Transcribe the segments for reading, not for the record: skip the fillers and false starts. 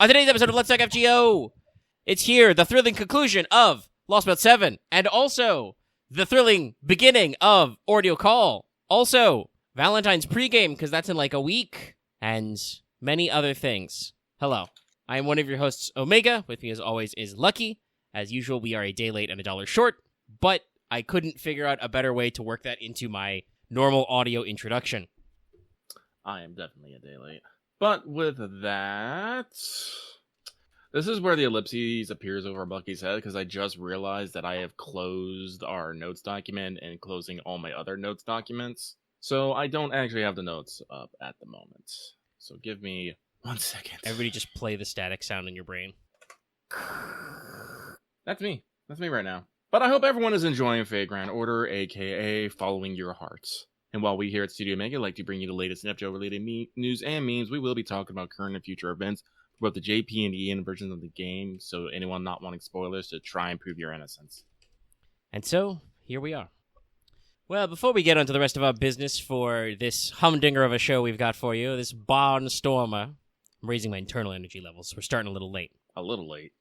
On today's episode of Let's Talk FGO, it's here, the thrilling conclusion of Lostbelt 7, and also the thrilling beginning of Ordeal Call. Also, Valentine's pregame, because that's in like a week, and many other things. Hello, I am one of your hosts, Omega. With me as always is Lucky. As usual, we are a day late and a dollar short, but I couldn't figure out a better way to work that into my normal audio introduction. I am definitely a day late. But with that, this is where the ellipses appears over Bucky's head, because I just realized that I have closed our notes document and closing all my other notes documents. So I don't actually have the notes up at the moment. So give me 1 second. Everybody just play the static sound in your brain. That's me. That's me right now. But I hope everyone is enjoying Fate Grand Order, aka Following Your Hearts. And while we here at Studio Mega like to bring you the latest FGO-related news and memes, we will be talking about current and future events for both the JP and EN versions of the game, so anyone not wanting spoilers to try and prove your innocence. And so, here we are. Well, before we get onto the rest of our business for this humdinger of a show we've got for you, this barnstormer, I'm raising my internal energy levels. We're starting a little late. A little late.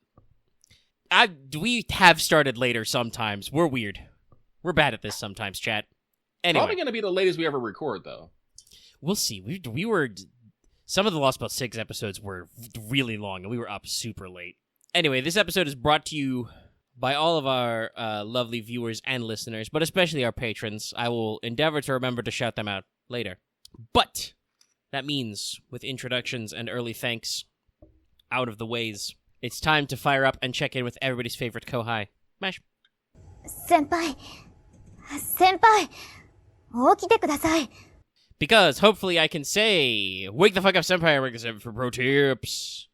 We have started later sometimes. We're weird. We're bad at this sometimes, chat. Anyway. Probably going to be the latest we ever record, though. We'll see. We were... Some of the Lostbelt 6 episodes were really long, and we were up super late. Anyway, this episode is brought to you by all of our lovely viewers and listeners, but especially our patrons. I will endeavor to remember to shout them out later. But that means, with introductions and early thanks out of the ways, it's time to fire up and check in with everybody's favorite Kohai. Mash. Senpai, 起きてください. Because hopefully I can say, wake the fuck up, Senpai, wake us up for pro tips.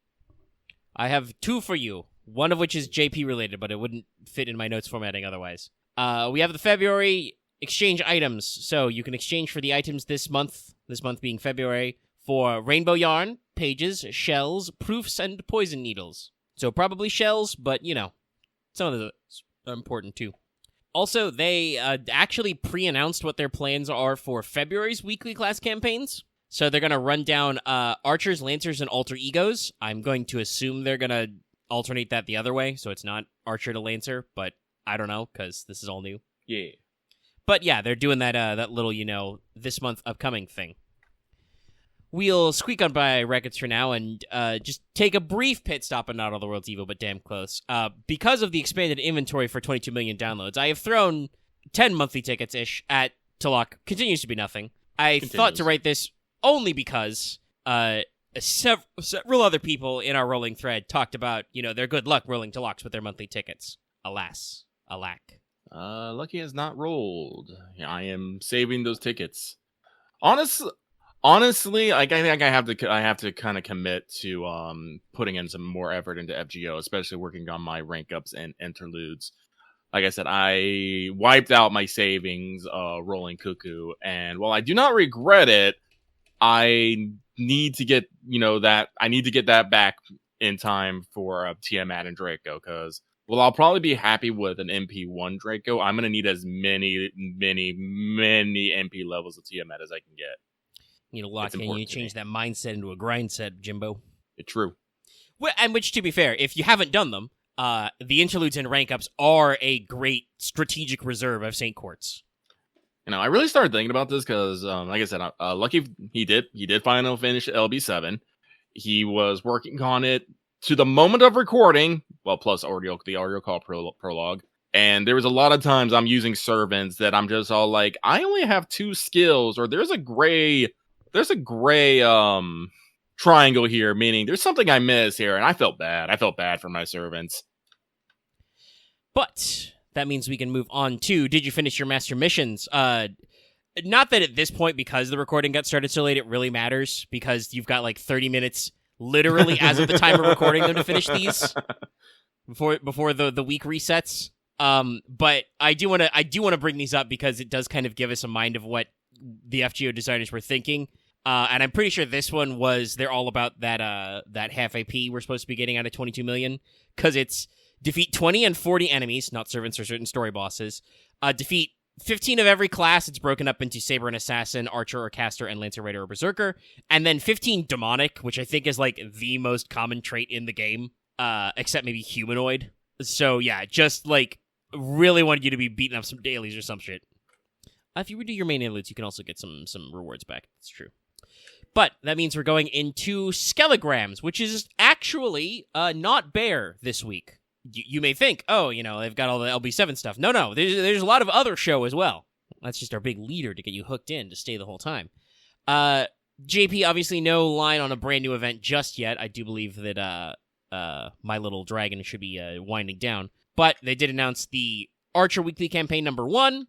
I have 2 for you, one of which is JP related, but it wouldn't fit in my notes formatting otherwise. We have the February exchange items, so you can exchange for the items this month being February, for rainbow yarn, pages, shells, proofs, and poison needles. So probably shells, but, you know, some of those are important too. Also, they actually pre-announced what their plans are for February's weekly class campaigns. So they're going to run down Archers, Lancers, and Alter Egos. I'm going to assume they're going to alternate that the other way, so it's not Archer to Lancer, but I don't know, because this is all new. Yeah. But yeah, they're doing that little, you know, this month upcoming thing. We'll squeak on by records for now and just take a brief pit stop at Not All the World's Evil, but damn close. Because of the expanded inventory for 22 million downloads, I have thrown 10 monthly tickets-ish at Talok. Continues to be nothing. I thought to write this only because several other people in our rolling thread talked about, you know, their good luck rolling Taloks with their monthly tickets. Alas. Alack. Lucky has not rolled. I am saving those tickets. Honestly, like, I think I have to kind of commit to putting in some more effort into FGO, especially working on my rank ups and interludes. Like I said, I wiped out my savings rolling Cuckoo, and while I do not regret it, I need to get that back in time for Tiamat and Draco, because I'll probably be happy with an MP1 Draco. I'm gonna need as many MP levels of Tiamat as I can get. You know, lock in, you change that mindset into a grind set, Jimbo. It's true. Well, and which, to be fair, if you haven't done them, the interludes and rank ups are a great strategic reserve of Saint Courts. You know, I really started thinking about this because, like I said, Lucky, he did finally finish LB7. He was working on it to the moment of recording, well, plus the Ordeal Call prologue. And there was a lot of times I'm using servants that I'm just all like, I only have 2 skills, or there's a gray triangle here, meaning there's something I miss here, and I felt bad. I felt bad for my servants. But that means we can move on to, did you finish your master missions? Not that at this point, because the recording got started so late, it really matters, because you've got like 30 minutes literally as of the time of recording them to finish these before the week resets. But I do want to bring these up because it does kind of give us a mind of what the FGO designers were thinking. And I'm pretty sure this one they're all about that half AP we're supposed to be getting out of 22 million, because it's defeat 20 and 40 enemies, not servants or certain story bosses, defeat 15 of every class. It's broken up into Saber and Assassin, Archer or Caster, and Lancer Raider or Berserker. And then 15 Demonic, which I think is like the most common trait in the game, except maybe Humanoid. So yeah, just like really wanted you to be beating up some dailies or some shit. If you redo your main interludes, you can also get some rewards back. It's true. But that means we're going into Skelligrams, which is actually not Bear this week. You may think, oh, they've got all the LB7 stuff. No, there's a lot of other show as well. That's just our big leader to get you hooked in to stay the whole time. JP, obviously no line on a brand new event just yet. I do believe that My Little Dragon should be winding down. But they did announce the Archer Weekly Campaign number 1,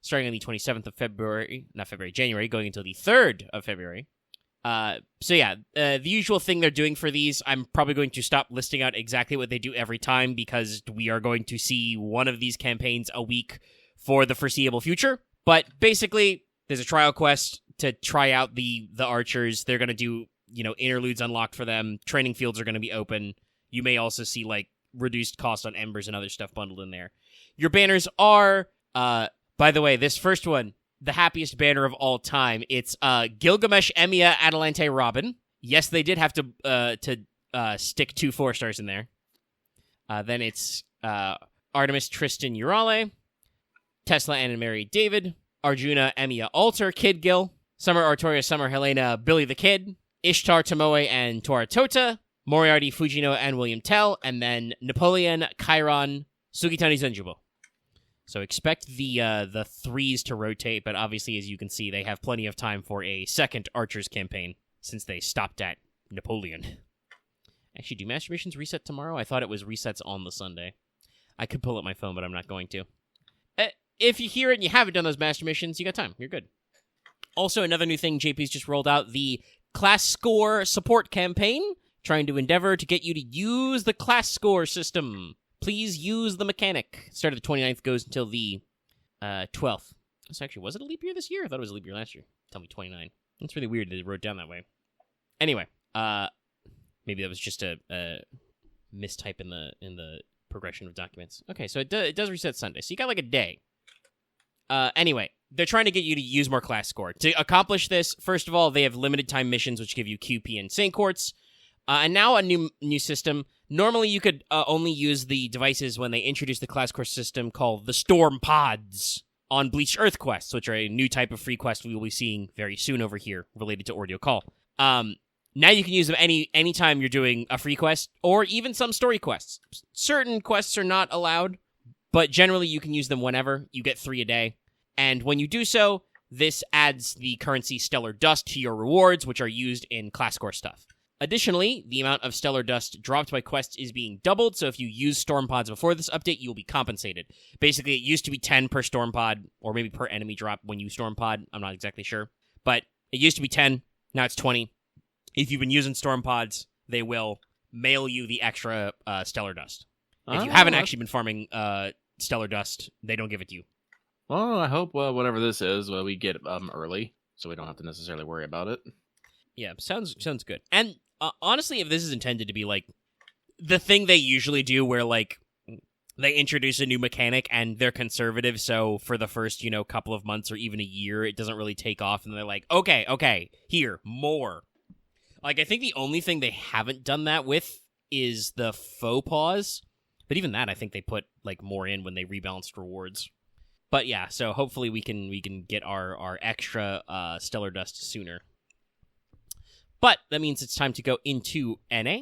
starting on the 27th of January, going until the 3rd of February. So yeah, the usual thing they're doing for these, I'm probably going to stop listing out exactly what they do every time because we are going to see one of these campaigns a week for the foreseeable future. But basically, there's a trial quest to try out the archers. They're going to do, interludes unlocked for them. Training fields are going to be open. You may also see, like, reduced cost on embers and other stuff bundled in there. Your banners are, by the way, this first one, the happiest banner of all time. It's Gilgamesh, Emiya, Atalante, Robin. Yes, they did have to stick 2 4-stars in there. Then it's Artemis, Tristan, Urale, Tesla, Anna, Mary, David, Arjuna, Emiya, Alter, Kid Gil, Summer, Artoria, Summer, Helena, Billy the Kid, Ishtar, Tomoe, and Tora Tota, Moriarty, Fujino, and William Tell, and then Napoleon, Chiron, Sugitani, Zenjubo. So expect the 3s to rotate, but obviously, as you can see, they have plenty of time for a second Archers campaign, since they stopped at Napoleon. Actually, do Master Missions reset tomorrow? I thought it was resets on the Sunday. I could pull up my phone, but I'm not going to. If you hear it and you haven't done those Master Missions, you got time. You're good. Also, another new thing JP's just rolled out, the Class Score Support Campaign, trying to endeavor to get you to use the Class Score system. Please use the mechanic. Start of the 29th, goes until the 12th. So actually, was it a leap year this year? I thought it was a leap year last year. Tell me 29. That's really weird that it wrote down that way. Anyway, maybe that was just a mistype in the progression of documents. Okay, so it does reset Sunday. So you got like a day. Anyway, they're trying to get you to use more class score. To accomplish this, first of all, they have limited time missions, which give you QP and Saint Quartz. And now a new system. Normally, you could only use the devices when they introduced the class core system called the Storm Pods on Bleached Earth quests, which are a new type of free quest we will be seeing very soon over here related to Ordeal Call. Now you can use them anytime you're doing a free quest or even some story quests. Certain quests are not allowed, but generally you can use them whenever. You get 3 a day. And when you do so, this adds the currency Stellar Dust to your rewards, which are used in class core stuff. Additionally, the amount of Stellar Dust dropped by quests is being doubled, so if you use Storm Pods before this update, you will be compensated. Basically, it used to be 10 per Storm Pod, or maybe per enemy drop when you Storm Pod. I'm not exactly sure. But it used to be 10, now it's 20. If you've been using Storm Pods, they will mail you the extra Stellar Dust. If you haven't actually been farming Stellar Dust, they don't give it to you. Well, I hope whatever this is, we get early, so we don't have to necessarily worry about it. Yeah, sounds good. And honestly, if this is intended to be like the thing they usually do where like they introduce a new mechanic and they're conservative, so for the first, couple of months or even a year, it doesn't really take off and they're like, okay, here, more. Like, I think the only thing they haven't done that with is the faux pause, but even that, I think they put like more in when they rebalanced rewards. But yeah, so hopefully we can get our extra Stellar Dust sooner. But that means it's time to go into NA,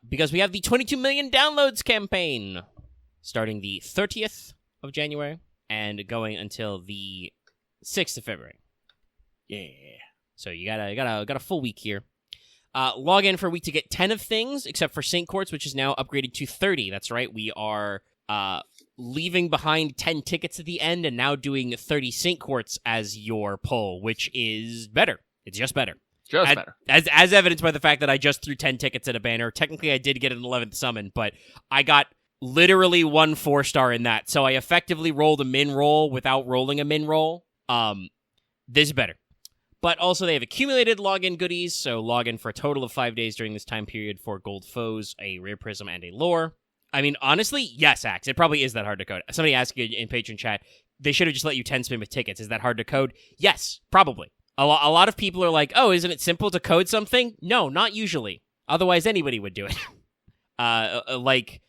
because we have the 22 million downloads campaign starting the 30th of January and going until the 6th of February. Yeah. So you got a full week here. Log in for a week to get 10 of things, except for Saint Quartz, which is now upgraded to 30. That's right. We are leaving behind 10 tickets at the end and now doing 30 Saint Quartz as your pull, which is better. It's just better. Better. As evidenced by the fact that I just threw 10 tickets at a banner. Technically, I did get an 11th summon, but I got literally 1 4-star in that. So I effectively rolled a min roll without rolling a min roll. This is better. But also, they have accumulated login goodies, so log in for a total of 5 days during this time period for gold foes, a rare prism, and a lore. I mean, honestly, yes, Axe. It probably is that hard to code. Somebody asked you in Patreon chat, they should have just let you 10 spin with tickets. Is that hard to code? Yes, probably. A lot of people are like, oh, isn't it simple to code something? No, not usually. Otherwise, anybody would do it. Like,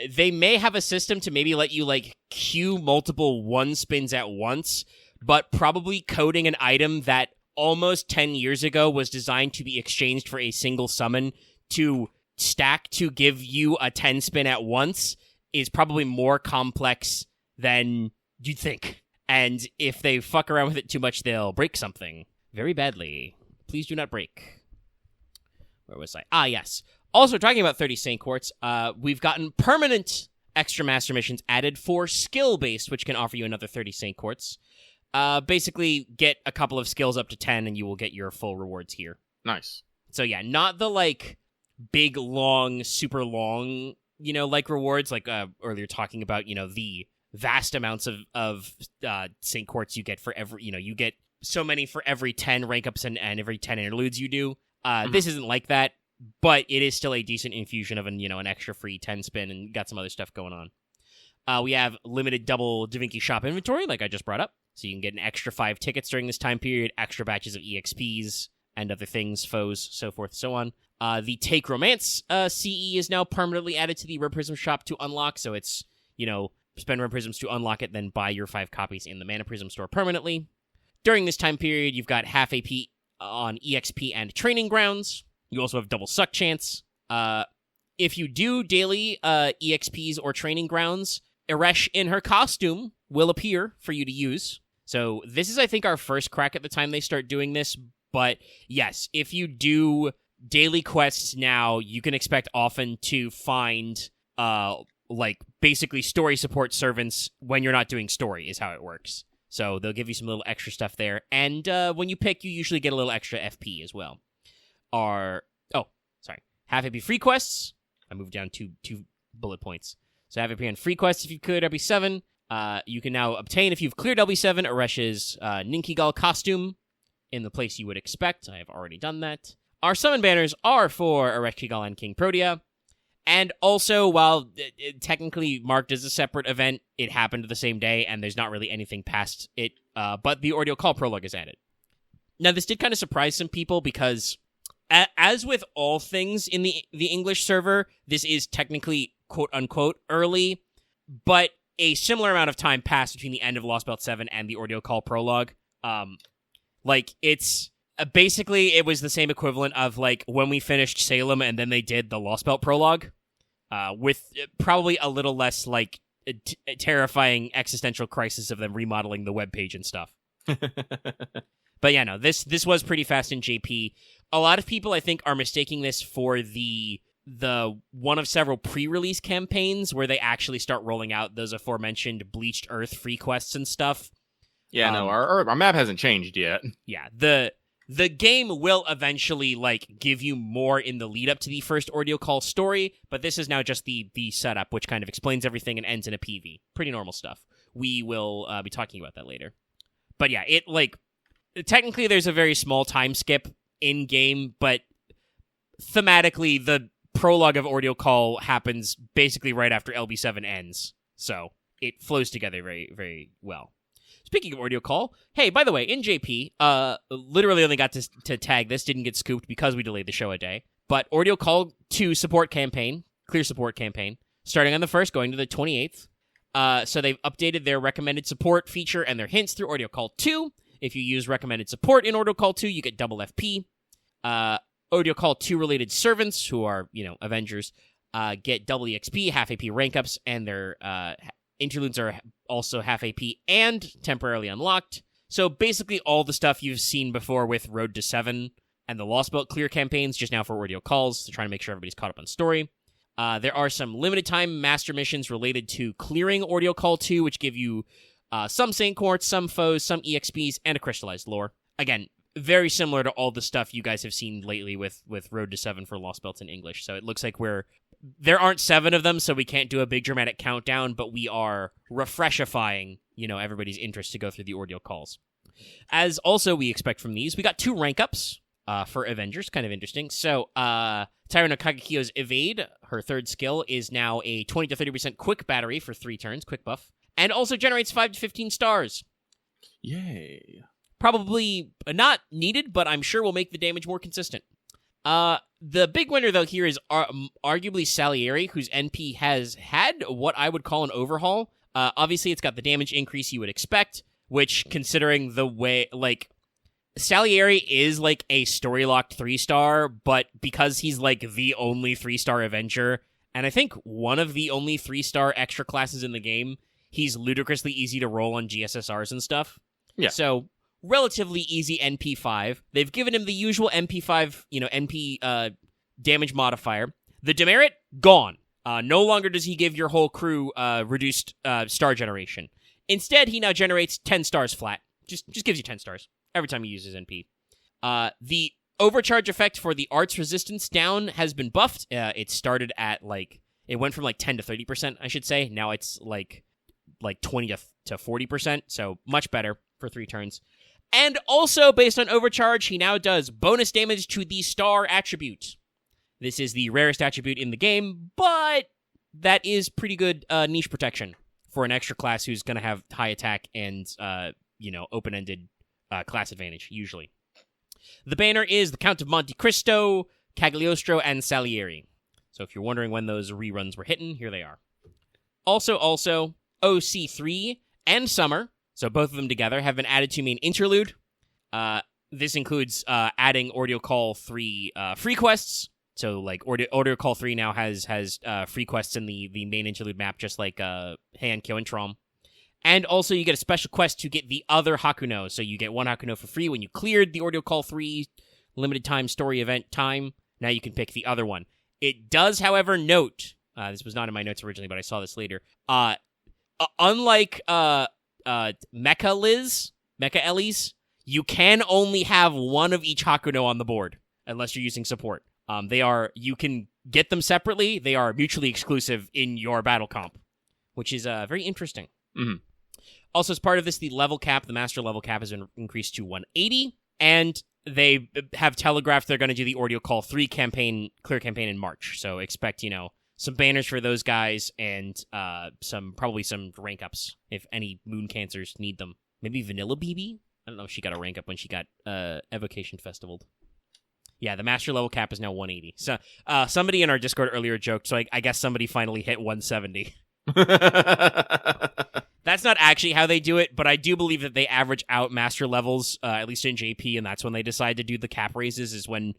they may have a system to maybe let you, like, queue multiple 1 spins at once, but probably coding an item that almost 10 years ago was designed to be exchanged for a single summon to stack to give you a 10 spin at once is probably more complex than you'd think. And if they fuck around with it too much, they'll break something very badly. Please do not break. Where was I? Ah, yes. Also, talking about 30 Saint Quartz, we've gotten permanent extra master missions added for skill-based, which can offer you another 30 Saint Quartz. Basically, get a couple of skills up to 10, and you will get your full rewards here. Nice. So yeah, not the, like, big, long, super long, like, rewards, like, earlier talking about, the vast amounts of Saint Quartz you get for every, you get so many for every 10 rank ups and every 10 interludes you do. This isn't like that, but it is still a decent infusion of an extra free 10 spin and got some other stuff going on. We have limited double Da Vinci shop inventory, like I just brought up, so you can get an extra 5 tickets during this time period, extra batches of EXPs and other things, foes, so forth, so on. The Take Romance CE is now permanently added to the Red Prism shop to unlock, so it's, spend Red Prisms to unlock it, then buy your 5 copies in the Mana Prism store permanently. During this time period, you've got half AP on EXP and Training Grounds. You also have double suck chance. If you do daily EXPs or Training Grounds, Eresh in her costume will appear for you to use. So this is, I think, our first crack at the time they start doing this. But yes, if you do daily quests now, you can expect often to find like basically story support servants when you're not doing story is how it works. So they'll give you some little extra stuff there. And when you pick, you usually get a little extra FP as well. Half AP free quests. I moved down two bullet points. So half AP on free quests if you cleared LB7. You can now obtain, if you've cleared LB7, Eresh's Ninkigal costume in the place you would expect. I have already done that. Our summon banners are for Eresh Kigal and King Protea. And also, while it technically marked as a separate event, it happened the same day, and there's not really anything past it, but the Ordeal Call prologue is added. Now, this did kind of surprise some people, because as with all things in the English server, this is technically quote-unquote early, but a similar amount of time passed between the end of Lostbelt 7 and the Ordeal Call prologue. It's... basically, it was the same equivalent of, like, when we finished Salem and then they did the Lostbelt prologue, with probably a little less, like, terrifying existential crisis of them remodeling the webpage and stuff. But yeah, no, this was pretty fast in JP. A lot of people, I think, are mistaking this for the one of several pre-release campaigns where they actually start rolling out those aforementioned Bleached Earth free quests and stuff. Yeah, no, our map hasn't changed yet. Yeah, the game will eventually, like, give you more in the lead up to the first Ordeal Call story, but this is now just the setup, which kind of explains everything and ends in a PV. Pretty normal stuff. We will be talking about that later. But yeah, it, like, technically there's a very small time skip in-game, but thematically the prologue of Ordeal Call happens basically right after LB7 ends, so it flows together very, very well. Speaking of Ordeal Call, hey, by the way, in JP, literally only got to tag this, didn't get scooped because we delayed the show a day, but Ordeal Call 2 support campaign, clear support campaign, starting on the 1st, going to the 28th. So they've updated their recommended support feature and their hints through Ordeal Call 2. If you use recommended support in Ordeal Call 2, you get double FP. Ordeal Call 2 related servants, who are, Avengers, get double EXP, half AP rank ups, and their interludes are also half AP and temporarily unlocked. So basically all the stuff you've seen before with Road to 7 and the Lostbelt clear campaigns, just now for Ordeal Calls, to try to make sure everybody's caught up on story. There are some limited time master missions related to clearing Ordeal Call 2, which give you some Saint Quartz, some foes, some EXPs, and a crystallized lore. Again, very similar to all the stuff you guys have seen lately with Road to 7 for Lostbelt in English. So it looks like there aren't 7 of them, so we can't do a big dramatic countdown, but we are refreshifying, everybody's interest to go through the Ordeal Calls. As also we expect from these, we got 2 rank ups for Avengers, kind of interesting. So, Tyra no Kagekyo's Evade, her 3rd skill, is now a 20 to 30% quick battery for 3 turns, quick buff. and also generates 5 to 15 stars. Yay. Probably not needed, but I'm sure will make the damage more consistent. The big winner, though, here is arguably Salieri, whose NP has had what I would call an overhaul. Obviously, it's got the damage increase you would expect, which, considering the way, like, Salieri is, like, a story-locked 3-star, but because he's, like, the only 3-star Avenger, and I think one of the only 3-star extra classes in the game, he's ludicrously easy to roll on GSSRs and stuff. Yeah. So, relatively easy NP5. They've given him the usual NP5, NP damage modifier. The demerit, gone. No longer does he give your whole crew reduced star generation. Instead, he now generates 10 stars flat. Just gives you 10 stars every time he uses NP. The overcharge effect for the arts resistance down has been buffed. It started at, it went from 10 to 30%, I should say. Now it's like 20 to 40%, so much better for 3 turns. And also, based on overcharge, he now does bonus damage to the star attribute. This is the rarest attribute in the game, but that is pretty good niche protection for an extra class who's going to have high attack and, open-ended class advantage, usually. The banner is the Count of Monte Cristo, Cagliostro, and Salieri. So if you're wondering when those reruns were hitting, here they are. Also, OC3 and Summer, so both of them together, have been added to main interlude. This includes adding Ordeal Call 3 free quests. So, Ordeal Call 3 now has free quests in the main interlude map, just like Heian Kyo and Trom. And also, you get a special quest to get the other Hakuno. So you get 1 Hakuno for free when you cleared the Ordeal Call 3 limited time story event time. Now you can pick the other one. It does, however, note, this was not in my notes originally, but I saw this later, unlike Mecha Ellie's, you can only have 1 of each Hakuno on the board, unless you're using support. You can get them separately. They are mutually exclusive in your battle comp, which is very interesting. Mm-hmm. Also, as part of this, the master level cap has been increased to 180, and they have telegraphed they're going to do the Ordeal Call 3 clear campaign in March. So expect, some banners for those guys and probably some rank ups if any Moon Cancers need them. Maybe Vanilla BB? I don't know if she got a rank up when she got Evocation Festivaled. Yeah, the master level cap is now 180. So somebody in our Discord earlier joked, so I guess somebody finally hit 170. That's not actually how they do it, but I do believe that they average out master levels, at least in JP, and that's when they decide to do the cap raises, is when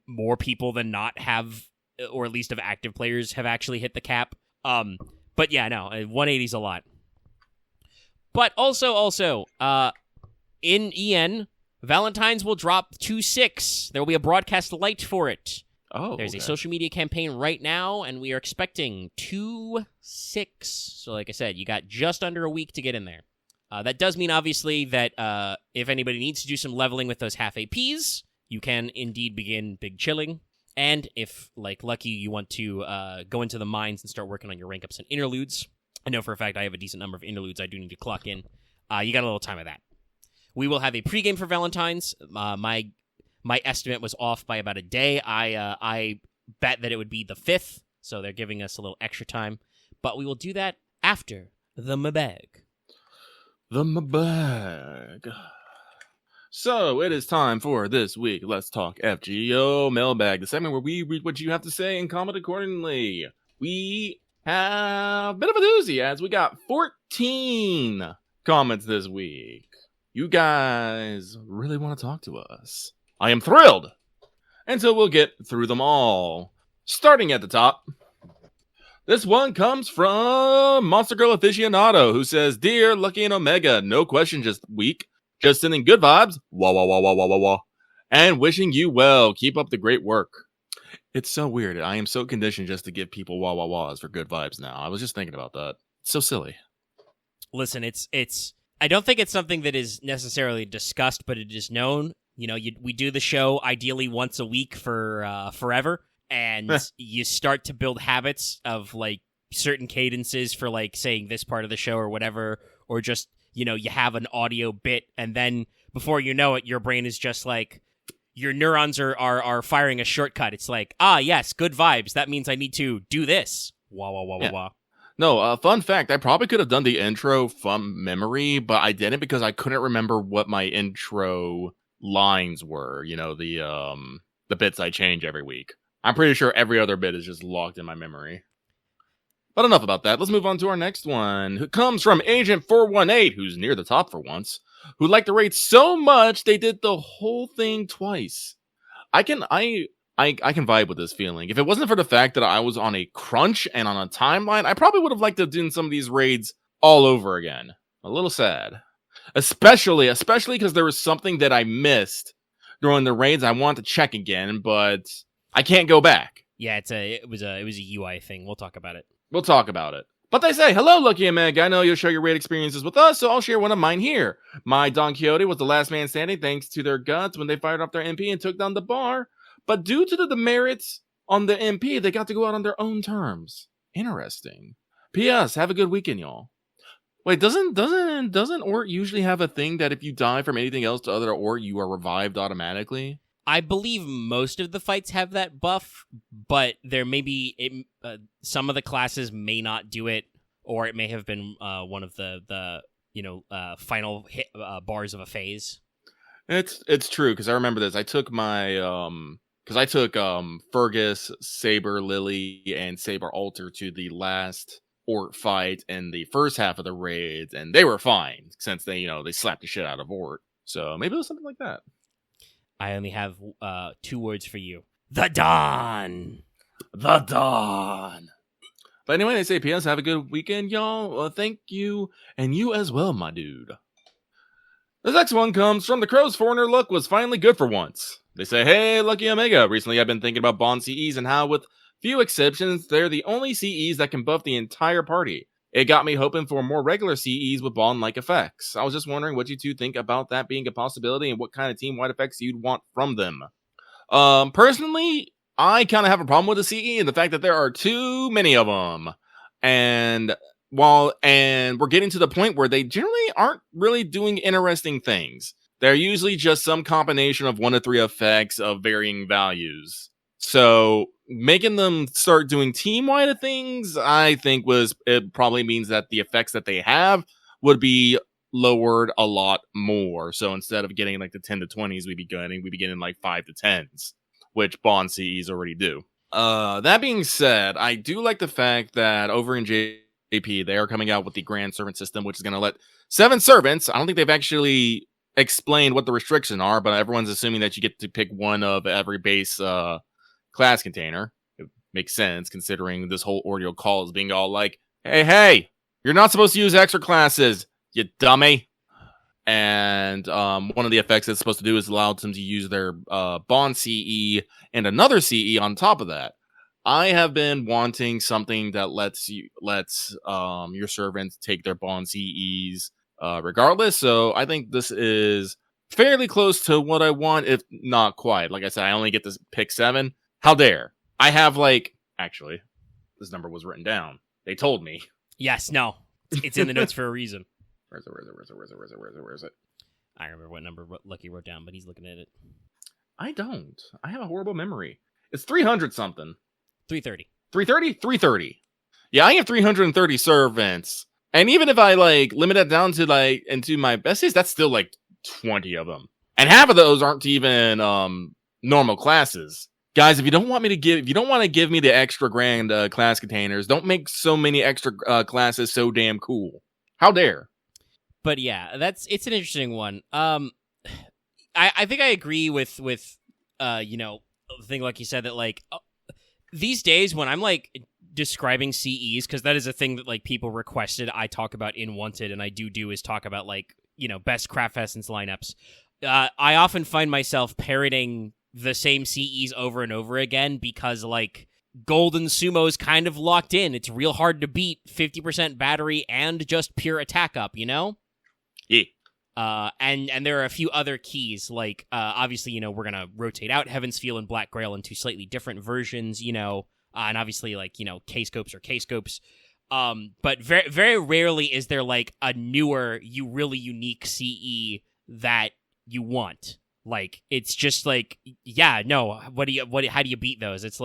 more people than not have, or at least of active players, have actually hit the cap. But yeah, no, 180 is a lot. But also, in EN, Valentine's will drop 2/6. There will be a broadcast light for it. Oh, there's a social media campaign right now, and we are expecting 2/6. So like I said, you got just under a week to get in there. That does mean, obviously, that if anybody needs to do some leveling with those half APs, you can indeed begin big chilling. And if, like Lucky, you want to go into the mines and start working on your rank ups and interludes, I know for a fact I have a decent number of interludes I do need to clock in. You got a little time of that. We will have a pregame for Valentine's. My estimate was off by about a day. I bet that it would be the 5th, so they're giving us a little extra time. But we will do that after the Mailbag. The Mailbag. So it is time for this week. Let's talk FGO Mailbag, the segment where we read what you have to say and comment accordingly. We have a bit of a doozy, as we got 14 comments this week. You guys really want to talk to us. I am thrilled. And so we'll get through them all. Starting at the top. This one comes from Monster Girl Aficionado, who says, Dear Lucky and Omega, no question this week. Just sending good vibes. Wah, wah, wah, wah, wah, wah, wah. And wishing you well. Keep up the great work. It's so weird. I am so conditioned just to give people wah, wah, wahs for good vibes now. I was just thinking about that. It's so silly. Listen, it's. I don't think it's something that is necessarily discussed, but it is known. We do the show ideally once a week for forever, and you start to build habits of certain cadences for saying this part of the show or whatever, or just you have an audio bit, and then before you know it, your brain is just your neurons are firing a shortcut. It's yes, good vibes. That means I need to do this. Wah wah wah wah wah. No, fun fact, I probably could have done the intro from memory, but I didn't because I couldn't remember what my intro lines were, the bits I change every week. I'm pretty sure every other bit is just locked in my memory. But enough about that. Let's move on to our next one, who comes from Agent 418, who's near the top for once, who liked the raid so much they did the whole thing twice. I can vibe with this feeling. If it wasn't for the fact that I was on a crunch and on a timeline, I probably would have liked to have done some of these raids all over again. A little sad. Especially because there was something that I missed during the raids I want to check again, but I can't go back. Yeah, it was a UI thing. We'll talk about it. We'll talk about it. But they say, hello, Lucky and Meg. I know you'll share your raid experiences with us, so I'll share one of mine here. My Don Quixote was the last man standing thanks to their guts when they fired off their MP and took down the bar. But due to the demerits on the MP, they got to go out on their own terms. Interesting. P.S. Have a good weekend, y'all. Wait, doesn't ORT usually have a thing that if you die from anything else to other ORT, you are revived automatically? I believe most of the fights have that buff, but there may be some of the classes may not do it, or it may have been one of the final hit bars of a phase. It's true because I remember this. I took my Fergus, Saber, Lily, and Saber Alter to the last ORT fight in the first half of the raids, and they were fine since they slapped the shit out of ORT. So maybe it was something like that. I only have 2 words for you. The Dawn! The Dawn! But anyway, they say, P.S. Have a good weekend, y'all. Thank you, and you as well, my dude. This next one comes from the Crow's Foreigner. Luck was finally good for once. They say, hey, Lucky Omega. Recently, I've been thinking about Bond CEs and how, with few exceptions, they're the only CEs that can buff the entire party. It got me hoping for more regular CEs with Bond-like effects. I was just wondering what you two think about that being a possibility and what kind of team-wide effects you'd want from them. Personally, I kind of have a problem with the CE and the fact that there are too many of them. And we're getting to the point where they generally aren't really doing interesting things. They're usually just some combination of 1 to 3 effects of varying values. So making them start doing team-wide things, I think it probably means that the effects that they have would be lowered a lot more. So instead of getting like the 10 to 20s, we'd be getting like 5 to 10s, which Bond CEs already do. That being said, I do like the fact that over in JP, they are coming out with the Grand Servant system, which is going to let 7 servants. I don't think they've actually explained what the restrictions are, but everyone's assuming that you get to pick one of every base class container. It makes sense considering this whole Ordeal call is being all like, hey, you're not supposed to use extra classes, you dummy. And one of the effects it's supposed to do is allow them to use their Bond CE and another CE on top of that. I have been wanting something that lets your servants take their Bond CEs regardless. So I think this is fairly close to what I want, if not quite. Like I said, I only get to pick 7. How dare? I have actually, this number was written down. They told me. Yes, no. It's in the notes for a reason. Where is it? I remember what number Lucky wrote down, but he's looking at it. I don't. I have a horrible memory. It's 300 something. 330. 330? 330. Yeah, I have 330 servants. And even if I limit that down to into my besties, that's still 20 of them. And half of those aren't even normal classes. Guys, if you don't want to give me the extra grand class containers, don't make so many extra classes so damn cool. How dare? But yeah, it's an interesting one. I think I agree with the thing like you said that these days when I'm describing CEs, because that is a thing that people requested I talk about in Wanted, and I do is talk about best craft essence lineups. I often find myself parroting the same CEs over and over again because Golden Sumo is kind of locked in. It's real hard to beat 50% battery and just pure attack up, Yeah. And there are a few other keys, obviously, we're going to rotate out Heaven's Feel and Black Grail into slightly different versions, and obviously, K-scopes or K-scopes. But very, very rarely is there, a newer, really unique CE that you want. It's just how do you beat those? It's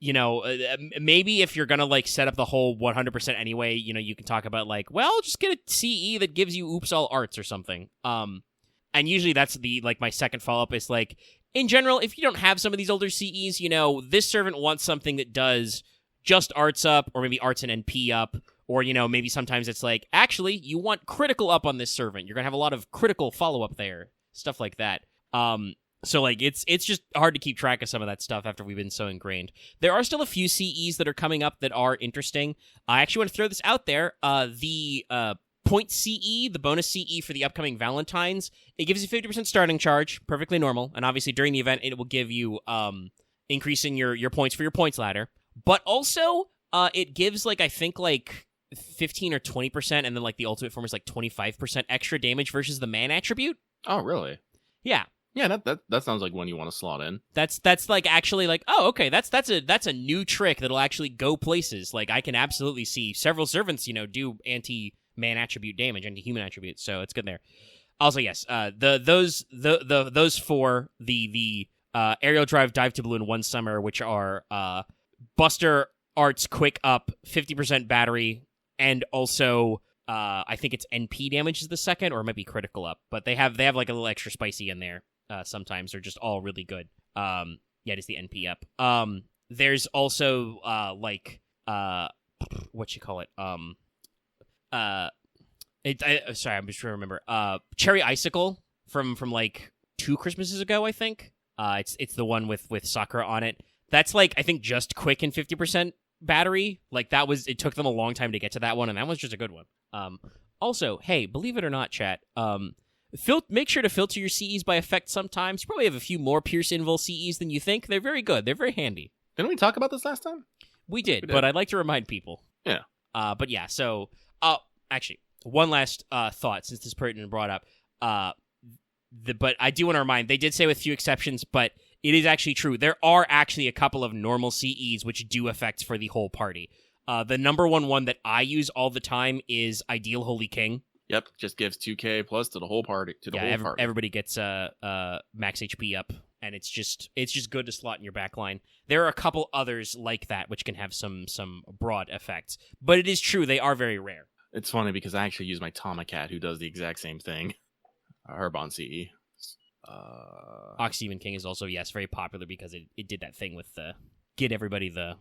maybe if you're gonna like set up the whole 100% anyway, you can talk about like, well, just get a CE that gives you oops all arts or something. And usually that's my second follow up is like, in general, if you don't have some of these older CEs, this servant wants something that does just arts up, or maybe arts and NP up, or maybe sometimes it's like, actually, you want critical up on this servant. You're gonna have a lot of critical follow up there, stuff like that. So like it's just hard to keep track of some of that stuff after we've been so ingrained. There are still a few CEs that are coming up that are interesting. I actually want to throw this out there. The point CE, the bonus CE for the upcoming Valentines, it gives you 50% starting charge, perfectly normal, and obviously during the event it will give you increasing your points for your points ladder. But also it gives I think 15 or 20%, and then the ultimate form is 25% extra damage versus the man attribute. Oh, really? Yeah. Yeah, that sounds like one you want to slot in. That's actually oh, okay, that's a new trick that'll actually go places. I can absolutely see several servants, do anti-man attribute damage, anti-human attribute, so it's good there. Also, yes, those four, the aerial drive, dive to blue, and one summer, which are Buster Arts quick up, 50% battery, and also I think it's NP damage is the second, or it might be critical up, but they have a little extra spicy in there. Sometimes they're just all really good. Yeah, just the NP up. There's also what you call it? Sorry, I'm just trying to remember. Cherry Icicle from 2 Christmases ago, I think. It's the one with Sakura on it. That's I think just quick and 50% battery. It took them a long time to get to that one, and that was just a good one. Also, hey, believe it or not, chat, make sure to filter your CEs by effect sometimes. You probably have a few more Pierce Invul CEs than you think. They're very good. They're very handy. Didn't we talk about this last time? We did, but I'd like to remind people. Yeah. But yeah, so, actually, one last thought, since this pertinent brought up. But I do want to remind, they did say with few exceptions, but it is actually true. There are actually a couple of normal CEs which do effects for the whole party. The number one that I use all the time is Ideal Holy King. Yep, just gives 2k plus to the whole party. Party. Everybody gets max HP up, and it's just good to slot in your backline. There are a couple others like that which can have some broad effects, but it is true they are very rare. It's funny because I actually use my Tomacat, who does the exact same thing. Herb on CE. Oxymon King is also very popular because it did that thing with get everybody the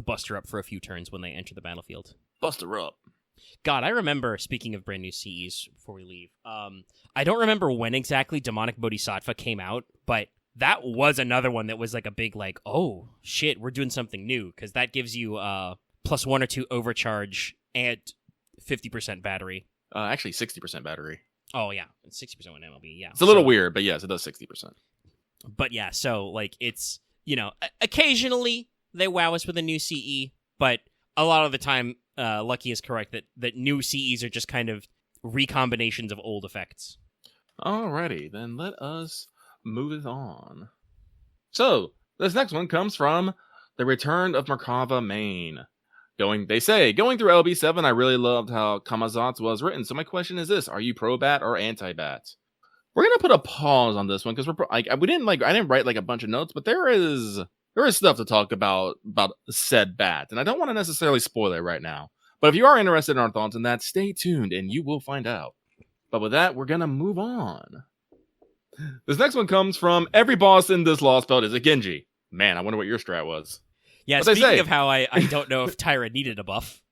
Buster up for a few turns when they enter the battlefield. Buster up. God, I remember, speaking of brand new CEs before we leave, I don't remember when exactly Demonic Bodhisattva came out, but that was another one that was a big oh, shit, we're doing something new, because that gives you +1 or 2 overcharge and 50% battery. Actually, 60% battery. Oh, yeah, 60% with MLB, yeah. It's a little weird, but yes, it does 60%. But yeah, so, it's, occasionally they wow us with a new CE, but a lot of the time, Lucky is correct that new CEs are just kind of recombinations of old effects. Alrighty, then let us move it on. So, this next one comes from The Return of Merkava, Maine. They say, going through LB7, I really loved how Kamazatz was written, so my question is this, are you pro-bat or anti-bat? We're gonna put a pause on this one, because I didn't write a bunch of notes, but there is stuff to talk about said bat, and I don't want to necessarily spoil it right now. But if you are interested in our thoughts on that, stay tuned and you will find out. But with that, we're going to move on. This next one comes from every boss in this Lostbelt is a Genji. Man, I wonder what your strat was. Yeah, speaking of how I don't know if Tyra needed a buff.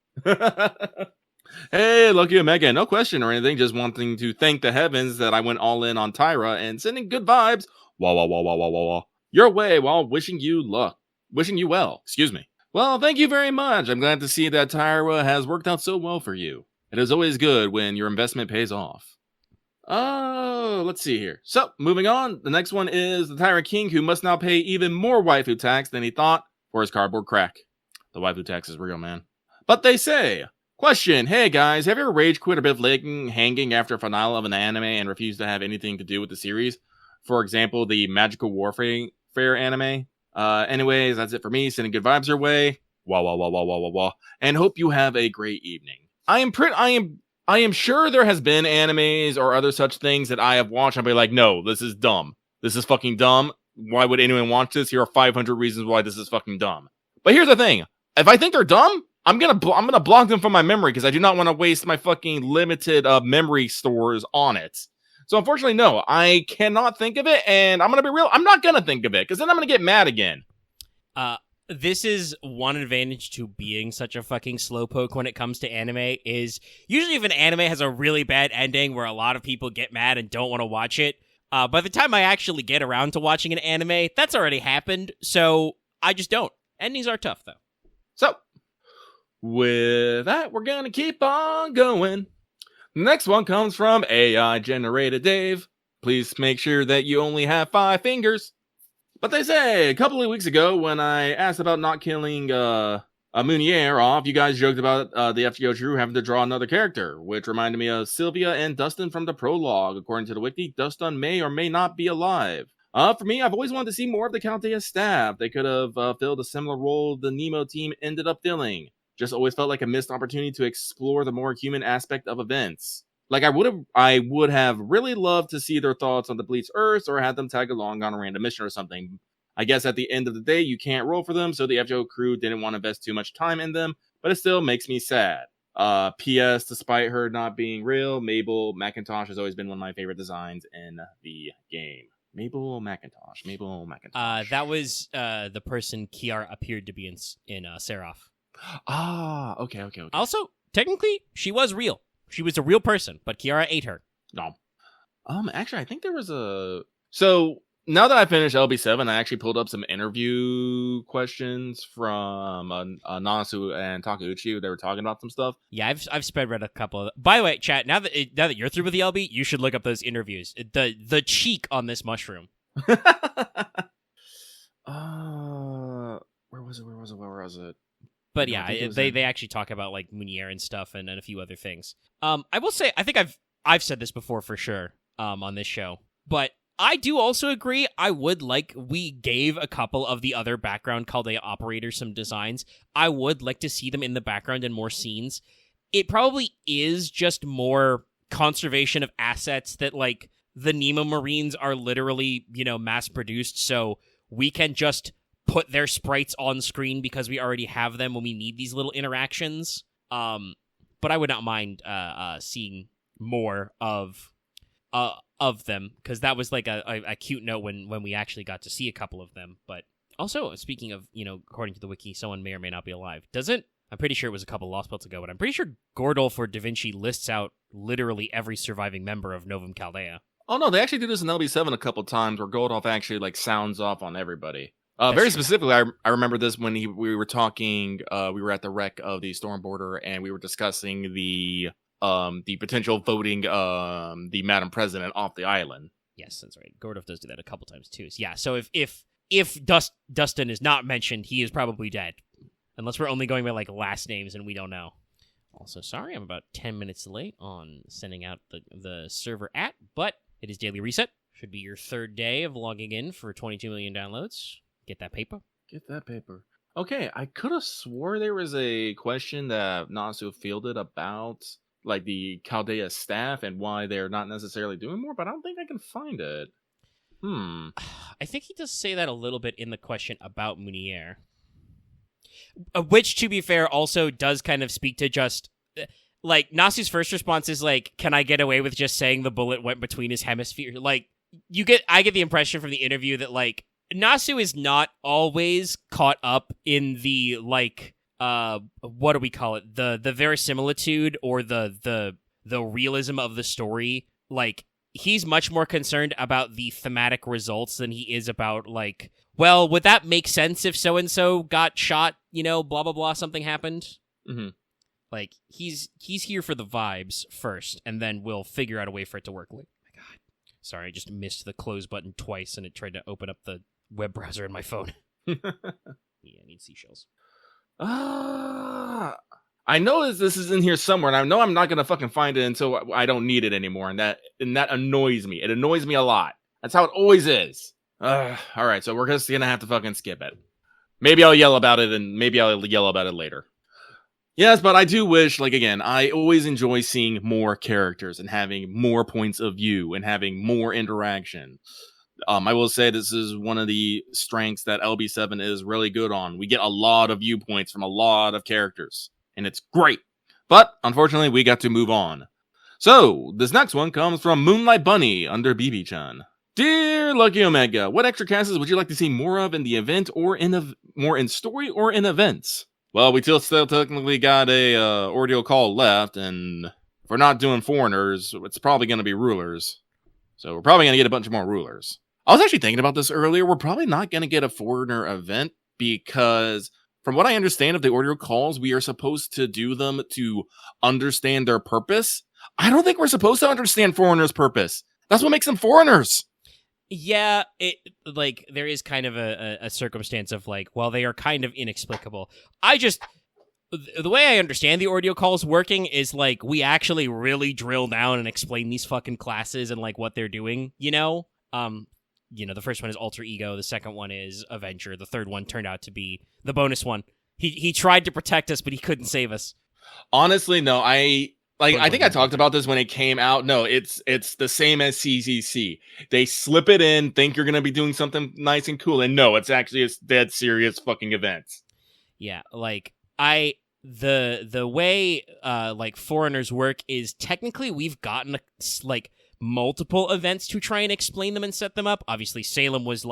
Hey, Lucky Omega, no question or anything, just wanting to thank the heavens that I went all in on Tyra and sending good vibes. Wah. Your way while wishing you well. Excuse me. Well, thank you very much. I'm glad to see that Tyra has worked out so well for you. It is always good when your investment pays off. Oh, let's see here. So, moving on. The next one is the Tyrant King, who must now pay even more waifu tax than he thought for his cardboard crack. The waifu tax is real, man. But they say, question, hey guys, have you ever rage quit or been hanging after a finale of an anime and refused to have anything to do with the series? For example, the Magical Warfare anime. Anyways, that's it for me. Sending good vibes your way. Wah. And hope you have a great evening. I am sure there has been animes or other such things that I have watched. I'll be like, no, this is dumb. This is fucking dumb. why would anyone watch this? Here are 500 reasons why this is fucking dumb. But here's the thing. If I think they're dumb, I'm gonna block them from my memory because I do not want to waste my fucking limited memory stores on it. So unfortunately, no, I cannot think of it, and I'm gonna be real. I'm not gonna think of it because then I'm gonna get mad again. This is one advantage to being such a fucking slowpoke when it comes to anime is usually if an anime has a really bad ending where a lot of people get mad and don't want to watch it, by the time I actually get around to watching an anime, that's already happened, so I just don't. Endings are tough, though. So, with that, we're gonna keep on going. Next one comes from AI-generated Dave. Please make sure that you only have 5 fingers. But they say, a couple of weeks ago, when I asked about not killing Munier off, you guys joked about the FGO crew having to draw another character, which reminded me of Sylvia and Dustin from the prologue. According to the wiki, Dustin may or may not be alive. For me, I've always wanted to see more of the Chaldea staff. They could have filled a similar role the Nemo team ended up filling. Just always felt like a missed opportunity to explore the more human aspect of events. Like, I would have really loved to see their thoughts on the Bleach Earths or had them tag along on a random mission or something. I guess at the end of the day, you can't roll for them, so the FGO crew didn't want to invest too much time in them, but it still makes me sad. P.S. Despite her not being real, Mabel McIntosh has always been one of my favorite designs in the game. Mabel McIntosh. That was the person Kiara appeared to be in Seraph. Ah, okay. Also, technically, she was real. She was a real person, but Kiara ate her. No. Actually, I think there was a... So, now that I finished LB7, I actually pulled up some interview questions from Nanasu and Takeuchi. They were talking about some stuff. Yeah, I've spread read a couple of... By the way, chat, now that you're through with the LB, you should look up those interviews. The cheek on this mushroom. Where was it? But yeah, they actually talk about like Munier and stuff and a few other things. I will say, I think I've said this before for sure on this show, but I do also agree. I would like, we gave a couple of the other background Chaldea operators some designs. I would like to see them in the background in more scenes. It probably is just more conservation of assets that like the Nemo Marines are literally, mass produced, so we can just put their sprites on screen because we already have them when we need these little interactions. But I would not mind seeing more of them, because that was like a cute note when we actually got to see a couple of them. But also, speaking of, according to the wiki, someone may or may not be alive. I'm pretty sure it was a couple Lostbelts ago, but I'm pretty sure Gordolf or Da Vinci lists out literally every surviving member of Novum Chaldea. Oh no, they actually do this in LB7 a couple times where Gordolf actually like sounds off on everybody. Very true. specifically, I remember this when we were talking. We were at the wreck of the Stormborder, and we were discussing the potential voting the Madam President off the island. Yes, that's right. Gordolf does do that a couple times too. So, yeah, so if Dustin is not mentioned, he is probably dead, unless we're only going by like last names and we don't know. Also, sorry, I'm about 10 minutes late on sending out the server but it is daily reset. Should be your third day of logging in for 22 million downloads. Get that paper. Okay, I could have swore there was a question that Nasu fielded about like the Chaldea staff and why they're not necessarily doing more, but I don't think I can find it. I think he does say that a little bit in the question about Munier. Which, to be fair, also does kind of speak to just... Like, Nasu's first response is like, can I get away with just saying the bullet went between his hemispheres? Like, I get the impression from the interview that, like, Nasu is not always caught up in the, like, what do we call it? The verisimilitude or the realism of the story. Like, he's much more concerned about the thematic results than he is about, like, well, would that make sense if so-and-so got shot, blah, blah, blah, something happened? Mm-hmm. Like, he's here for the vibes first, and then we'll figure out a way for it to work. Like, oh my God. Sorry, I just missed the close button twice, and it tried to open up the web browser in my phone. Yeah, I need seashells. I know this is in here somewhere, and I know I'm not gonna fucking find it until I don't need it anymore, and that annoys me. It annoys me a lot. That's how it always is. All right, so we're just gonna have to fucking skip it. Maybe I'll yell about it, and maybe I'll yell about it later. Yes, but I do wish, like, again, I always enjoy seeing more characters and having more points of view and having more interaction. I will say this is one of the strengths that LB7 is really good on. We get a lot of viewpoints from a lot of characters, and it's great. But unfortunately, we got to move on. So this next one comes from Moonlight Bunny under BB-chan. Dear Lucky Omega, what extra classes would you like to see more of in the event, or more in story or in events? Well, we still technically got a ordeal call left, and if we're not doing foreigners, it's probably going to be rulers. So we're probably going to get a bunch more rulers. I was actually thinking about this earlier. We're probably not going to get a foreigner event because, from what I understand of the ordeal calls, we are supposed to do them to understand their purpose. I don't think we're supposed to understand foreigners' purpose. That's what makes them foreigners. Yeah, there is kind of a circumstance of well, they are kind of inexplicable. The way I understand the ordeal calls working is we actually really drill down and explain these fucking classes and what they're doing, the first one is Alter Ego, the second one is Avenger, the third one turned out to be the bonus one. He tried to protect us, but he couldn't save us. Honestly, no, I think I talked about this when it came out. No, it's the same as CCC. They slip it in, think you're going to be doing something nice and cool, and no, it's actually a dead serious fucking event. Yeah, the way foreigners work is technically we've gotten multiple events to try and explain them and set them up. Obviously, Salem was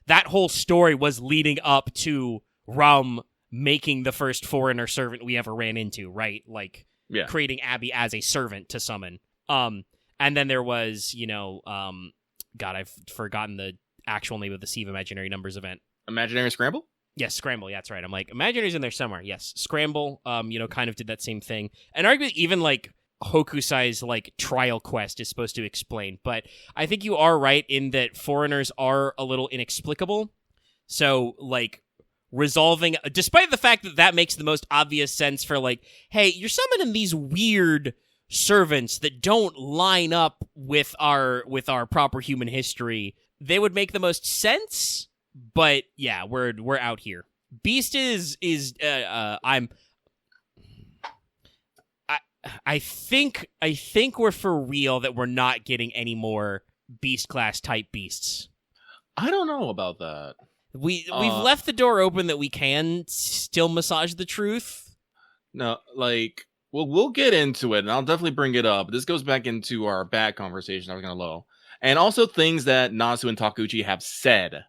that whole story was leading up to Rum making the first foreigner servant we ever ran into, right? Yeah. Creating Abby as a servant to summon. And then there was, God, I've forgotten the actual name of the Sieve Imaginary Numbers event. Imaginary Scramble? Yes, Scramble. Yeah, that's right. I'm Imaginary's in there somewhere. Yes, Scramble. Kind of did that same thing, and arguably even Hokusai's trial quest is supposed to explain. But I think you are right in that foreigners are a little inexplicable. So resolving, despite the fact that makes the most obvious sense for hey, you're summoning these weird servants that don't line up with our proper human history. They would make the most sense. But yeah, we're out here. Beast I think we're for real that we're not getting any more Beast class type beasts. I don't know about that. We've left the door open that we can still massage the truth. No, we'll get into it, and I'll definitely bring it up. This goes back into our back conversation I was gonna low, and also things that Nasu and Takuchi have said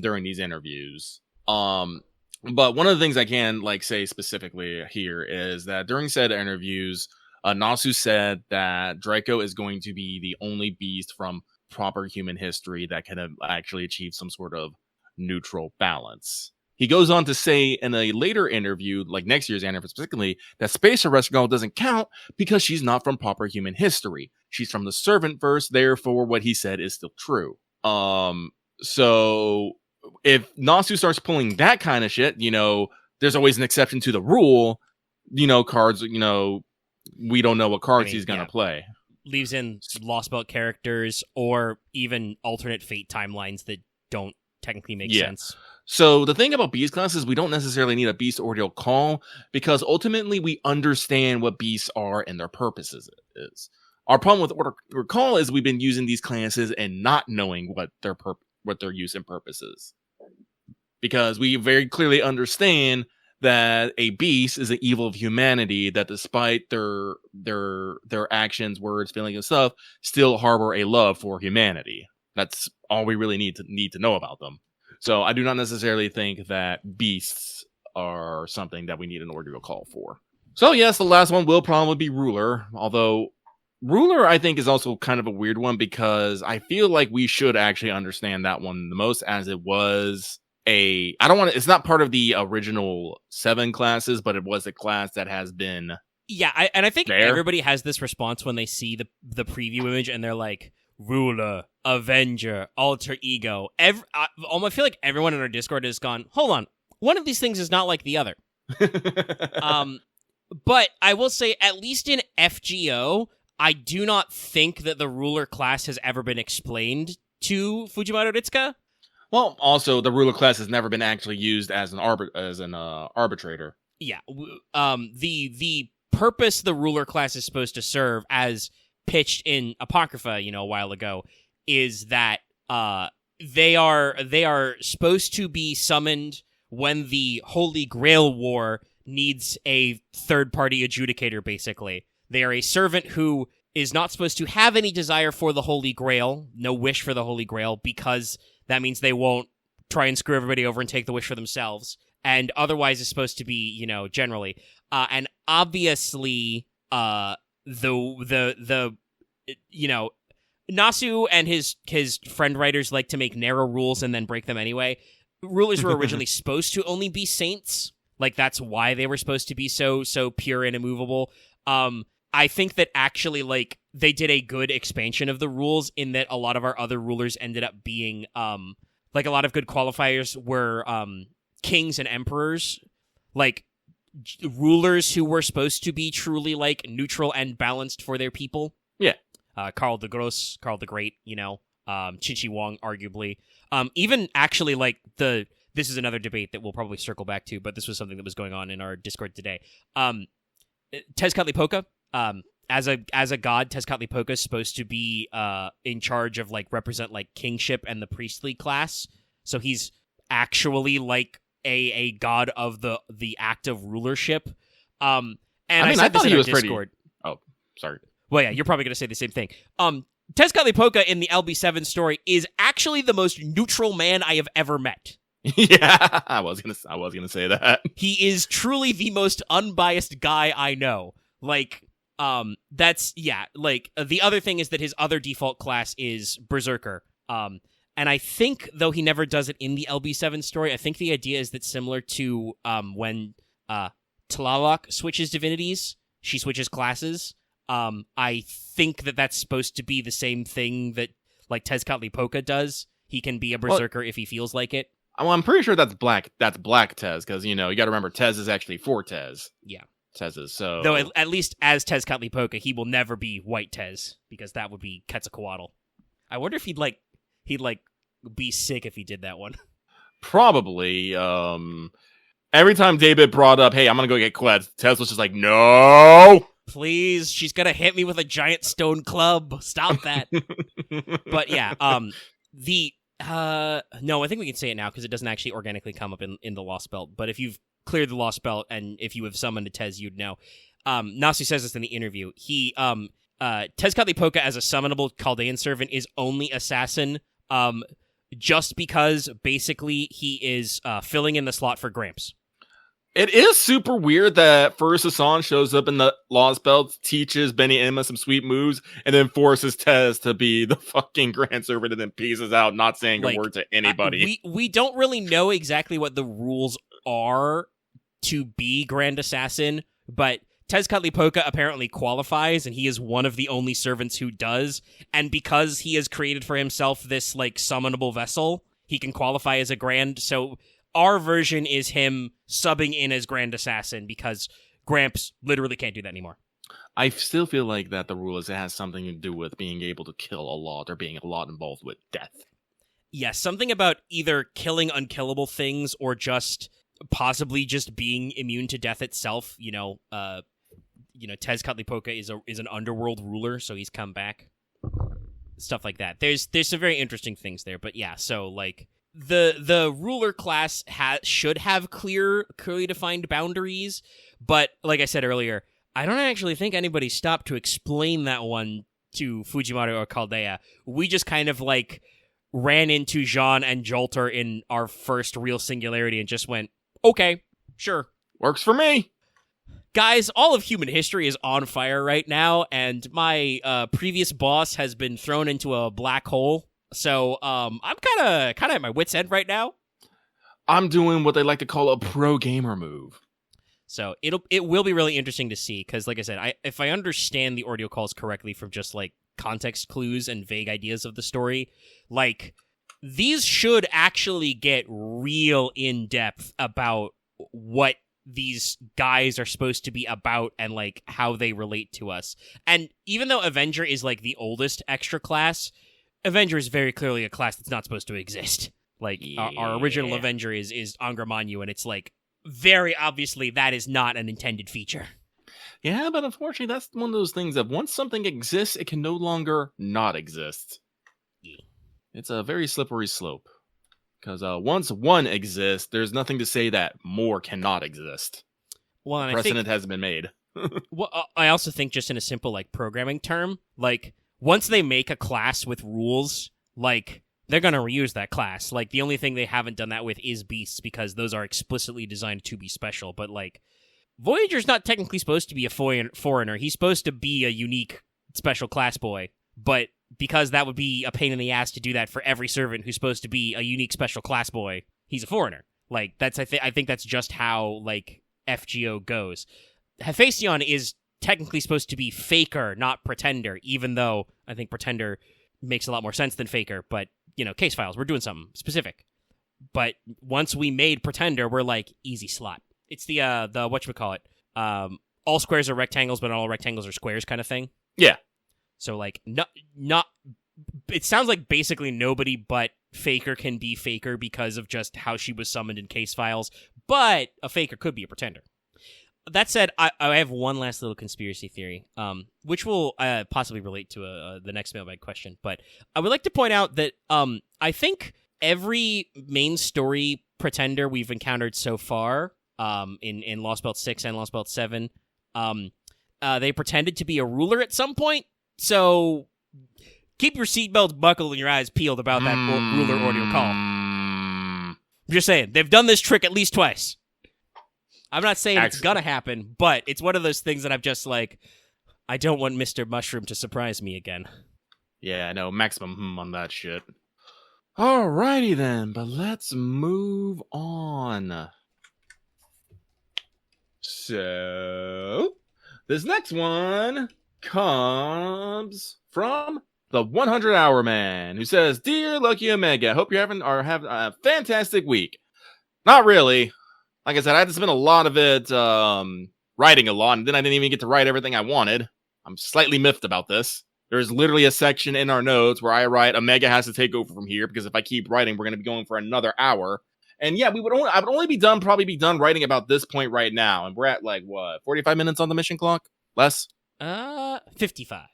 during these interviews. But one of the things I can say specifically here is that during said interviews, Nasu said that Draco is going to be the only beast from proper human history that can actually achieve some sort of neutral balance. He goes on to say in a later interview, next year's interview specifically, that Space Arrest Girl doesn't count because she's not from proper human history. She's from the Servant verse, therefore what he said is still true. So if Nasu starts pulling that kind of shit, there's always an exception to the rule. Cards, we don't know what cards he's going to play. Leaves in Lostbelt characters or even alternate fate timelines that don't technically make sense. So the thing about beast classes, we don't necessarily need a beast ordeal call because ultimately we understand what beasts are and their purposes is. Our problem with order call is we've been using these classes and not knowing what their use and purpose is. Because we very clearly understand that a beast is an evil of humanity that despite their actions, words, feelings, and stuff, still harbor a love for humanity. That's all we really need to know about them. So I do not necessarily think that beasts are something that we need an ordeal call for. So yes, the last one will probably be Ruler, although Ruler, I think, is also kind of a weird one because I feel like we should actually understand that one the most, as it was it's not part of the original 7 classes, but it was a class that has been. Yeah, I think there. Everybody has this response when they see the preview image and they're like, Ruler, Avenger, Alter Ego. I feel like everyone in our Discord has gone, hold on, one of these things is not like the other. But I will say, at least in FGO, I do not think that the Ruler class has ever been explained to Fujimaru Ritsuka. Well, also, the Ruler class has never been actually used as an arbitrator. Yeah. The purpose the Ruler class is supposed to serve, as pitched in Apocrypha, a while ago, is that they are supposed to be summoned when the Holy Grail War needs a third-party adjudicator, basically. They are a servant who is not supposed to have any desire for the Holy Grail, no wish for the Holy Grail, because that means they won't try and screw everybody over and take the wish for themselves. And otherwise is supposed to be, generally. And obviously, Nasu and his friend writers like to make narrow rules and then break them anyway. Rulers were originally supposed to only be saints. Like, that's why they were supposed to be so pure and immovable. I think that actually, like, they did a good expansion of the rules in that a lot of our other rulers ended up being, like, a lot of good qualifiers were kings and emperors. Like, rulers who were supposed to be truly, like, neutral and balanced for their people. Yeah. Karl the Gross, Karl the Great, Qin Shi Huang, arguably. Even actually, like, this is another debate that we'll probably circle back to, but this was something that was going on in our Discord today. Tezcatlipoca, as a god, Tezcatlipoca is supposed to be in charge of, like, represent, like, kingship and the priestly class. So he's actually, like, a god of the act of rulership. And I said this in our Discord. Oh, sorry. Well, yeah, you're probably going to say the same thing. Tezcatlipoca in the LB7 story is actually the most neutral man I have ever met. Yeah, I was gonna say that. He is truly the most unbiased guy I know. Like, the other thing is that his other default class is Berserker. And I think, though he never does it in the LB7 story, I think the idea is that similar to when Tlaloc switches divinities, she switches classes. I think that that's supposed to be the same thing that, like, Tezcatlipoca does. He can be a Berserker if he feels like it. Well, I'm pretty sure that's black Tez, because, you got to remember, Tez is actually 4 Tez. Yeah. Tez's, so... Though, at least as Tezcatlipoca, he will never be white Tez, because that would be Quetzalcoatl. I wonder if he'd be sick if he did that one. Probably. Every time David brought up, hey, I'm gonna go get Quetz, Tez was just like, no! Please, she's gonna hit me with a giant stone club. Stop that. But yeah, no, I think we can say it now because it doesn't actually organically come up in the Lostbelt. But if you've cleared the Lostbelt and if you have summoned a Tez, you'd know. Nasu says this in the interview. He, Tezcatlipoca as a summonable Chaldean servant is only assassin, just because basically he is filling in the slot for Gramps. It is super weird that first Hassan shows up in the Lostbelt, teaches Benny Emma some sweet moves, and then forces Tez to be the fucking Grand Servant and then pieces out, not saying a word to anybody. We don't really know exactly what the rules are to be Grand Assassin, but Tezcatlipoca apparently qualifies, and he is one of the only servants who does, and because he has created for himself this, like, summonable vessel, he can qualify as a Grand, so... Our version is him subbing in as Grand Assassin because Gramps literally can't do that anymore. I still feel like that the rule is it has something to do with being able to kill a lot or being a lot involved with death. Yes, something about either killing unkillable things or just possibly just being immune to death itself. Tezcatlipoca is an underworld ruler, so he's come back. Stuff like that. There's some very interesting things there, but yeah, so like the ruler class should have clearly defined boundaries, but like I said earlier, I don't actually think anybody stopped to explain that one to Fujimaru or Chaldea. We just kind of like ran into Jean and Jolter in our first real singularity and just went, okay, sure. Works for me. Guys, all of human history is on fire right now, and my previous boss has been thrown into a black hole. So I'm kind of at my wit's end right now. I'm doing what they like to call a pro gamer move. So it will be really interesting to see because, like I said, if I understand the Ordeal calls correctly from just like context clues and vague ideas of the story, like these should actually get real in depth about what these guys are supposed to be about and like how they relate to us. And even though Avenger is like the oldest extra class, Avenger is very clearly a class that's not supposed to exist. Like, our original Avenger is Angra Mainyu, and it's like, very obviously that is not an intended feature. Yeah, but unfortunately, that's one of those things that once something exists, it can no longer not exist. Yeah. It's a very slippery slope. Because once one exists, there's nothing to say that more cannot exist. Well, and Precedent hasn't been made. Well, I also think just in a simple like programming term, like once they make a class with rules, like they're gonna reuse that class. Like the only thing they haven't done that with is beasts because those are explicitly designed to be special. But like Voyager's not technically supposed to be a foreigner. He's supposed to be a unique special class boy. But because that would be a pain in the ass to do that for every servant who's supposed to be a unique special class boy, he's a foreigner. Like that's I think that's just how like FGO goes. Hephaestion is technically supposed to be Faker, not Pretender, even though I think Pretender makes a lot more sense than Faker, but, you know, case files, we're doing something specific. But once we made Pretender, we're like, easy slot. It's the whatchamacallit, all squares are rectangles, but not all rectangles are squares kind of thing. Yeah. So, like, not it sounds like basically nobody but Faker can be Faker because of just how she was summoned in case files, but a Faker could be a Pretender. That said, I have one last little conspiracy theory, which will possibly relate to the next mailbag question. But I would like to point out that I think every main story Pretender we've encountered so far, in Lostbelt 6 and Lostbelt 7, they pretended to be a ruler at some point. So keep your seatbelts buckled and your eyes peeled about that ruler Ordeal call. I'm just saying, they've done this trick at least twice. I'm not saying it's gonna happen, but it's one of those things that I'm just like, I don't want Mr. Mushroom to surprise me again. Yeah, I know, maximum on that shit. Alrighty then, but let's move on. So, this next one comes from the 100-Hour Man, who says, "Dear Lucky Omega, hope you're having a fantastic week." Not really. Like I said, I had to spend a lot of it writing a lot, and then I didn't even get to write everything I wanted. I'm slightly miffed about this. There's literally a section in our notes where I write, Omega has to take over from here, because if I keep writing, we're going to be going for another hour. And yeah, I would only probably be done writing about this point right now. And we're at, 45 minutes on the mission clock? Less? 55.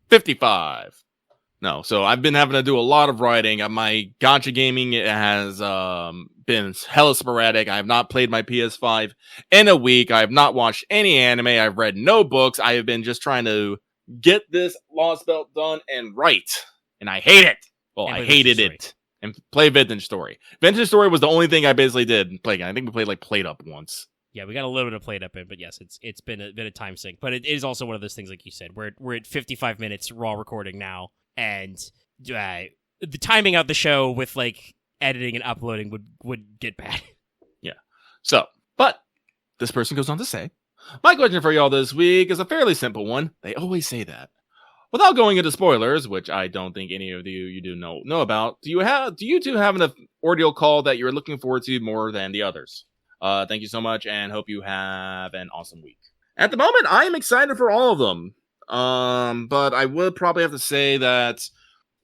55. No, so I've been having to do a lot of writing. My gacha gaming has been hella sporadic. I have not played my PS5 in a week. I have not watched any anime. I've read no books. I have been just trying to get this Lostbelt done and write. And I hate it. Well, I hated it. And play Vintage Story. Vintage Story was the only thing I basically did in play. I think we played Played Up once. Yeah, we got a little bit of Played Up in, but yes, it's been a time sink. But it is also one of those things, like you said, we're at 55 minutes raw recording now. And the timing out the show with editing and uploading would get bad. Yeah. So, but this person goes on to say, my question for y'all this week is a fairly simple one. They always say that. Without going into spoilers, which I don't think any of you do know about, do you two have an ordeal call that you're looking forward to more than the others? Thank you so much, and hope you have an awesome week. At the moment, I am excited for all of them. But I would probably have to say that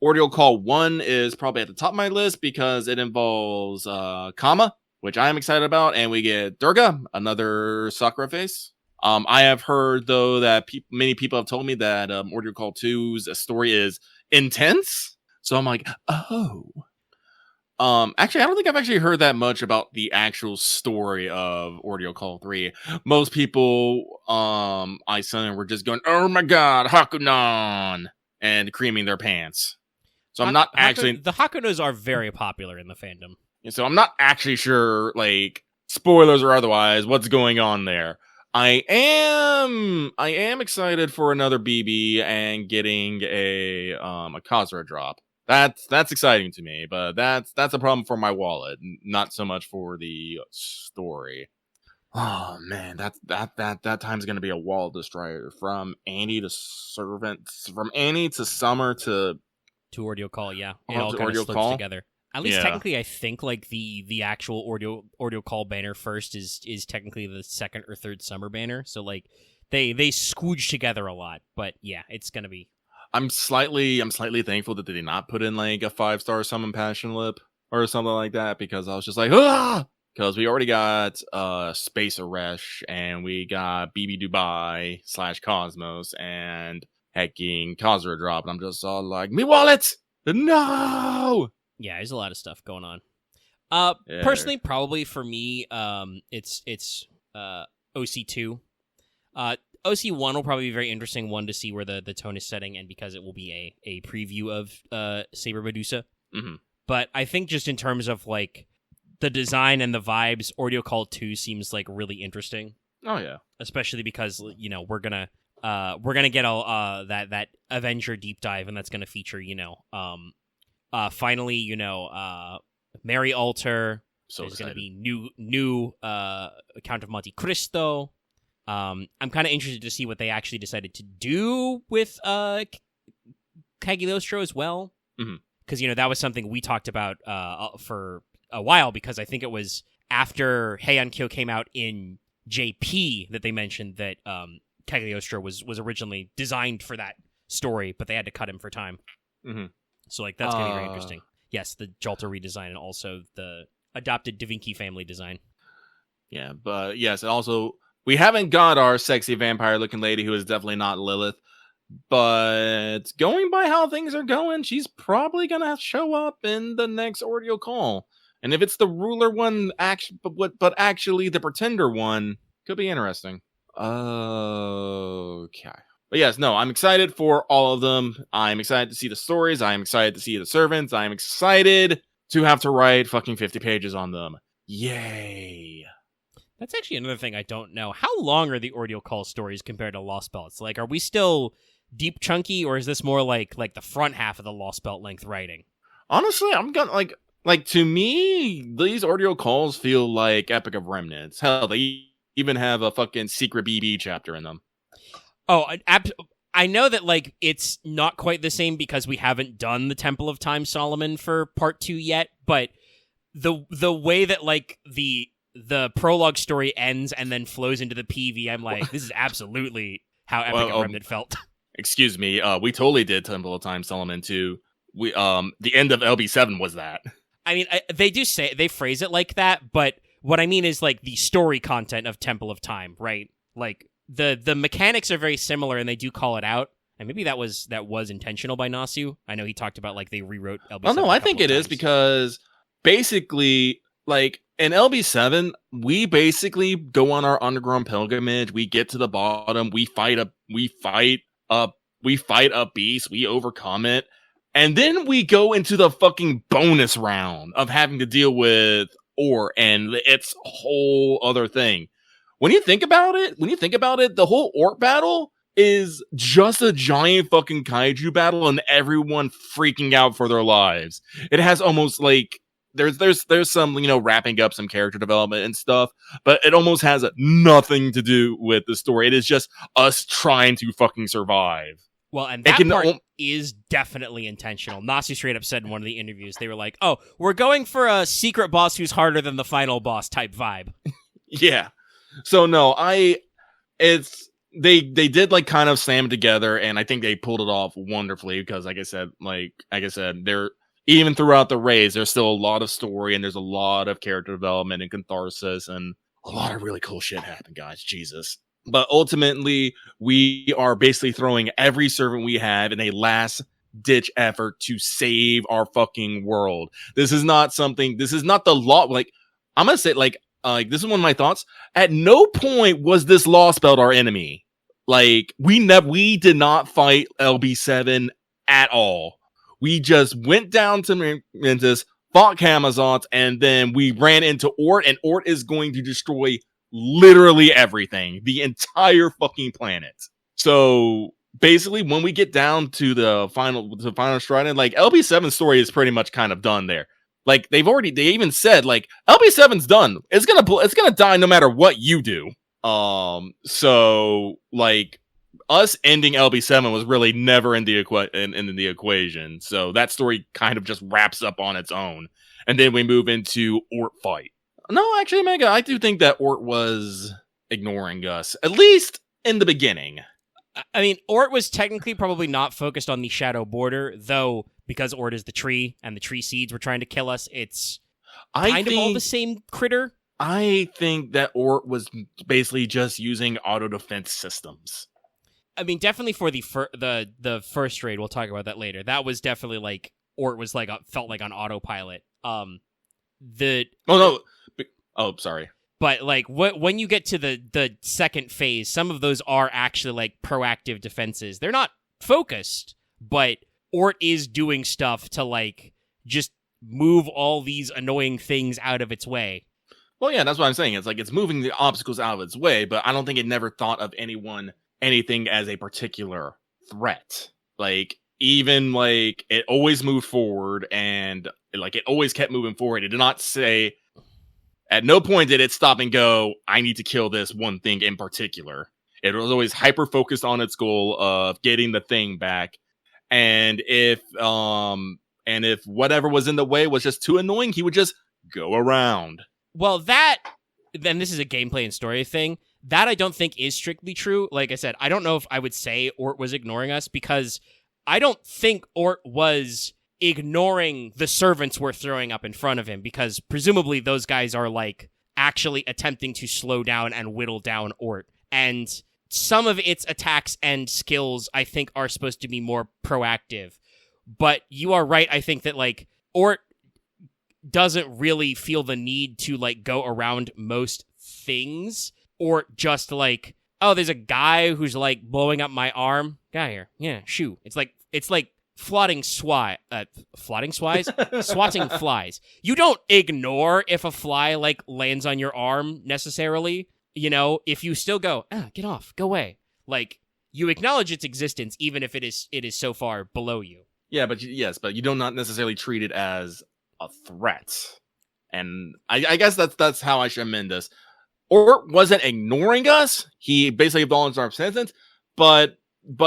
Ordeal Call 1 is probably at the top of my list because it involves Kama, which I am excited about, and we get Durga, another Sakura face. I have heard, though, that many people have told me that Ordeal Call 2's story is intense, so I'm like, oh. Actually, I don't think I've actually heard that much about the actual story of Ordeal Call 3. Most people, I saw were just going, "Oh my god, Hakunon!" and creaming their pants. So I'm not actually... The Hakunos are very popular in the fandom. So I'm not actually sure, spoilers or otherwise, what's going on there. I am excited for another BB and getting a Kazura drop. That's exciting to me, but that's a problem for my wallet, not so much for the story. Oh man, that time's gonna be a wall destroyer. From Annie to Servant, from Annie to Summer to Ordeal Call, yeah. It all kind of slips together. At least technically, I think the actual Ordeal Call banner first is technically the second or third Summer banner. So they squooge together a lot, but yeah, it's gonna be. I'm slightly thankful that they did not put in a 5-star summon Passion Lip or something like that, because I was just like, ah, because we already got Space Aresh and we got BB Dubai / Cosmos and hecking Kazura drop, and I'm just all like, me wallet. No. Yeah, there's a lot of stuff going on. Yeah. Personally, probably for me, it's OC2. OC1 will probably be very interesting one to see where the tone is setting, and because it will be a preview of Saber Medusa. Mm-hmm. But I think just in terms of like the design and the vibes, Ordeal Call 2 seems like really interesting. Oh yeah, especially because we're gonna get all that Avenger deep dive, and that's gonna feature finally Mary Alter. so There's excited. gonna be new Count of Monte Cristo. I'm kind of interested to see what they actually decided to do with Cagliostro as well, because that was something we talked about for a while, because I think it was after Heian Kyo came out in JP that they mentioned that Cagliostro was originally designed for that story, but they had to cut him for time. Mm-hmm. So like that's gonna be very interesting. Yes, the Jalta redesign and also the adopted Da Vinci family design. Yeah, but yes, and also we haven't got our sexy vampire-looking lady who is definitely not Lilith. But going by how things are going, she's probably gonna show up in the next Ordeal Call. And if it's the ruler one, but actually the pretender one, could be interesting. Okay. But yes, no, I'm excited for all of them. I'm excited to see the stories. I'm excited to see the servants. I'm excited to have to write fucking 50 pages on them. Yay. That's actually another thing I don't know. How long are the Ordeal Call stories compared to Lostbelt? Like, are we still deep chunky, or is this more like the front half of the Lostbelt length writing? Honestly, I'm gonna like to me, these Ordeal Calls feel like Epic of Remnants. Hell, they even have a fucking secret BB chapter in them. Oh, I know that like it's not quite the same because we haven't done the Temple of Time Solomon for part 2 yet, but the way that like the prologue story ends and then flows into the PV, I'm like, this is absolutely how Epic of Remnant felt. Excuse me, we totally did Temple of Time Solomon too. We the end of LB7 was that. I mean, they phrase it like that, but what I mean is like the story content of Temple of Time, right? Like the mechanics are very similar, and they do call it out. And maybe that was intentional by Nasu. I know he talked about like they rewrote LB7. Oh no, I think it is because basically, like in LB7, we basically go on our underground pilgrimage. We get to the bottom. We fight a beast. We overcome it. And then we go into the fucking bonus round of having to deal with ORT and its whole other thing. When you think about it, the whole ORT battle is just a giant fucking kaiju battle and everyone freaking out for their lives. It has almost like there's some, wrapping up some character development and stuff, but it almost has nothing to do with the story. It is just us trying to fucking survive. Well, and that part is definitely intentional. Nasu straight up said in one of the interviews, they were like, oh, we're going for a secret boss who's harder than the final boss type vibe. Yeah. So no, they did like kind of slam together, and I think they pulled it off wonderfully because like I said, they're even throughout the raids, there's still a lot of story and there's a lot of character development and catharsis and a lot of really cool shit happened, guys. Jesus. But ultimately, we are basically throwing every servant we have in a last-ditch effort to save our fucking world. This is not the law. Like, I'm gonna say, this is one of my thoughts. At no point was this Lostbelt our enemy. Like, we did not fight LB7 at all. We just went down to Mentis, fought Camazons, and then we ran into ORT, and ORT is going to destroy literally everything, the entire fucking planet. So basically, when we get down to the final stride, like LB7's story is pretty much kind of done there. Like they even said like LB7's done. It's gonna die no matter what you do. So like us ending LB7 was really never in the equation. So that story kind of just wraps up on its own, and then we move into ORT fight. No, actually, Mega, I do think that ORT was ignoring us, at least in the beginning. I mean, ORT was technically probably not focused on the shadow border, though, because ORT is the tree, and the tree seeds were trying to kill us, it's kind of all the same critter. I think that ORT was basically just using auto-defense systems. I mean, definitely for the first raid, we'll talk about that later, that was definitely, like, Ort was like felt like on autopilot. Sorry. But like when you get to the second phase, some of those are actually like proactive defenses. They're not focused, but Ort is doing stuff to like just move all these annoying things out of its way. Well, yeah, that's what I'm saying. It's like it's moving the obstacles out of its way, but I don't think it never thought of anything as a particular threat. Like, even like it always moved forward, and like it always kept moving forward. It did not say, at no point did it stop and go, I need to kill this one thing in particular. It was always hyper focused on its goal of getting the thing back. And if whatever was in the way was just too annoying, he would just go around. Well, then this is a gameplay and story thing. That I don't think is strictly true. Like I said, I don't know if I would say Ort was ignoring us, because I don't think Ort was ignoring the servants we're throwing up in front of him, because presumably those guys are like actually attempting to slow down and whittle down Ort. And some of its attacks and skills, I think, are supposed to be more proactive. But you are right, I think that like Ort doesn't really feel the need to like go around most things, or just like, oh, there's a guy who's like blowing up my arm. Get out of here. Yeah, shoo. It's like swatting flies. You don't ignore if a fly like lands on your arm necessarily. You know, if you still go, get off, go away. Like, you acknowledge its existence even if it is so far below you. Yeah, but you do not necessarily treat it as a threat. And I guess that's how I should amend this. Ort wasn't ignoring us. He basically acknowledged our sentence, but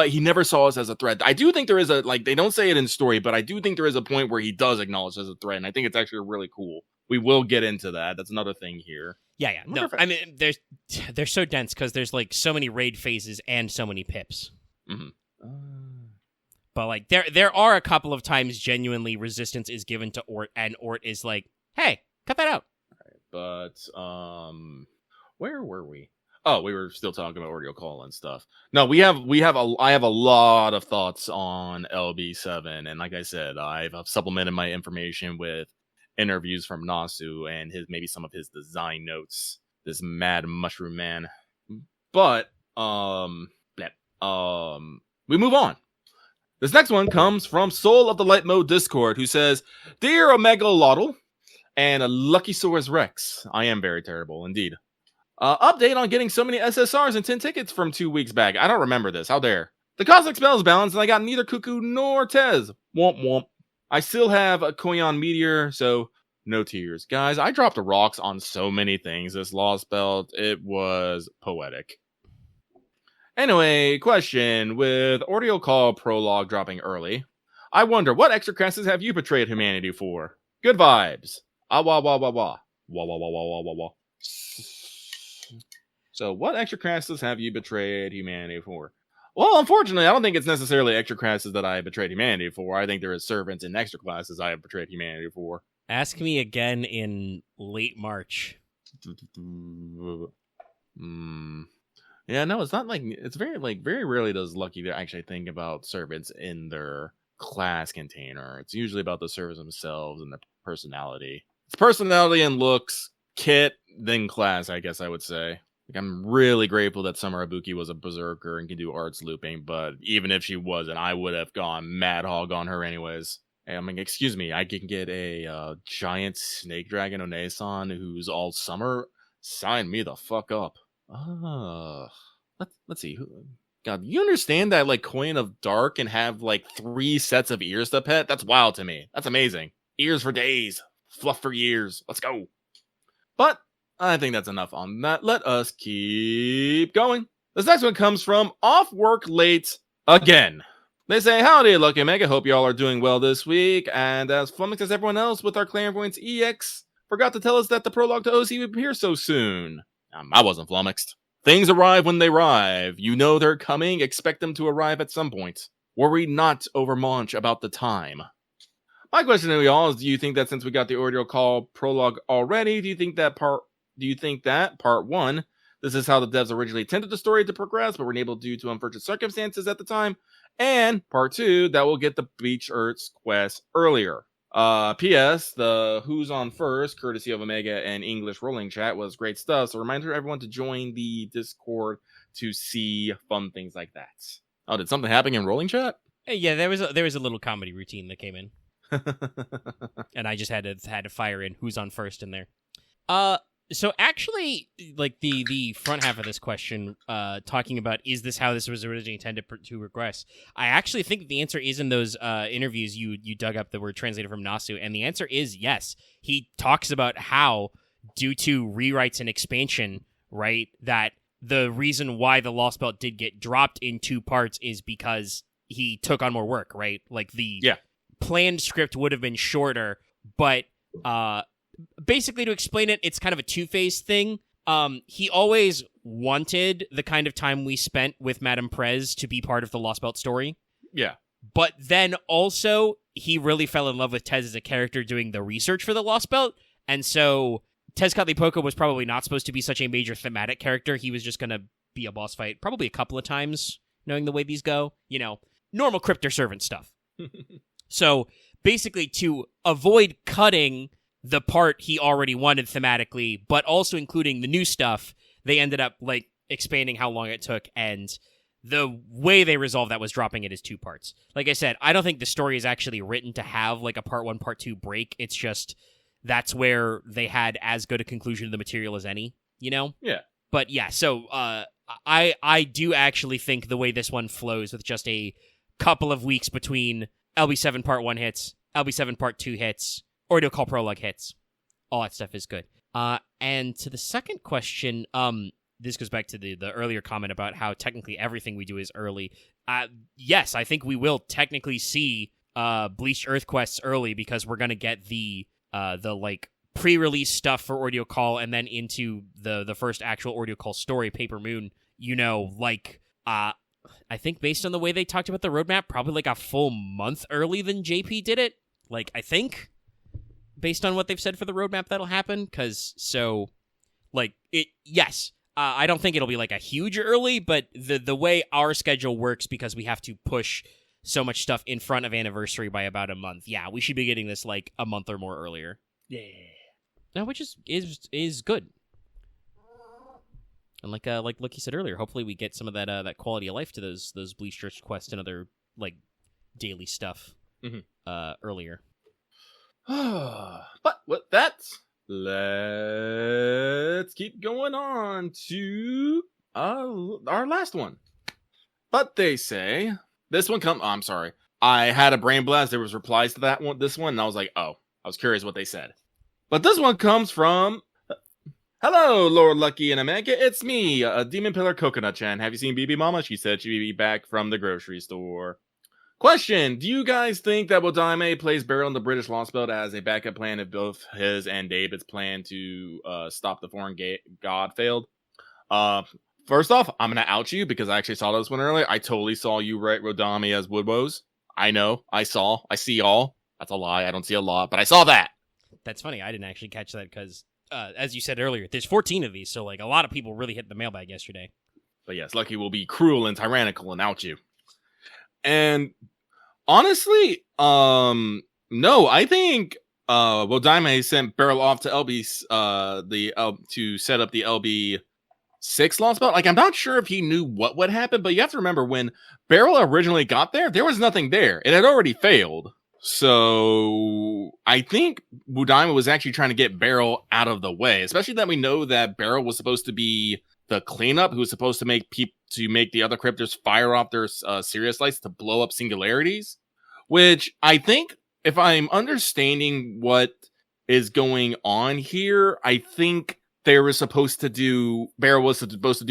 he never saw us as a threat. I do think there is they don't say it in story, but I do think there is a point where he does acknowledge us as a threat, and I think it's actually really cool. We will get into that. That's another thing here. Yeah. No, I mean, they're so dense because there's like so many raid phases and so many pips. Mm-hmm. But like there are a couple of times genuinely resistance is given to Ort, and Ort is like, hey, cut that out. But where were we? Oh, we were still talking about Ordeal Call and stuff. No, I have a lot of thoughts on LB7, and like I said, I've supplemented my information with interviews from Nasu and maybe some of his design notes. This mad mushroom man. But we move on. This next one comes from Soul of the Light Mode Discord, who says, "Dear Omega Lotl and a Lucky Source Rex, I am very terrible indeed. Update on getting so many SSRs and 10 tickets from 2 weeks back. I don't remember this. How dare. The Cosmic Spells balanced, and I got neither Cuckoo nor Tez. Womp womp. I still have a Koyon Meteor, so no tears. Guys, I dropped rocks on so many things this Lostbelt. It was poetic. Anyway, question. With Ordeal Call Prologue dropping early, I wonder, what extra classes have you betrayed humanity for? Good vibes. Ah wah wah wah wah. Wah wah wah wah wah wah wah. So, what extra classes have you betrayed humanity for? Well, unfortunately, I don't think it's necessarily extra classes that I have betrayed humanity for. I think there is servants and extra classes I have betrayed humanity for. Ask me again in late March. Yeah, no, it's not like it's very rarely does Lucky to actually think about servants in their class container. It's usually about the servants themselves and their personality. It's personality and looks, kit, then class, I guess I would say. Like, I'm really grateful that Summer Ibuki was a berserker and can do arts looping, but even if she wasn't, I would have gone mad hog on her anyways. I mean, excuse me, I can get a giant snake dragon Onesan who's all summer. Sign me the fuck up. Let's see. God, you understand that like Coin of Dark can have like 3 sets of ears to pet? That's wild to me. That's amazing. Ears for days, fluff for years. Let's go. But I think that's enough on that. Let us keep going. This next one comes from Off Work Late again. They say, howdy, Lucky Omega. Hope y'all are doing well this week. And as flummoxed as everyone else with our Clairvoyance EX, forgot to tell us that the prologue to OC would appear so soon. I wasn't flummoxed. Things arrive when they arrive. You know they're coming. Expect them to arrive at some point. Worry not overmuch about the time. My question to y'all is, do you think that since we got the Ordeal Call prologue already, do you think that part 1 This is how the devs originally intended the story to progress, but were unable due to unfortunate circumstances at the time. And part 2, that will get the Bleach Earth's quest earlier. P.S. The Who's On First, courtesy of Omega and English Rolling Chat, was great stuff. So reminder everyone to join the Discord to see fun things like that. Oh, did something happen in Rolling Chat? Yeah, there was a little comedy routine that came in, and I just had to fire in Who's On First in there. So actually, like the front half of this question, talking about is this how this was originally intended to regress? I actually think that the answer is in those interviews you dug up that were translated from Nasu, and the answer is yes. He talks about how, due to rewrites and expansion, right, that the reason why the Lostbelt did get dropped in 2 parts is because he took on more work, right? Like the planned script would have been shorter, but basically, to explain it, it's kind of a two-phase thing. He always wanted the kind of time we spent with Madame Prez to be part of the Lostbelt story. Yeah. But then also, he really fell in love with Tez as a character doing the research for the Lostbelt. And so, Tez Katlipoka was probably not supposed to be such a major thematic character. He was just going to be a boss fight probably a couple of times, knowing the way these go. You know, normal Cryptor Servant stuff. So, basically, to avoid cutting the part he already wanted thematically, but also including the new stuff, they ended up like expanding how long it took, and the way they resolved that was dropping it as 2 parts. Like I said, I don't think the story is actually written to have like a part 1, part 2 break. It's just that's where they had as good a conclusion to the material as any, you know? Yeah. But yeah, so I do actually think the way this one flows with just a couple of weeks between LB7 part 1 hits, LB7 part 2 hits, Ordeal Call Prologue hits. All that stuff is good. And to the second question, this goes back to the earlier comment about how technically everything we do is early. Yes, I think we will technically see Bleached Earth quests early because we're gonna get the like pre-release stuff for Ordeal Call and then into the first actual Ordeal Call story, Paper Moon. You know, like I think based on the way they talked about the roadmap, probably like a full month early than JP did it. Like I think, based on what they've said for the roadmap, that'll happen. Because so, like it. Yes, I don't think it'll be like a huge early, but the way our schedule works, because we have to push so much stuff in front of Anniversary by about a month. Yeah, we should be getting this like a month or more earlier. Yeah, no, which is good. And like you said earlier, hopefully we get some of that quality of life to those Bleached Earth quests and other like daily stuff earlier. But with that, let's keep going on to our last one. But they say this one I'm sorry. I had a brain blast. There was replies to that one, this one, and I was like, oh, I was curious what they said. But this one comes from hello, Lord Lucky and Omega. It's me, Demon Pillar Coconut Chan. Have you seen BB Mama? She said she'd be back from the grocery store. Question: do you guys think that Wodame plays Beryl in the British Lostbelt as a backup plan if both his and David's plan to stop the foreign god failed? First off, I'm going to out you because I actually saw this one earlier. I totally saw you write Wodame as Woodwoes. I know. I see all. That's a lie. I don't see a lot, but I saw that. That's funny. I didn't actually catch that because, as you said earlier, there's 14 of these, so like a lot of people really hit the mailbag yesterday. But yes, Lucky will be cruel and tyrannical and out you. And honestly, no, I think Wodame sent Beryl off to LB to set up the LB6 Lostbelt. Like, I'm not sure if he knew what would happen, but you have to remember when Beryl originally got there was nothing there. It had already failed. So I think Wodame was actually trying to get Beryl out of the way, especially that we know that Beryl was supposed to be the cleanup who was supposed to make the other cryptors fire off their Sirius lights to blow up singularities, which I think, if I'm understanding what is going on here, I think Beryl was supposed to do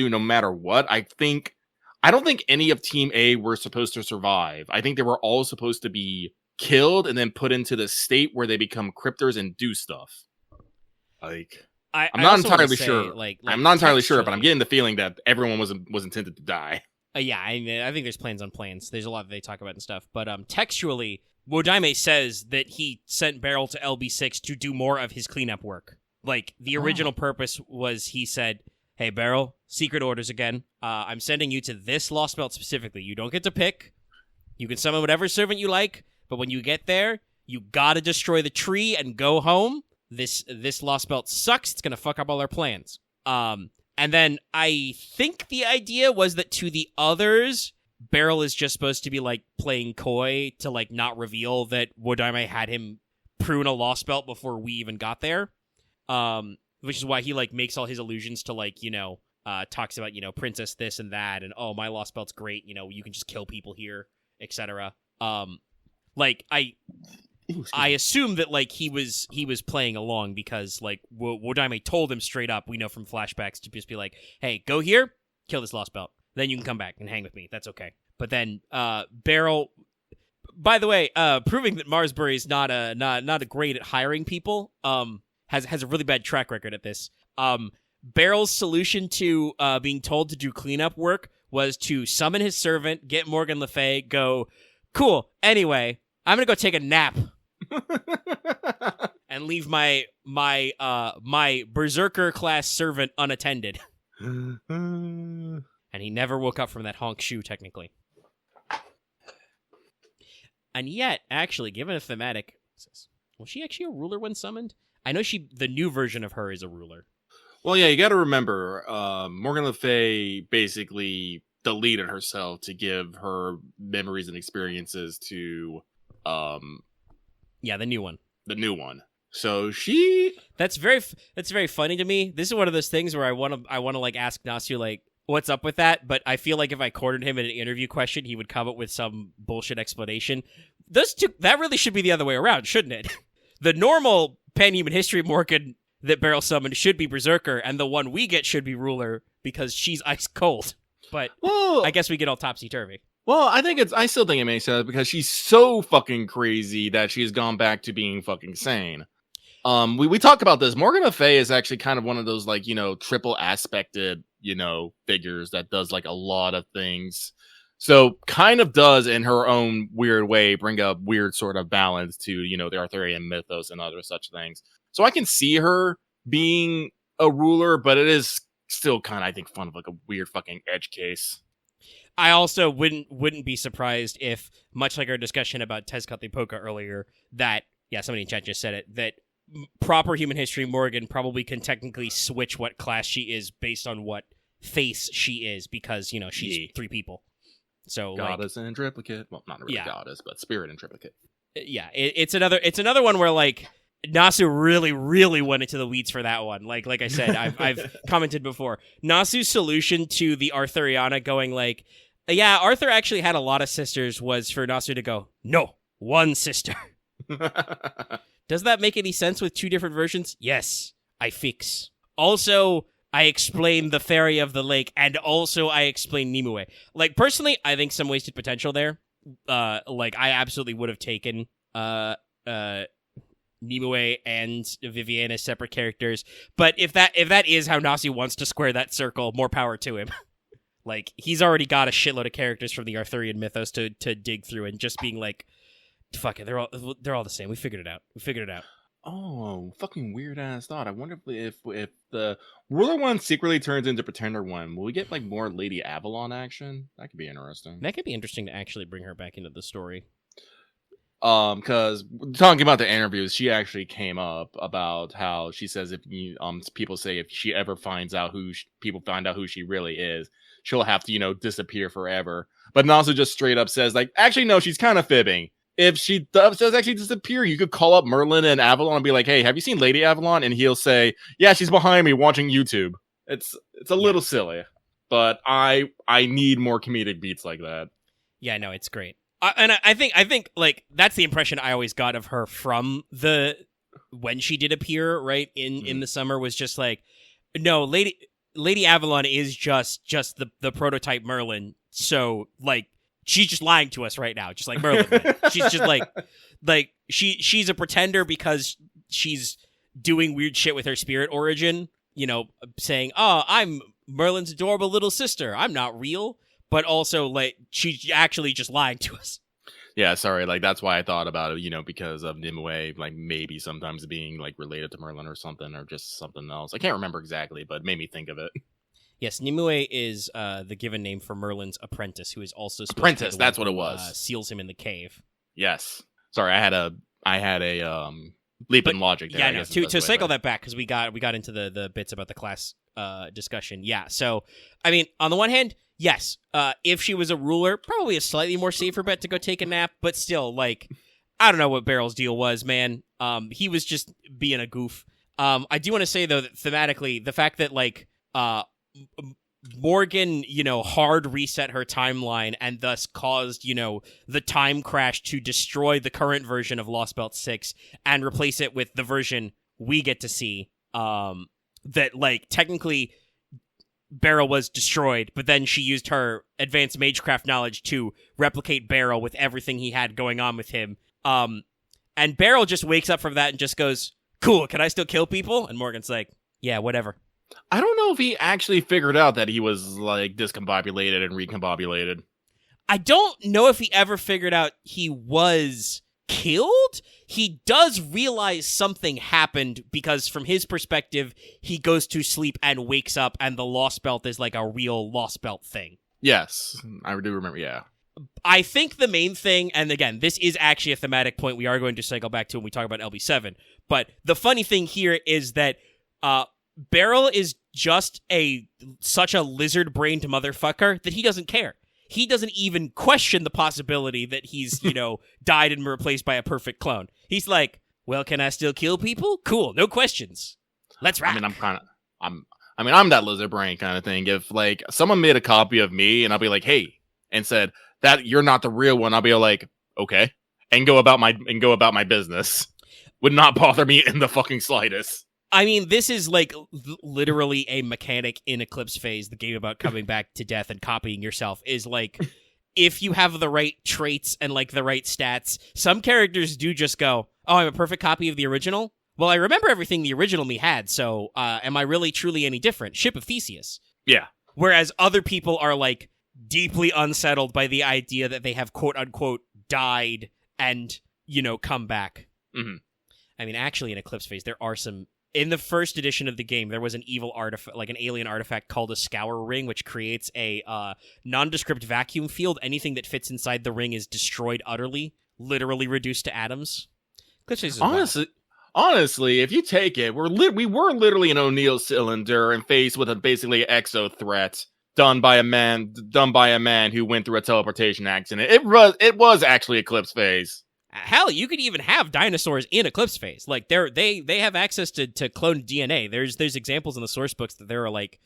no matter what. I don't think any of Team A were supposed to survive. I think they were all supposed to be killed and then put into the state where they become cryptors and do stuff. Like, I'm not entirely sure. I'm not entirely sure, but I'm getting the feeling that everyone was intended to die. Yeah, I think there's plans on plans. There's a lot that they talk about and stuff. But textually, Wodame says that he sent Beryl to LB6 to do more of his cleanup work. Like, the original purpose was, he said, hey, Beryl, secret orders again. I'm sending you to this Lostbelt specifically. You don't get to pick. You can summon whatever servant you like, but when you get there, you gotta destroy the tree and go home. This Lostbelt sucks. It's gonna fuck up all our plans. And then I think the idea was that to the others, Beryl is just supposed to be, like, playing coy to, like, not reveal that Wodaime had him prune a Lostbelt before we even got there. Which is why he, like, makes all his allusions to, like, talks about, princess this and that, and, oh, my Lostbelt's great, you can just kill people here, etc. I assume that, like, he was playing along because, like, Wodaime told him straight up, we know from flashbacks, to just be like, hey, go here, kill this Lostbelt. Then you can come back and hang with me. That's okay. But then Beryl, by the way, proving that Marsbury is not a great at hiring people, has a really bad track record at this. Beryl's solution to being told to do cleanup work was to summon his servant, get Morgan Le Fay, go, cool, anyway, I'm gonna go take a nap. And leave my berserker class servant unattended. And he never woke up from that honk shoe, technically. And yet, actually, given a thematic, was she actually a ruler when summoned? I know the new version of her is a ruler. Well, yeah, you got to remember, Morgan Le Fay basically deleted herself to give her memories and experiences to, yeah, the new one. The new one. So that's very funny to me. This is one of those things where I want to like ask Nasu, like, what's up with that? But I feel like if I cornered him in an interview question, he would come up with some bullshit explanation. That really should be the other way around, shouldn't it? The normal pan-human history Morgan that Beryl summoned should be Berserker, and the one we get should be Ruler because she's ice cold. But I guess we get all topsy-turvy. Well, I still think it makes sense because she's so fucking crazy that she's gone back to being fucking sane. We talk about this. Morgan Le Fay is actually kind of one of those, like, triple aspected, figures that does, like, a lot of things. So kind of does, in her own weird way, bring a weird sort of balance to, the Arthurian mythos and other such things. So I can see her being a ruler, but it is still kind of, I think, fun of, like, a weird fucking edge case. I also wouldn't be surprised if, much like our discussion about Tezcatlipoca earlier, that, yeah, somebody in chat just said it, that proper human history Morgan probably can technically switch what class she is based on what face she is, because, she's three people. So goddess and triplicate. Well, not really goddess, but spirit and triplicate. Yeah, it's another one where, like, Nasu really, really went into the weeds for that one. Like I said, I've commented before. Nasu's solution to the Arthuriana going, like, yeah, Arthur actually had a lot of sisters, was for Nasu to go, no, one sister. Does that make any sense with two different versions? Yes, I fix. Also, I explain the Fairy of the Lake, and also I explain Nimue. Like, personally, I think some wasted potential there. Like, I absolutely would have taken Nimue and Vivienne as separate characters. But if that is how Nasu wants to square that circle, more power to him. Like, he's already got a shitload of characters from the Arthurian mythos to dig through, and just being like, fuck it, they're all the same. We figured it out. Oh, fucking weird ass thought. I wonder if the Ruler one secretly turns into Pretender one, will we get, like, more Lady Avalon action? That could be interesting. That could be interesting to actually bring her back into the story. Because talking about the interviews, she actually came up about how she says if people say if she ever finds out people find out who she really is, she'll have to, disappear forever. But also just straight up says, like, actually, no, she's kind of fibbing. If she does actually disappear, you could call up Merlin and Avalon and be like, hey, have you seen Lady Avalon? And he'll say, yeah, she's behind me watching YouTube. It's a little silly, but I need more comedic beats like that. Yeah, no, it's great. And I think like that's the impression I always got of her from when she did appear, right, in the summer, was just like, no, Lady Avalon is just the prototype Merlin. So, like, she's just lying to us right now, just like Merlin. She's just like she's a pretender because she's doing weird shit with her spirit origin, saying, oh, I'm Merlin's adorable little sister. I'm not real. But also, like, she's actually just lying to us. Yeah, sorry. Like, that's why I thought about it, because of Nimue, like, maybe sometimes being, like, related to Merlin or something, or just something else. I can't remember exactly, but it made me think of it. Yes, Nimue is the given name for Merlin's apprentice, who is also supposed Apprentice, to be the that's one what it who, was. Seals him in the cave. Yes. Sorry, I had a leap in logic there. Yeah, I no. guess is the best To way cycle to- that back, because we got into the bits about the class discussion. Yeah, so I mean, on the one hand, yes, if she was a ruler, probably a slightly more safer bet to go take a nap, but still, like, I don't know what Barrel's deal was, man. He was just being a goof. I do want to say though that thematically, the fact that like Morgan, hard reset her timeline and thus caused, the time crash to destroy the current version of Lostbelt 6 and replace it with the version we get to see. That, like, technically Beryl was destroyed, but then she used her advanced magecraft knowledge to replicate Beryl with everything he had going on with him. And Beryl just wakes up from that and just goes, cool, can I still kill people? And Morgan's like, yeah, whatever. I don't know if he actually figured out that he was like discombobulated and recombobulated. I don't know if he ever figured out he was killed. He does realize something happened because from his perspective, he goes to sleep and wakes up and the Lost Belt is like a real Lost Belt thing. Yes, I do remember, yeah. I think the main thing, and again, this is actually a thematic point we are going to cycle back to when we talk about LB7, but the funny thing here is that Beryl is just such a lizard-brained motherfucker that he doesn't care. He doesn't even question the possibility that he's, died and replaced by a perfect clone. He's like, well, can I still kill people? Cool, no questions. Let's rock. I mean, I'm that lizard brain kind of thing. If like someone made a copy of me and I'll be like, hey, and said that you're not the real one, I'll be like, okay, and go about my business. Would not bother me in the fucking slightest. I mean, this is like literally a mechanic in Eclipse Phase, the game about coming back to death and copying yourself, is like, if you have the right traits and like the right stats, some characters do just go, oh, I'm a perfect copy of the original? Well, I remember everything the original me had, so am I really truly any different? Ship of Theseus. Yeah. Whereas other people are like deeply unsettled by the idea that they have quote unquote died and, come back. Mm-hmm. I mean, actually in Eclipse Phase, there are some. In the first edition of the game, there was an evil artifact, like an alien artifact called a Scour Ring, which creates a nondescript vacuum field. Anything that fits inside the ring is destroyed utterly, literally reduced to atoms. Honestly, if you take it, we were literally an O'Neill cylinder and faced with basically exo threat done by a man who went through a teleportation accident. It was actually Eclipse Phase. Hell, you could even have dinosaurs in Eclipse Phase. Like they have access to cloned DNA. There's examples in the source books that there are like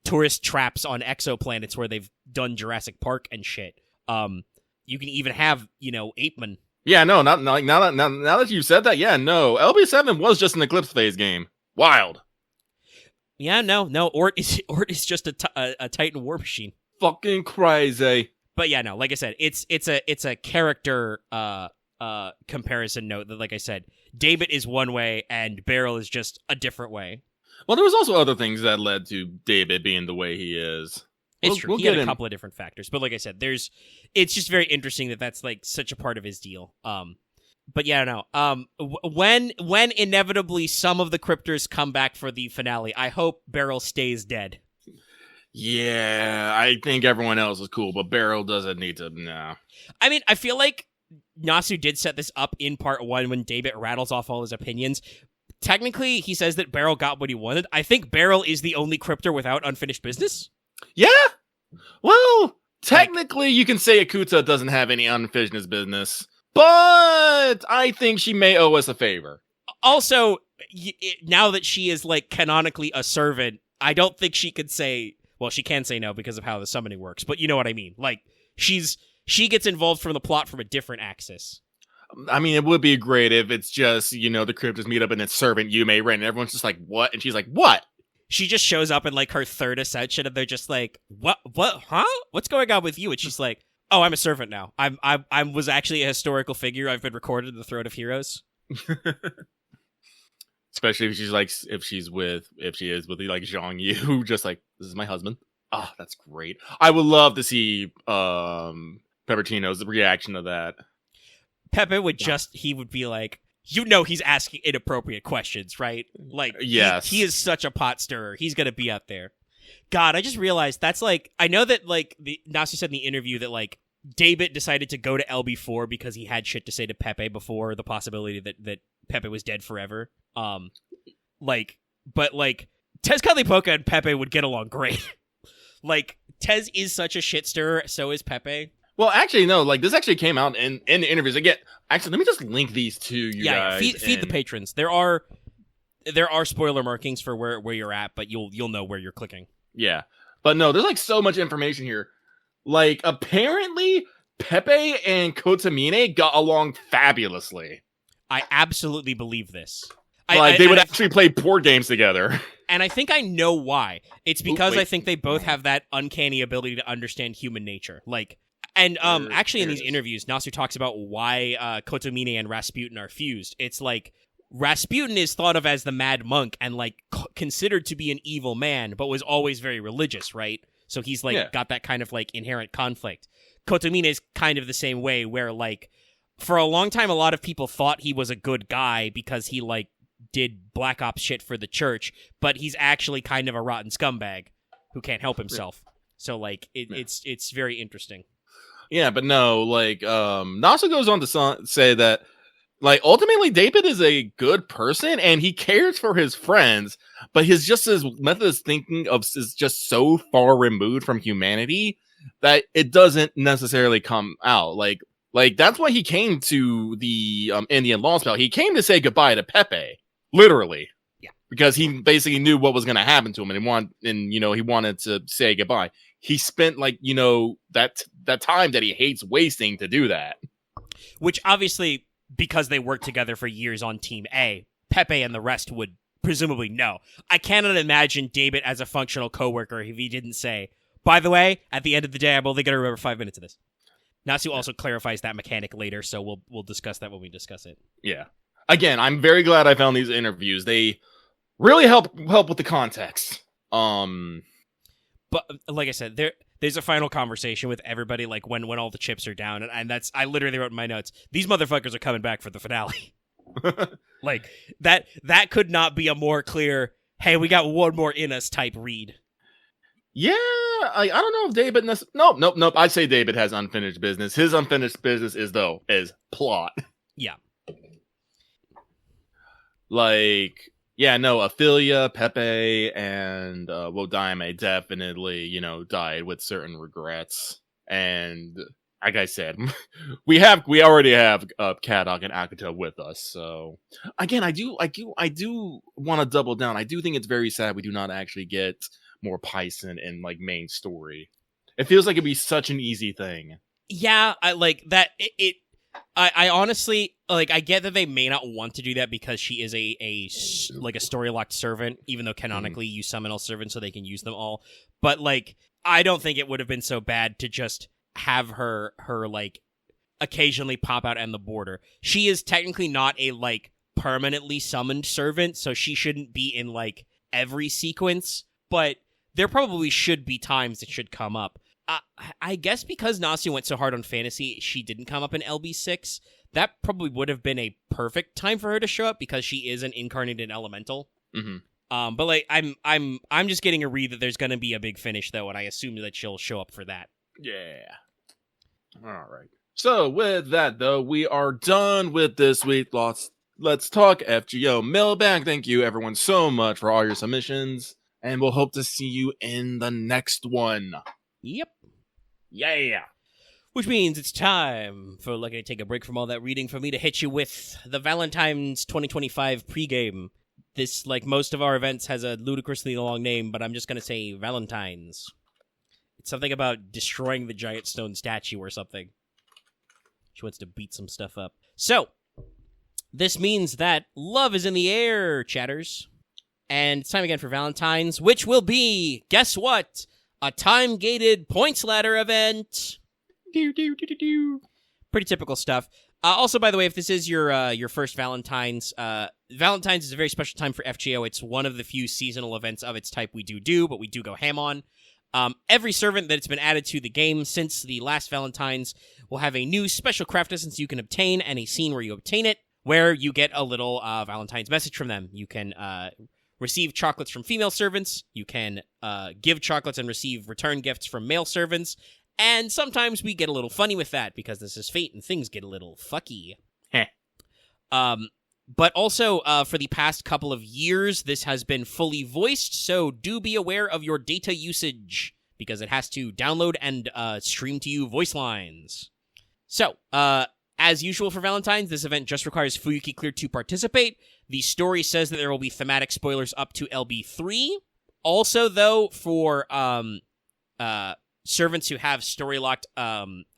tourist traps on exoplanets where they've done Jurassic Park and shit. You can even have ape men. Yeah, no, now that you've said that, yeah, no, LB7 was just an Eclipse Phase game. Wild. Yeah, no. Ort is just a Titan war machine. Fucking crazy. But yeah, no. Like I said, it's a character comparison note that, like I said, David is one way and Beryl is just a different way. Well, there was also other things that led to David being the way he is. It's true. He had a couple of different factors, but like I said, it's just very interesting that that's like such a part of his deal. But yeah, no. When inevitably some of the cryptors come back for the finale, I hope Beryl stays dead. Yeah, I think everyone else is cool, but Beryl doesn't need to. No. I mean, I feel like Nasu did set this up in part 1 when David rattles off all his opinions. Technically, he says that Beryl got what he wanted. I think Beryl is the only cryptor without unfinished business. Yeah. Well, technically, you can say Akuta doesn't have any unfinished business, but I think she may owe us a favor. Also, now that she is like canonically a servant, I don't think she could say. Well, she can say no because of how the summoning works, but you know what I mean. Like she gets involved from the plot from a different axis. I mean, it would be great if it's just, the cryptids meet up and it's Servant Yume, right? And everyone's just like, what? And she's like, what? She just shows up in like her third ascension and they're just like, what, huh? What's going on with you? And she's like, oh, I'm a servant now. I was actually a historical figure. I've been recorded in the Throne of Heroes. Especially if she is with like Zhang Yu, just like, this is my husband. Ah, that's great. I would love to see Peppertino's reaction to that. Pepe would he would be like, he's asking inappropriate questions, right? Like, yes. he is such a pot stirrer. He's going to be out there. God, I just realized that's like, I know that like Nasu said in the interview that like David decided to go to LB4 because he had shit to say to Pepe before the possibility that Pepe was dead forever. But Tez Poca and Pepe would get along great. Like, Tez is such a shit stirrer, so is Pepe. Well, actually, no. Like, this actually came out in the interviews. Again, actually, let me just link these to you guys. Feed the patrons. There are spoiler markings for where you're at, but you'll know where you're clicking. Yeah, but no, there's like so much information here. Like, apparently, Pepe and Kotamine got along fabulously. I absolutely believe this. They would actually play board games together. And I think I know why. It's because I think they both have that uncanny ability to understand human nature. Like, and actually in these interviews, Nasu talks about why Kotomine and Rasputin are fused. It's like Rasputin is thought of as the mad monk and like considered to be an evil man, but was always very religious, right? So he's like got that kind of like inherent conflict. Kotomine is kind of the same way, where like for a long time, a lot of people thought he was a good guy because he like did Black Ops shit for the church, but he's actually kind of a rotten scumbag who can't help himself. So like it's very interesting. Yeah, but no, like Nasu goes on to say that like ultimately David is a good person and he cares for his friends, but his method of thinking is just so far removed from humanity that it doesn't necessarily come out. Like that's why he came to the Indian Lostbelt. He came to say goodbye to Pepe. Literally. Yeah. Because he basically knew what was going to happen to him and he wanted to say goodbye. He spent that time that he hates wasting to do that. Which obviously, because they worked together for years on Team A, Pepe and the rest would presumably know. I cannot imagine David as a functional coworker if he didn't say, by the way, at the end of the day, I'm only going to remember 5 minutes of this. Nasu also clarifies that mechanic later, so we'll discuss that when we discuss it. Yeah. Again, I'm very glad I found these interviews. They really help with the context. But like I said, there's a final conversation with everybody, like when all the chips are down, and that's I literally wrote in my notes, these motherfuckers are coming back for the finale. Like that could not be a more clear, hey, we got one more in us type read. Yeah, I don't know if David... Nope. I'd say David has unfinished business. His unfinished business is plot. Yeah. Like, yeah, no, Ophelia, Pepe, and Wodaime definitely, died with certain regrets. And like I said, we already have Kadok and Akuto with us. So again, I do want to double down. I do think it's very sad we do not actually get more Python in like main story. It feels like it'd be such an easy thing. Yeah, I like that. I honestly like. I get that they may not want to do that because she is a story locked servant, even though canonically you summon all servants so they can use them all. But like, I don't think it would have been so bad to just have her like occasionally pop out on the border. She is technically not a like permanently summoned servant, so she shouldn't be in like every sequence. But there probably should be times it should come up. I guess because Nasu went so hard on fantasy, she didn't come up in LB6. That probably would have been a perfect time for her to show up because she is an incarnated elemental. Mm-hmm. But like, I'm just getting a read that there's going to be a big finish though, and I assume that she'll show up for that. Yeah. All right. So with that though, we are done with this week. Let's talk FGO Mailbag. Thank you everyone so much for all your submissions, and we'll hope to see you in the next one. Yep. Yeah. Which means it's time for Lucky to take a break from all that reading for me to hit you with the Valentine's 2025 pregame. This, like most of our events, has a ludicrously long name, but I'm just going to say Valentine's. It's something about destroying the giant stone statue or something. She wants to beat some stuff up. So, this means that love is in the air, chatters. And it's time again for Valentine's, which will be, guess what? A time-gated points ladder event. Pretty typical stuff. Also, by the way, if this is your first Valentine's, Valentine's is a very special time for FGO. It's one of the few seasonal events of its type we do, but we do go ham on. Every servant that's been added to the game since the last Valentine's will have a new special craft essence you can obtain and a scene where you obtain it, where you get a little Valentine's message from them. You can receive chocolates from female servants. You can give chocolates and receive return gifts from male servants. And sometimes we get a little funny with that because this is Fate and things get a little fucky. Heh. But also, for the past couple of years, this has been fully voiced, so do be aware of your data usage, because it has to download and stream to you voice lines. So, as usual for Valentine's, this event just requires Fuyuki Clear to participate. The story says that there will be thematic spoilers up to LB3. Also, though, for servants who have story-locked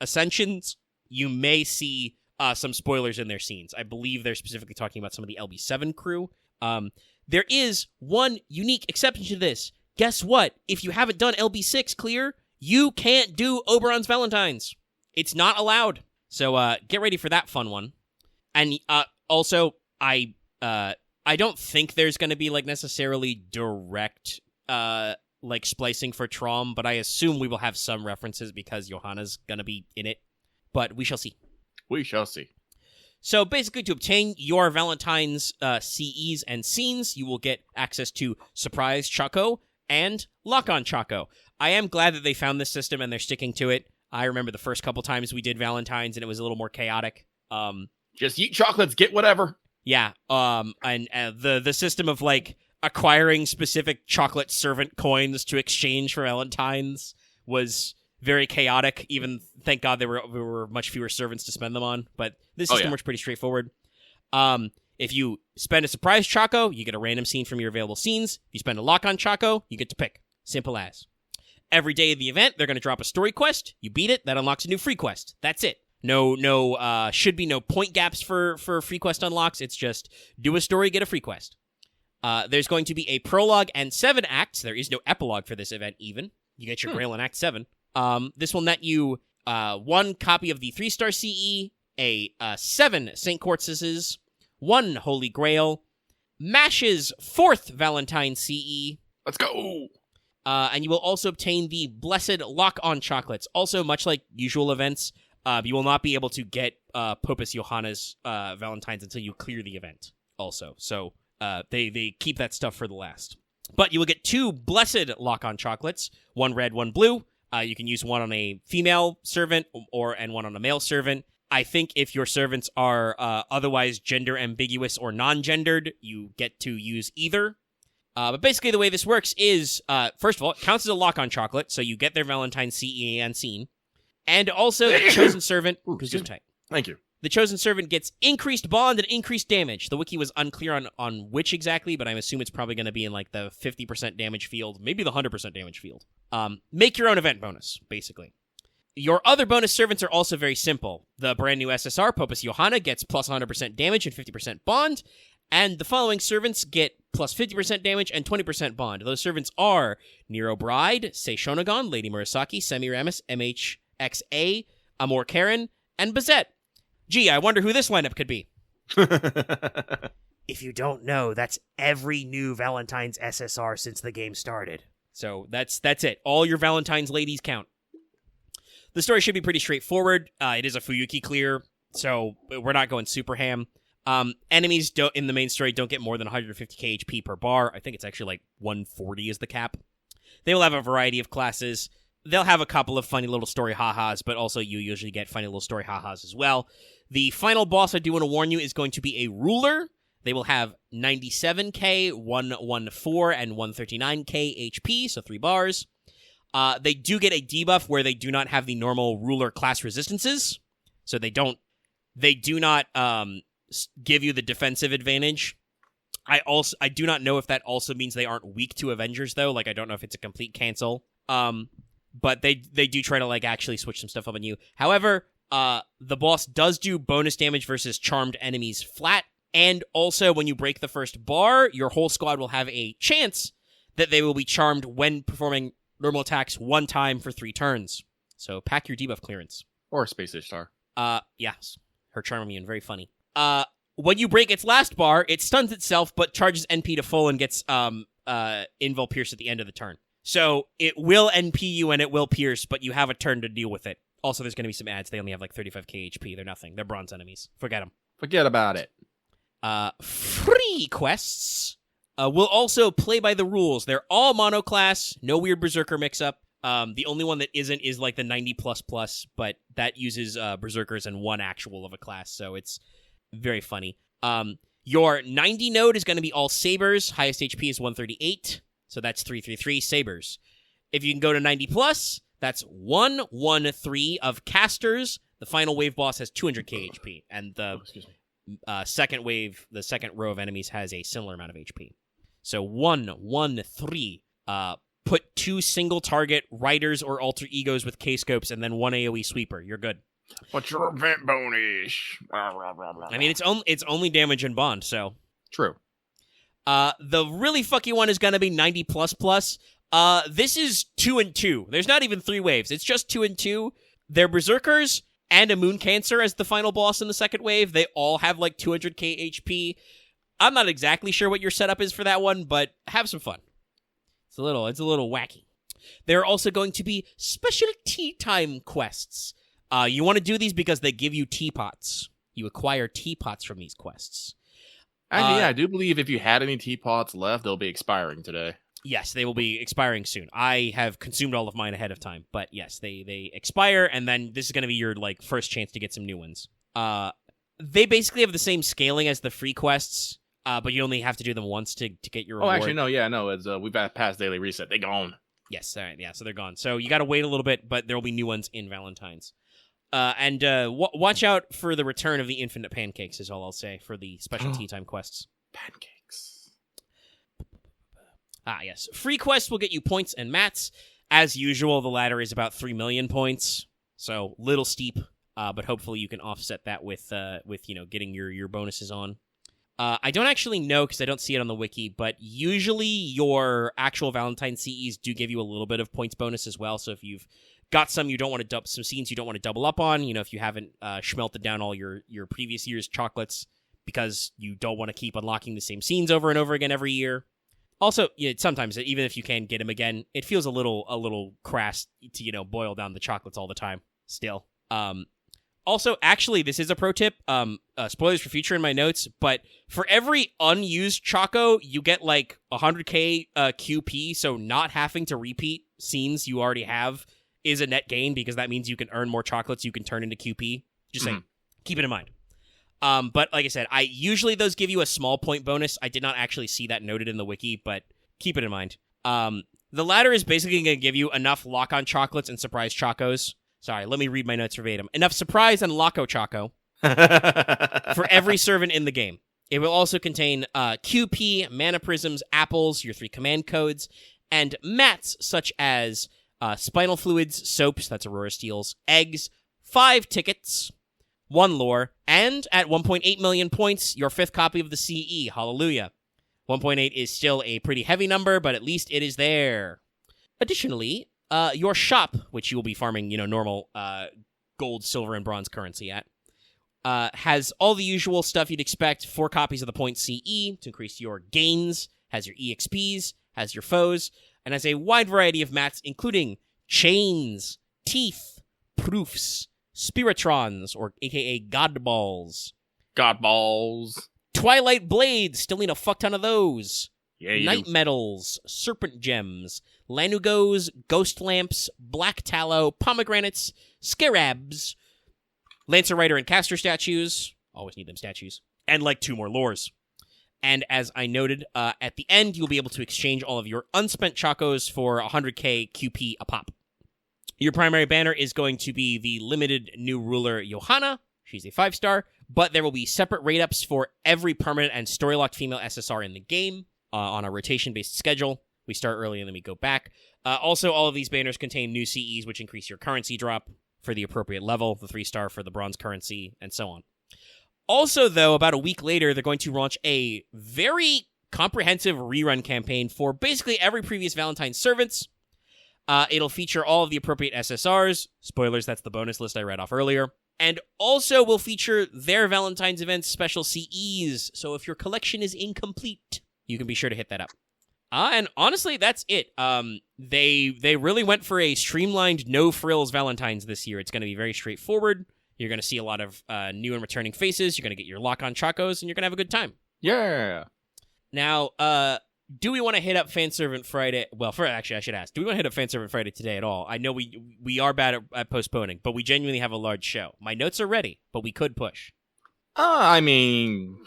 ascensions, you may see some spoilers in their scenes. I believe they're specifically talking about some of the LB7 crew. There is one unique exception to this. Guess what? If you haven't done LB6 clear, you can't do Oberon's Valentines. It's not allowed. So get ready for that fun one. And also, I don't think there's going to be like necessarily direct like splicing for Trom, but I assume we will have some references because Johanna's going to be in it. But we shall see. We shall see. So basically, to obtain your Valentine's CEs and scenes, you will get access to Surprise Choco and Lock-On Choco. I am glad that they found this system and they're sticking to it. I remember the first couple times we did Valentine's and it was a little more chaotic. Just eat chocolates, get whatever. Yeah, and the system of like acquiring specific chocolate servant coins to exchange for Valentine's was very chaotic. Even thank God there were much fewer servants to spend them on. But this system works pretty straightforward. If you spend a surprise Choco, you get a random scene from your available scenes. If you spend a lock-on Choco, you get to pick. Simple as. Every day of the event, they're going to drop a story quest. You beat it, that unlocks a new free quest. That's it. No, should be no point gaps for free quest unlocks. It's just do a story, get a free quest. There's going to be a prologue and 7 acts. There is no epilogue for this event even. You get your Grail in Act 7. This will net you 1 copy of the 3-star CE, 7 St. Quartzes, 1 Holy Grail, MASH's 4th Valentine CE. Let's go! And you will also obtain the Blessed Lock-On Chocolates. Also, much like usual events, you will not be able to get Popus Johanna's Valentines until you clear the event also. So they keep that stuff for the last. But you will get 2 Blessed Lock-On Chocolates, 1 red, 1 blue. You can use 1 on a female servant and 1 on a male servant. I think if your servants are otherwise gender ambiguous or non-gendered, you get to use either. But basically the way this works is, first of all, it counts as a lock-on chocolate, so you get their Valentine's CE and scene. And also, the chosen servant... Thank you. The chosen servant gets increased bond and increased damage. The wiki was unclear on which exactly, but I assume it's probably going to be in like the 50% damage field, maybe the 100% damage field. Make your own event bonus, basically. Your other bonus servants are also very simple. The brand new SSR, Popus Johanna, gets plus 100% damage and 50% bond, and the following servants get plus 50% damage and 20% bond. Those servants are Nero Bride, Seishonagon, Lady Murasaki, Semiramis, MHXA, Amor Karen, and Bazette. Gee, I wonder who this lineup could be. If you don't know, that's every new Valentine's SSR since the game started. So that's it. All your Valentine's ladies count. The story should be pretty straightforward. It is a Fuyuki clear, so we're not going super ham. Enemies in the main story don't get more than 150k HP per bar. I think it's actually like 140 is the cap. They will have a variety of classes. They'll have a couple of funny little story ha-has, but also you usually get funny little story ha-has as well. The final boss, I do want to warn you, is going to be a ruler. They will have 97k, 114, and 139k HP, so 3 bars. They do get a debuff where they do not have the normal ruler class resistances, so they do not give you the defensive advantage. I do not know if that also means they aren't weak to Avengers, though. Like, I don't know if it's a complete cancel. But they do try to, like, actually switch some stuff up on you. However, the boss does do bonus damage versus charmed enemies flat, and also when you break the first bar, your whole squad will have a chance that they will be charmed when performing normal attacks 1 time for 3 turns. So pack your debuff clearance. Or Space Ishtar. Yes. Her charm immune, very funny. When you break its last bar, it stuns itself, but charges NP to full and gets Invul Pierce at the end of the turn. So it will NP you and it will pierce, but you have a turn to deal with it. Also, there's going to be some ads. They only have like 35k HP. They're nothing. They're bronze enemies. Forget them. Forget about it. Free quests. We'll also play by the rules. They're all monoclass, no weird Berserker mix-up. The only one that isn't is like the 90++, but that uses Berserkers and one actual of a class, so it's very funny. Your 90 node is going to be all Sabers. Highest HP is 138, so that's 333 Sabers. If you can go to 90+, that's 113 of Casters. The final wave boss has 200k HP, and the second wave, the second row of enemies has a similar amount of HP. So 113. Put 2 single target riders or alter egos with K-scopes, and then 1 AoE sweeper. You're good. What's your event bonus? I mean, it's only damage and bond, so. True. The really fucky one is going to be 90++. This is 2 and 2. There's not even 3 waves. It's just 2 and 2. They're Berserkers and a Moon Cancer as the final boss in the second wave. They all have like 200k HP. I'm not exactly sure what your setup is for that one, but have some fun. It's a little wacky. There are also going to be special tea time quests. You want to do these because they give you teapots. You acquire teapots from these quests. Actually, yeah, I do believe if you had any teapots left, they'll be expiring today. Yes, they will be expiring soon. I have consumed all of mine ahead of time, but yes, they expire, and then this is going to be your like first chance to get some new ones. They basically have the same scaling as the free quests, but you only have to do them once to get your reward. Oh, actually, no. It's we've had past daily reset. They're gone. Yes, all right, yeah, so they're gone. So you got to wait a little bit, but there will be new ones in Valentine's. And watch out for the return of the infinite pancakes is all I'll say for the special tea time quests. Pancakes. Ah, yes. Free quests will get you points and mats. As usual, the ladder is about 3 million points, so little steep, but hopefully you can offset that with getting your bonuses on. I don't actually know because I don't see it on the wiki, but usually your actual Valentine CEs do give you a little bit of points bonus as well, so if you've got some some scenes you don't want to double up on, if you haven't schmelted down all your previous year's chocolates because you don't want to keep unlocking the same scenes over and over again every year. Also, sometimes even if you can get them again, it feels a little crass to boil down the chocolates all the time. Still, also, actually, this is a pro tip. Spoilers for future in my notes, but for every unused choco, you get like 100k QP. So not having to repeat scenes you already have is a net gain because that means you can earn more chocolates you can turn into QP. Just saying, keep it in mind. But like I said, usually those give you a small point bonus. I did not actually see that noted in the wiki, but keep it in mind. The ladder is basically going to give you enough lock-on chocolates and surprise chocos. Sorry, let me read my notes verbatim. Enough surprise and loco choco for every servant in the game. It will also contain QP, mana prisms, apples, your 3 command codes, and mats such as spinal fluids, soaps, that's Aurora Steels, eggs, 5 tickets, 1 lore, and at 1.8 million points, your 5th copy of the CE. Hallelujah. 1.8 is still a pretty heavy number, but at least it is there. Additionally, your shop, which you will be farming, normal gold, silver, and bronze currency at, has all the usual stuff you'd expect. 4 copies of the point CE to increase your gains, has your EXPs, has your foes, and has a wide variety of mats, including chains, teeth, proofs, spiritrons, or aka god balls. God balls. Twilight blades, still need a fuck ton of those. Yeah, you Night do. metals, serpent gems, lanugos, ghost lamps, black tallow, pomegranates, scarabs, Lancer Rider and Caster statues, always need them statues, and like 2 more lores. And as I noted, at the end, you'll be able to exchange all of your unspent chocos for 100k QP a pop. Your primary banner is going to be the limited new ruler Johanna. She's a 5-star, but there will be separate rate-ups for every permanent and story-locked female SSR in the game on a rotation-based schedule. We start early and then we go back. Also, all of these banners contain new CEs, which increase your currency drop for the appropriate level, the 3-star for the bronze currency, and so on. Also, though, about a week later, they're going to launch a very comprehensive rerun campaign for basically every previous Valentine servants. It'll feature all of the appropriate SSRs. Spoilers, that's the bonus list I read off earlier. And also will feature their Valentine's events special CEs. So if your collection is incomplete, you can be sure to hit that up. And honestly, that's it. They really went for a streamlined, no-frills Valentine's this year. It's going to be very straightforward. You're going to see a lot of new and returning faces. You're going to get your lock-on chocos, and you're going to have a good time. Yeah. Now, do we want to hit up Fanservant Friday? Well, actually, I should ask, do we want to hit up Fanservant Friday today at all? I know we are bad at postponing, but we genuinely have a large show. My notes are ready, but we could push. I mean,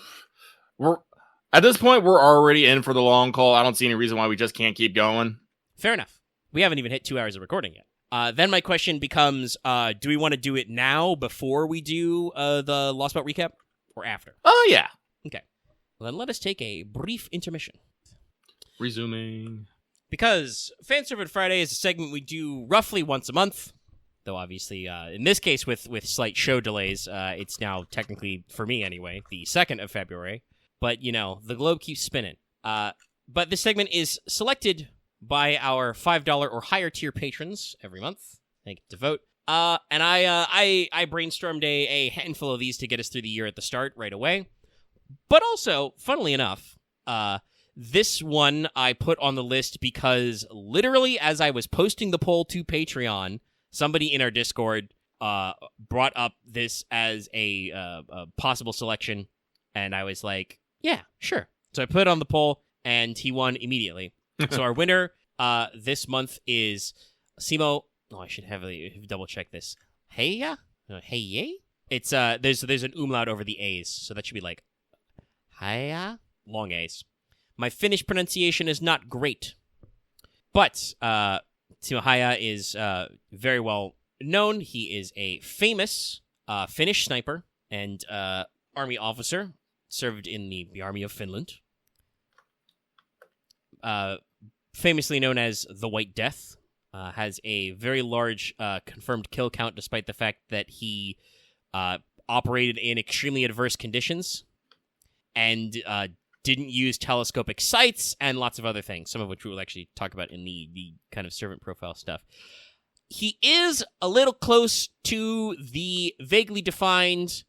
at this point, we're already in for the long call. I don't see any reason why we just can't keep going. Fair enough. We haven't even hit 2 hours of recording yet. Then my question becomes, do we want to do it now before we do the Lostbelt recap or after? Oh, yeah. Okay. Well, then let us take a brief intermission. Resuming. Because Fanservant Friday is a segment we do roughly once a month, though obviously, in this case with slight show delays, it's now technically, for me anyway, the 2nd of February. But, the globe keeps spinning. But this segment is selected by our $5 or higher tier patrons every month. They get to vote. And I brainstormed a handful of these to get us through the year at the start right away. But also, funnily enough, this one I put on the list because literally as I was posting the poll to Patreon, somebody in our Discord brought up this as a possible selection, and I was like, yeah, sure. So I put it on the poll, and he won immediately. So our winner this month is Simo. Oh, I should have double check this. Heya? Hey? It's there's an umlaut over the A's, so that should be like Heya? Long A's. My Finnish pronunciation is not great, but Timo Haya is very well known. He is a famous Finnish sniper and army officer, served in the Army of Finland. Famously known as the White Death, has a very large confirmed kill count despite the fact that he operated in extremely adverse conditions and didn't use telescopic sights, and lots of other things, some of which we will actually talk about in the kind of servant profile stuff. He is a little close to the vaguely defined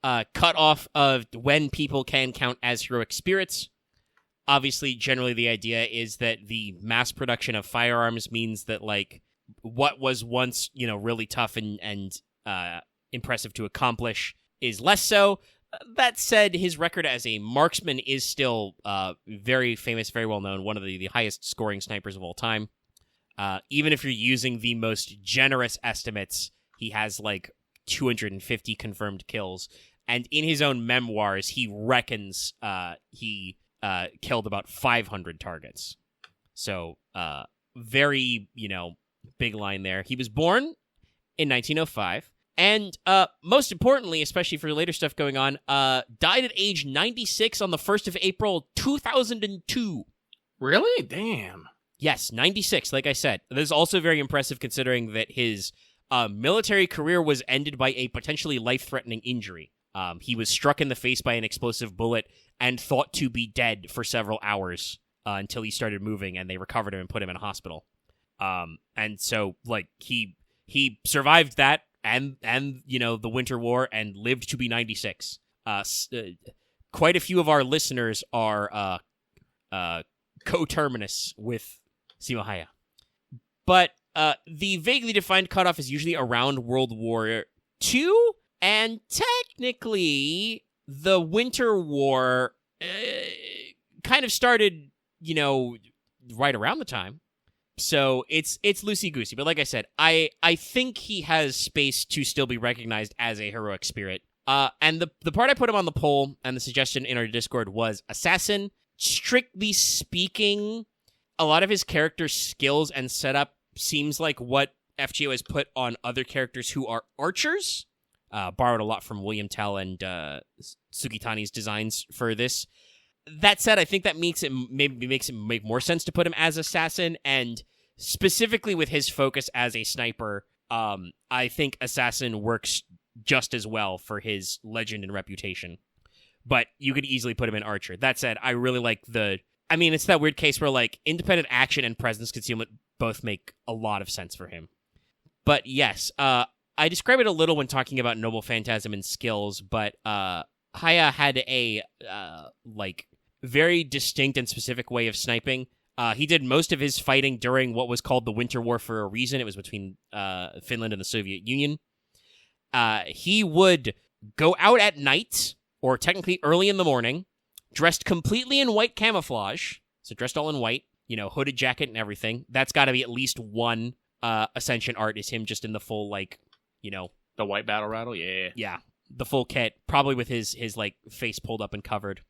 cutoff of when people can count as heroic spirits. Obviously, generally the idea is that the mass production of firearms means that, like, what was once, really tough and impressive to accomplish is less so. That said, his record as a marksman is still very famous, very well known, one of the highest scoring snipers of all time. Even if you're using the most generous estimates, he has like 250 confirmed kills. And in his own memoirs, he reckons he killed about 500 targets. So very, big line there. He was born in 1905. And most importantly, especially for later stuff going on, died at age 96 on the 1st of April, 2002. Really? Damn. Yes, 96, like I said. This is also very impressive considering that his military career was ended by a potentially life-threatening injury. He was struck in the face by an explosive bullet and thought to be dead for several hours until he started moving, and they recovered him and put him in a hospital. And so, like, he survived that and the Winter War and lived to be 96. Quite a few of our listeners are coterminous with Simo Haya. But the vaguely defined cutoff is usually around World War II, and technically the Winter War kind of started, right around the time. So it's loosey-goosey. But like I said, I think he has space to still be recognized as a heroic spirit. And the part I put him on the poll and the suggestion in our Discord was assassin. Strictly speaking, a lot of his character skills and setup seems like what FGO has put on other characters who are archers. Borrowed a lot from William Tell and Sugitani's designs for this. That said, I think that makes it make more sense to put him as assassin, and specifically with his focus as a sniper, I think assassin works just as well for his legend and reputation. But you could easily put him in archer. That said, I really like it's that weird case where, like, independent action and presence concealment both make a lot of sense for him. But yes, I describe it a little when talking about Noble Phantasm and skills, but Haya had a very distinct and specific way of sniping. He did most of his fighting during what was called the Winter War for a reason. It was between Finland and the Soviet Union. He would go out at night, or technically early in the morning, dressed completely in white camouflage, So dressed all in white, hooded jacket and everything. That's got to be at least one Ascension art is him just in the full, The white battle rattle? Yeah. Yeah, the full kit, probably with his face pulled up and covered.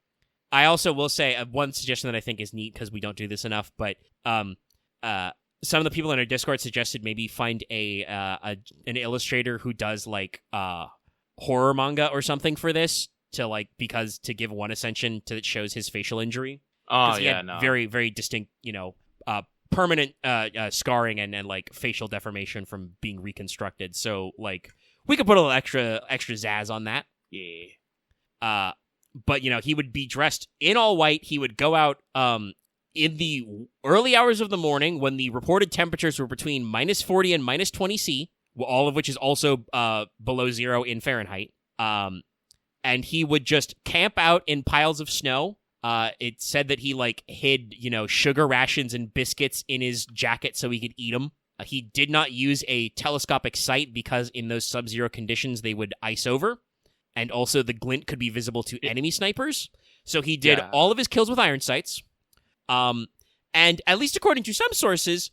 I also will say one suggestion that I think is neat because we don't do this enough, but some of the people in our Discord suggested maybe find an illustrator who does horror manga or something for this to give one Ascension that shows his facial injury. Oh he yeah, had no. very very distinct permanent scarring and facial deformation from being reconstructed. So we could put a little extra zazz on that. Yeah. But he would be dressed in all white. He would go out in the early hours of the morning when the reported temperatures were between -40 and -20 C, all of which is also below 0 in Fahrenheit. And he would just camp out in piles of snow. It said that he hid, sugar rations and biscuits in his jacket so he could eat them. He did not use a telescopic sight because in those sub-zero conditions they would ice over, and also the glint could be visible to enemy snipers. So he did all of his kills with iron sights. And at least according to some sources,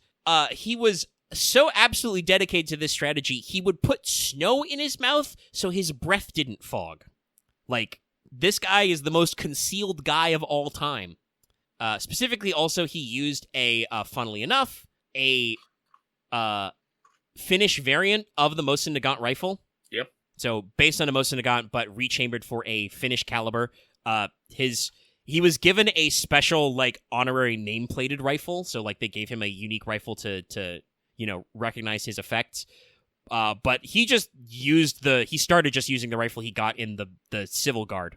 he was so absolutely dedicated to this strategy, he would put snow in his mouth so his breath didn't fog. This guy is the most concealed guy of all time. Specifically, also, he used funnily enough, a Finnish variant of the Mosin Nagant rifle. Yep. So, based on a Mosin Nagant, but rechambered for a Finnish caliber. He was given a special, honorary name-plated rifle, so, they gave him a unique rifle to recognize his effects. But he just he started just using the rifle he got in the Civil Guard.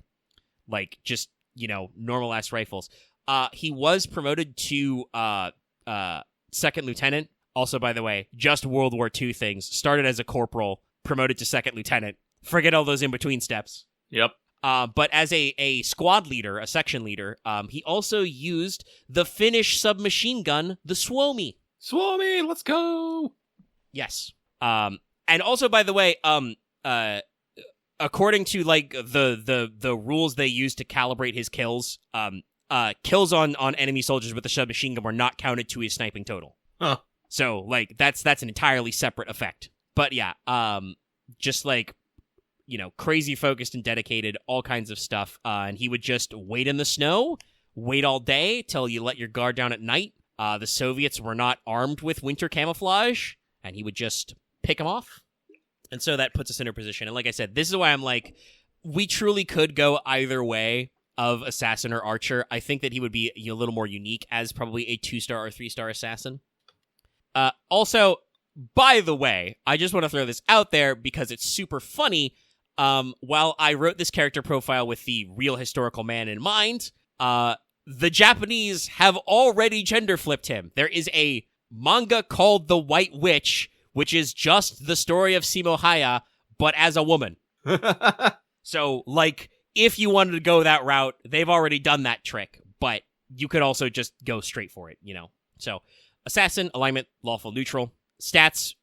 Normal-ass rifles. He was promoted to second lieutenant. Also, by the way, just World War II things. Started as a corporal, promoted to second lieutenant. Forget all those in-between steps. Yep. But as a squad leader, a section leader, he also used the Finnish submachine gun, the Suomi. Suomi, let's go! Yes. And also, by the way, according to the rules they use to calibrate his kills, kills on enemy soldiers with the submachine gun were not counted to his sniping total. Huh. So that's an entirely separate effect. But yeah, just crazy focused and dedicated, all kinds of stuff. And he would just wait in the snow, wait all day till you let your guard down at night. The Soviets were not armed with winter camouflage, and he would just pick them off. And so that puts us in a position. And like I said, this is why I'm we truly could go either way of assassin or archer. I think that he would be a little more unique as probably a 2-star or 3-star assassin. Also, by the way, I just want to throw this out there because it's super funny. While I wrote this character profile with the real historical man in mind, the Japanese have already gender flipped him. There is a manga called The White Witch, which is just the story of Simo Haya, but as a woman. So, if you wanted to go that route, they've already done that trick, but you could also just go straight for it, So, assassin, alignment, lawful, neutral. Stats,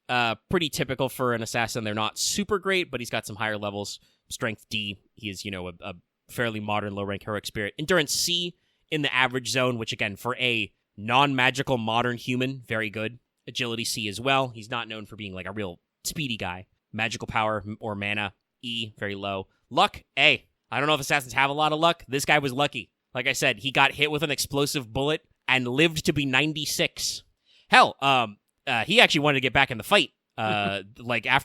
pretty typical for an assassin. They're not super great, but he's got some higher levels. Strength D, he is, a fairly modern low-rank heroic spirit. Endurance C in the average zone, which, again, for a non-magical modern human, very good. Agility C as well. He's not known for being a real speedy guy. Magical power or mana E, very low. Luck A. I don't know if assassins have a lot of luck. This guy was lucky. Like I said, he got hit with an explosive bullet and lived to be 96. Hell, he actually wanted to get back in the fight. After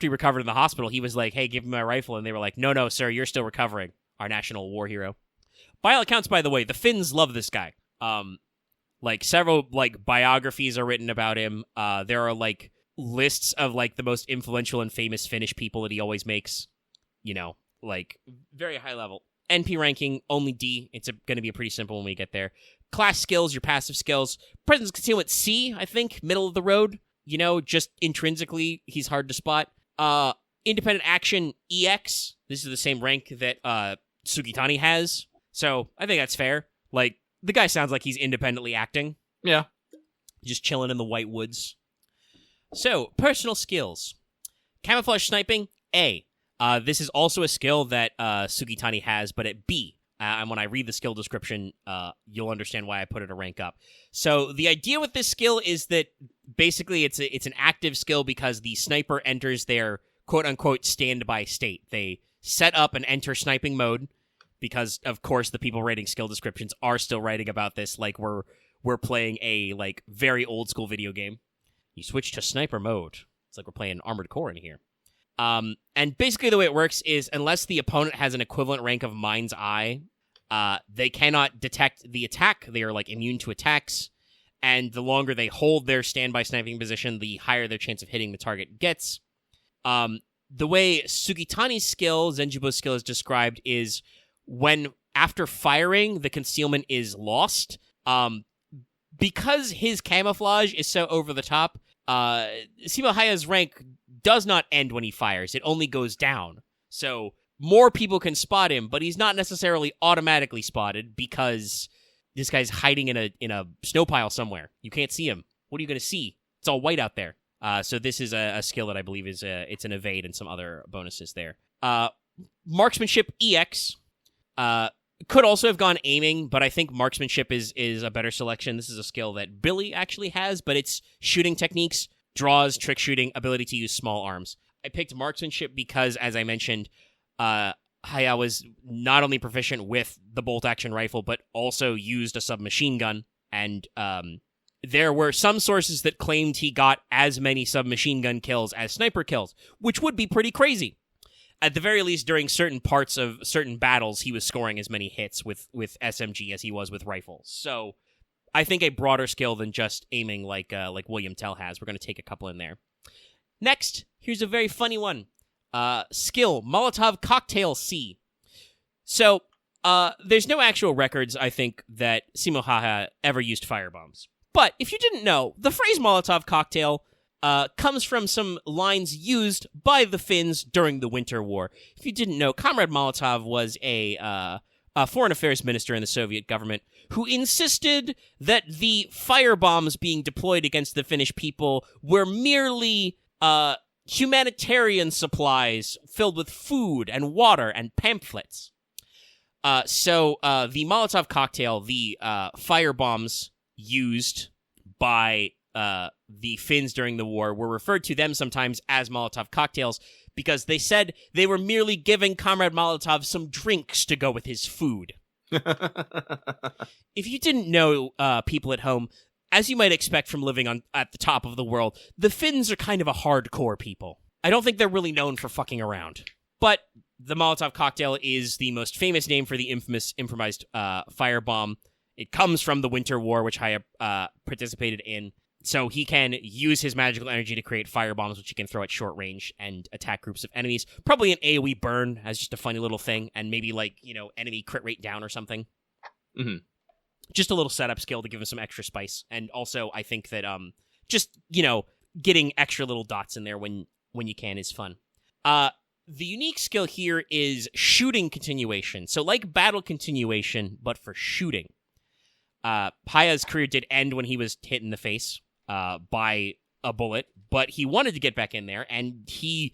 he recovered in the hospital, he was like, hey, give me my rifle. And they were like, no, sir, you're still recovering. Our national war hero. By all accounts, by the way, the Finns love this guy. Several biographies are written about him. There are lists of the most influential and famous Finnish people that he always makes. Very high level. NP ranking only D. It's going to be pretty simple when we get there. Class skills, your passive skills. Presence concealment C, I think, middle of the road. Just intrinsically, he's hard to spot. Independent action EX. This is the same rank that Sugitani has. So I think that's fair. The guy sounds like he's independently acting. Yeah. Just chilling in the White Woods. So, personal skills. Camouflage sniping, A. This is also a skill that Sugitani has, but at B. And when I read the skill description, you'll understand why I put it a rank up. So the idea with this skill is that basically it's an active skill because the sniper enters their quote-unquote standby state. They set up and enter sniping mode because, of course, the people writing skill descriptions are still writing about this like we're playing a like very old-school video game. You switch to sniper mode. It's like we're playing Armored Core in here. And basically the way it works is unless the opponent has an equivalent rank of Mind's Eye, they cannot detect the attack. They are like immune to attacks. And the longer they hold their standby sniping position, the higher their chance of hitting the target gets. The way Sugitani's skill, Zenjubo's skill, is described is when after firing, the concealment is lost. Because his camouflage is so over the top, Shimohaya's rank does not end when he fires. It only goes down. So more people can spot him, but he's not necessarily automatically spotted because this guy's hiding in a snow pile somewhere. You can't see him. What are you going to see? It's all white out there. So this is a skill that I believe is it's an evade and some other bonuses there. Marksmanship EX could also have gone aiming, but I think marksmanship is a better selection. This is a skill that Billy actually has, but it's shooting techniques, draws, trick shooting, ability to use small arms. I picked marksmanship because, as I mentioned, Haya was not only proficient with the bolt-action rifle, but also used a submachine gun, and there were some sources that claimed he got as many submachine gun kills as sniper kills, which would be pretty crazy. At the very least, during certain parts of certain battles, he was scoring as many hits with SMG as he was with rifles. So I think a broader skill than just aiming like William Tell has. We're going to take a couple in there. Next, here's a very funny one. Skill, Molotov Cocktail C. So, there's no actual records, I think, that Shimohaya ever used firebombs. But if you didn't know, the phrase Molotov Cocktail comes from some lines used by the Finns during the Winter War. If you didn't know, Comrade Molotov was a foreign affairs minister in the Soviet government who insisted that the firebombs being deployed against the Finnish people were merely humanitarian supplies filled with food and water and pamphlets. So the Molotov cocktail, the firebombs used by the Finns during the war, were referred to them sometimes as Molotov cocktails because they said they were merely giving Comrade Molotov some drinks to go with his food. If you didn't know, people at home, as you might expect from living at the top of the world, the Finns are kind of a hardcore people. I don't think they're really known for fucking around. But the Molotov cocktail is the most famous name for the infamous improvised firebomb. It comes from the Winter War, which Haya participated in. So he can use his magical energy to create firebombs, which he can throw at short range and attack groups of enemies. Probably an AoE burn as just a funny little thing, and maybe enemy crit rate down or something. Mm-hmm. Just a little setup skill to give him some extra spice. And also, I think that getting extra little dots in there when you can is fun. The unique skill here is shooting continuation. So like battle continuation, but for shooting. Haya's career did end when he was hit in the face by a bullet, but he wanted to get back in there, and he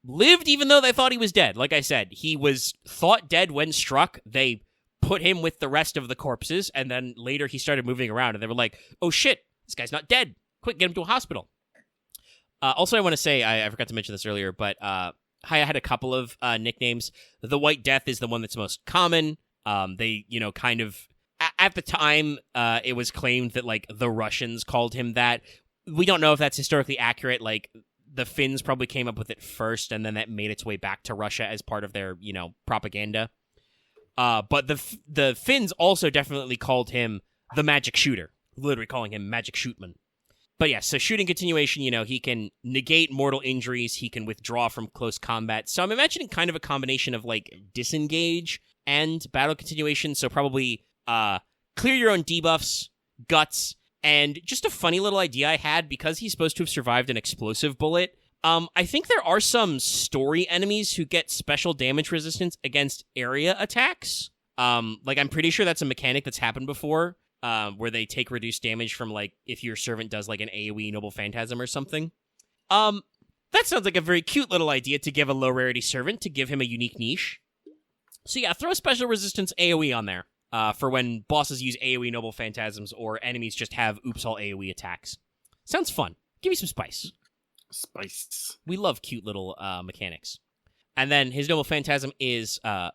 lived even though they thought he was dead. Like I said, he was thought dead when struck. They put him with the rest of the corpses, and then later he started moving around, and they were like, oh shit, this guy's not dead. Quick, get him to a hospital. Also, I want to say, I forgot to mention this earlier, but Haya had a couple of nicknames. The White Death is the one that's most common. They, kind of... At the time, it was claimed that, the Russians called him that. We don't know if that's historically accurate. The Finns probably came up with it first, and then that made its way back to Russia as part of their, propaganda. But the Finns also definitely called him the Magic Shooter, literally calling him Magic Shootman. But yeah, so shooting continuation, he can negate mortal injuries, he can withdraw from close combat. So I'm imagining kind of a combination of, disengage and battle continuation, so probably... clear your own debuffs, guts, and just a funny little idea I had, because he's supposed to have survived an explosive bullet. I think there are some story enemies who get special damage resistance against area attacks. I'm pretty sure that's a mechanic that's happened before, where they take reduced damage from, if your servant does, an AoE Noble Phantasm or something. That sounds like a very cute little idea to give a low-rarity servant, to give him a unique niche. So yeah, throw special resistance AoE on there for when bosses use AoE Noble Phantasms or enemies just have oops all AoE attacks. Sounds fun. Give me some spice. Spice. We love cute little mechanics. And then his Noble Phantasm is, I'm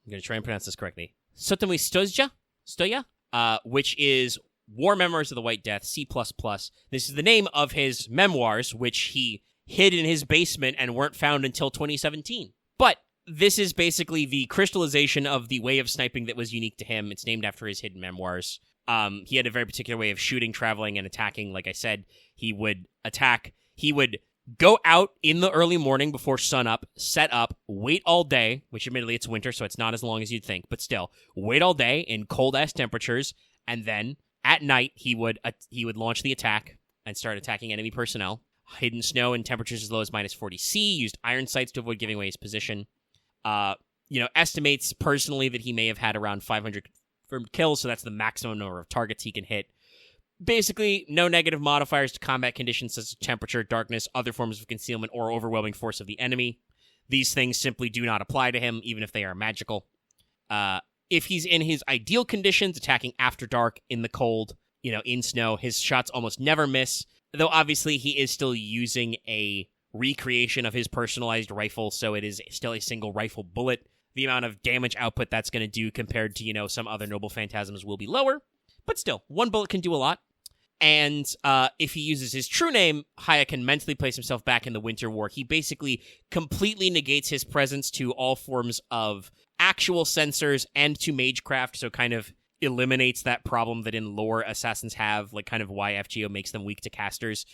going to try and pronounce this correctly, Sotomi Stoya, which is War Memoirs of the White Death, C++. This is the name of his memoirs, which he hid in his basement and weren't found until 2017. But this is basically the crystallization of the way of sniping that was unique to him. It's named after his hidden memoirs. He had a very particular way of shooting, traveling, and attacking. Like I said, he would attack. He would go out in the early morning before sunup, set up, wait all day, which admittedly it's winter, so it's not as long as you'd think, but still, wait all day in cold-ass temperatures, and then at night he would launch the attack and start attacking enemy personnel. Hidden snow and temperatures as low as -40°C, used iron sights to avoid giving away his position. Estimates personally that he may have had around 500 confirmed kills, so that's the maximum number of targets he can hit. Basically, no negative modifiers to combat conditions such as temperature, darkness, other forms of concealment, or overwhelming force of the enemy. These things simply do not apply to him, even if they are magical. If he's in his ideal conditions, attacking after dark, in the cold, in snow, his shots almost never miss, though obviously he is still using a recreation of his personalized rifle, so it is still a single rifle bullet. The amount of damage output that's going to do compared to, some other Noble Phantasms will be lower, but still, one bullet can do a lot. And if he uses his true name, Haya can mentally place himself back in the Winter War. He basically completely negates his presence to all forms of actual sensors and to magecraft, so kind of eliminates that problem that in lore assassins have, like kind of why FGO makes them weak to casters.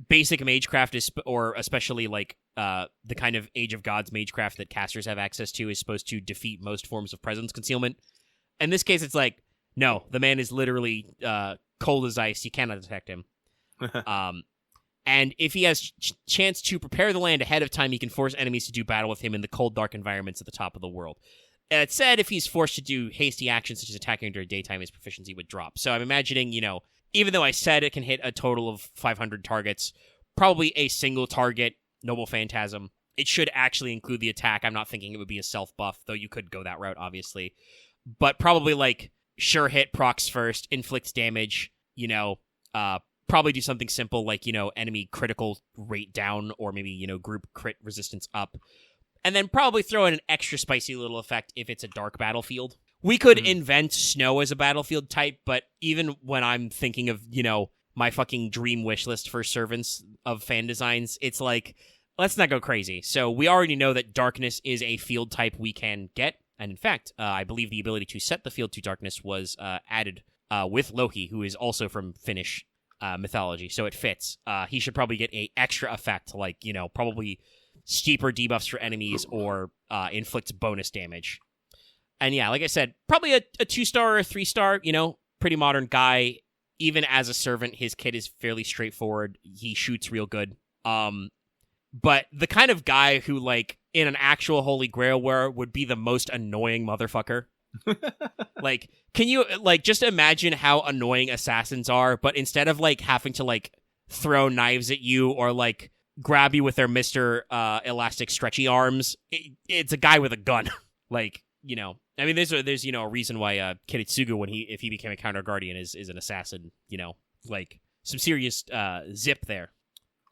Basic magecraft is, or especially like the kind of Age of Gods magecraft that casters have access to, is supposed to defeat most forms of presence concealment. In this case, it's like, no, the man is literally cold as ice. You cannot detect him. And if he has chance to prepare the land ahead of time, he can force enemies to do battle with him in the cold, dark environments at the top of the world. It said if he's forced to do hasty actions such as attacking during daytime, his proficiency would drop. So I'm imagining, even though I said it can hit a total of 500 targets, probably a single target Noble Phantasm. It should actually include the attack. I'm not thinking it would be a self-buff, though you could go that route, obviously. But probably like sure hit, procs first, inflicts damage, probably do something simple like, enemy critical rate down, or maybe, group crit resistance up. And then probably throw in an extra spicy little effect if it's a dark battlefield. We could invent snow as a battlefield type, but even when I'm thinking of, my fucking dream wish list for servants of fan designs, it's like, let's not go crazy. So we already know that darkness is a field type we can get. And in fact, I believe the ability to set the field to darkness was added with Loki, who is also from Finnish mythology, so it fits. He should probably get a extra effect, like, probably steeper debuffs for enemies or inflicts bonus damage. And yeah, like I said, probably a 2-star or a 3-star, pretty modern guy. Even as a servant, his kit is fairly straightforward. He shoots real good. But the kind of guy who, like, in an actual Holy Grail war would be the most annoying motherfucker. Like, can you, like, just imagine how annoying assassins are, but instead of, like, having to, like, throw knives at you or, like, grab you with their Mr. Elastic stretchy arms, it's a guy with a gun. Like, I mean, there's a reason why Kiritsugu, if he became a counter guardian, is an assassin, like, some serious zip there.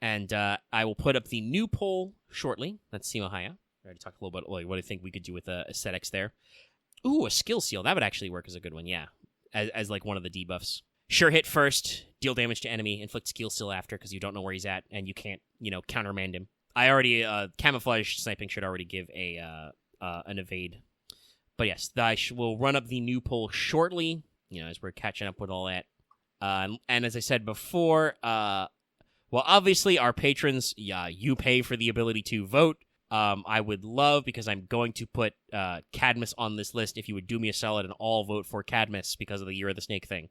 And I will put up the new poll shortly. That's Simo Haya. I already talked a little bit like what I think we could do with aesthetics there. Ooh, a skill seal. That would actually work as a good one, yeah. As like one of the debuffs. Sure hit first, deal damage to enemy, inflict skill seal after because you don't know where he's at and you can't, countermand him. I already, camouflage sniping should already give an evade. But yes, I will run up the new poll shortly, as we're catching up with all that. And as I said before, well, obviously, our patrons, you pay for the ability to vote. I would love, because I'm going to put Cadmus on this list, if you would do me a solid and all vote for Cadmus because of the Year of the Snake thing.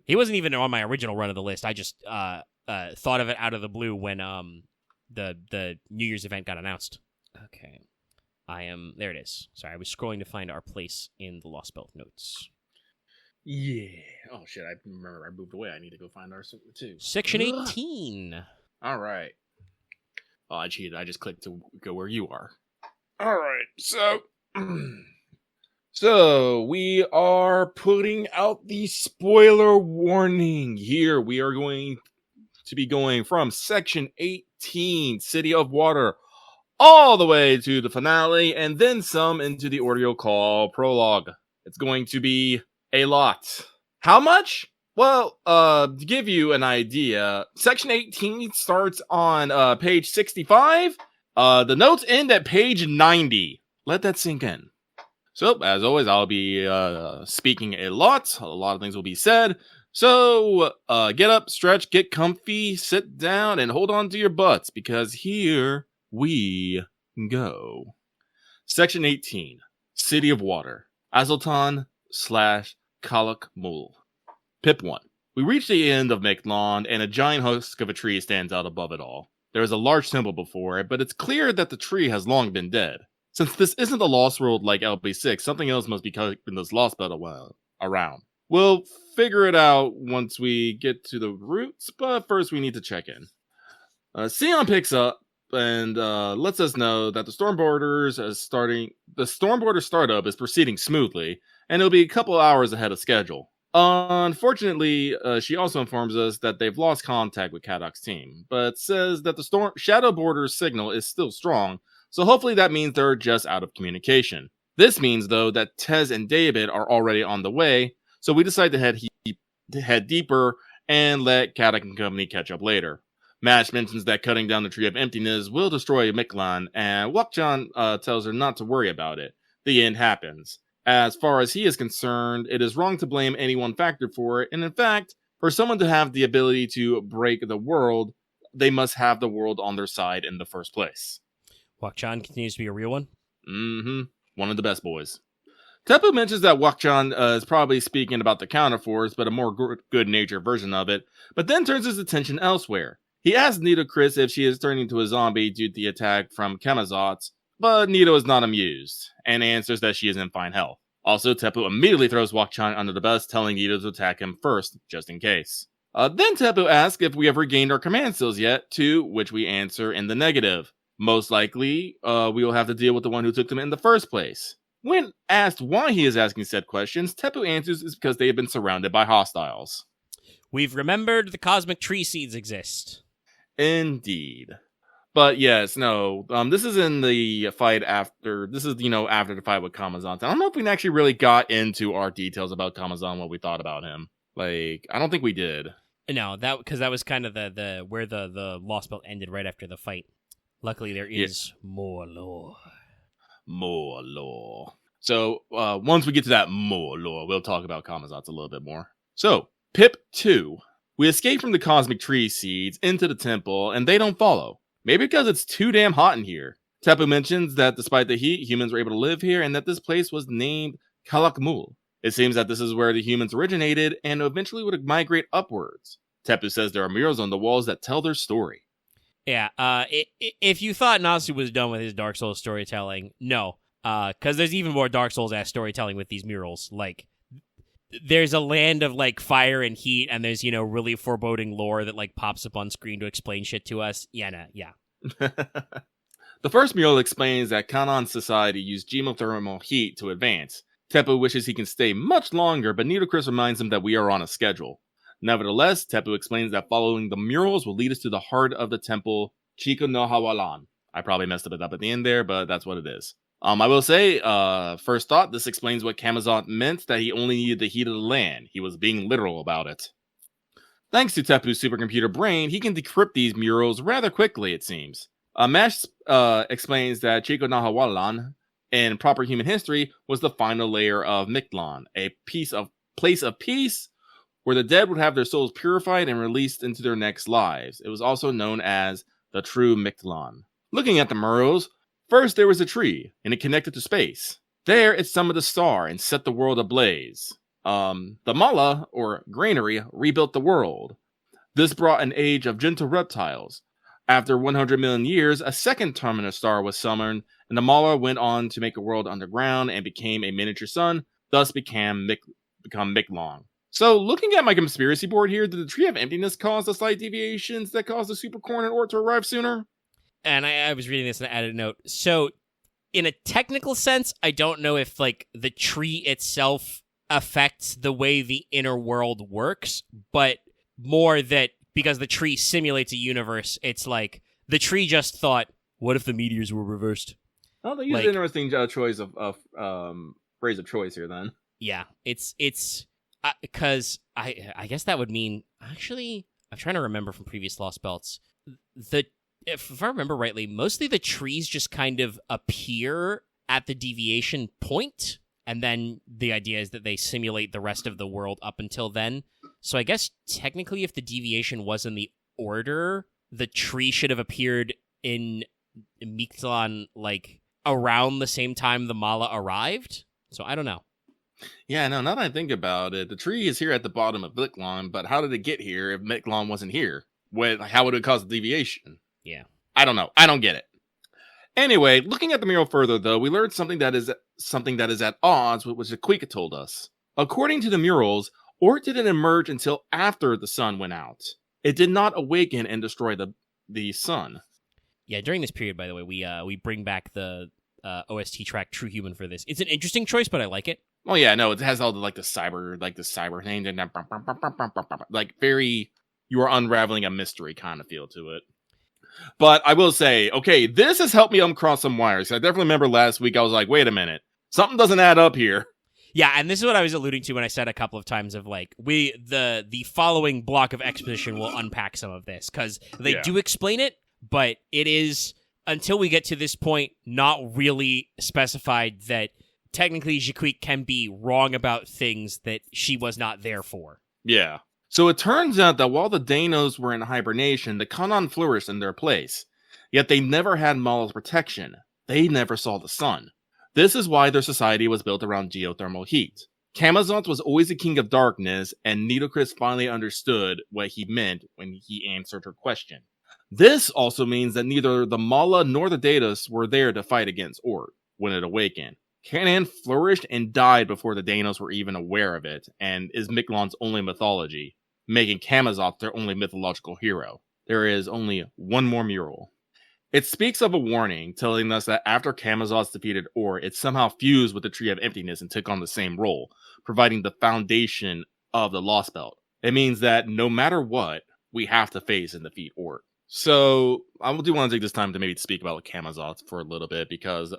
He wasn't even on my original run of the list. I just thought of it out of the blue when the New Year's event got announced. Okay. There it is. Sorry, I was scrolling to find our place in the Lostbelt notes. Yeah. Oh, shit. I remember I moved away. I need to go find our too. Section 18. All right. Oh, I cheated. I just clicked to go where you are. All right, so so we are putting out the spoiler warning here. We are going to be going from section 18, City of Water, all the way to the finale, and then some into the Ordeal call prologue. It's going to be a lot. How much? Well, to give you an idea, section 18 starts on page 65. The notes end at page 90. Let that sink in. So, as always, I'll be speaking a lot. A lot of things will be said. So, get up, stretch, get comfy, sit down, and hold on to your butts, because here we go. Section 18, City of Water, Azultan / Kalak Mul. Pip 1. We reach the end of Mictlan, and a giant husk of a tree stands out above it all. There is a large temple before it, but it's clear that the tree has long been dead. Since this isn't a lost world like LP6, something else must be keeping this Lostbelt around. We'll figure it out once we get to the roots, but first we need to check in. Sion picks up and lets us know that the Stormborder startup is proceeding smoothly, and it'll be a couple hours ahead of schedule. Unfortunately, she also informs us that they've lost contact with Kadok's team, but says that the Shadow Border's signal is still strong, so hopefully that means they're just out of communication. This means, though, that Tez and David are already on the way, so we decide to head deeper and let Kadok and company catch up later. Mash mentions that cutting down the Tree of Emptiness will destroy Mictlan, and Wakchan tells her not to worry about it. The end happens. As far as he is concerned, it is wrong to blame any one factor for it, and in fact, for someone to have the ability to break the world, they must have the world on their side in the first place. Wakchan continues to be a real one? One of the best boys. Tepu mentions that Wakchan is probably speaking about the counterforce, but a more good-natured version of it, but then turns his attention elsewhere. He asks Nito Chris if she is turning into a zombie due to the attack from Kamazots, but Nito is not amused, and answers that she is in fine health. Also, Tepu immediately throws Wakchan under the bus, telling Nito to attack him first, just in case. Then Tepu asks if we have regained our command skills yet, to which we answer in the negative. Most likely, we will have to deal with the one who took them in the first place. When asked why he is asking said questions, Tepu answers it's because they have been surrounded by hostiles. We've remembered the cosmic tree seeds exist. Indeed. But yes, no, this is in the fight after, after the fight with Kamazan. I don't know if we actually really got into our details about Kamazan, what we thought about him. I don't think we did. No, because that was kind of the where the Lostbelt ended right after the fight. Luckily, there is more lore. More lore. So, once we get to that more lore, we'll talk about Kamazats a little bit more. So, Pip 2. We escape from the cosmic tree seeds into the temple, and they don't follow. Maybe because it's too damn hot in here. Tepu mentions that despite the heat, humans were able to live here, and that this place was named Kalak Mul. It seems that this is where the humans originated, and eventually would migrate upwards. Tepu says there are murals on the walls that tell their story. Yeah, if you thought Nasu was done with his Dark Souls storytelling, no. Because there's even more Dark Souls-ass storytelling with these murals. There's a land of, fire and heat, and there's, really foreboding lore that, pops up on screen to explain shit to us. Yeah. The first mural explains that Kanan society used geothermal heat to advance. Tepu wishes he can stay much longer, but Nitocris reminds him that we are on a schedule. Nevertheless, Tepu explains that following the murals will lead us to the heart of the temple, Chico no Hawalan. I probably messed it up at the end there, but that's what it is. I will say, first thought, this explains what Kamazot meant, that he only needed the heat of the land. He was being literal about it. Thanks to Tepu's supercomputer brain, he can decrypt these murals rather quickly, it seems. Mash explains that Chico no Hawalan, in proper human history, was the final layer of Mictlan, a place of peace, where the dead would have their souls purified and released into their next lives. It was also known as the true Mictlan. Looking at the murals, first there was a tree, and it connected to space. There it summoned a star and set the world ablaze. The Mala, or granary, rebuilt the world. This brought an age of gentle reptiles. After 100 million years, a second terminus star was summoned, and the Mala went on to make a world underground and became a miniature sun, thus become Mictlan. So, looking at my conspiracy board here, did the Tree of Emptiness cause the slight deviations that caused the Supercorn and ORT to arrive sooner? And I was reading this and I added a note. So, in a technical sense, I don't know if like the tree itself affects the way the inner world works, but more that because the tree simulates a universe, it's like the tree just thought, what if the meteors were reversed? Oh, they use an interesting choice of phrase of choice here then. Yeah, it's because I guess that would mean, actually, I'm trying to remember from previous Lost Belts, if I remember rightly, mostly the trees just kind of appear at the deviation point, and then the idea is that they simulate the rest of the world up until then. So I guess technically if the deviation was in the order, the tree should have appeared in Mictlan, like, around the same time the Mala arrived. So I don't know. Yeah, no, now that I think about it, the tree is here at the bottom of Mictlan, but how did it get here if Mictlan wasn't here? How would it cause the deviation? Yeah. I don't know. I don't get it. Anyway, looking at the mural further, though, we learned something that is at odds with what Jaquika told us. According to the murals, ORT didn't emerge until after the sun went out. It did not awaken and destroy the sun. Yeah, during this period, by the way, we bring back the OST track True Human for this. It's an interesting choice, but I like it. Oh yeah, no, it has all the cyber thing, and like very, you are unraveling a mystery kind of feel to it. But I will say, okay, this has helped me uncross some wires. I definitely remember last week I was like, wait a minute, something doesn't add up here. Yeah, and this is what I was alluding to when I said a couple of times of like, the following block of exposition will unpack some of this, because they do explain it, but it is, until we get to this point, not really specified that technically Jaquik can be wrong about things that she was not there for. Yeah. So it turns out that while the Danos were in hibernation, the Kanan flourished in their place. Yet they never had Mala's protection. They never saw the sun. This is why their society was built around geothermal heat. Camazotz was always the king of darkness, and Nidocris finally understood what he meant when he answered her question. This also means that neither the Mala nor the Datos were there to fight against ORT when it awakened. Kanan flourished and died before the Danos were even aware of it, and is Mictlan's only mythology, making Camazotz their only mythological hero. There is only one more mural. It speaks of a warning, telling us that after Camazotz defeated ORT, it somehow fused with the Tree of Emptiness and took on the same role, providing the foundation of the Lostbelt. It means that no matter what, we have to face and defeat ORT. So, I do want to take this time to maybe speak about Camazotz for a little bit, because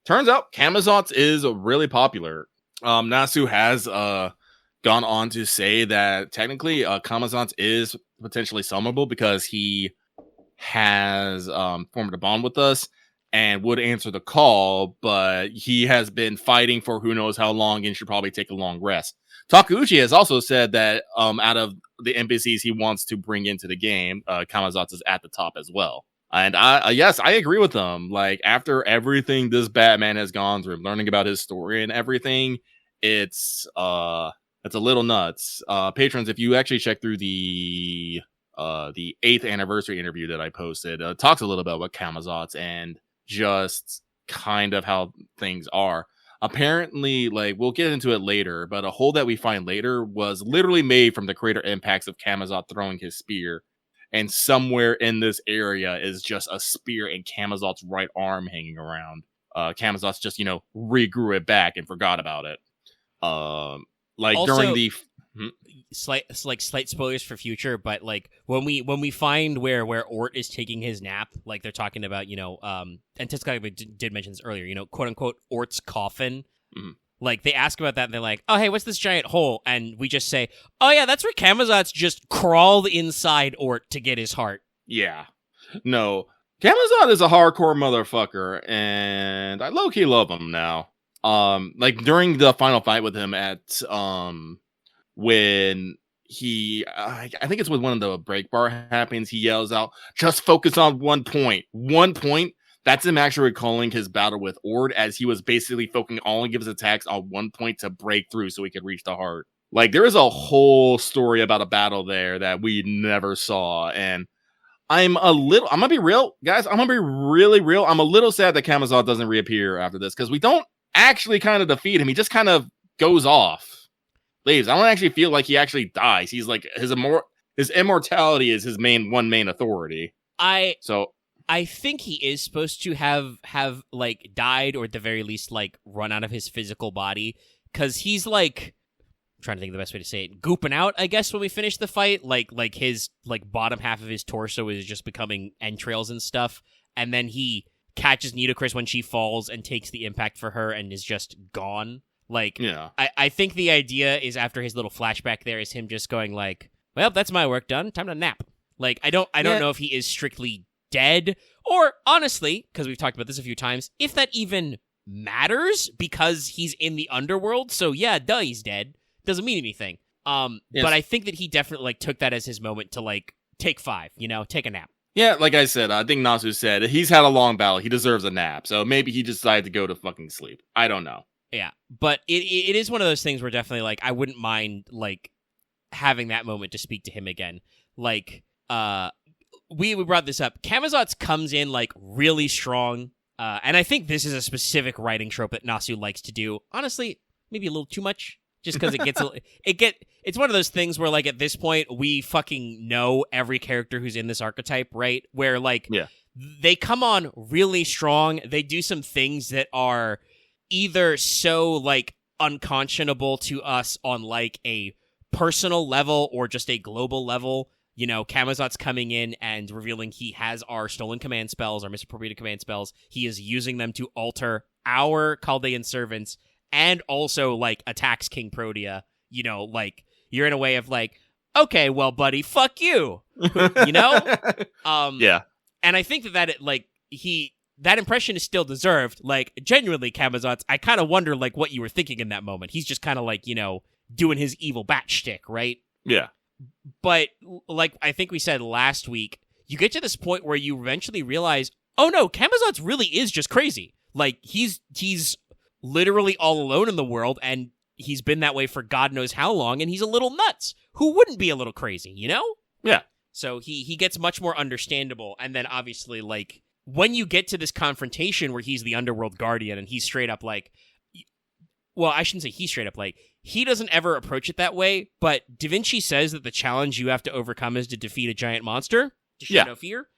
turns out Camazotz is really popular. Nasu has gone on to say that technically Camazotz is potentially summonable because he has formed a bond with us and would answer the call, but he has been fighting for who knows how long and should probably take a long rest. Takeuchi has also said that out of the NPCs he wants to bring into the game, Camazotz is at the top as well. And yes, I agree with him. Like, after everything this Batman has gone through, learning about his story and everything, it's a little nuts. Patrons, if you actually check through the 8th anniversary interview that I posted, talks a little bit about Camazotz and just kind of how things are. Apparently, like, we'll get into it later, but a hole that we find later was literally made from the crater impacts of Camazotz throwing his spear. And somewhere in this area is just a spear and Camazotz's right arm hanging around. Camazotz just, regrew it back and forgot about it. Like, also, during the slight spoilers for future, but like when we find where ORT is taking his nap, like they're talking about, and Tsukaga did mention this earlier, quote unquote ORT's coffin. Mm-hmm. Like, they ask about that, and they're like, oh, hey, what's this giant hole? And we just say, oh, yeah, that's where Camazotz just crawled inside ORT to get his heart. Yeah. No. Camazotz is a hardcore motherfucker, and I low-key love him now. Like, during the final fight with him at, when he, I think it's when one of the break bar happens, he yells out, just focus on 1 point. 1 point. That's him actually recalling his battle with ORT, as he was basically focusing all of his attacks on 1 point to break through so he could reach the heart. Like, there is a whole story about a battle there that we never saw, and I'm gonna be real, guys, I'm gonna be really real. I'm a little sad that Camazotz doesn't reappear after this, because we don't actually kind of defeat him. He just kind of goes off. Leaves. I don't actually feel like he actually dies. He's like, his immortality is his main authority. I think he is supposed to have like died, or at the very least like run out of his physical body, because he's like, I'm trying to think of the best way to say it, gooping out, I guess, when we finish the fight. Like his like bottom half of his torso is just becoming entrails and stuff, and then he catches Nitocris when she falls and takes the impact for her and is just gone. Like, Yeah. I think the idea is after his little flashback there is him just going like, well, that's my work done. Time to nap. Like, I don't know if he is strictly dead, or honestly, because we've talked about this a few times, if that even matters, because he's in the underworld. So yeah, duh, he's dead. Doesn't mean anything. Yes. But I think that he definitely like took that as his moment to like take 5, take a nap. Yeah, like I said, I think Nasu said he's had a long battle. He deserves a nap. So maybe he decided to go to fucking sleep. I don't know. Yeah, but it is one of those things where definitely like I wouldn't mind like having that moment to speak to him again. Like, we brought this up. Camazotz comes in like really strong, and I think this is a specific writing trope that Nasu likes to do. Honestly, maybe a little too much, just because it's one of those things where like at this point we fucking know every character who's in this archetype, right? Where like they come on really strong, they do some things that are either so like unconscionable to us on like a personal level or just a global level. Camazotz coming in and revealing he has our stolen command spells, our misappropriated command spells. He is using them to alter our Chaldean servants and also like attacks King Protea. Like you're in a way of like, okay, well, buddy, fuck you. Yeah. And I think that impression is still deserved. Like, genuinely, Camazotz, I kind of wonder, like, what you were thinking in that moment. He's just kind of, like, doing his evil bat shtick, right? Yeah. But, like, I think we said last week, you get to this point where you eventually realize, oh, no, Camazotz really is just crazy. Like, he's literally all alone in the world, and he's been that way for God knows how long, and he's a little nuts. Who wouldn't be a little crazy, Yeah. So he gets much more understandable, and then, obviously, like, when you get to this confrontation where he's the underworld guardian and he's straight up like, well, I shouldn't say he's straight up like, he doesn't ever approach it that way, but Da Vinci says that the challenge you have to overcome is to defeat a giant monster, to show no fear.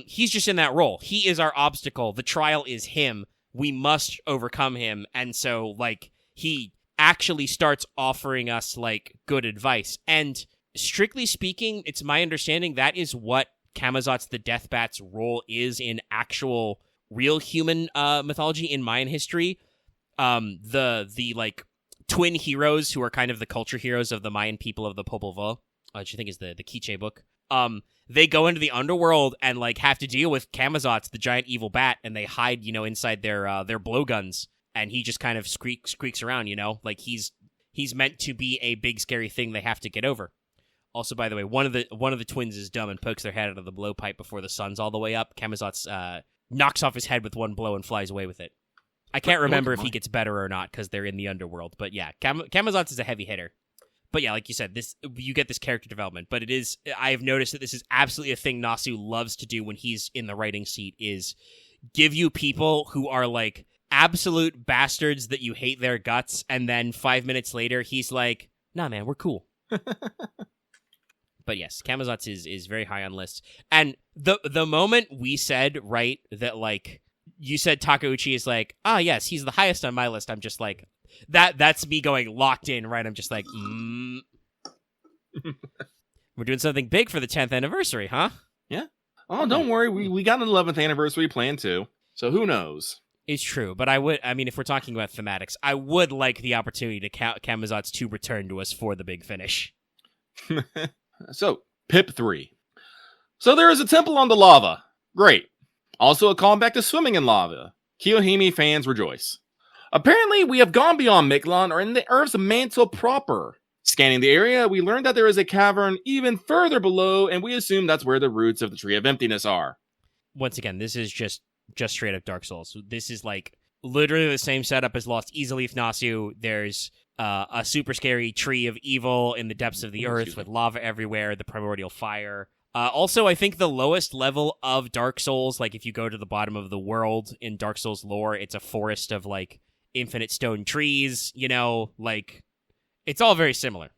He's just in that role. He is our obstacle. The trial is him. We must overcome him. And so, like, he actually starts offering us, like, good advice. And strictly speaking, it's my understanding that is what Camazotz the Deathbat's role is in actual real human mythology in Mayan history. The like twin heroes who are kind of the culture heroes of the Mayan people of the Popol Vuh, which I think is the Quiche book. They go into the underworld and like have to deal with Camazotz, the giant evil bat, and they hide, their blowguns, and he just kind of squeaks around, like he's meant to be a big scary thing they have to get over. Also, by the way, one of the twins is dumb and pokes their head out of the blowpipe before the sun's all the way up. Camazotz knocks off his head with one blow and flies away with it. I can't remember if he gets better or not because they're in the underworld. But yeah, Camazotz is a heavy hitter. But yeah, like you said, you get this character development. But I have noticed that this is absolutely a thing Nasu loves to do when he's in the writing seat, is give you people who are like absolute bastards that you hate their guts, and then 5 minutes later he's like, nah man, we're cool. But yes, Camazotz is very high on lists. And the moment we said, right, that like, you said Takeuchi is like, yes, he's the highest on my list, I'm just like, that's me going locked in, right? I'm just like, We're doing something big for the 10th anniversary, huh? Yeah. Oh, don't worry, we got an 11th anniversary planned too, so who knows? It's true, but if we're talking about thematics, I would like the opportunity to Camazotz to return to us for the big finish. So, Pip 3. So there is a temple on the lava. Great. Also a callback to swimming in lava. Kiyohime fans rejoice. Apparently, we have gone beyond Miquelon or in the Earth's mantle proper. Scanning the area, we learned that there is a cavern even further below, and we assume that's where the roots of the Tree of Emptiness are. Once again, this is just straight up Dark Souls. This is like literally the same setup as Lost Easeleaf Nasu. There's a super scary tree of evil in the depths of the earth with lava everywhere, the primordial fire. Also, I think the lowest level of Dark Souls, like if you go to the bottom of the world in Dark Souls lore, it's a forest of like infinite stone trees, like it's all very similar.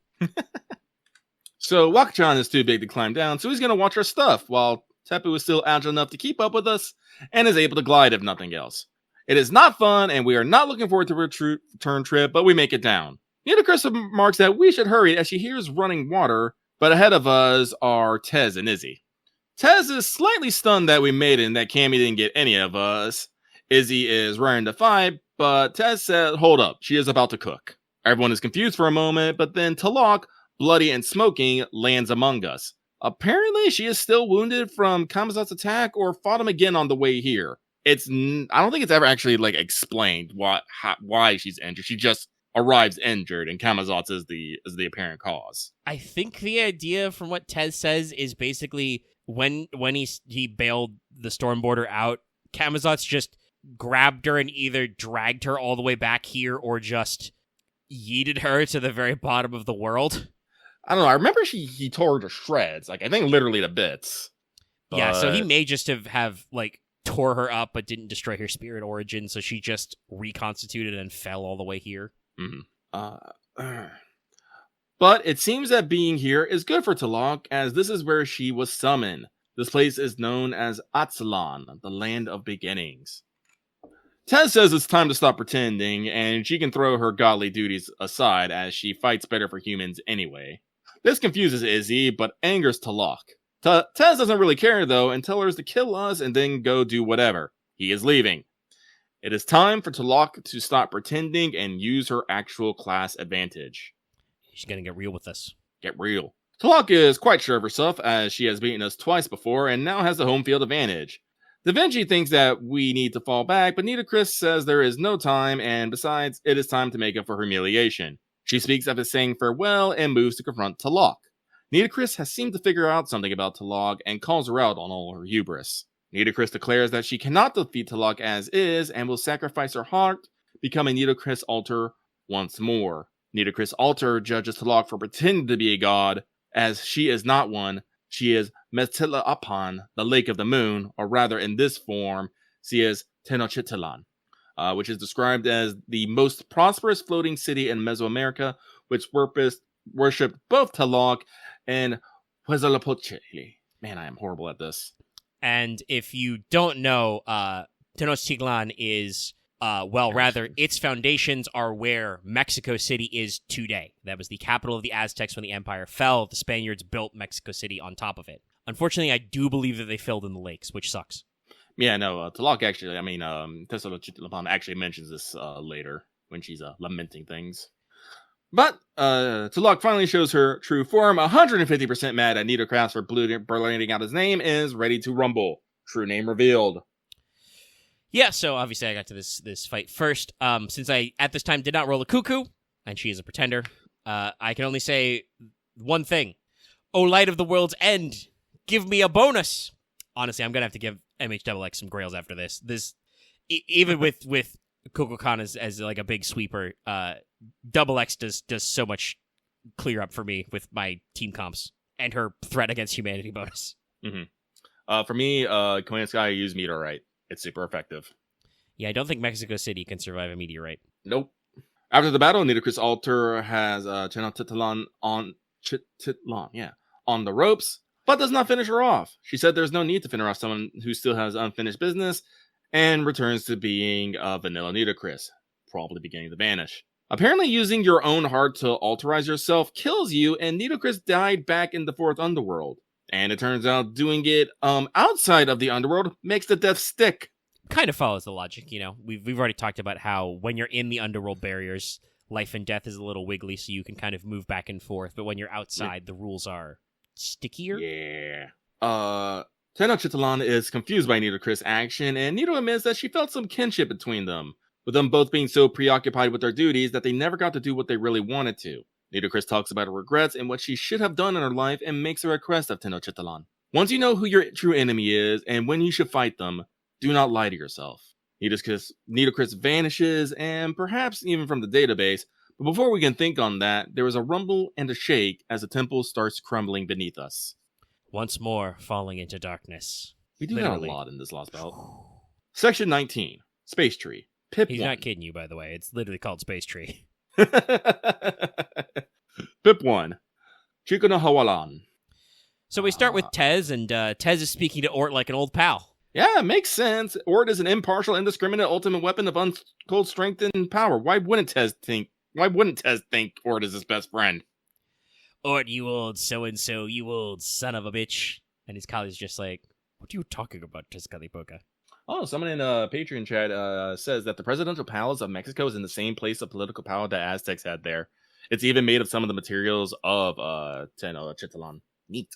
So Wakachan is too big to climb down, so he's going to watch our stuff while Tepu is still agile enough to keep up with us and is able to glide if nothing else. It is not fun, and we are not looking forward to a return trip, but we make it down. Nitocris remarks that we should hurry as she hears running water, but ahead of us are Tez and Izzy. Tez is slightly stunned that we made it and that Cammy didn't get any of us. Izzy is raring to fight, but Tez said, hold up, she is about to cook. Everyone is confused for a moment, but then Talok, bloody and smoking, lands among us. Apparently, she is still wounded from Kamazot's attack or fought him again on the way here. I don't think it's ever actually explained why she's injured. She just arrives injured, and Kamazot's is the apparent cause. I think the idea from what Tez says is basically when he bailed the Stormborder out, Kamazot's just grabbed her and either dragged her all the way back here or just yeeted her to the very bottom of the world. I don't know. I remember he tore her to shreds. I think literally to bits. But... Yeah, so he may just have tore her up but didn't destroy her spirit origin, so she just reconstituted and fell all the way here. Mm-hmm. But it seems that being here is good for Talok, as this is where she was summoned. This place is known as Atsalan, the land of beginnings. Tez says it's time to stop pretending, and she can throw her godly duties aside as she fights better for humans anyway. This confuses Izzy, but angers Talok. Tez doesn't really care though, and tells her to kill us and then go do whatever. He is leaving. It is time for Talok to stop pretending and use her actual class advantage. She's gonna get real with us. Get real. Talok is quite sure of herself, as she has beaten us twice before and now has the home field advantage. Da Vinci thinks that we need to fall back, but Nitocris says there is no time, and besides, it is time to make up for humiliation. She speaks of his saying farewell and moves to confront Talok. Nitocris has seemed to figure out something about Talok and calls her out on all her hubris. Nitocris declares that she cannot defeat Talok as is and will sacrifice her heart, becoming Nitocris Alter once more. Nitocris Alter judges Talok for pretending to be a god, as she is not one. She is Metzila-Apan, the Lake of the Moon, or rather in this form, she is Tenochtitlan, which is described as the most prosperous floating city in Mesoamerica, which worshipped both Talok and Huitzilopochtli. Man, I am horrible at this. And if you don't know, Tenochtitlan is, its foundations are where Mexico City is today. That was the capital of the Aztecs when the empire fell. The Spaniards built Mexico City on top of it. Unfortunately, I do believe that they filled in the lakes, which sucks. Yeah, no, Talok actually, Tenochtitlan actually mentions this later when she's lamenting things. But Talok finally shows her true form, 150% mad at Nitocris for blurting out his name, is ready to rumble. True name revealed. Yeah, so obviously I got to this fight first. Since I, at this time, did not roll a cuckoo, and she is a pretender, I can only say one thing. Oh, light of the world's end, give me a bonus! Honestly, I'm going to have to give MHXX some grails after this. Even with Kukulkan as like a big sweeper, Double X does so much clear up for me with my team comps and her threat against humanity bonus. Mm-hmm. For me, Command Sky, I use Meteorite. It's super effective. Yeah, I don't think Mexico City can survive a meteorite. Nope. After the battle, Nitocris Alter has Tenochtitlan on the ropes, but does not finish her off. She said there's no need to finish off someone who still has unfinished business, and returns to being vanilla Nitocris, probably beginning to vanish. Apparently using your own heart to alterize yourself kills you, and Nitocris died back in the 4th Underworld. And it turns out doing it outside of the Underworld makes the death stick. Kind of follows the logic, you know. We've already talked about how when you're in the Underworld barriers, life and death is a little wiggly, so you can kind of move back and forth. But when you're outside, the rules are stickier. Yeah. Tenochtitlan is confused by Nitocris' action, and Nito admits that she felt some kinship between them, with them both being so preoccupied with their duties that they never got to do what they really wanted to. Nitocris talks about her regrets and what she should have done in her life and makes a request of Tenochtitlan. Once you know who your true enemy is and when you should fight them, do not lie to yourself. Nitocris vanishes, and perhaps even from the database, but before we can think on that, there is a rumble and a shake as the temple starts crumbling beneath us. Once more, falling into darkness. We do that a lot in this Lostbelt. Section 19, Space Tree. Pip He's 1. not kidding you, by the way. It's literally called Space Tree. Pip 1. Chico no Hawalan. So we start with Tez, and Tez is speaking to Ort like an old pal. Yeah, it makes sense. Ort is an impartial, indiscriminate, ultimate weapon of untold strength and power. Why wouldn't Tez think Ort is his best friend? Ort, you old so-and-so, you old son of a bitch. And his colleague's just like, what are you talking about, Tezcatlipoca? Oh, someone in Patreon chat says that the presidential palace of Mexico is in the same place of political power that Aztecs had there. It's even made of some of the materials of Tenochtitlan. Neat.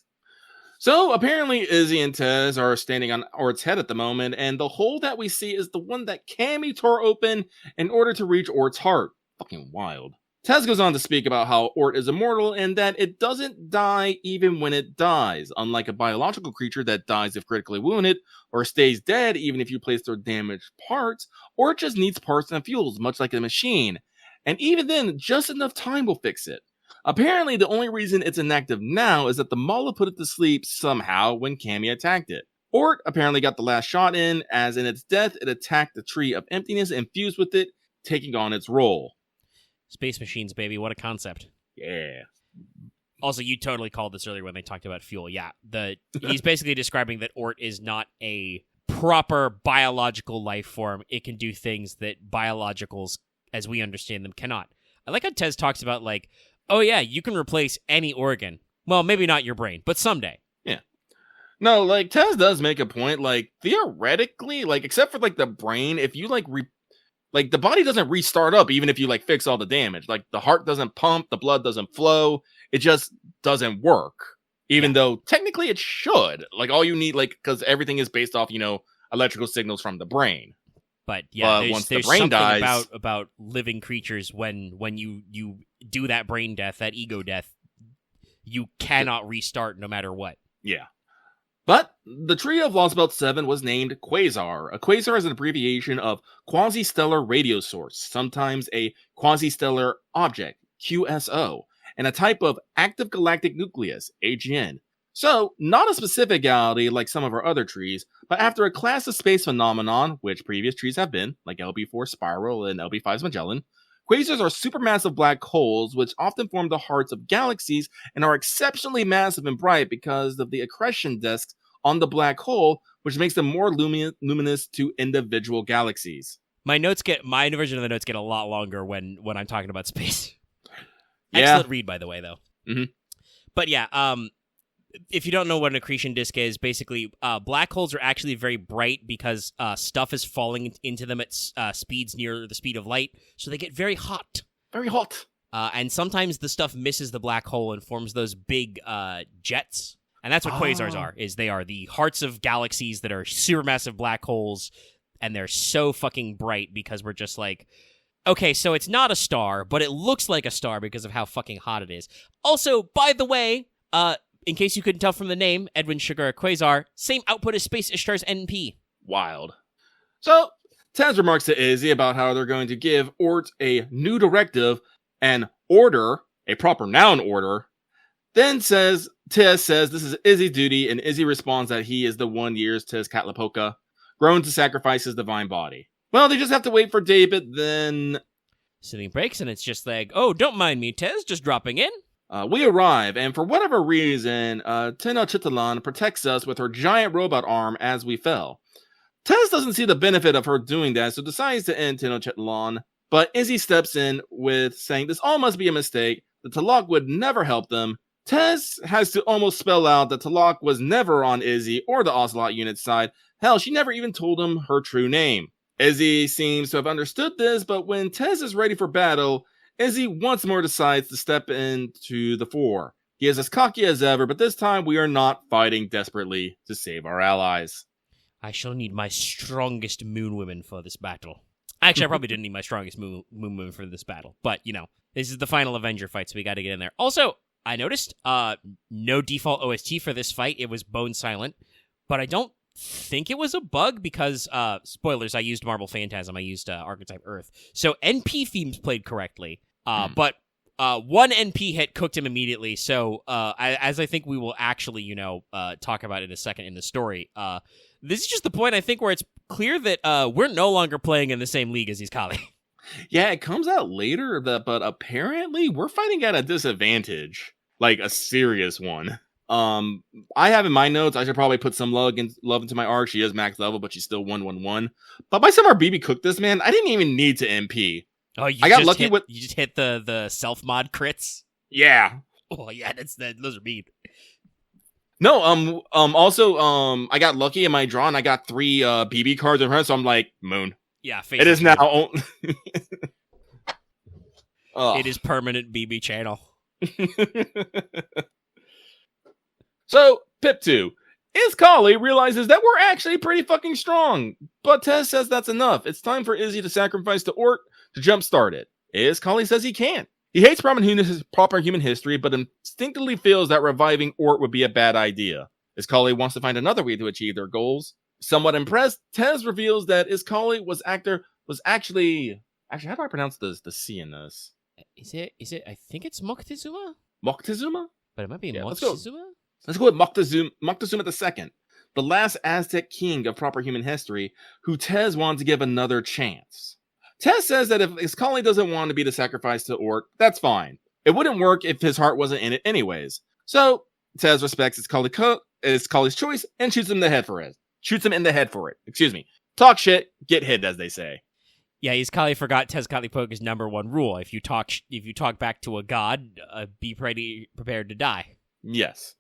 So, apparently, Izzy and Tez are standing on Ort's head at the moment, and the hole that we see is the one that Cammy tore open in order to reach Ort's heart. Fucking wild. Tez goes on to speak about how Ort is immortal and that it doesn't die even when it dies. Unlike a biological creature that dies if critically wounded, or stays dead even if you place their damaged parts, Ort just needs parts and fuels, much like a machine. And even then, just enough time will fix it. Apparently, the only reason it's inactive now is that the Mala put it to sleep somehow when Cammy attacked it. Ort apparently got the last shot in, as in its death, it attacked the Tree of Emptiness and fused with it, taking on its role. Space machines, baby, what a concept. Yeah. Also, you totally called this earlier when they talked about fuel. Yeah, he's basically describing that Ort is not a proper biological life form. It can do things that biologicals, as we understand them, cannot. I like how Tez talks about, like, oh yeah, you can replace any organ. Well, maybe not your brain, but someday. Yeah. No, like, Tez does make a point, like, theoretically, like, except for, like, the brain, if you, like, the body doesn't restart up even if you, like, fix all the damage. Like, the heart doesn't pump, the blood doesn't flow, it just doesn't work. Even though, technically, it should. Like, all you need, like, because everything is based off, electrical signals from the brain. But yeah, once there's the brain something dies, about living creatures when you do that brain death, that ego death, you cannot restart no matter what. Yeah. But the tree of Lostbelt 7 was named Quasar. A quasar is an abbreviation of quasi-stellar radio source, sometimes a quasi-stellar object, QSO, and a type of active galactic nucleus, AGN. So, not a specific galaxy like some of our other trees, but after a class of space phenomenon, which previous trees have been, like LB4 Spiral and LB5's Magellan, quasars are supermassive black holes which often form the hearts of galaxies and are exceptionally massive and bright because of the accretion disks on the black hole, which makes them more luminous to individual galaxies. My version of the notes get a lot longer when I'm talking about space. Yeah. Excellent read, by the way, though. Mm-hmm. But yeah, if you don't know what an accretion disk is, basically, black holes are actually very bright because stuff is falling into them at speeds near the speed of light, so they get very hot. Very hot. And sometimes the stuff misses the black hole and forms those big jets. And that's what quasars are, is they are the hearts of galaxies that are supermassive black holes, and they're so fucking bright because we're just like, okay, so it's not a star, but it looks like a star because of how fucking hot it is. Also, by the way, in case you couldn't tell from the name, Edwin Sugar Quasar, same output as Space Ishtar's NP. Wild. So, Taz remarks to Izzy about how they're going to give Ort a new directive, an order, a proper noun order. Then Tez says this is Izzy's duty, and Izzy responds that he is the 1 year's Tezcatlipoca, grown to sacrifice his divine body. Well, they just have to wait for David, then... Sitting breaks, and it's just like, oh, don't mind me, Tez, just dropping in. We arrive, and for whatever reason, Tenochtitlan protects us with her giant robot arm as we fell. Tez doesn't see the benefit of her doing that, so decides to end Tenochtitlan, but Izzy steps in with saying this all must be a mistake, that Talak would never help them. Tez has to almost spell out that Talak was never on Izzy or the Ocelot unit's side. Hell, she never even told him her true name. Izzy seems to have understood this, but when Tez is ready for battle, Izzy once more decides to step into the fore. He is as cocky as ever, but this time we are not fighting desperately to save our allies. I shall need my strongest moon women for this battle. Actually, I probably didn't need my strongest moon women for this battle, but, this is the final Avenger fight, so we gotta get in there. Also, I noticed no default OST for this fight. It was bone silent, but I don't think it was a bug because, spoilers, I used Marble Phantasm, I used Archetype Earth. So NP themes played correctly, but one NP hit cooked him immediately, so as I think we will actually, talk about in a second in the story, this is just the point, I think, where it's clear that we're no longer playing in the same league as Iskali. Yeah, it comes out later, but apparently we're fighting at a disadvantage. Like, a serious one. I have in my notes, I should probably put some love into my arc. She is max level, but she's still 111. But by somehow BB cooked this, man, I didn't even need to MP. Oh, I got lucky with... You just hit the self-mod crits? Yeah. Oh, yeah, those are mean. No, also, I got lucky in my draw, and I got 3 BB cards in front, so I'm like, Moon. Yeah, it is now... It is permanent BB channel. So, Pip 2. Iskali realizes that we're actually pretty fucking strong, but Tez says that's enough. It's time for Izzy to sacrifice to ORT to jumpstart it. Iskali says he can't. He hates proper human history, but instinctively feels that reviving ORT would be a bad idea. Iskali wants to find another way to achieve their goals. Somewhat impressed, Tez reveals that Iskali was actually... Actually, how do I pronounce the C in this? Is it? I think it's Moctezuma? Moctezuma? But it might be Moctezuma? Let's go with Moctezuma II, the last Aztec king of proper human history, who Tez wanted to give another chance. Tez says that if Iskali doesn't want to be the sacrifice to ORT, that's fine. It wouldn't work if his heart wasn't in it anyways. So, Tez respects Iskali's choice and shoots him in the head for it. Excuse me. Talk shit, get hit, as they say. Yeah, Iskali forgot Tezcatlipoca's #1 rule. If you talk back to a god, be prepared to die. Yes.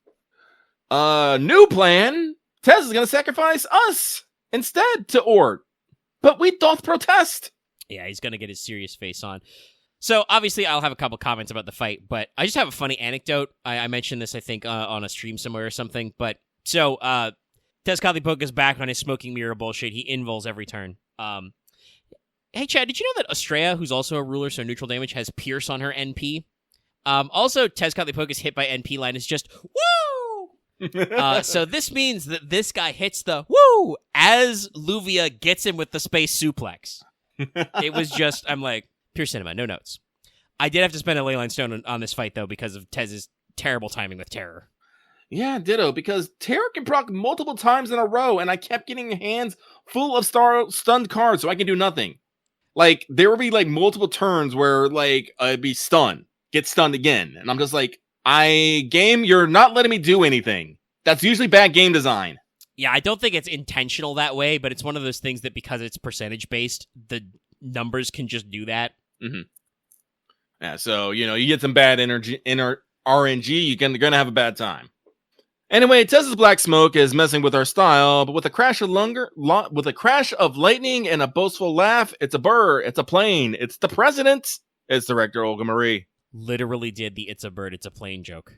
New plan. Tez is going to sacrifice us instead to ORT. But we doth protest. Yeah, he's going to get his serious face on. So, obviously, I'll have a couple comments about the fight, but I just have a funny anecdote. I mentioned this, I think, on a stream somewhere or something. But, so, Tezcatlipoca's back on his smoking mirror bullshit. He invols every turn. Hey, Chad, did you know that Estrella, who's also a ruler, so neutral damage, has Pierce on her NP? Also, Tezcatlipoca's hit by NP line is just, woo! So this means that this guy hits the woo as Luvia gets him with the space suplex. It was just, I'm like, pure cinema, no notes. I did have to spend a Leyline Stone on this fight, though, because of Tez's terrible timing with Terror. Yeah, ditto, because Terror can proc multiple times in a row, and I kept getting hands full of stunned cards, so I can do nothing. Like, there would be, like, multiple turns where, like, I'd be stunned, get stunned again, and I'm just like, game, you're not letting me do anything. That's usually bad game design. Yeah, I don't think it's intentional that way, but it's one of those things that because it's percentage-based, the numbers can just do that. Mm-hmm. Yeah, so, you get some bad RNG, you're going to have a bad time. Anyway, Tez's black smoke is messing with our style, but with a crash of lightning and a boastful laugh, it's a burr, it's a plane, it's the president. It's director Olga Marie. Literally did the "it's a bird, it's a plane" joke.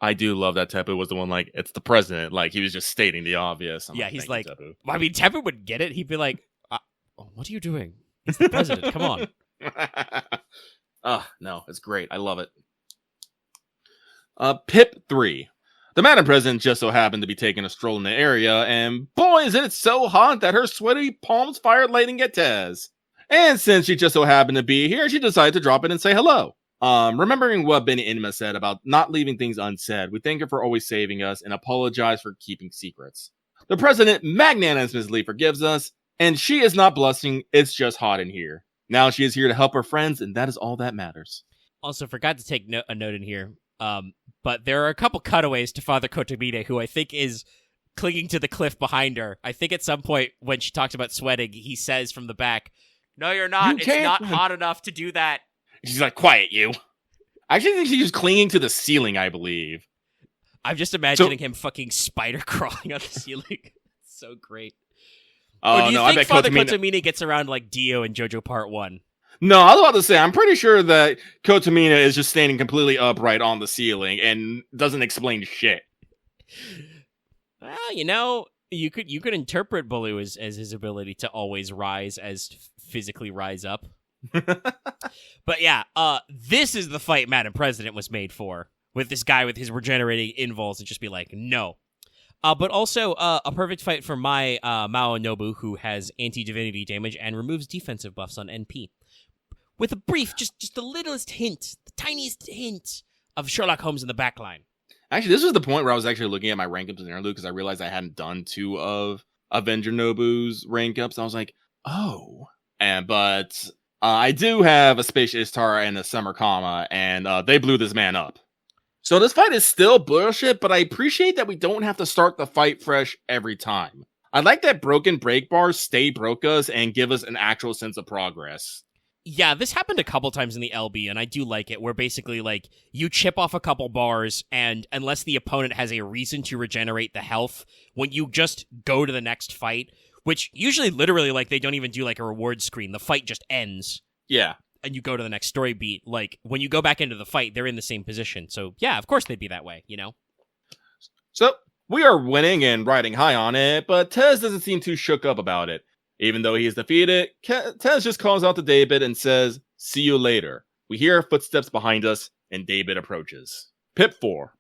I do love that Tepu was the one like, it's the president. Like, he was just stating the obvious. He's like, I mean, Tepu would get it. He'd be like, what are you doing? It's the president. Come on. No, it's great. I love it. Pip 3. The Madam President just so happened to be taking a stroll in the area, and boy, is it so hot that her sweaty palms fired lightning at Tez. And since she just so happened to be here, she decided to drop in and say hello. Remembering what Benny Inma said about not leaving things unsaid, we thank her for always saving us and apologize for keeping secrets. The President magnanimously forgives us, and she is not blushing, it's just hot in here. Now she is here to help her friends, and that is all that matters. Also, forgot to take a note in here. But there are a couple cutaways to Father Kotomine, who I think is clinging to the cliff behind her. I think at some point when she talks about sweating, he says from the back, "No, you're not. It's not hot enough to do that." She's like, "Quiet, you." I actually think she's clinging to the ceiling, I believe. I'm just imagining him fucking spider crawling on the ceiling. It's so great. Oh, or do you no, think I bet Father Kotomine gets around like Dio in JoJo Part 1? No, I was about to say, I'm pretty sure that Kotomina is just standing completely upright on the ceiling and doesn't explain shit. Well, you could interpret Baloo as his ability to always rise as physically rise up. But yeah, this is the fight Madam President was made for, with this guy with his regenerating invols and just be like, no. But also a perfect fight for my Mao Nobu, who has anti-divinity damage and removes defensive buffs on NP. With a brief, just the littlest hint, the tiniest hint of Sherlock Holmes in the backline. Actually, this was the point where I was actually looking at my rank ups in Interlude because I realized I hadn't done 2 of Avenger Nobu's rank ups. I was like, oh. But I do have a Space Ishtar and a Summer Kama, and they blew this man up. So this fight is still bullshit, but I appreciate that we don't have to start the fight fresh every time. I like that broken break bars stay broke us and give us an actual sense of progress. Yeah, this happened a couple times in the LB, and I do like it, where basically, like, you chip off a couple bars, and unless the opponent has a reason to regenerate the health, when you just go to the next fight, which usually literally, like, they don't even do, like, a reward screen. The fight just ends. Yeah. And you go to the next story beat. Like, when you go back into the fight, they're in the same position. So, yeah, of course they'd be that way, you know? So, we are winning and riding high on it, but Tez doesn't seem too shook up about it. Even though he is defeated, Tez just calls out to David and says, "See you later." We hear footsteps behind us, and David approaches. Pip 4.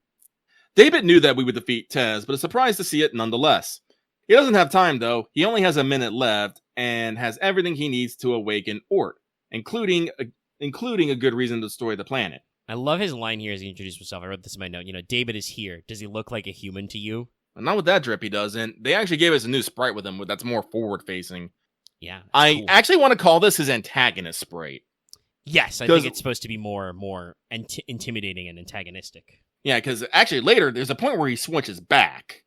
David knew that we would defeat Tez, but is surprised to see it nonetheless. He doesn't have time, though. He only has a minute left, and has everything he needs to awaken ORT, including a good reason to destroy the planet. I love his line here as he introduced himself. I wrote this in my note. You know, David is here. Does he look like a human to you? Not with that drip, he doesn't. They actually gave us a new sprite with him that's more forward-facing. Yeah. I actually want to call this his antagonist sprite. Yes, I think it's supposed to be more intimidating and antagonistic. Yeah, because actually later, there's a point where he switches back.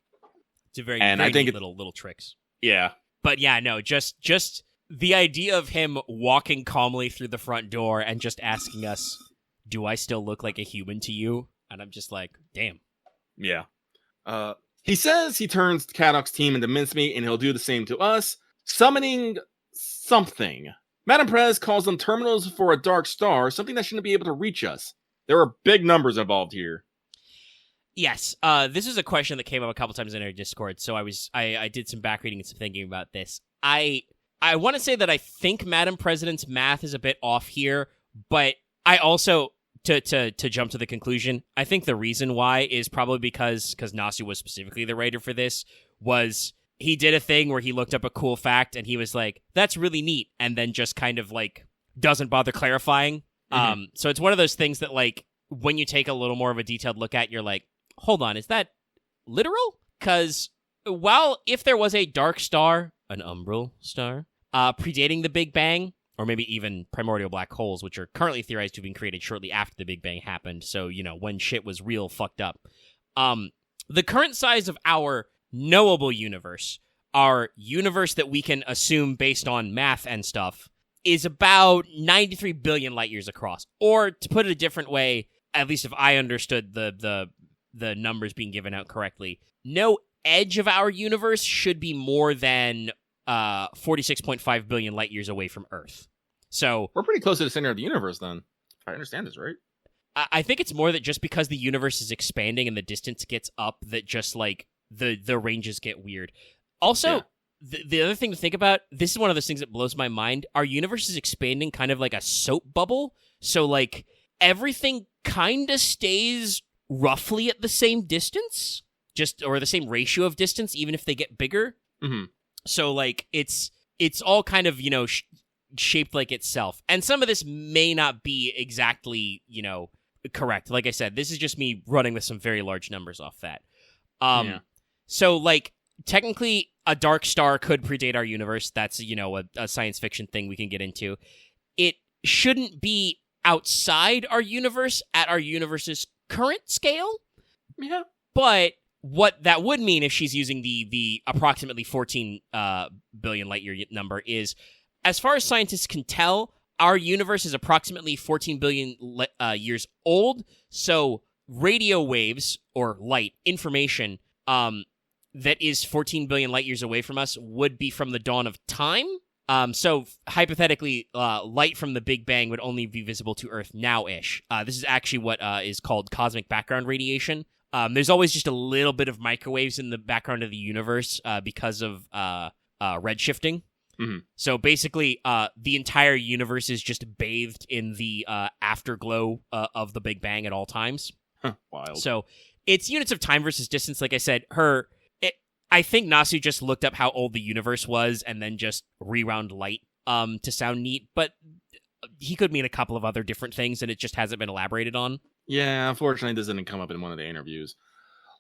It's a very I think little tricks. Yeah. But yeah, no, just the idea of him walking calmly through the front door and just asking us, "Do I still look like a human to you?" And I'm just like, damn. Yeah. He says he turns Kadok's team into mincemeat and he'll do the same to us, summoning something. Madame Prez calls them terminals for a dark star, something that shouldn't be able to reach us. There are big numbers involved here. Yes, this is a question that came up a couple times in our Discord, so I did some back reading and some thinking about this. I want to say that I think Madam President's math is a bit off here, but I also, to jump to the conclusion, I think the reason why is probably because Nasu was specifically the writer for this, was he did a thing where he looked up a cool fact and he was like, "That's really neat," and then just kind of like doesn't bother clarifying. Mm-hmm. So it's one of those things that, like, when you take a little more of a detailed look at, you're like, hold on, is that literal? Because while if there was a dark star, an umbral star, predating the Big Bang, or maybe even primordial black holes, which are currently theorized to have been created shortly after the Big Bang happened, so, you know, when shit was real fucked up. The current size of our knowable universe, our universe that we can assume based on math and stuff, is about 93 billion light years across. Or, to put it a different way, at least if I understood the numbers being given out correctly, no edge of our universe should be more than 46.5 billion light years away from Earth. So we're pretty close to the center of the universe, then. If I understand this right. I think it's more that just because the universe is expanding and the distance gets up, that just, like, the ranges get weird. Also, the other thing to think about, this is one of those things that blows my mind. Our universe is expanding kind of like a soap bubble. So, like, everything kind of stays roughly at the same distance, or the same ratio of distance, even if they get bigger. Mm-hmm. So, like, it's all kind of, you know, shaped like itself. And some of this may not be exactly, you know, correct. Like I said, this is just me running with some very large numbers off that. So, like, technically, a dark star could predate our universe. That's, you know, a science fiction thing we can get into. It shouldn't be outside our universe at our universe's current scale. Yeah. But what that would mean if she's using the approximately 14 billion light year number is, as far as scientists can tell, our universe is approximately 14 billion years old. So radio waves, or light information, that is 14 billion light years away from us would be from the dawn of time. So hypothetically, light from the Big Bang would only be visible to Earth now-ish. This is actually what is called cosmic background radiation. There's always just a little bit of microwaves in the background of the universe because of redshifting. Mm-hmm. So basically, the entire universe is just bathed in the afterglow of the Big Bang at all times. Wild. So it's units of time versus distance. Like I said, I think Nasu just looked up how old the universe was and then just rewound light to sound neat, but he could mean a couple of other different things, and it just hasn't been elaborated on. Yeah, unfortunately, this didn't come up in one of the interviews.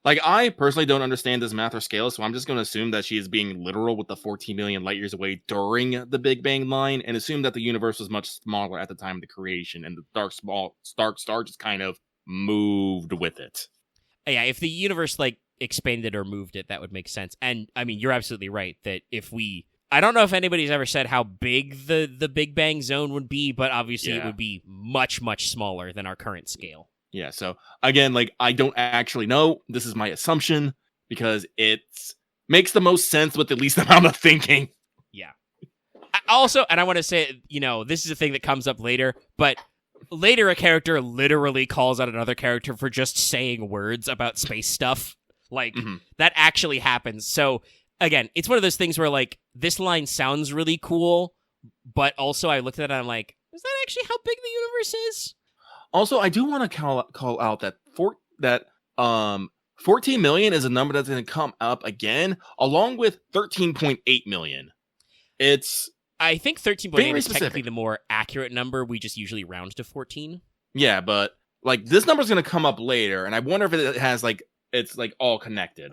Like, I personally don't understand this math or scale, so I'm just going to assume that she is being literal with the 14 million light years away during the Big Bang line, and assume that the universe was much smaller at the time of the creation, and the dark star just kind of moved with it. Yeah, if the universe like expanded or moved it, that would make sense. And I mean, you're absolutely right that if we, I don't know if anybody's ever said how big the Big Bang zone would be, but obviously it would be much, much smaller than our current scale. Yeah, so again, like, I don't actually know. This is my assumption because it makes the most sense with the least amount of thinking. Yeah. Also, and I want to say, this is a thing that comes up later, but later a character literally calls out another character for just saying words about space stuff. Like, that actually happens. So, again, it's one of those things where, like, this line sounds really cool, but also I looked at it and I'm like, is that actually how big the universe is? Also, I do want to call out that 14 million is a number that's going to come up again, along with 13.8 million. I think 13.8 is specific. technically the more accurate number. We just usually round to 14. Yeah, but like this number's going to come up later, and I wonder if it has like it's like all connected.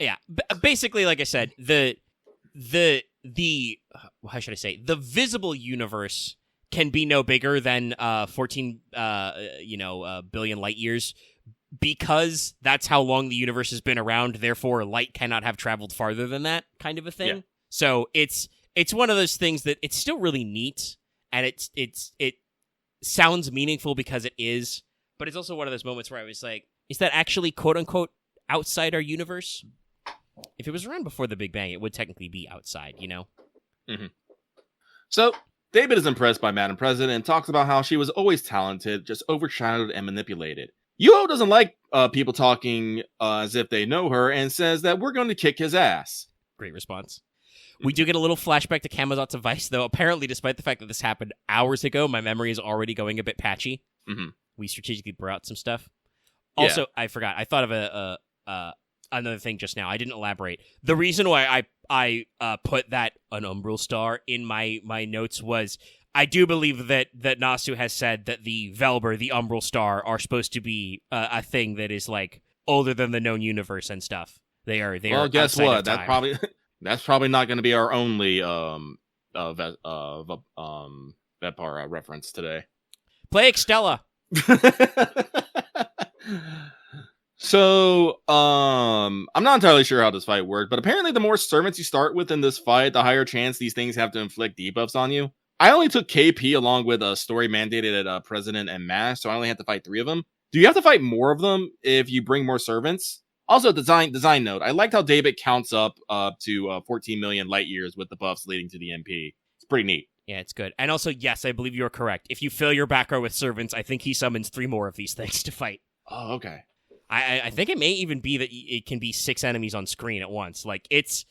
Yeah, basically, like I said, the how should I say, the visible universe can be no bigger than 14 billion light years, because that's how long the universe has been around. Therefore, light cannot have traveled farther than that, kind of a thing. Yeah. So it's one of those things that it's still really neat, and it sounds meaningful because it is, but it's also one of those moments where I was like, is that actually quote unquote outside our universe? If it was around before the Big Bang, it would technically be outside, Mm-hmm. So David is impressed by Madam President and talks about how she was always talented, just overshadowed and manipulated. Yuho doesn't like people talking as if they know her and says that we're going to kick his ass. Great response. We do get a little flashback to Camazot's advice, though. Apparently, despite the fact that this happened hours ago, my memory is already going a bit patchy. Mm-hmm. We strategically brought out some stuff. Also, I forgot. I thought of another thing just now. I didn't elaborate. The reason why I put that an umbral star in my notes was I do believe that Nasu has said that the Velber, the umbral star, are supposed to be a thing that is like older than the known universe and stuff. They are. Well, guess what? That's probably not going to be our only Vepar reference today. Play Extella. So, I'm not entirely sure how this fight worked, but apparently the more servants you start with in this fight, the higher chance these things have to inflict debuffs on you. I only took KP along with a story mandated at President and Mash, so I only had to fight 3 of them. Do you have to fight more of them if you bring more servants? Also, design note, I liked how David counts up to 14 million light years with the buffs leading to the MP. It's pretty neat. Yeah, it's good. And also, yes, I believe you're correct. If you fill your back row with servants, I think he summons 3 more of these things to fight. Oh, okay. I think it may even be that it can be 6 enemies on screen at once. Like, it's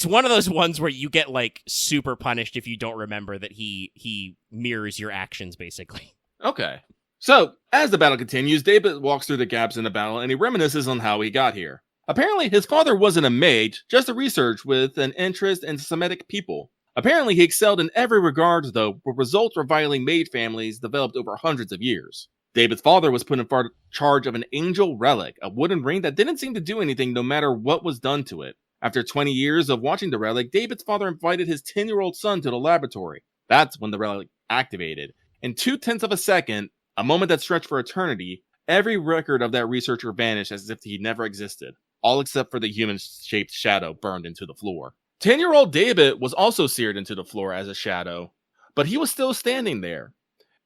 one of those ones where you get, like, super punished if you don't remember that he mirrors your actions, basically. Okay. So, as the battle continues, David walks through the gaps in the battle, and he reminisces on how he got here. Apparently, his father wasn't a mage, just a researcher with an interest in Semitic people. Apparently, he excelled in every regard, though, with results rivaling mage families developed over hundreds of years. David's father was put in charge of an angel relic, a wooden ring that didn't seem to do anything no matter what was done to it. After 20 years of watching the relic, David's father invited his 10-year-old son to the laboratory. That's when the relic activated. In 0.2 of a second, a moment that stretched for eternity, every record of that researcher vanished as if he never existed, all except for the human-shaped shadow burned into the floor. 10-year-old David was also seared into the floor as a shadow, but he was still standing there.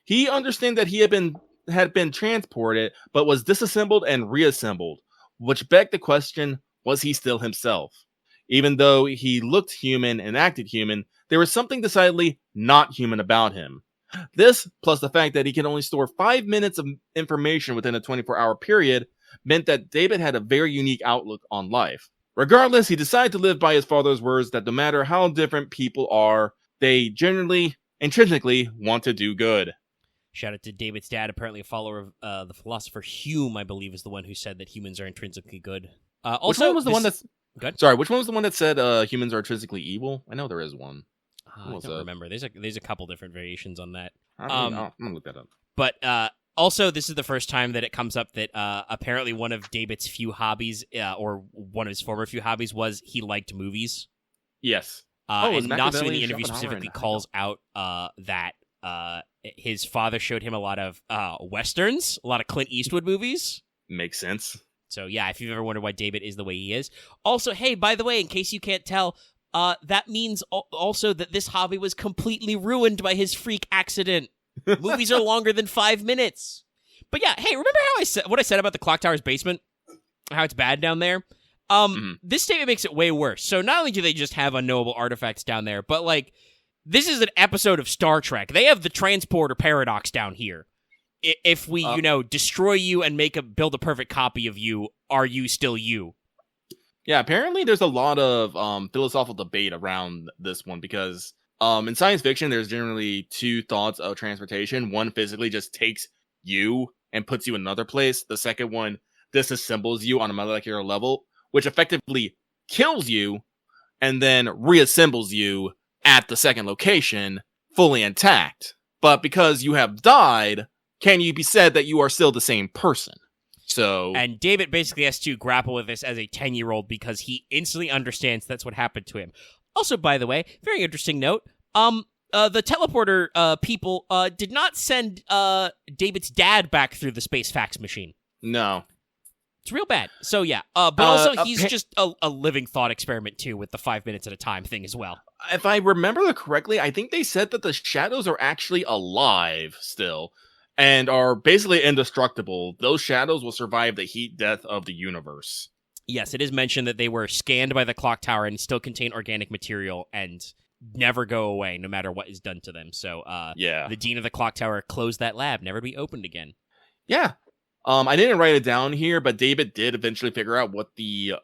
He understood that he had been transported, but was disassembled and reassembled, which begged the question, was he still himself? Even though he looked human and acted human, there was something decidedly not human about him. This, plus the fact that he can only store 5 minutes of information within a 24-hour period, meant that David had a very unique outlook on life. Regardless, he decided to live by his father's words that no matter how different people are, they generally, intrinsically, want to do good. Shout out to David's dad, apparently a follower of the philosopher Hume, I believe, is the one who said that humans are intrinsically good. Which one was the one that's... Sorry, which one was the one that said humans are intrinsically evil? I know there is one. I don't remember. There's a couple different variations on that. I'm going to look that up. But also, this is the first time that it comes up that apparently one of David's few hobbies, or one of his former few hobbies, was he liked movies. Yes. And Nasu in the interview specifically calls out that his father showed him a lot of westerns, a lot of Clint Eastwood movies. Makes sense. So yeah, if you've ever wondered why David is the way he is. Also, hey, by the way, in case you can't tell, that means also that this hobby was completely ruined by his freak accident. Movies are longer than 5 minutes. But yeah, hey, remember how what I said about the clock tower's basement? How it's bad down there? This statement makes it way worse. So not only do they just have unknowable artifacts down there, but like, this is an episode of Star Trek. They have the transporter paradox down here. If we, destroy you and build a perfect copy of you, are you still you? Yeah, apparently there's a lot of philosophical debate around this one because in science fiction, there's generally two thoughts of transportation. One physically just takes you and puts you in another place. The second one disassembles you on a molecular level, which effectively kills you and then reassembles you at the second location fully intact. But because you have died, can you be said that you are still the same person? So, and David basically has to grapple with this as a 10-year-old because he instantly understands that's what happened to him. Also, by the way, very interesting note, the teleporter people did not send David's dad back through the space fax machine. No. It's real bad. So yeah, but also he's just a living thought experiment too with the 5 minutes at a time thing as well. If I remember correctly, I think they said that the shadows are actually alive still. And are basically indestructible. Those shadows will survive the heat death of the universe. Yes, it is mentioned that they were scanned by the clock tower and still contain organic material and never go away, no matter what is done to them. So, the dean of the clock tower closed that lab, never to be opened again. Yeah. I didn't write it down here, but David did eventually figure out what the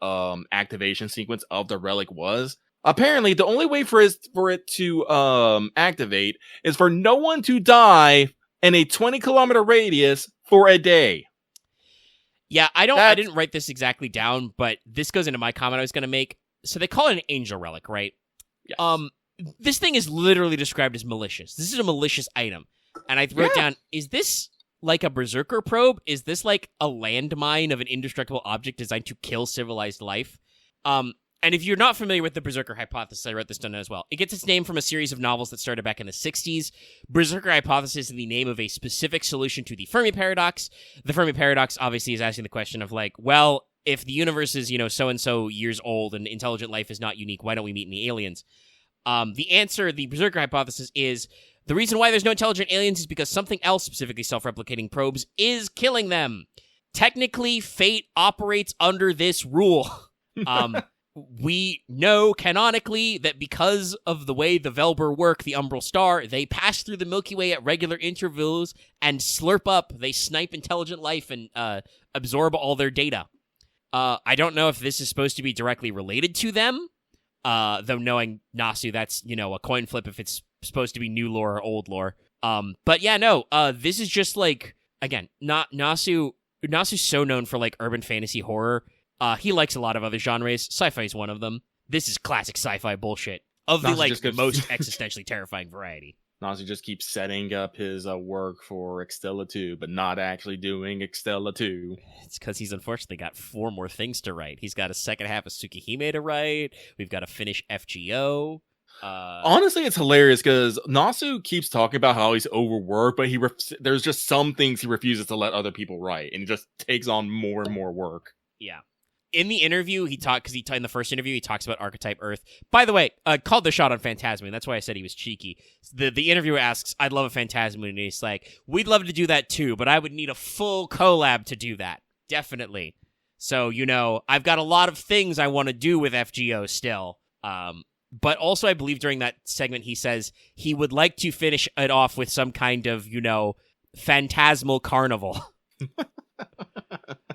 activation sequence of the relic was. Apparently, the only way for it to activate is for no one to die in a 20-kilometer radius for a day. Yeah, I didn't write this exactly down, but this goes into my comment I was going to make. So they call it an angel relic, right? Yes. This thing is literally described as malicious. This is a malicious item. And I wrote down, is this like a berserker probe? Is this like a landmine of an indestructible object designed to kill civilized life? And if you're not familiar with the Berserker hypothesis, I wrote this down as well. It gets its name from a series of novels that started back in the 60s. Berserker hypothesis is the name of a specific solution to the Fermi paradox. The Fermi paradox obviously is asking the question of like, well, if the universe is, so-and-so years old and intelligent life is not unique, why don't we meet any aliens? The answer, the Berserker hypothesis is, the reason why there's no intelligent aliens is because something else, specifically self-replicating probes, is killing them. Technically, fate operates under this rule. We know canonically that because of the way the Velber work, the Umbral Star, they pass through the Milky Way at regular intervals and slurp up. They snipe intelligent life and absorb all their data. I don't know if this is supposed to be directly related to them, though knowing Nasu, that's, a coin flip if it's supposed to be new lore or old lore. But yeah, no, this is just like, again, Nasu's so known for like urban fantasy horror. He likes a lot of other genres. Sci-fi is one of them. This is classic sci-fi bullshit of the most existentially terrifying variety. Nasu just keeps setting up his work for Extella 2, but not actually doing Extella 2. It's because he's unfortunately got 4 more things to write. He's got a second half of Tsukihime to write. We've got to finish FGO. Honestly, it's hilarious because Nasu keeps talking about how he's overworked, but there's just some things he refuses to let other people write, and he just takes on more and more work. Yeah. In the interview, in the first interview, he talks about Archetype Earth. By the way, called the shot on Phantasm, that's why I said he was cheeky. The interviewer asks, I'd love a Phantasm, and he's like, we'd love to do that too, but I would need a full collab to do that. Definitely. So, I've got a lot of things I want to do with FGO still. But also, I believe during that segment, he says he would like to finish it off with some kind of, phantasmal carnival.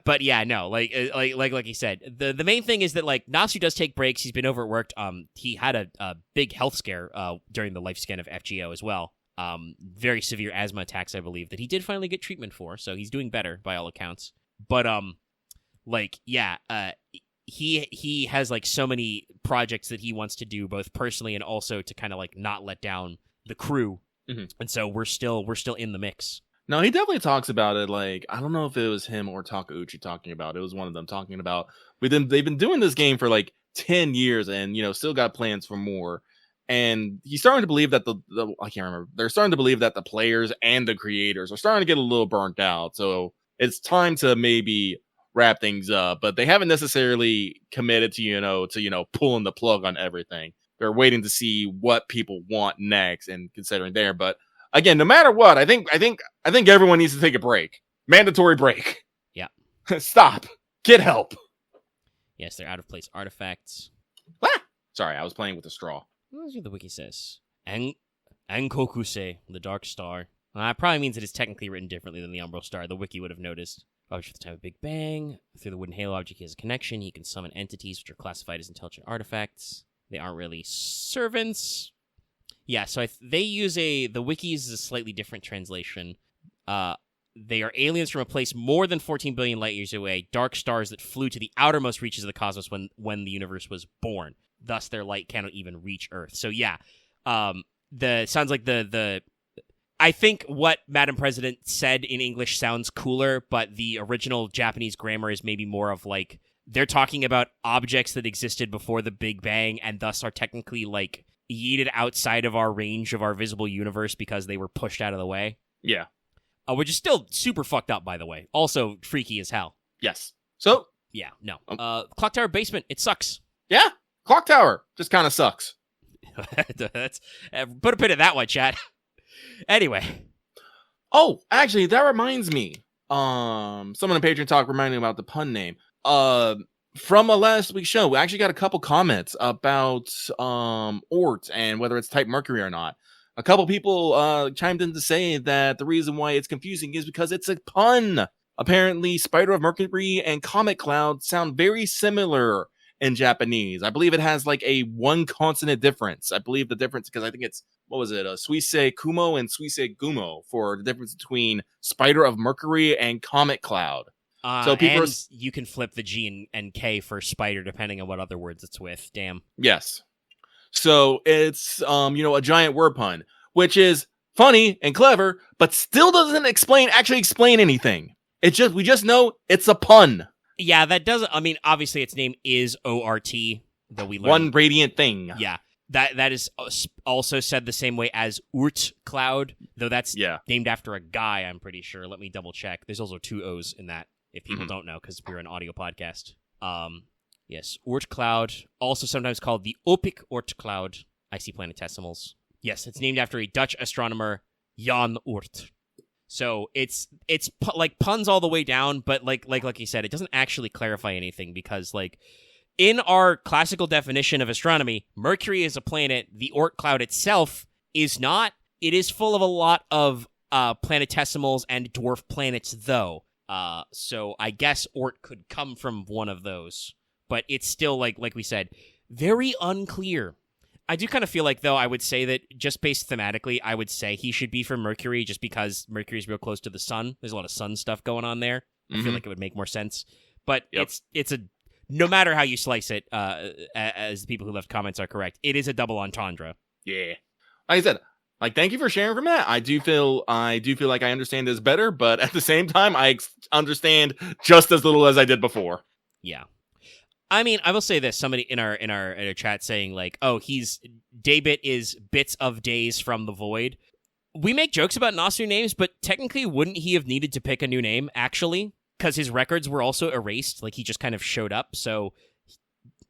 But yeah, no, like he said, the main thing is that like Nasu does take breaks. He's been overworked. He had a big health scare during the life scan of FGO as well. Very severe asthma attacks, I believe, that he did finally get treatment for. So he's doing better by all accounts. But he has like so many projects that he wants to do, both personally and also to kind of like not let down the crew. Mm-hmm. And so we're still in the mix. No, he definitely talks about it. Like, I don't know if it was him or Takeuchi talking about it. It was one of them talking about they've been doing this game for like 10 years and, still got plans for more. And he's starting to believe that the I can't remember. They're starting to believe that the players and the creators are starting to get a little burnt out. So it's time to maybe wrap things up. But they haven't necessarily committed to pulling the plug on everything. They're waiting to see what people want next and considering there. But again, no matter what, I think everyone needs to take a break. Mandatory break. Yeah. Stop. Get help. Yes, they're out of place artifacts. Ah! Sorry, I was playing with a straw. That's what the wiki says. Ankokuse, the Dark Star. It probably means it is technically written differently than the Umbral Star. The wiki would have noticed. Object at the time of Big Bang. Through the wooden halo object, he has a connection. He can summon entities which are classified as intelligent artifacts. They aren't really servants. Yeah, so they use the wiki uses a slightly different translation. They are aliens from a place more than 14 billion light years away, dark stars that flew to the outermost reaches of the cosmos when the universe was born. Thus, their light cannot even reach Earth. So yeah, sounds like the I think what Madam President said in English sounds cooler, but the original Japanese grammar is maybe more of like they're talking about objects that existed before the Big Bang and thus are technically like yeeted outside of our range of our visible universe because they were pushed out of the way. Yeah. Which is still super fucked up, by the way. Also freaky as hell. Yes. So yeah, no. Clock Tower basement, it sucks. Yeah. Clock Tower just kind of sucks. That's put a pin in that one, chat. Anyway. Oh, actually, that reminds me. Someone in Patreon Talk reminded me about the pun name. From a last week's show, we actually got a couple comments about ORT and whether it's type Mercury or not. A couple people chimed in to say that the reason why it's confusing is because it's a pun. Apparently, Spider of Mercury and Comet Cloud sound very similar in Japanese. I believe it has like a one consonant difference. I believe the difference, because I think it's, Suise Kumo and Suise Gumo for the difference between Spider of Mercury and Comet Cloud. So people you can flip the G and K for spider depending on what other words it's with. Damn. Yes. So it's, a giant word pun, which is funny and clever, but still doesn't actually explain anything. We just know it's a pun. Yeah, that doesn't, obviously its name is ORT, though we learned. One radiant thing. Yeah. That is also said the same way as ORT Cloud, though that's named after a guy, I'm pretty sure. Let me double check. There's also two O's in that, if people don't know, because we're an audio podcast. Yes, ORT Cloud, also sometimes called the Opic ORT Cloud. I see planetesimals. Yes, it's named after a Dutch astronomer, Jan Oort. So it's like puns all the way down, but like you said, it doesn't actually clarify anything because like in our classical definition of astronomy, Mercury is a planet. The Oort cloud itself is not. It is full of a lot of planetesimals and dwarf planets, though. So I guess Oort could come from one of those, but it's still like we said, very unclear. I do kind of feel like, though, I would say that just based thematically, I would say he should be from Mercury just because Mercury's real close to the sun. There's a lot of sun stuff going on there. I feel like it would make more sense. But it's a, no matter how you slice it, as the people who left comments are correct, it is a double entendre. Yeah. Like I said, thank you for sharing from that. I do feel like I understand this better, but at the same time, I understand just as little as I did before. Yeah. I will say this. Somebody in our chat saying like, "Oh, Daybit is bits of days from the void." We make jokes about Nasu names, but technically, wouldn't he have needed to pick a new name actually? Because his records were also erased. Like he just kind of showed up, so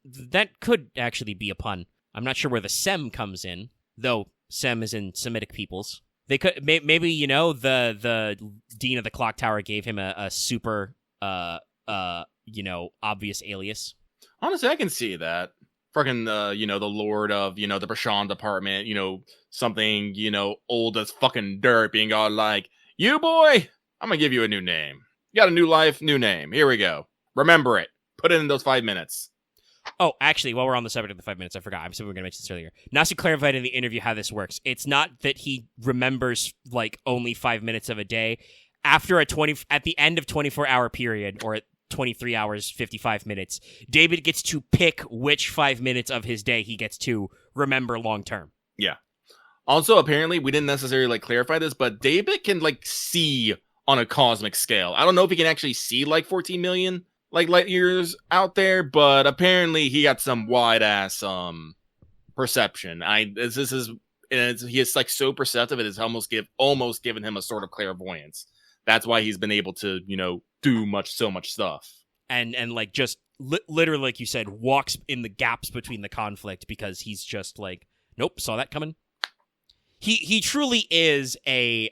that could actually be a pun. I'm not sure where the Sem comes in, though. Sem is in Semitic peoples. They could maybe the dean of the clock tower gave him a super obvious alias. Honestly, I can see that. Fucking, the lord of, the Brashan department, something, old as fucking dirt being all like, you boy, I'm gonna give you a new name. You got a new life, new name. Here we go. Remember it. Put it in those 5 minutes. Oh, actually, while we're on the subject of the 5 minutes, I forgot. I'm assuming we were going to mention this earlier. Nasu clarified in the interview how this works. It's not that he remembers, only 5 minutes of a day. At the end of 24-hour period, or at 23 hours, 55 minutes, David gets to pick which 5 minutes of his day he gets to remember long-term. Yeah. Also, apparently, we didn't necessarily, clarify this, but David can, see on a cosmic scale. I don't know if he can actually see, 14 million... light years out there, but apparently he got some wide ass perception. He is like so perceptive. It has almost given him a sort of clairvoyance. That's why he's been able to, do so much stuff. And like just literally, like you said, walks in the gaps between the conflict because he's just like, nope, saw that coming. He truly is a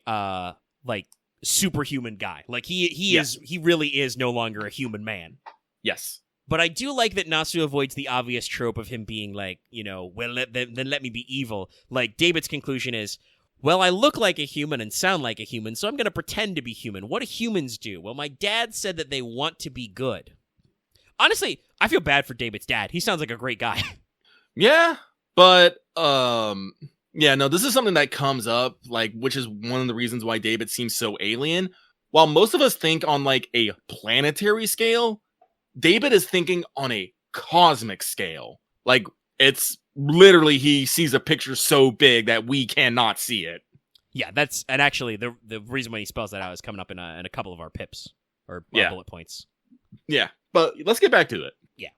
like superhuman guy. Like he really is no longer a human man. Yes. But I do like that Nasu avoids the obvious trope of him being like, well, then let me be evil. Like, David's conclusion is, well, I look like a human and sound like a human, so I'm going to pretend to be human. What do humans do? Well, my dad said that they want to be good. Honestly, I feel bad for David's dad. He sounds like a great guy. Yeah, but, this is something that comes up, like, which is one of the reasons why David seems so alien. While most of us think on, like, a planetary scale, David is thinking on a cosmic scale. Like, it's literally, he sees a picture so big that we cannot see it. Yeah, and actually, the reason why he spells that out is coming up in a couple of our pips, or bullet points. Yeah, but let's get back to it. Yeah.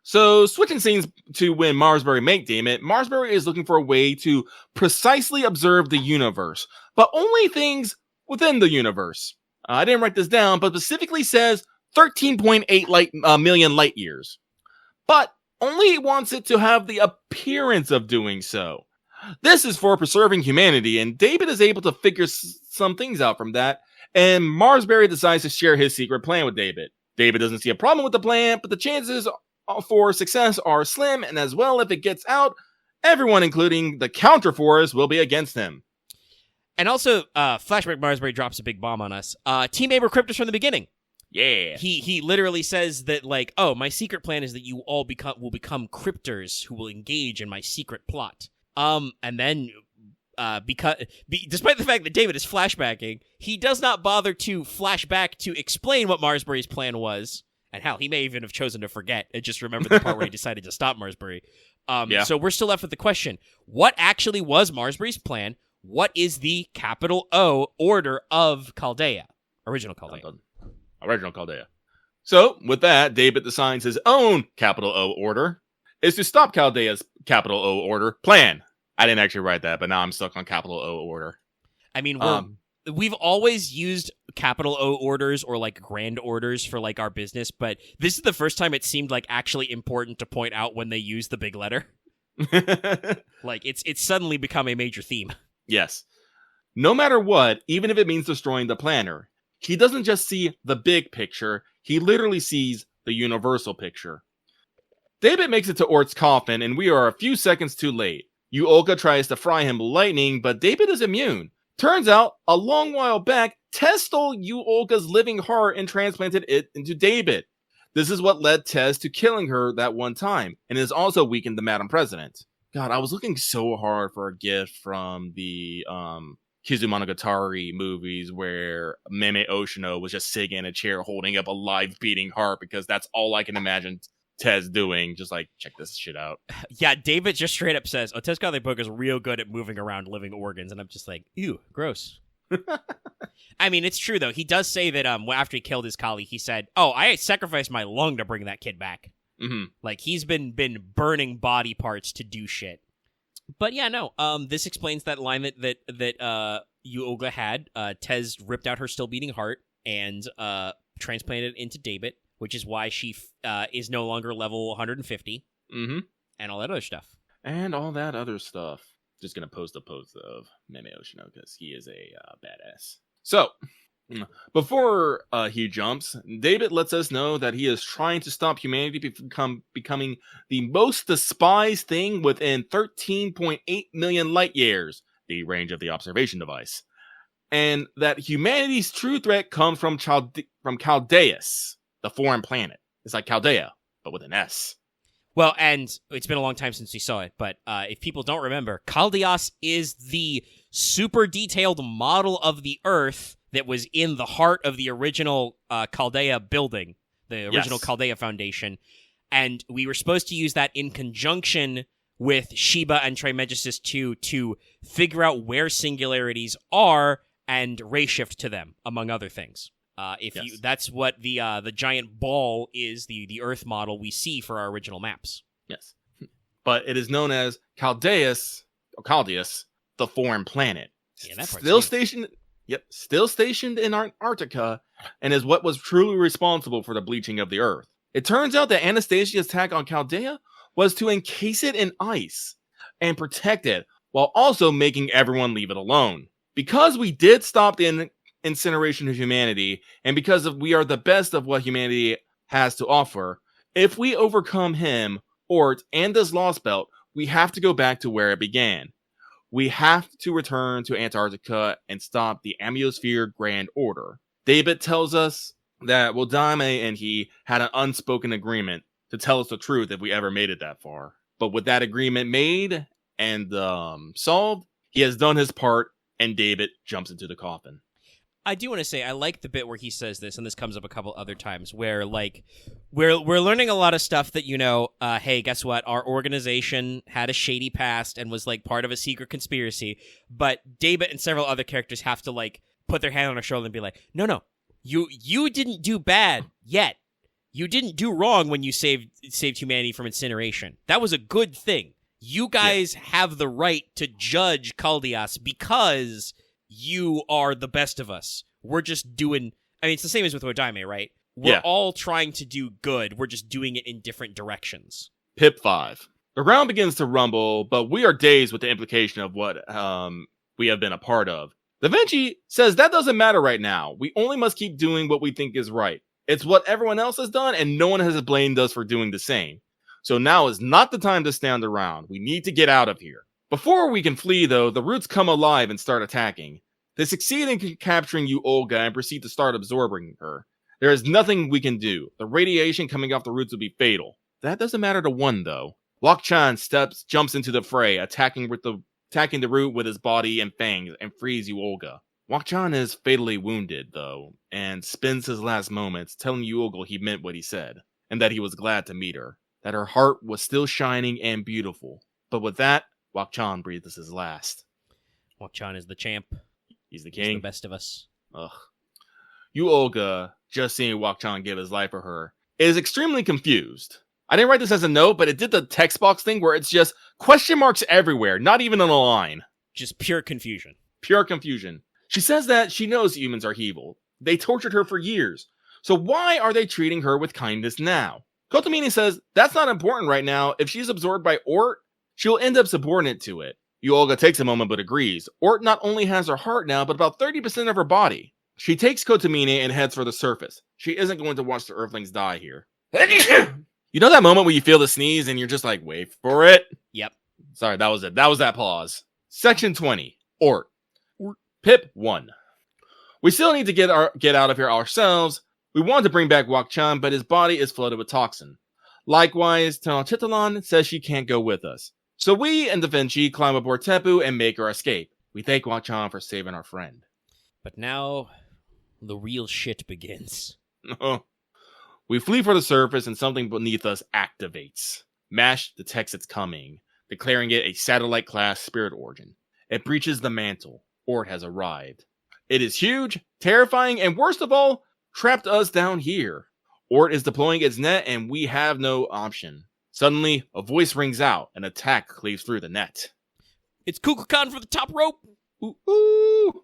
So, switching scenes to when Marsbury met David, Marsbury is looking for a way to precisely observe the universe, but only things within the universe. I didn't write this down, but specifically says 13.8 million light years. But only wants it to have the appearance of doing so. This is for preserving humanity, and David is able to figure some things out from that, and Marsbury decides to share his secret plan with David. David doesn't see a problem with the plan, but the chances for success are slim, and as well, if it gets out, everyone, including the counterforce, will be against him. And also, Flashback Marsbury drops a big bomb on us. Team Aber cryptos from the beginning. Yeah. He literally says that, like, oh, my secret plan is that you all will become cryptors who will engage in my secret plot. And then, despite the fact that David is flashbacking, he does not bother to flash back to explain what Marsbury's plan was. And hell, he may even have chosen to forget and just remember the part where he decided to stop Marsbury. So we're still left with the question, what actually was Marsbury's plan? What is the capital O order of Chaldea? Original Chaldea. Original Chaldea. So, with that, David designs his own capital O order is to stop Chaldea's capital O order plan. I didn't actually write that, but now I'm stuck on capital O order. I mean, we've always used capital O orders or like grand orders for like our business, but this is the first time it seemed like actually important to point out when they use the big letter. Like it's suddenly become a major theme. Yes. No matter what, even if it means destroying the planner, he doesn't just see the big picture, he literally sees the universal picture. David makes it to Ort's coffin, and we are a few seconds too late. Yuoka tries to fry him with lightning, but David is immune. Turns out, a long while back, Tez stole Yuoka's living heart and transplanted it into David. This is what led Tez to killing her that one time, and has also weakened the Madam President. God, I was looking so hard for a gift from the Kizumonogatari movies where Meme Oshino was just sitting in a chair holding up a live beating heart, because that's all I can imagine Tez doing. Just like, check this shit out. Yeah, David just straight up says, Tez Book is real good at moving around living organs, and I'm just like, ew, gross. I mean, it's true though. He does say that after he killed his colleague, he said, "Oh, I sacrificed my lung to bring that kid back." Mm-hmm. Like he's been burning body parts to do shit. But yeah, no. This explains that line that Yuoka had. Tez ripped out her still beating heart and transplanted it into David, which is why she is no longer level 150. Mm-hmm. And all that other stuff. And all that other stuff. Just gonna post a post of Meme Oshino because he is a badass. So, before he jumps, David lets us know that he is trying to stop humanity from becoming the most despised thing within 13.8 million light years, the range of the observation device, and that humanity's true threat comes from Chaldeus, the foreign planet. It's like Chaldea, but with an S. Well, and it's been a long time since we saw it, but if people don't remember, Chaldeos is the super detailed model of the Earth that was in the heart of the original Chaldea building, the original Chaldea Foundation, and we were supposed to use that in conjunction with Sheba and Trimegistus 2 to figure out where singularities are and ray shift to them, among other things. That's what the giant ball is, the Earth model we see for our original maps. Yes. but it is known as Chaldeus, the foreign planet. Yeah, that part's Still new. stationed. Yep, still stationed in Antarctica, and is what was truly responsible for the bleaching of the Earth. It turns out that Anastasia's attack on Chaldea was to encase it in ice and protect it, while also making everyone leave it alone. Because we did stop the incineration of humanity, and because we are the best of what humanity has to offer, if we overcome him, Ort, and this Lostbelt, we have to go back to where it began. We have to return to Antarctica and stop the Amiosphere Grand Order. David tells us that Wodame and he had an unspoken agreement to tell us the truth if we ever made it that far. But with that agreement made and solved, he has done his part, and David jumps into the coffin. I do want to say I like the bit where he says this, and this comes up a couple other times, where like we're learning a lot of stuff that, you know, hey, guess what? Our organization had a shady past and was like part of a secret conspiracy, but David and several other characters have to like put their hand on our shoulder and be like, no, you didn't do bad yet. You didn't do wrong when you saved humanity from incineration. That was a good thing. You guys have the right to judge Chaldeas because you are the best of us. We're just doing... I mean, it's the same as with Wodame, right? We're all trying to do good. We're just doing it in different directions. Pip 5. The ground begins to rumble, but we are dazed with the implication of what we have been a part of. Da Vinci says that doesn't matter right now. We only must keep doing what we think is right. It's what everyone else has done, and no one has blamed us for doing the same. So now is not the time to stand around. We need to get out of here. Before we can flee, though, the roots come alive and start attacking. They succeed in capturing you, Olga, and proceed to start absorbing her. There is nothing we can do. The radiation coming off the roots will be fatal. That doesn't matter to one, though. Wok-chan jumps into the fray, attacking the root with his body and fangs, and frees you, Olga. Wok-chan is fatally wounded, though, and spends his last moments telling you, Olga, he meant what he said, and that he was glad to meet her, that her heart was still shining and beautiful. But with that, Wok-chan breathes his last. Wok-chan is the champ. He's the king. He's the best of us. Ugh. You, Olga, just seeing Wok-chan give his life for her, is extremely confused. I didn't write this as a note, but it did the text box thing where it's just question marks everywhere, not even on a line. Just pure confusion. Pure confusion. She says that she knows humans are evil. They tortured her for years. So why are they treating her with kindness now? Kotomini says that's not important right now. If she's absorbed by Ort, she'll end up subordinate to it. Olga takes a moment but agrees. Ort not only has her heart now, but about 30% of her body. She takes Kotomini and heads for the surface. She isn't going to watch the Earthlings die here. You know that moment where you feel the sneeze and you're just like, wait for it? Yep. Sorry, that was it. That was that pause. Section 20. Ort. Pip 1. We still need to get out of here ourselves. We want to bring back Wok-chan, but his body is flooded with toxin. Likewise, Tenochtitlan says she can't go with us. So we and Da Vinci climb aboard Tepu and make our escape. We thank Wok-chan for saving our friend. But now, the real shit begins. We flee for the surface and something beneath us activates. MASH detects it's coming, declaring it a satellite-class spirit origin. It breaches the mantle. Ort has arrived. It is huge, terrifying, and worst of all, trapped us down here. Ort is deploying its net and we have no option. Suddenly, a voice rings out. An attack cleaves through the net. It's Kukulkan for the top rope! Ooh, ooh.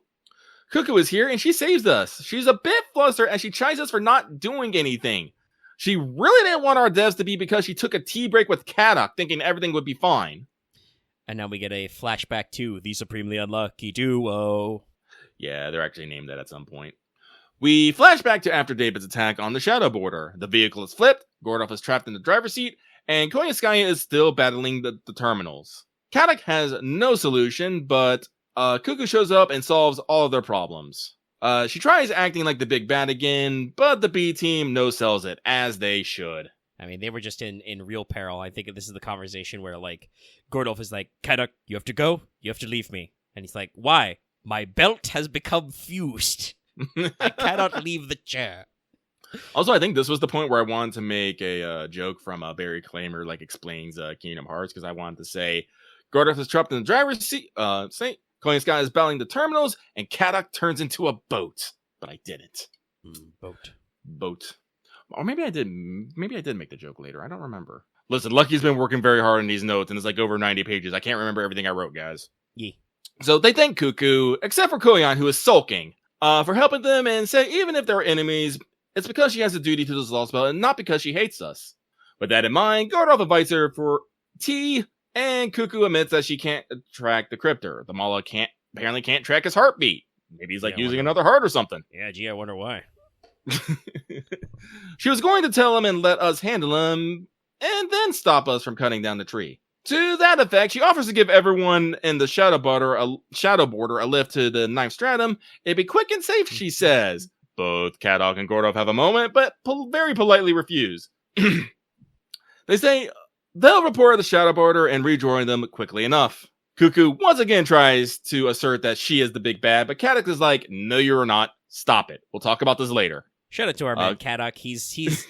Cuckoo is here and she saves us. She's a bit flustered and she chides us for not doing anything. She really didn't want our devs to be because she took a tea break with Kadok thinking everything would be fine. And now we get a flashback to the Supremely Unlucky Duo. Yeah, they're actually named that at some point. We flash back to after David's attack on the Shadow Border. The vehicle is flipped, Gordov is trapped in the driver's seat, and Koyaaskaya is still battling the terminals. Kadok has no solution, but Cuckoo shows up and solves all of their problems. She tries acting like the big bad again, but the B team no-sells it, as they should. I mean, they were just in real peril. I think this is the conversation where, like, Gordolf is like, Kadok, you have to go, you have to leave me. And he's like, why? My belt has become fused. I cannot leave the chair. Also, I think this was the point where I wanted to make a joke from Barry Claimer, like, explains Kingdom Hearts, because I wanted to say, Gordolf is trapped in the driver's seat, Koyaaskaya is battling the terminals, and Kadok turns into a boat. But I didn't. Boat. Or maybe I did make the joke later. I don't remember. Listen, Lucky's been working very hard on these notes, and it's like over 90 pages. I can't remember everything I wrote, guys. Yeah. So they thank Cuckoo, except for Koyan, who is sulking, for helping them, and say even if they're enemies, it's because she has a duty to this Lostbelt, and not because she hates us. With that in mind, Gordov invites her for tea, and Cuckoo admits that she can't track the cryptor. The Mala apparently can't track his heartbeat. Maybe he's like using another heart or something. Yeah, gee, I wonder why. She was going to tell him and let us handle him, and then stop us from cutting down the tree. To that effect, she offers to give everyone in the shadow border a lift to the 9th stratum. It'd be quick and safe, she says. Both Kadok and Gordov have a moment, but very politely refuse. They say they'll report the shadow border and rejoin them quickly enough. Cuckoo once again tries to assert that she is the big bad, but Kadok is like, no, you're not. Stop it. We'll talk about this later. Shout out to our man Kadok. He's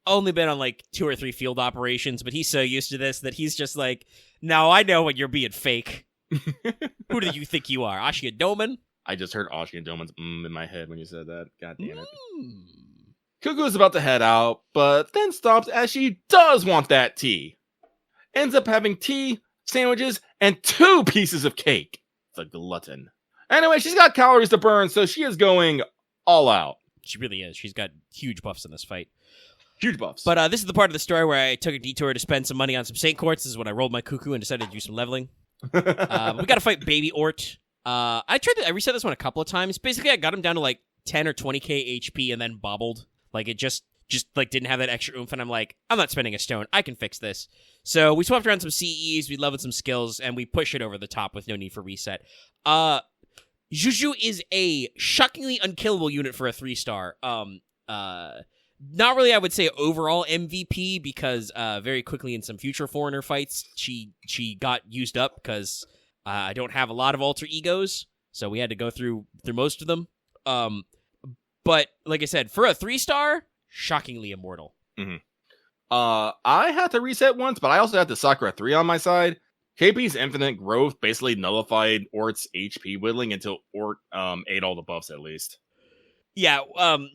only been on like 2 or 3 field operations, but he's so used to this that he's just like, no, I know when you're being fake. Who do you think you are, Ashia Doman? I just heard Ashia Doman's in my head when you said that. God damn it. Cuckoo is about to head out, but then stops as she does want that tea. Ends up having tea, sandwiches, and 2 pieces of cake. It's a glutton. Anyway, she's got calories to burn, so she is going all out. She really is. She's got huge buffs in this fight. Huge buffs. But this is the part of the story where I took a detour to spend some money on some Saint Quartz. This is when I rolled my Cuckoo and decided to do some leveling. We got to fight Baby Ort. I reset this one a couple of times. Basically, I got him down to like 10 or 20k HP and then bobbled. Like, it just like didn't have that extra oomph, and I'm like, I'm not spending a stone. I can fix this. So we swapped around some CEs, we leveled some skills, and we push it over the top with no need for reset. Juju is a shockingly unkillable unit for a 3-star. Not really, I would say, overall MVP, because very quickly in some future Foreigner fights, she got used up because I don't have a lot of alter egos, so we had to go through most of them. But like I said, for a 3-star, shockingly immortal. Mm-hmm. I had to reset once, but I also had the Sakura 3 on my side. KP's infinite growth basically nullified Ort's HP whittling until Ort ate all the buffs at least. Yeah,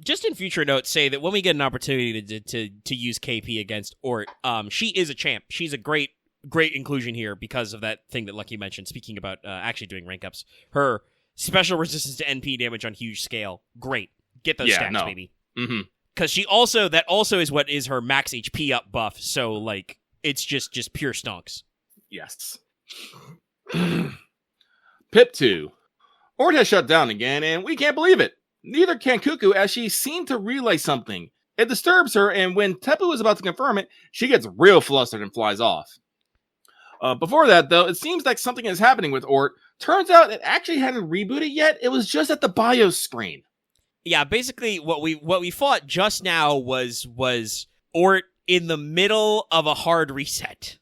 just in future notes, say that when we get an opportunity to use KP against Ort, she is a champ. She's a great inclusion here because of that thing that Lucky mentioned, speaking about actually doing rank ups. Her special resistance to NP damage on huge scale. Great. Get those stacks, baby. Mm-hmm. Because that also is what is her max HP up buff, so, like, it's just pure stonks. Yes. Pip 2. Ort has shut down again, and we can't believe it. Neither can Cuckoo, as she seemed to realize something. It disturbs her, and when Tepu is about to confirm it, she gets real flustered and flies off. Before that, though, it seems like something is happening with Ort. Turns out it actually hadn't rebooted yet. It was just at the BIOS screen. Yeah, basically what we fought just now was Ort in the middle of a hard reset.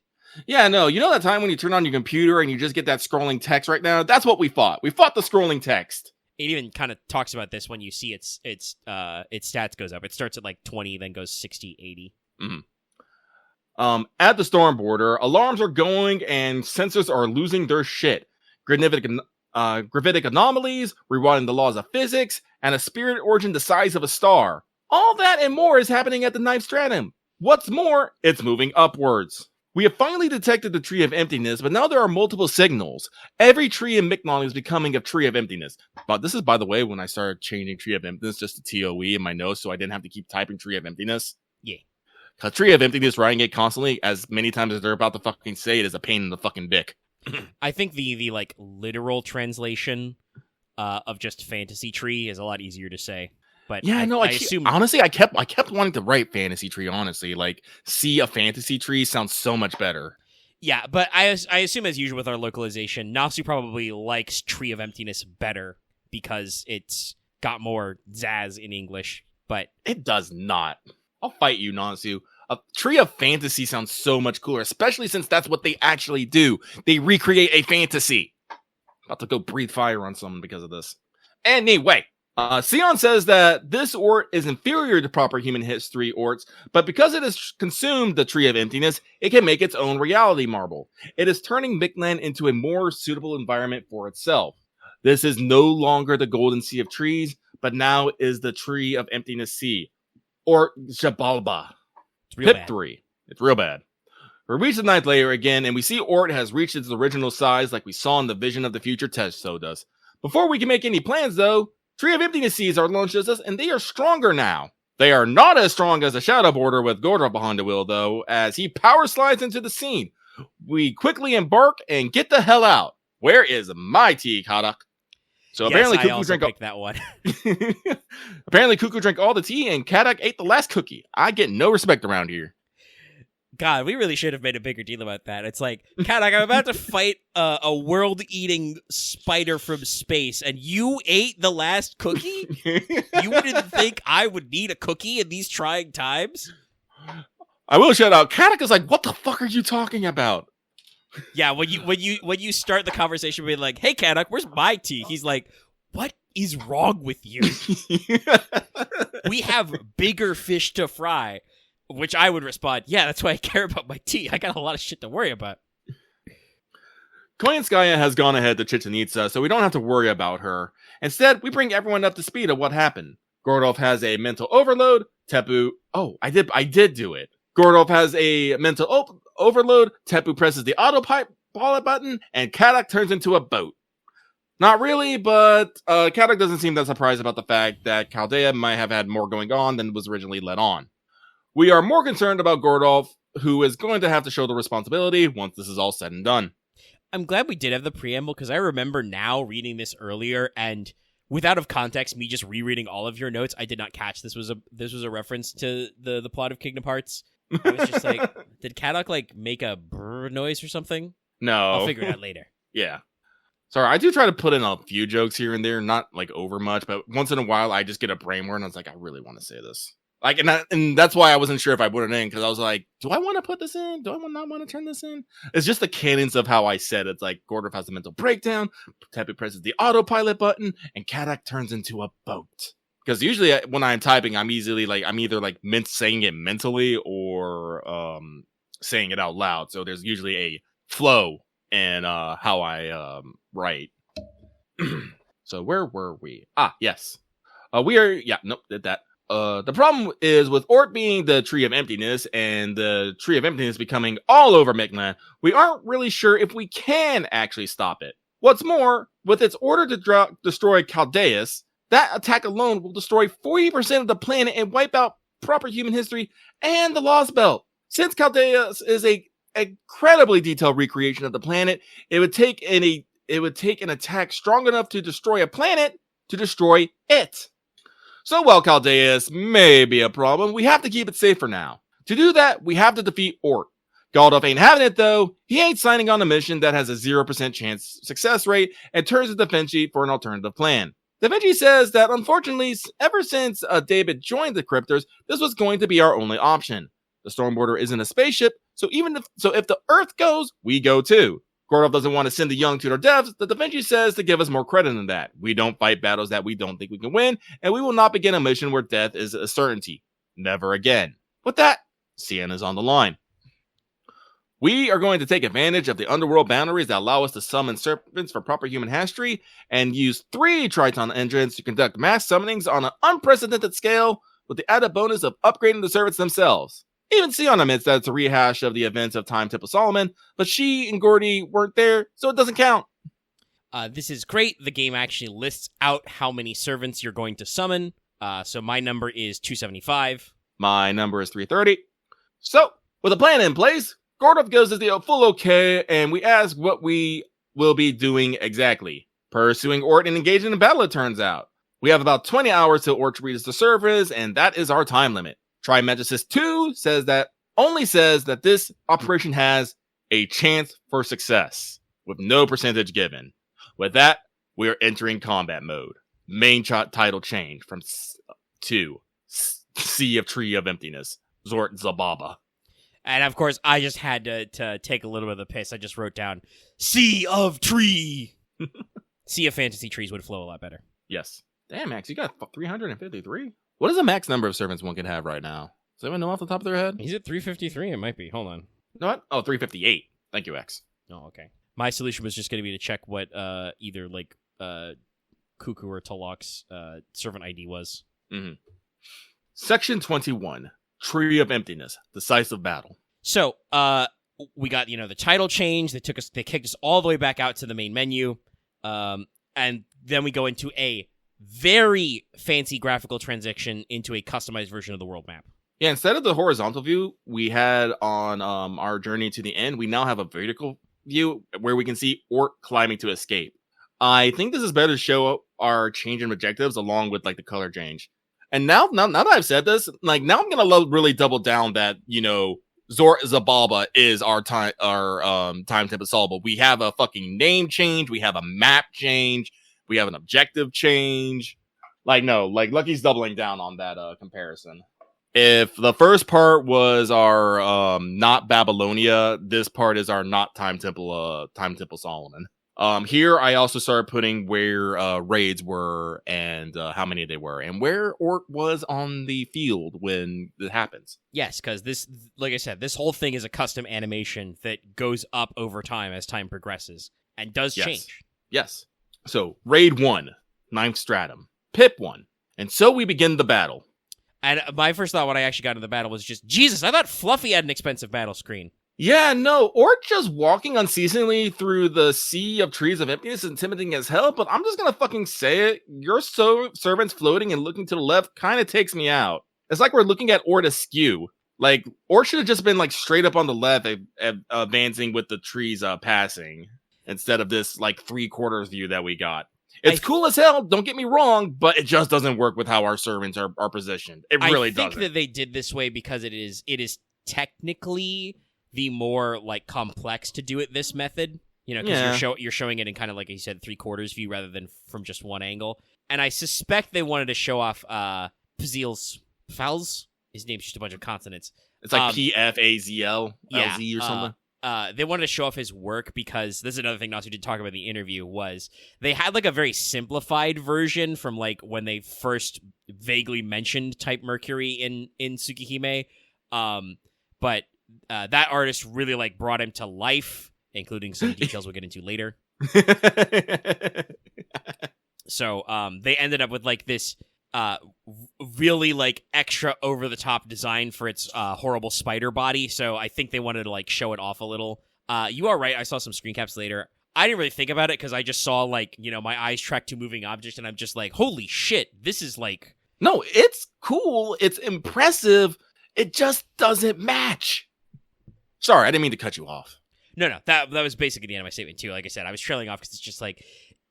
Yeah, no, you know that time when you turn on your computer and you just get that scrolling text right now? That's what we fought. We fought the scrolling text. It even kind of talks about this when you see its stats goes up. It starts at like 20, then goes 60, 80. Mm-hmm. At the storm border, alarms are going and sensors are losing their shit. Gravitic anomalies, rewriting the laws of physics, and a spirit origin the size of a star. All that and more is happening at the 9th stratum. What's more, it's moving upwards. We have finally detected the Tree of Emptiness, but now there are multiple signals. Every tree in Mignon is becoming a Tree of Emptiness. But this is, by the way, when I started changing Tree of Emptiness just to TOE in my notes, so I didn't have to keep typing Tree of Emptiness. Yeah. Because Tree of Emptiness, writing it constantly, as many times as they're about to fucking say it, is a pain in the fucking dick. I think the like literal translation of just fantasy tree is a lot easier to say. But yeah, I assume honestly, I kept wanting to write fantasy tree. Honestly, like see a fantasy tree sounds so much better. Yeah, but I assume as usual with our localization, Nasu probably likes Tree of Emptiness better because it's got more zazz in English. But it does not. I'll fight you, Nasu. A Tree of Fantasy sounds so much cooler, especially since that's what they actually do. They recreate a fantasy. About to go breathe fire on someone because of this. Anyway. Sion says that this Ort is inferior to proper human history Orts, but because it has consumed the Tree of Emptiness, it can make its own reality marble. It is turning Mictlan into a more suitable environment for itself. This is no longer the Golden Sea of Trees, but now is the Tree of Emptiness Sea, or Jabalba. It's real Pip bad. 3. It's real bad. We reach the 9th layer again, and we see ORT has reached its original size like we saw in the Vision of the Future test showed us. Before we can make any plans, though, Tree of Emptiness seeds are launched at us, and they are stronger now. They are not as strong as the Shadow Border with Gordor behind the wheel, though, as he power slides into the scene. We quickly embark and get the hell out. Where is my tea, Kadak? So apparently Cuckoo drank that one. Apparently Cuckoo drank all the tea, and Kadak ate the last cookie. I get no respect around here. God, we really should have made a bigger deal about that. It's like, Kadak, I'm about to fight a world-eating spider from space, and you ate the last cookie? You didn't think I would need a cookie in these trying times? I will shout out, Kadak is like, what the fuck are you talking about? Yeah, when you start the conversation being like, hey, Kadak, where's my tea? He's like, what is wrong with you? We have bigger fish to fry. Which I would respond, yeah, that's why I care about my tea. I got a lot of shit to worry about. Koyanskaya has gone ahead to Chichen Itza, so we don't have to worry about her. Instead, we bring everyone up to speed of what happened. Gordolf has a mental overload. Tepu... Oh, I did do it. Gordolf has a mental overload. Tepu presses the autopilot button, and Kadak turns into a boat. Not really, but Kadak doesn't seem that surprised about the fact that Chaldea might have had more going on than was originally let on. We are more concerned about Gordolf, who is going to have to show the responsibility once this is all said and done. I'm glad we did have the preamble, because I remember now reading this earlier, and without of context, me just rereading all of your notes, I did not catch this was a reference to the plot of Kingdom Hearts. I was just like, did Kadak make a brr noise or something? No. I'll figure it out later. Yeah. Sorry, I do try to put in a few jokes here and there, not over much, but once in a while I just get a brain word and I was like, I really want to say this. And that's why I wasn't sure if I put it in, because I was like, do I want to put this in? Do I not want to turn this in? It's just the cadence of how I said it. It's like, Gordolf has a mental breakdown, Tepu presses the autopilot button, and Kadak turns into a boat. Because usually when I'm typing, I'm either saying it mentally or saying it out loud. So there's usually a flow in how I write. So where were we? Yes. Did that. The problem is with ORT being the Tree of Emptiness and the Tree of Emptiness becoming all over Mictlan, we aren't really sure if we can actually stop it. What's more, with its order to destroy Chaldeus, that attack alone will destroy 40% of the planet and wipe out proper human history and the Lostbelt. Since Chaldeus is a incredibly detailed recreation of the planet, it would take an attack strong enough to destroy a planet to destroy it. So while Chaldeus may be a problem, we have to keep it safe for now. To do that, we have to defeat ORT. Galdolf ain't having it though. He ain't signing on a mission that has a 0% chance success rate and turns to Da Vinci for an alternative plan. Da Vinci says that unfortunately, ever since David joined the Cryptors, this was going to be our only option. The Stormborder isn't a spaceship, so if the Earth goes, we go too. Gordolf doesn't want to send the young to their deaths. The Da Vinci says to give us more credit than that. We don't fight battles that we don't think we can win, and we will not begin a mission where death is a certainty. Never again. With that, Sienna's on the line. We are going to take advantage of the underworld boundaries that allow us to summon serpents for proper human history, and use 3 Triton engines to conduct mass summonings on an unprecedented scale, with the added bonus of upgrading the servants themselves. Even Sion admits that it's a rehash of the events of Time Temple Solomon, but she and Gordy weren't there, so it doesn't count. This is great. The game actually lists out how many servants you're going to summon. So my number is 275. My number is 330. So, with a plan in place, Gordolf gives us the full okay, and we ask what we will be doing exactly. Pursuing ORT and engaging in battle, it turns out. We have about 20 hours till ORT reaches the surface, and that is our time limit. Trimegesis 2 says that this operation has a chance for success, with no percentage given. With that, we are entering combat mode. Main title change from to Sea of Tree of Emptiness, Zort Zababa. And of course, I just had to take a little bit of the piss. I just wrote down Sea of Tree. Sea of Fantasy Trees would flow a lot better. Yes. Damn, Max, you got 353? What is the max number of servants one can have right now? Does anyone know off the top of their head? He's at 353. It might be. Hold on. You know what? Oh, 358. Thank you, X. Oh, okay. My solution was just going to be to check what either Cuckoo or Talok's servant ID was. Mm-hmm. Section 21. Tree of Emptiness. Decisive Battle. So, we got, the title change. They kicked us all the way back out to the main menu. And then we go into a very fancy graphical transition into a customized version of the world map. Yeah, instead of the horizontal view we had on our journey to the end, we now have a vertical view where we can see Orc climbing to escape. I think this is better to show our change in objectives along with like the color change. And now that I've said this, like now I'm gonna really double down that Zor Zabalba is our time template solvable. We have a fucking name change, we have a map change, we have an objective change. Lucky's doubling down on that comparison. If the first part was our not Babylonia, this part is our not Time Temple Solomon. Here I also started putting where raids were and how many they were and where Orc was on the field when it happens. Yes, because this, like I said, this whole thing is a custom animation that goes up over time as time progresses and does change. Yes. So raid 1, 9th stratum, pip 1, and so we begin the battle. And my first thought when I actually got into the battle was just, Jesus, I thought Fluffy had an expensive battle screen. Yeah, no, Orc just walking unceasingly through the sea of trees of emptiness is intimidating as hell, but I'm just gonna fucking say it. Your servants floating and looking to the left kind of takes me out. It's like we're looking at Orc askew. Like, Orc should have just been like straight up on the left, advancing with the trees passing, instead of this like 3/4 view that we got. It's cool as hell, don't get me wrong, but it just doesn't work with how our servants are positioned. It really doesn't. I think that they did this way because it is technically the more like complex to do it this method. Because you're showing it in kind of like you said 3/4 view rather than from just one angle. And I suspect they wanted to show off Pazil's Fals. His name's just a bunch of consonants. It's like PFAZL LZ or something. They wanted to show off his work because this is another thing Natsu did talk about in the interview was they had like a very simplified version from like when they first vaguely mentioned Type Mercury in Tsukihime. But that artist really like brought him to life, including some details we'll get into later. So they ended up with like this really like extra over the top design for its horrible spider body. So I think they wanted to like show it off a little. You are right. I saw some screen caps later. I didn't really think about it because I just saw like, my eyes track to moving objects and I'm just like, holy shit, this is like. No, it's cool. It's impressive. It just doesn't match. Sorry, I didn't mean to cut you off. No, that was basically the end of my statement too. Like I said, I was trailing off because it's just like,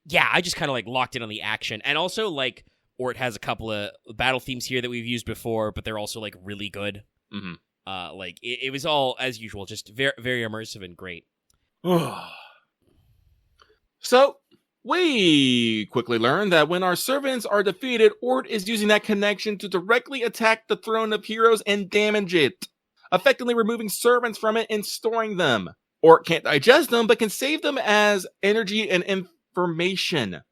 yeah, I just kind of like locked in on the action. And also like, Ort has a couple of battle themes here that we've used before, but they're also like really good. Mm-hmm. Like it was all as usual, just very, very immersive and great. So we quickly learn that when our servants are defeated, Ort is using that connection to directly attack the Throne of Heroes and damage it, effectively removing servants from it and storing them. Ort can't digest them, but can save them as energy and information.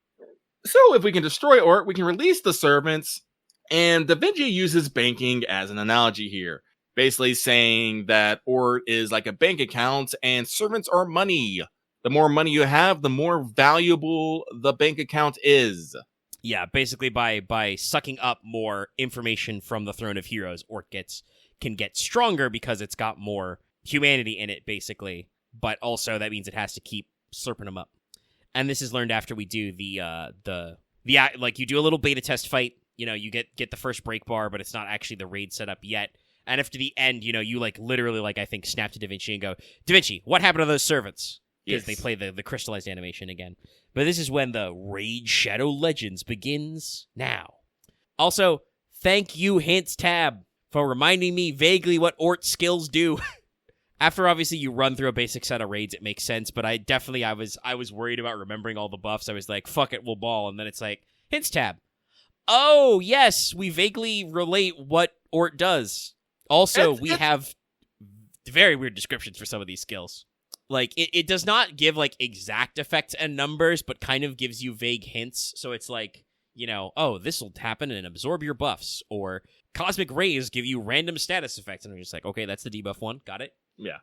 So if we can destroy Ort, we can release the servants, and Da Vinci uses banking as an analogy here, basically saying that Ort is like a bank account and servants are money. The more money you have, the more valuable the bank account is. Yeah, basically by sucking up more information from the Throne of Heroes, Ort can get stronger because it's got more humanity in it, basically. But also that means it has to keep slurping them up. And this is learned after we do the like you do a little beta test fight. You get the first break bar, but it's not actually the raid set up yet. And after the end, you like literally like I think snap to Da Vinci and go, Da Vinci, what happened to those servants? Because they play the crystallized animation again. But this is when the Raid Shadow Legends begins now. Also, thank you Hints tab for reminding me vaguely what Ort skills do. After obviously you run through a basic set of raids, it makes sense, but I was worried about remembering all the buffs. I was like, fuck it, we'll ball, and then it's like, Hints tab. Oh, yes, we vaguely relate what Ort does. Also, we have very weird descriptions for some of these skills. Like, it does not give, like, exact effects and numbers, but kind of gives you vague hints. So it's like, oh, this will happen and absorb your buffs, or Cosmic Rays give you random status effects, and I'm just like, okay, that's the debuff one, got it. Yeah,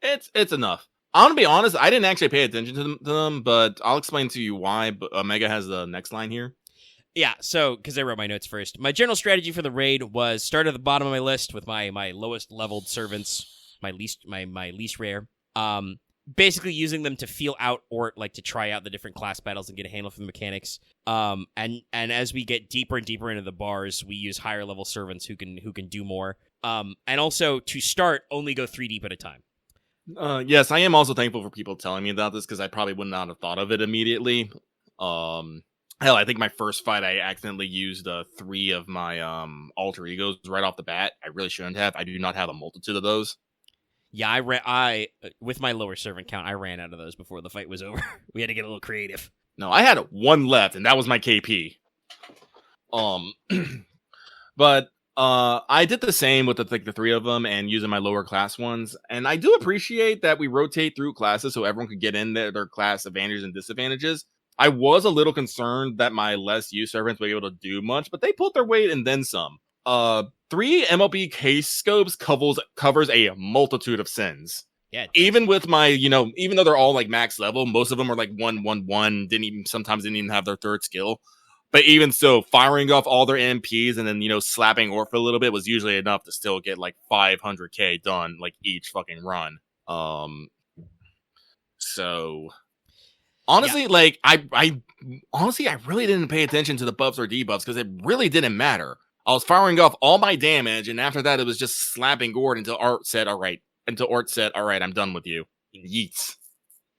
it's enough. I'm gonna be honest, I didn't actually pay attention to them, but I'll explain to you why. But Omega has the next line here. Yeah, so, because I wrote my notes first. My general strategy for the raid was start at the bottom of my list with my lowest leveled servants, my least rare. Basically using them to feel out or like to try out the different class battles and get a handle for the mechanics. And as we get deeper and deeper into the bars, we use higher level servants who can do more. And also to start, only go 3 deep at a time. Yes, I am also thankful for people telling me about this because I probably would not have thought of it immediately. Hell, I think my first fight I accidentally used 3 of my alter egos right off the bat. I really shouldn't have. I do not have a multitude of those. Yeah, I with my lower servant count, I ran out of those before the fight was over. We had to get a little creative. No, I had 1 left, and that was my KP. But I did the same with the 3 of them and using my lower class ones. And I do appreciate that we rotate through classes so everyone could get in their class advantages and disadvantages. I was a little concerned that my less used servants would be able to do much, but they pulled their weight and then some. 3 MLB case scopes covers a multitude of sins. Yeah. Even with my, even though they're all like max level, most of them are like 1-1-1, sometimes didn't even have their 3rd skill. But even so, firing off all their MPs and then, slapping Orph a little bit was usually enough to still get like 500k done, like each fucking run. So honestly, like I really didn't pay attention to the buffs or debuffs because it really didn't matter. I was firing off all my damage, and after that, it was just slapping Gord until Ort said, all right, I'm done with you. Yeets.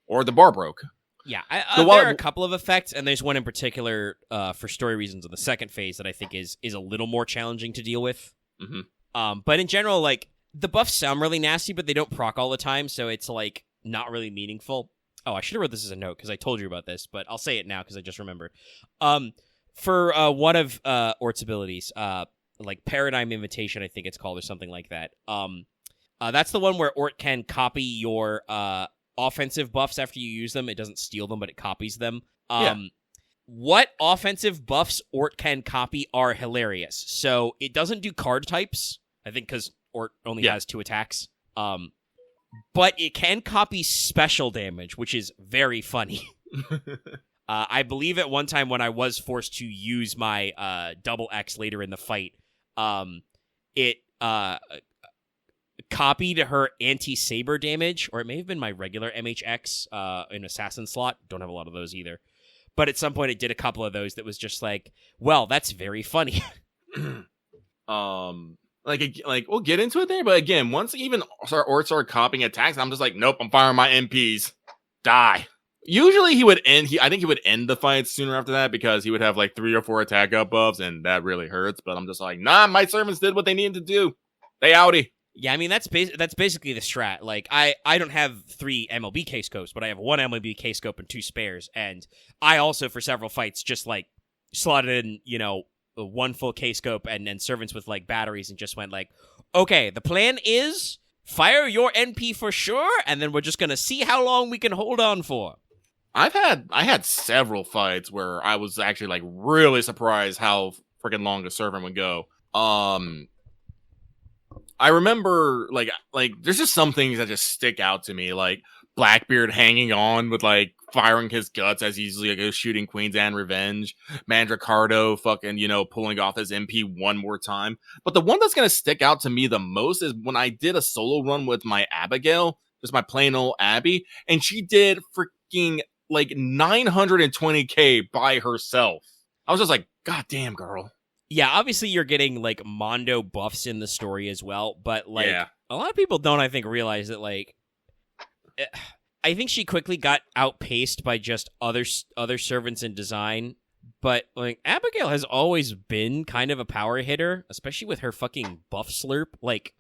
Or the bar broke. Yeah, there are a couple of effects, and there's one in particular for story reasons in the second phase that I think is a little more challenging to deal with. Mm-hmm. But in general, like, the buffs sound really nasty, but they don't proc all the time, so it's, like, not really meaningful. Oh, I should have wrote this as a note, because I told you about this, but I'll say it now, because I just remembered. For one of Ort's abilities, like Paradigm Invitation, I think it's called, or something like that. That's the one where Ort can copy your offensive buffs after you use them. It doesn't steal them, but it copies them. What offensive buffs Ort can copy are hilarious. So it doesn't do card types, I think, because Ort only has 2 attacks. But it can copy special damage, which is very funny. I believe at one time when I was forced to use my double X later in the fight, it copied her anti-saber damage, or it may have been my regular MHX in assassin slot. Don't have a lot of those either. But at some point it did a couple of those that was just like, well, that's very funny. Like we'll get into it there, but again, once even Ort started copying attacks, I'm just like, nope, I'm firing my MPs. Die. Usually I think he would end the fight sooner after that because he would have like 3 or 4 attack up buffs and that really hurts, but I'm just like, nah, my servants did what they needed to do. They outie. Yeah, I mean, that's basically the strat. Like, I don't have 3 MLB K-scopes, but I have 1 MLB K-scope and 2 spares, and I also, for several fights, just like slotted in, 1 full K-scope and servants with like batteries and just went like, okay, the plan is fire your NP for sure, and then we're just gonna see how long we can hold on for. I had several fights where I was actually like really surprised how freaking long a servant would go. I remember like there's just some things that just stick out to me, like Blackbeard hanging on with like firing his guts as he's like shooting Queen's and Revenge, Mandricardo fucking pulling off his MP one more time. But the one that's gonna stick out to me the most is when I did a solo run with my Abigail, just my plain old Abby, and she did freaking like 920k by herself. I was just like, God damn, girl. Yeah, obviously you're getting like Mondo buffs in the story as well, but like a lot of people don't, I think, realize that like I think she quickly got outpaced by just other servants in design, but like Abigail has always been kind of a power hitter, especially with her fucking buff slurp. Like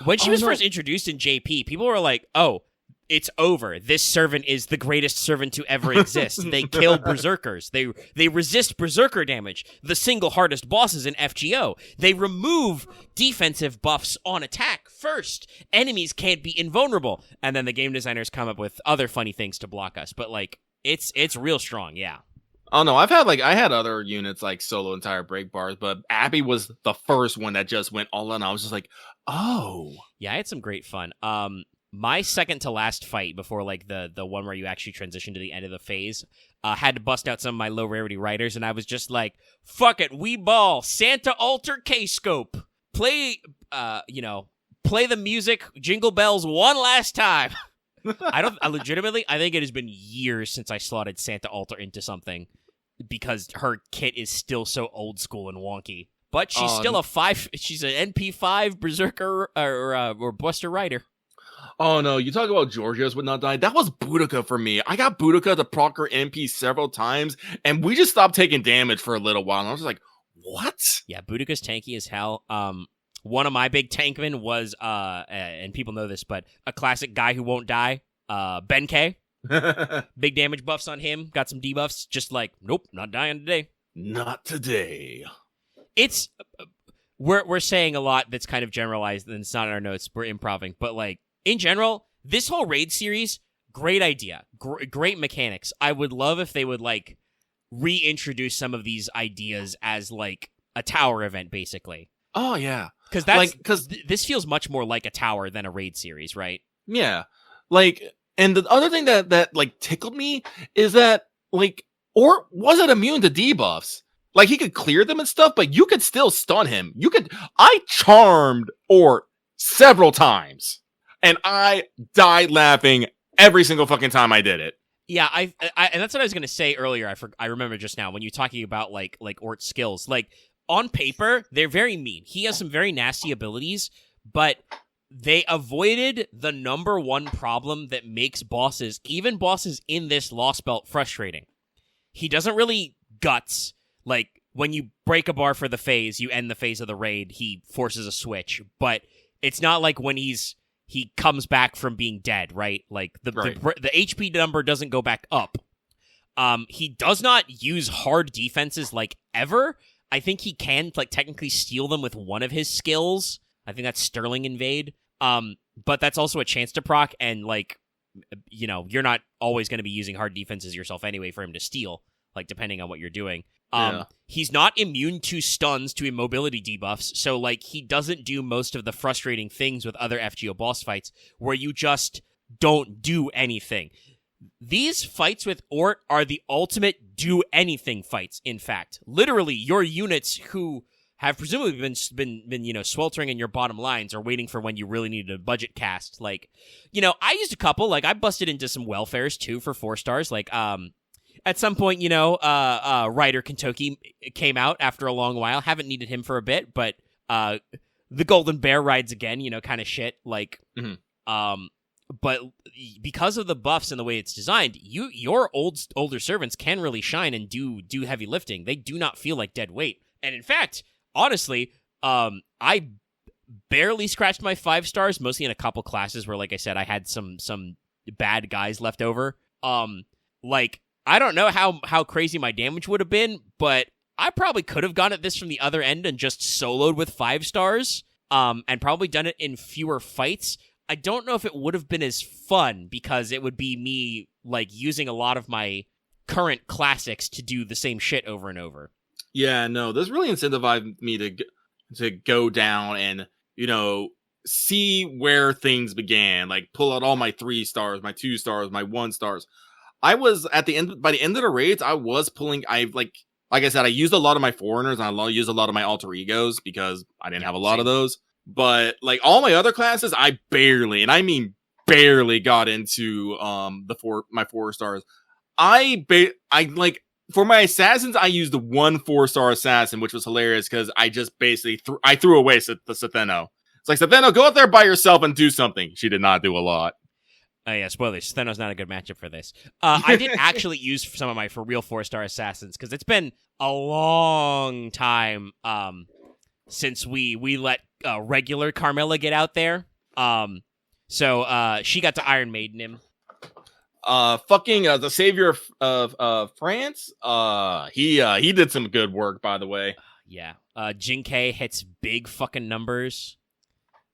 when she was first introduced in JP, people were like, "Oh, it's over. This servant is the greatest servant to ever exist. They kill berserkers. They resist berserker damage, the single hardest bosses in FGO. They remove defensive buffs on attack first. Enemies can't be invulnerable." And then the game designers come up with other funny things to block us. But like it's real strong, yeah. Oh no, I had other units like solo entire break bars, but Abby was the first one that just went all in. I was just like, oh. Yeah, I had some great fun. My second to last fight before like the one where you actually transition to the end of the phase, had to bust out some of my low rarity riders, and I was just like, fuck it, we ball, Santa Alter K-Scope. Play play the music, Jingle Bells, one last time. I think it has been years since I slotted Santa Alter into something because her kit is still so old school and wonky. But she's still she's an NP5 Berserker or Buster Rider. Oh no, you talk about Georgios would not die. That was Boudica for me. I got Boudica to proc her NP several times, and we just stopped taking damage for a little while. And I was just like, what? Yeah, Boudica's tanky as hell. One of my big tankmen was, and people know this, but a classic guy who won't die, Ben K. Big damage buffs on him. Got some debuffs. Just like, nope, not dying today. Not today. It's we're saying a lot that's kind of generalized, and it's not in our notes. We're improving, but like in general, this whole raid series, great idea, great mechanics. I would love if they would like reintroduce some of these ideas as like a tower event, basically. Oh yeah, because this feels much more like a tower than a raid series, right? Yeah, like, and the other thing that like tickled me is that like, or was it immune to debuffs? Like, he could clear them and stuff, but you could still stun him. I charmed Ort several times, and I died laughing every single fucking time I did it. Yeah, I and that's what I was gonna say earlier. I remember just now when you were talking about like Ort's skills. Like, on paper, they're very mean. He has some very nasty abilities, but they avoided the number one problem that makes bosses, even bosses in this Lostbelt, frustrating. He doesn't really guts. Like, when you break a bar for the phase, you end the phase of the raid, he forces a switch. But it's not like when he comes back from being dead, right? Like, the HP number doesn't go back up. He does not use hard defenses, like, ever. I think he can, like, technically steal them with one of his skills. I think that's Sterling Invade. But that's also a chance to proc, and, like, you know, you're not always going to be using hard defenses yourself anyway for him to steal, like, depending on what you're doing. He's not immune to stuns, to immobility debuffs, so, like, he doesn't do most of the frustrating things with other FGO boss fights where you just don't do anything. These fights with Ort are the ultimate do-anything fights, in fact. Literally, your units who have presumably been you know, sweltering in your bottom lines are waiting for when you really need a budget cast. Like, you know, I used a couple. Like, I busted into some welfares, too, for 4 stars. Like, at some point, you know, Ryder Kentucky came out after a long while. Haven't needed him for a bit, but the Golden Bear rides again, you know, kind of shit. Like, but because of the buffs and the way it's designed, your older servants can really shine and do heavy lifting. They do not feel like dead weight. And in fact, honestly, I barely scratched my 5 stars, mostly in a couple classes where, like I said, I had some bad guys left over. Like, I don't know how crazy my damage would have been, but I probably could have gone at this from the other end and just soloed with 5 stars, and probably done it in fewer fights. I don't know if it would have been as fun because it would be me, like, using a lot of my current classics to do the same shit over and over. Yeah, no, this really incentivized me to go down and, you know, see where things began. Like, pull out all my 3 stars, my 2 stars, my 1 stars. I was by the end of the raids, I was pulling. Like I said, I used a lot of my foreigners and I used a lot of my alter egos because I didn't have a lot of those. But like all my other classes, I barely, and I mean barely, got into my 4 stars. I like, for my assassins, I used the 1 4-star assassin, which was hilarious because I just basically threw away the Satheno. It's like, Satheno, go out there by yourself and do something. She did not do a lot. Oh yeah, spoilers. Satheno's not a good matchup for this. I did actually use some of my for real 4-star assassins because it's been a long time since we let regular Carmilla get out there. So she got to Iron Maiden him. The savior of France. He did some good work, by the way. Yeah. Jinkei hits big fucking numbers.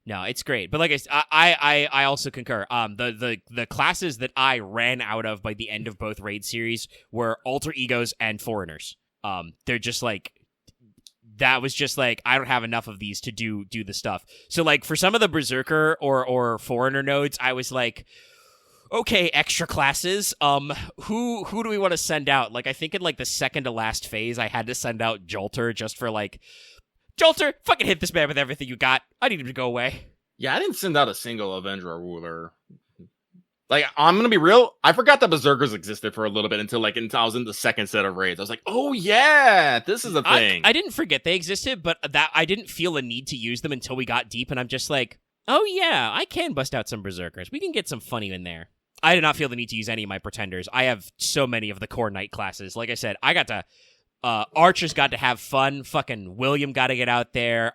No, it's great. But like I also concur. The classes that I ran out of by the end of both raid series were alter egos and foreigners. They're just like, that was just like, I don't have enough of these to do the stuff. So like for some of the berserker or foreigner nodes, I was like, okay, extra classes. Who do we want to send out? Like, I think in like the second to last phase, I had to send out Jolter just for like, Jolter, fucking hit this man with everything you got. I need him to go away. Yeah, I didn't send out a single Avenger or Ruler. Like, I'm gonna be real, I forgot that Berserkers existed for a little bit until I was in the second set of raids. I was like, oh yeah, this is a thing. I didn't forget they existed, but that I didn't feel a need to use them until we got deep, and I'm just like, oh yeah, I can bust out some Berserkers. We can get some funny in there. I did not feel the need to use any of my Pretenders. I have so many of the core Knight classes. Like I said, I got to... Archer's got to have fun. Fucking William got to get out there.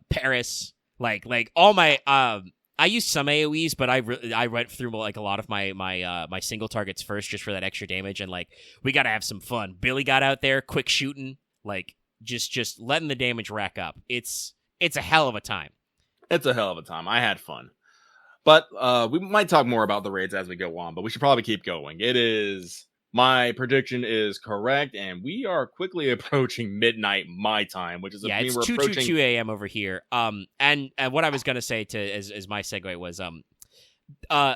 Paris. Like all my... I used some AoEs, but I went through like a lot of my single targets first just for that extra damage, and like we got to have some fun. Billy got out there, quick shooting, like just letting the damage rack up. It's a hell of a time. It's a hell of a time. I had fun. But we might talk more about the raids as we go on, but we should probably keep going. My prediction is correct, and we are quickly approaching midnight my time, which is it's we're 2:22 a.m. over here. And what I was gonna say as my segue was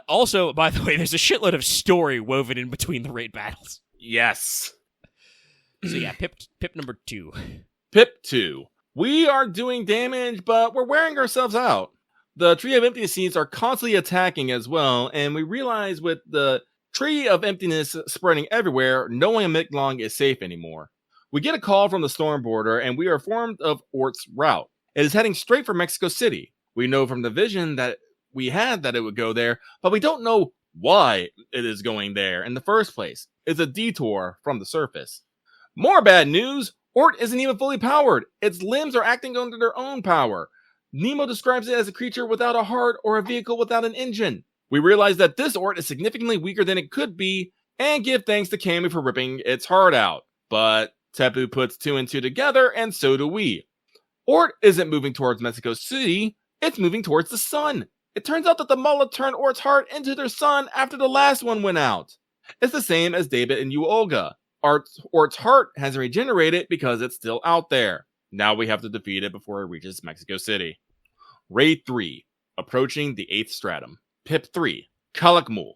also, by the way, there's a shitload of story woven in between the raid battles. Yes. So yeah, pip number 2. Pip 2. We are doing damage, but we're wearing ourselves out. The Tree of Emptiness seeds are constantly attacking as well, and we realize with the Tree of Emptiness spreading everywhere, no one in Miklong is safe anymore. We get a call from the storm border, and we are informed of ORT's route. It is heading straight for Mexico City. We know from the vision that we had that it would go there, but we don't know why it is going there in the first place. It's a detour from the surface. More bad news! ORT isn't even fully powered. Its limbs are acting under their own power. Nemo describes it as a creature without a heart or a vehicle without an engine. We realize that this ORT is significantly weaker than it could be, and give thanks to Cammy for ripping its heart out. But Tepu puts 2 and 2 together, and so do we. ORT isn't moving towards Mexico City, it's moving towards the sun. It turns out that the mullah turned ORT's heart into their sun after the last one went out. It's the same as David and Olga. ORT's heart hasn't regenerated because it's still out there. Now we have to defeat it before it reaches Mexico City. Raid 3, approaching the 8th stratum. Pip 3, Kalakmul.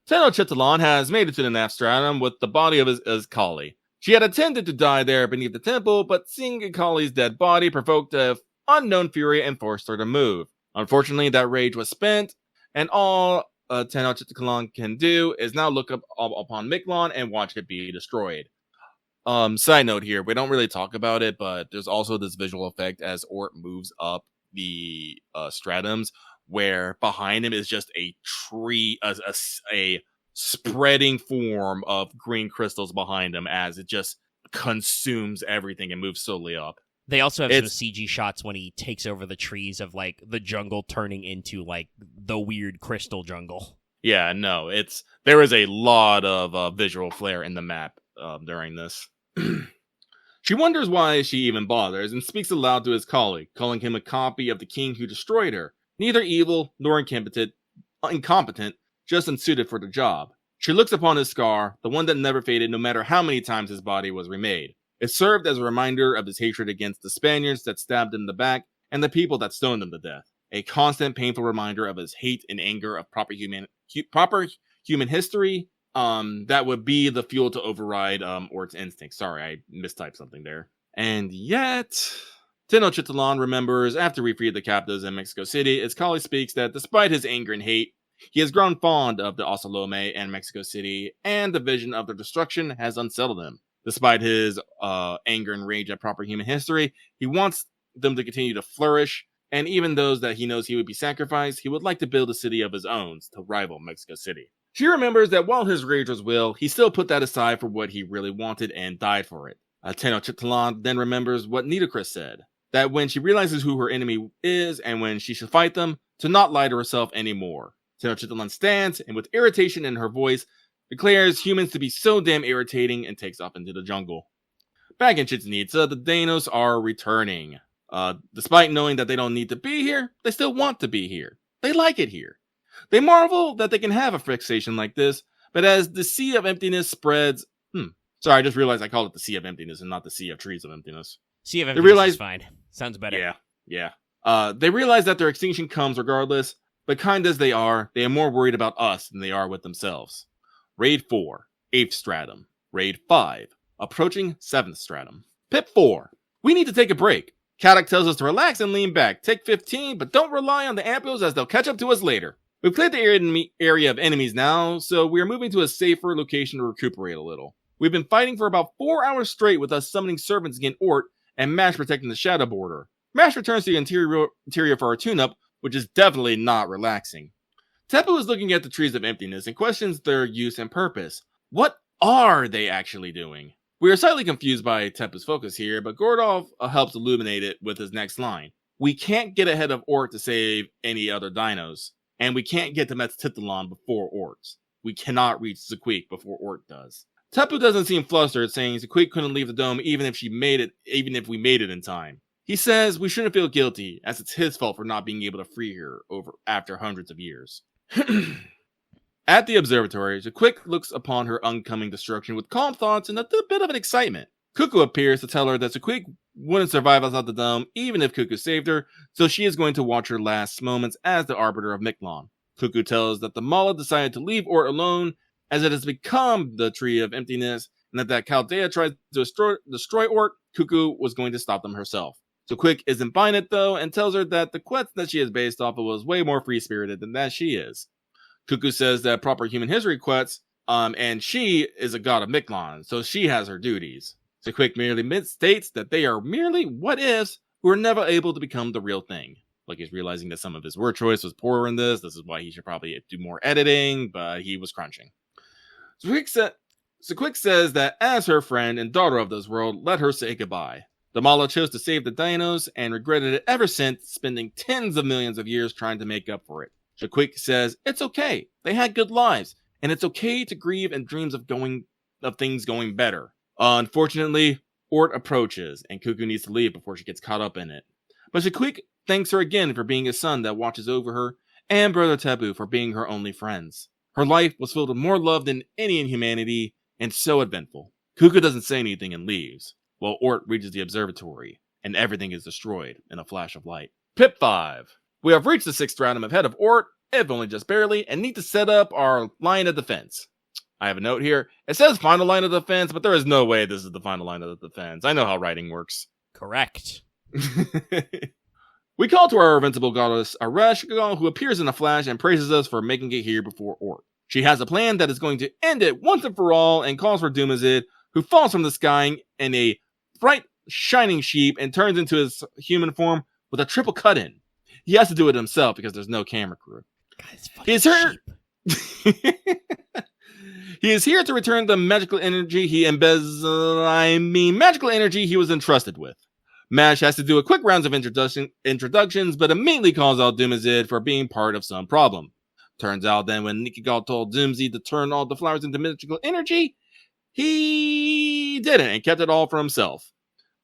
Tenochtitlan has made it to the 9th stratum with the body of his Kali. She had intended to die there beneath the temple, but seeing Kali's dead body provoked an unknown fury and forced her to move. Unfortunately, that rage was spent, and all Tenochtitlan can do is now look up upon Miklon and watch it be destroyed. Side note here, we don't really talk about it, but there's also this visual effect as ORT moves up the stratums, where behind him is just a tree, a spreading form of green crystals behind him as it just consumes everything and moves slowly up. They also have some CG shots when he takes over the trees of like the jungle turning into like the weird crystal jungle. Yeah, no, there is a lot of visual flair in the map during this. She wonders why she even bothers and speaks aloud to his colleague, calling him a copy of the king who destroyed her. Neither evil nor incompetent, just unsuited for the job. She looks upon his scar, the one that never faded no matter how many times his body was remade. It served as a reminder of his hatred against the Spaniards that stabbed him in the back and the people that stoned him to death. A constant, painful reminder of his hate and anger of proper human history. That would be the fuel to override ORT's instinct. Sorry, I mistyped something there. And yet, Tenochtitlan remembers after we freed the captives in Mexico City, his colleague speaks that despite his anger and hate, he has grown fond of the Osalome and Mexico City, and the vision of their destruction has unsettled him. Despite his anger and rage at proper human history, he wants them to continue to flourish, and even those that he knows he would be sacrificed, he would like to build a city of his own to rival Mexico City. She remembers that while his rage was will, he still put that aside for what he really wanted and died for it. Tenochtitlan then remembers what Nitocris said, that when she realizes who her enemy is and when she should fight them, to not lie to herself anymore. Tenochtitlan stands, and with irritation in her voice, declares humans to be so damn irritating and takes off into the jungle. Back in Chichen Itza, the Danos are returning. Despite knowing that they don't need to be here, they still want to be here. They like it here. They marvel that they can have a fixation like this, but as the Sea of Emptiness spreads... Sorry, I just realized I called it the Sea of Emptiness and not the Sea of Trees of Emptiness. Sea of Emptiness is fine. Sounds better. Yeah. They realize that their extinction comes regardless, but kind as they are more worried about us than they are with themselves. Raid 4, 8th Stratum. Raid 5, approaching 7th Stratum. Pip 4, we need to take a break. Kadok tells us to relax and lean back. Take 15, but don't rely on the ampules as they'll catch up to us later. We've cleared the area of enemies now, so we are moving to a safer location to recuperate a little. We've been fighting for about 4 hours straight with us summoning servants against ORT and Mash protecting the shadow border. Mash returns to the interior for our tune-up, which is definitely not relaxing. Tepu is looking at the trees of emptiness and questions their use and purpose. What are they actually doing? We are slightly confused by Tepu's focus here, but Gordolf helps illuminate it with his next line. We can't get ahead of ORT to save any other dinos, and we can't get to Metztitlon before ORT. We cannot reach Zaquik before ORT does. Tepu doesn't seem flustered, saying Zaquik couldn't leave the dome even if we made it in time. He says we shouldn't feel guilty, as it's his fault for not being able to free her after hundreds of years. At the observatory, Zaquik looks upon her oncoming destruction with calm thoughts and a bit of an excitement. Cuckoo appears to tell her that Zaquik wouldn't survive outside the dome even if Cuckoo saved her, so she is going to watch her last moments as the arbiter of Miklon. Cuckoo tells that the Mala decided to leave ORT alone as it has become the Tree of Emptiness, and that Chaldea tries to destroy ORT, Cuckoo was going to stop them herself. Zaquik isn't buying it though, and tells her that the quest that she is based off of was way more free-spirited than that she is. Cuckoo says that proper human history quests, and she is a god of Miklon, so she has her duties. Zaquik merely states that they are merely what-ifs who are never able to become the real thing. Like he's realizing that some of his word choice was poor in this. This is why he should probably do more editing, but he was crunching. Zaquik says that as her friend and daughter of this world, let her say goodbye. The Mala chose to save the dinos and regretted it ever since, spending tens of millions of years trying to make up for it. Zaquik says it's okay. They had good lives, and it's okay to grieve and dreams of things going better. Unfortunately, ORT approaches, and Cuckoo needs to leave before she gets caught up in it. But Zaquik thanks her again for being a son that watches over her, and Brother Tepu for being her only friends. Her life was filled with more love than any in humanity, and so eventful. Cuckoo doesn't say anything and leaves, while ORT reaches the observatory, and everything is destroyed in a flash of light. Pip 5. We have reached the 6th stratum ahead of ORT, if only just barely, and need to set up our line of defense. I have a note here. It says final line of defense, but there is no way this is the final line of the defense. I know how writing works. Correct. We call to our invincible goddess Arashkagal, who appears in a flash and praises us for making it here before ORT. She has a plan that is going to end it once and for all, and calls for Dumazid, who falls from the sky in a bright, shining sheep and turns into his human form with a triple cut-in. He has to do it himself because there's no camera crew. He is here. He is here to return the magical energy magical energy he was entrusted with. Mash has to do a quick rounds of introductions, but immediately calls out Dumazid for being part of some problem. Turns out then when Nikigal told Doomsy to turn all the flowers into magical energy, he didn't and kept it all for himself.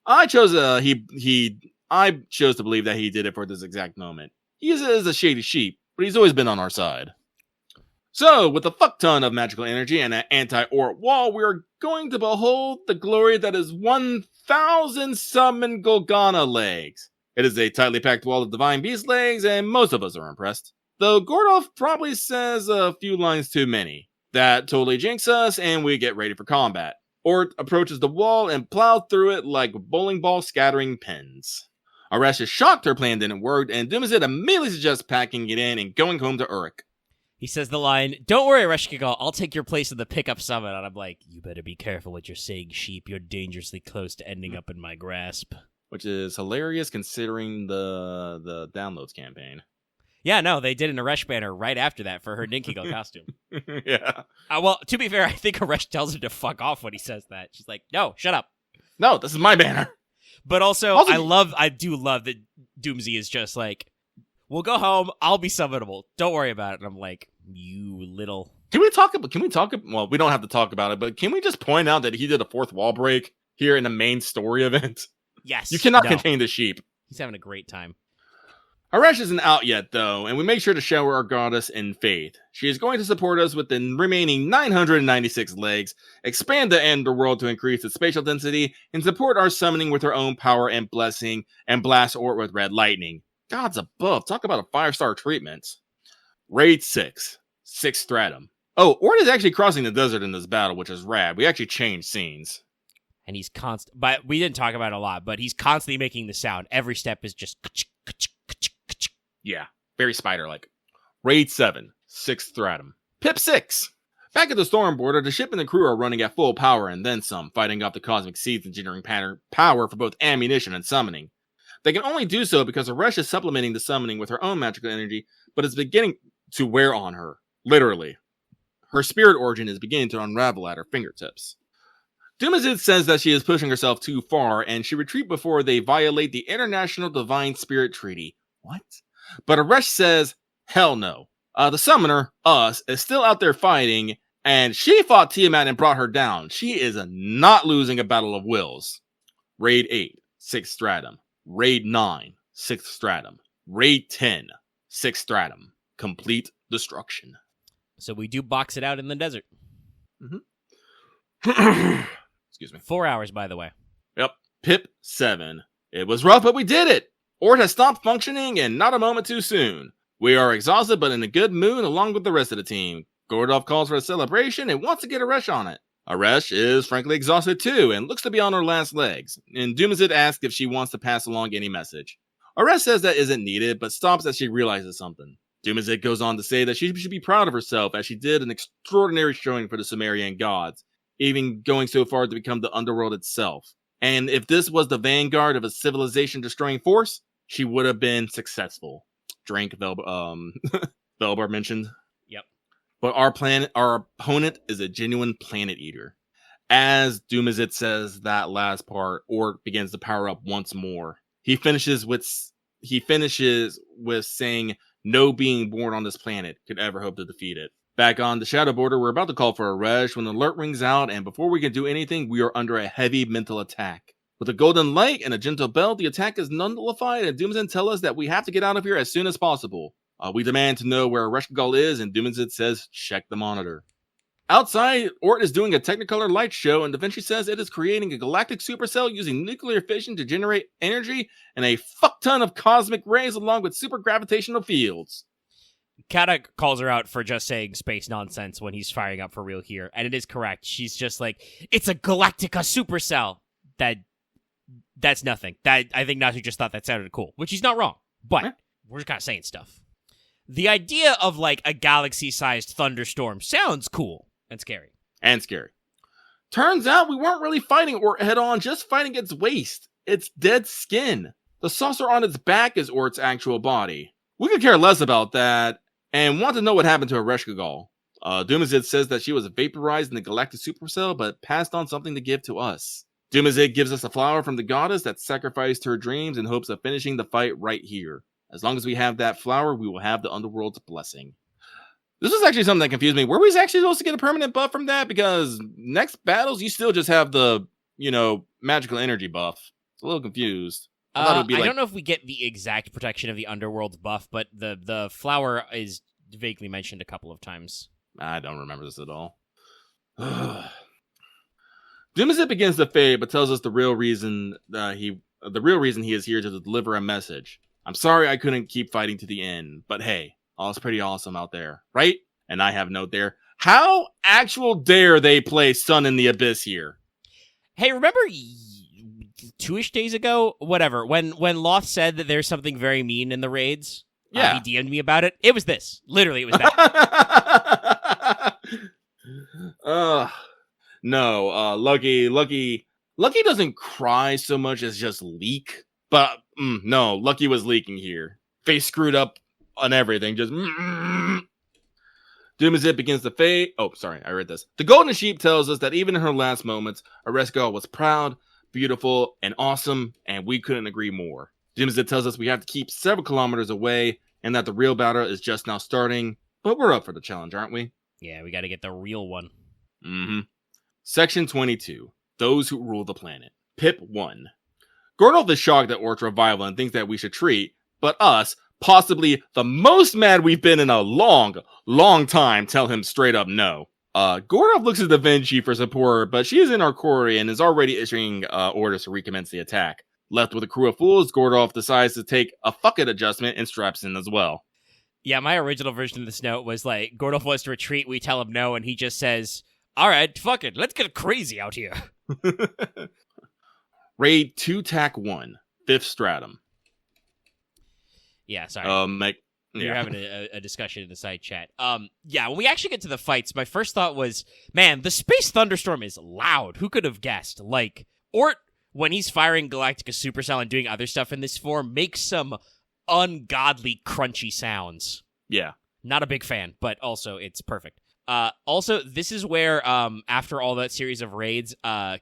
I chose to believe that he did it for this exact moment. He is a shady sheep, but he's always been on our side. So, with a fuck ton of magical energy and an anti-ORT wall, we are going to behold the glory that is 1,000 summoned Golgana legs. It is a tightly packed wall of divine beast legs, and most of us are impressed. Though Gordolf probably says a few lines too many. That totally jinxes us, and we get ready for combat. ORT approaches the wall and plows through it like bowling ball scattering pins. Arash is shocked her plan didn't work, and Dumazid immediately suggests packing it in and going home to Uruk. He says the line, "Don't worry, Reshkigal, I'll take your place in the pickup summit." And I'm like, you better be careful what you're saying, sheep. You're dangerously close to ending up in my grasp. Which is hilarious considering the downloads campaign. Yeah, no, they did an Aresh banner right after that for her Ninkigal costume. Yeah. Well, to be fair, I think Aresh tells her to fuck off when he says that. She's like, no, shut up. No, this is my banner. But also I do love that Doomsy is just like, we'll go home, I'll be summonable. Don't worry about it. And I'm like, you little... Well, we don't have to talk about it, but can we just point out that he did a fourth wall break here in the main story event? Yes. You cannot contain the sheep. He's having a great time. Arash isn't out yet, though, and we make sure to shower our goddess in faith. She is going to support us with the remaining 996 legs, expand the underworld to increase its spatial density, and support our summoning with her own power and blessing, and blast ORT with red lightning. Gods above, talk about a 5-star treatment. Raid 6, 6th Stratum. Oh, ORT is actually crossing the desert in this battle, which is rad. We actually changed scenes. And he's but we didn't talk about it a lot, but he's constantly making the sound. Every step is just Yeah, very spider-like. Raid 7, 6th Stratum. Pip 6. Back at the storm border, the ship and the crew are running at full power and then some, fighting off the cosmic seeds and generating power for both ammunition and summoning. They can only do so because Aresh is supplementing the summoning with her own magical energy, but it's beginning to wear on her. Literally. Her spirit origin is beginning to unravel at her fingertips. Dumazid says that she is pushing herself too far, and she retreat before they violate the International Divine Spirit Treaty. What? But Aresh says, hell no. The summoner, us, is still out there fighting, and she fought Tiamat and brought her down. She is not losing a battle of wills. Raid 8, 6th Stratum. Raid 9, 6th Stratum. Raid 10, 6th Stratum. Complete destruction. So we do box it out in the desert. Excuse me. 4 hours, by the way. Yep. Pip 7. It was rough, but we did it. ORT has stopped functioning and not a moment too soon. We are exhausted, but in a good mood along with the rest of the team. Gordov calls for a celebration and wants to get Aresh on it. Aresh is frankly exhausted too and looks to be on her last legs. And Dumazid asks if she wants to pass along any message. Aresh says that isn't needed, but stops as she realizes something. Dumazid goes on to say that she should be proud of herself as she did an extraordinary showing for the Sumerian gods, even going so far to become the underworld itself. And if this was the vanguard of a civilization-destroying force, she would have been successful. Drink, Velbar mentioned. Yep. But our opponent is a genuine planet eater. As Dumazid says that last part, Ort begins to power up once more. He finishes with saying no being born on this planet could ever hope to defeat it. Back on the Shadow Border, we're about to call for Aresh when the alert rings out, and before we can do anything, we are under a heavy mental attack. With a golden light and a gentle bell, the attack is nullified, and Dumazid tells us that we have to get out of here as soon as possible. We demand to know where Areshkagal is, and Dumazid says, check the monitor. Outside, Ort is doing a Technicolor light show, and Da Vinci says it is creating a galactic supercell using nuclear fission to generate energy and a fuck ton of cosmic rays along with super gravitational fields. Kata calls her out for just saying space nonsense when he's firing up for real here, and it is correct. She's just like, it's a Galactica supercell. That's nothing. That I think Natsu just thought that sounded cool, which he's not wrong, but we're just kind of saying stuff. The idea of like a galaxy-sized thunderstorm sounds cool and scary. Turns out we weren't really fighting Ort head-on, just fighting its waist. Its dead skin. The saucer on its back is Ort's actual body. We could care less about that, and want to know what happened to Areshkagal. Dumazid says that she was vaporized in the galactic supercell, but passed on something to give to us. Dumazid gives us a flower from the goddess that sacrificed her dreams in hopes of finishing the fight right here. As long as we have that flower, we will have the underworld's blessing. This was actually something that confused me. Were we actually supposed to get a permanent buff from that? Because next battles, you still just have the, magical energy buff. It's a little confused. I thought it would be I don't know if we get the exact protection of the underworld's buff, but the flower is vaguely mentioned a couple of times. I don't remember this at all. Dumazid begins to fade, but tells us the real reason he is here to deliver a message. I'm sorry I couldn't keep fighting to the end, but hey, all's pretty awesome out there, right? And I have a note there. How actual dare they play Sun in the Abyss here? Hey, remember 2-ish days ago, whatever, when Loth said that there's something very mean in the raids? Yeah. He DM'd me about it. It was this. Literally, it was that. No, Lucky doesn't cry so much as just leak. But, no, Lucky was leaking here. Face screwed up on everything, just Dumazid begins to fade. Oh, sorry, I read this. The Golden Sheep tells us that even in her last moments, Areshkagal was proud, beautiful, and awesome, and we couldn't agree more. Dumazid tells us we have to keep several kilometers away, and that the real battle is just now starting, but we're up for the challenge, aren't we? Yeah, we gotta get the real one. Section 22. Those Who Rule the Planet. Pip 1. Gordolf is shocked at Ort's revival and thinks that we should treat, but us, possibly the most mad we've been in a long, long time, tell him straight up no. Gordolf looks at Da Vinci for support, but she is in our quarry and is already issuing orders to recommence the attack. Left with a crew of fools, Gordolf decides to take a fuck it adjustment and straps in as well. Yeah, my original version of this note was like, Gordolf wants to retreat, we tell him no, and he just says, alright, fuck it, let's get crazy out here. Raid 2 TAC 1, 5th Stratum. Yeah, sorry. We were Yeah. having a discussion in the side chat. Yeah, when we actually get to the fights, my first thought was, man, the Space Thunderstorm is loud. Who could have guessed? Like, Ort, when he's firing Galactica Supercell and doing other stuff in this form, makes some ungodly crunchy sounds. Yeah. Not a big fan, but also it's perfect. Also, this is where, after all that series of raids,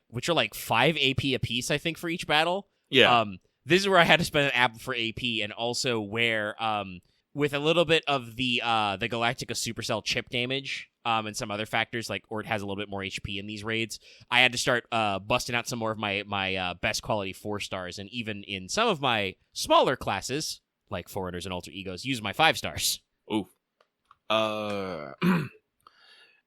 which are like 5 AP apiece, I think, for each battle. Yeah. This is where I had to spend an app for AP, and also where, with a little bit of the Galactica Supercell chip damage, and some other factors, like Ort has a little bit more HP in these raids, I had to start busting out some more of my best quality 4 stars, and even in some of my smaller classes, like Foreigners and Alter Egos, use my 5 stars. Ooh.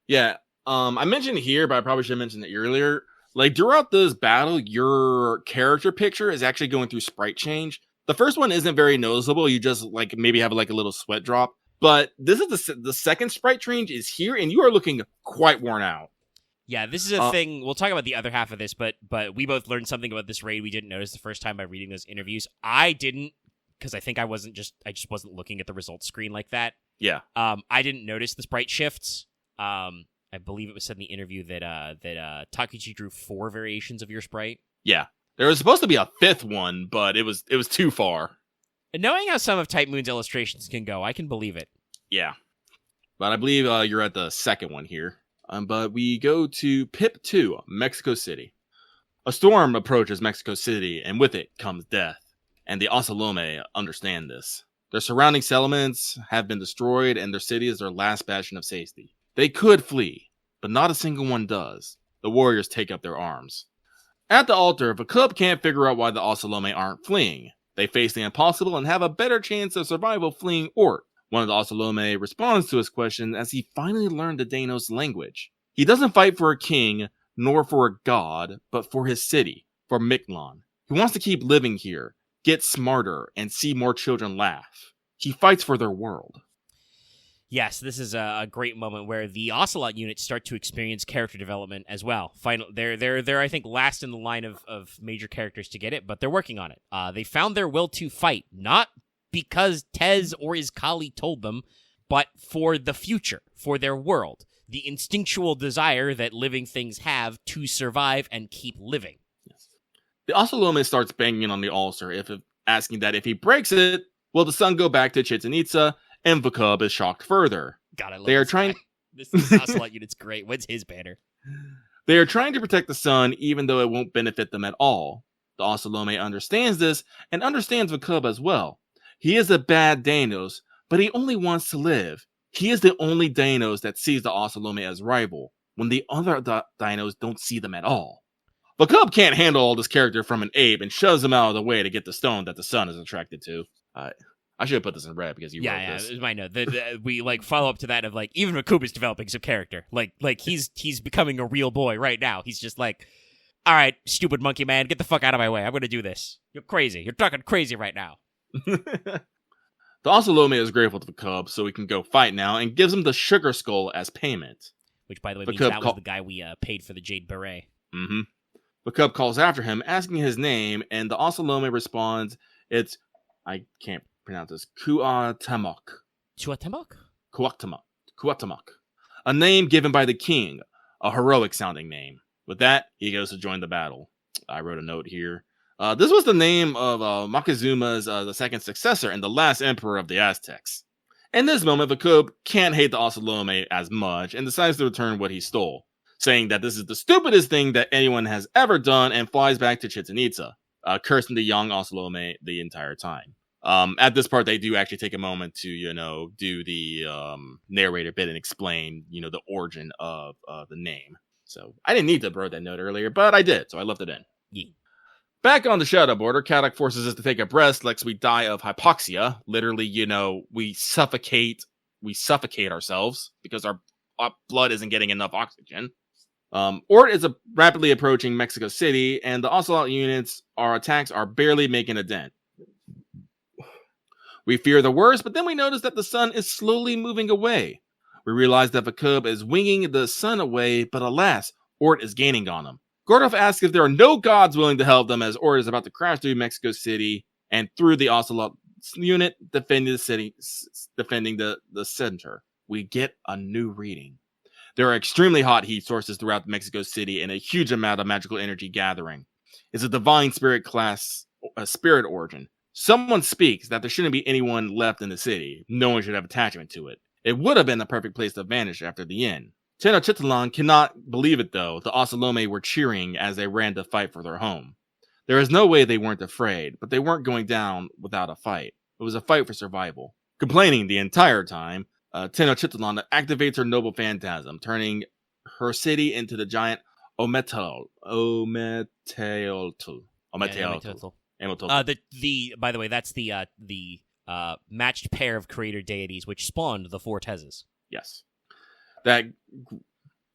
Yeah. I mentioned it here, but I probably should have mentioned it earlier. Like, throughout this battle, your character picture is actually going through sprite change. The first one isn't very noticeable. You just, like, maybe have, like, a little sweat drop. But this is the second sprite change is here, and you are looking quite worn out. Yeah, this is a thing. We'll talk about the other half of this, but we both learned something about this raid we didn't notice the first time by reading those interviews. I didn't, because I think I just wasn't looking at the results screen like that. Yeah. I didn't notice the sprite shifts. I believe it was said in the interview that Takuchi drew 4 variations of your sprite. Yeah. There was supposed to be a 5th one, but it was too far. And knowing how some of Type Moon's illustrations can go, I can believe it. Yeah. But I believe you're at the second one here. But we go to Pip 2, Mexico City. A storm approaches Mexico City, and with it comes death. And the Ocelome understand this. Their surrounding settlements have been destroyed, and their city is their last bastion of safety. They could flee, but not a single one does. The warriors take up their arms. At the altar, Vakub can't figure out why the Ocelome aren't fleeing. They face the impossible and have a better chance of survival fleeing Ort. One of the Ocelome responds to his question as he finally learned the Danos language. He doesn't fight for a king, nor for a god, but for his city, for Mictlan. He wants to keep living here, get smarter, and see more children laugh. He fights for their world. Yes, this is a great moment where the Ocelot units start to experience character development as well. They're I think last in the line of major characters to get it, but they're working on it. They found their will to fight, not because Tez or Izcali told them, but for the future, for their world. The instinctual desire that living things have to survive and keep living. Yes. The Ocelome starts banging on the altar, asking that if he breaks it, will the sun go back to Chichen Itza? And Vakub is shocked further. God, I love they are this trying. Guy. This Ocelot unit's great. What's his banner? They are trying to protect the sun, even though it won't benefit them at all. The Ocelome understands this and understands Vakub as well. He is a bad Danos, but he only wants to live. He is the only Danos that sees the Ocelome as rival, when the other Dinos don't see them at all. Vakub can't handle all this character from an ape and shoves him out of the way to get the stone that the sun is attracted to. I should have put this in red because you wrote this. Yeah, it was my note. We like follow up to that of like even Vakub is developing some character. Like he's becoming a real boy right now. He's just like, all right, stupid monkey man, get the fuck out of my way. I'm gonna do this. You're crazy. You're talking crazy right now. The Ocelome is grateful to Vakub, so he can go fight now, and gives him the Sugar Skull as payment. Which, by the way, means that was the guy we paid for the Jade Beret. Mm-hmm. Vakub calls after him, asking his name, and the Ocelome responds, it's, I can't pronounce this, Cuauhtémoc. Cuauhtémoc. A name given by the king, a heroic-sounding name. With that, he goes to join the battle. I wrote a note here. This was the name of Mokuzuma's the second successor and the last emperor of the Aztecs. In this moment, Vakub can't hate the Ocelome as much and decides to return what he stole, saying that this is the stupidest thing that anyone has ever done and flies back to Chichen Itza, cursing the young Ocelome the entire time. At this part, they do actually take a moment to, do the narrator bit and explain, the origin of the name. So I didn't need to write that note earlier, but I did, so I left it in. Yeah. Back on the shadow border, Kadak forces us to take a breath lest we die of hypoxia. Literally, we suffocate ourselves because our blood isn't getting enough oxygen. Ort is rapidly approaching Mexico City, and the Ocelot units, our attacks are barely making a dent. We fear the worst, but then we notice that the sun is slowly moving away. We realize that Vakub is winging the sun away, but alas, Ort is gaining on him. Gordoff asks if there are no gods willing to help them as ORT is about to crash through Mexico City and through the Ocelot unit defending the city, defending the center. We get a new reading. There are extremely hot heat sources throughout Mexico City and a huge amount of magical energy gathering. It's a divine spirit class, a spirit origin. Someone speaks that there shouldn't be anyone left in the city. No one should have attachment to it. It would have been the perfect place to vanish after the end. Tenochtitlan cannot believe it though. The Ocelome were cheering as they ran to fight for their home. There is no way they weren't afraid, but they weren't going down without a fight. It was a fight for survival. Complaining the entire time, Tenochtitlan activates her noble phantasm, turning her city into the giant Ometeotl. By the way, that's the matched pair of creator deities which spawned the four Tezes. Yes. That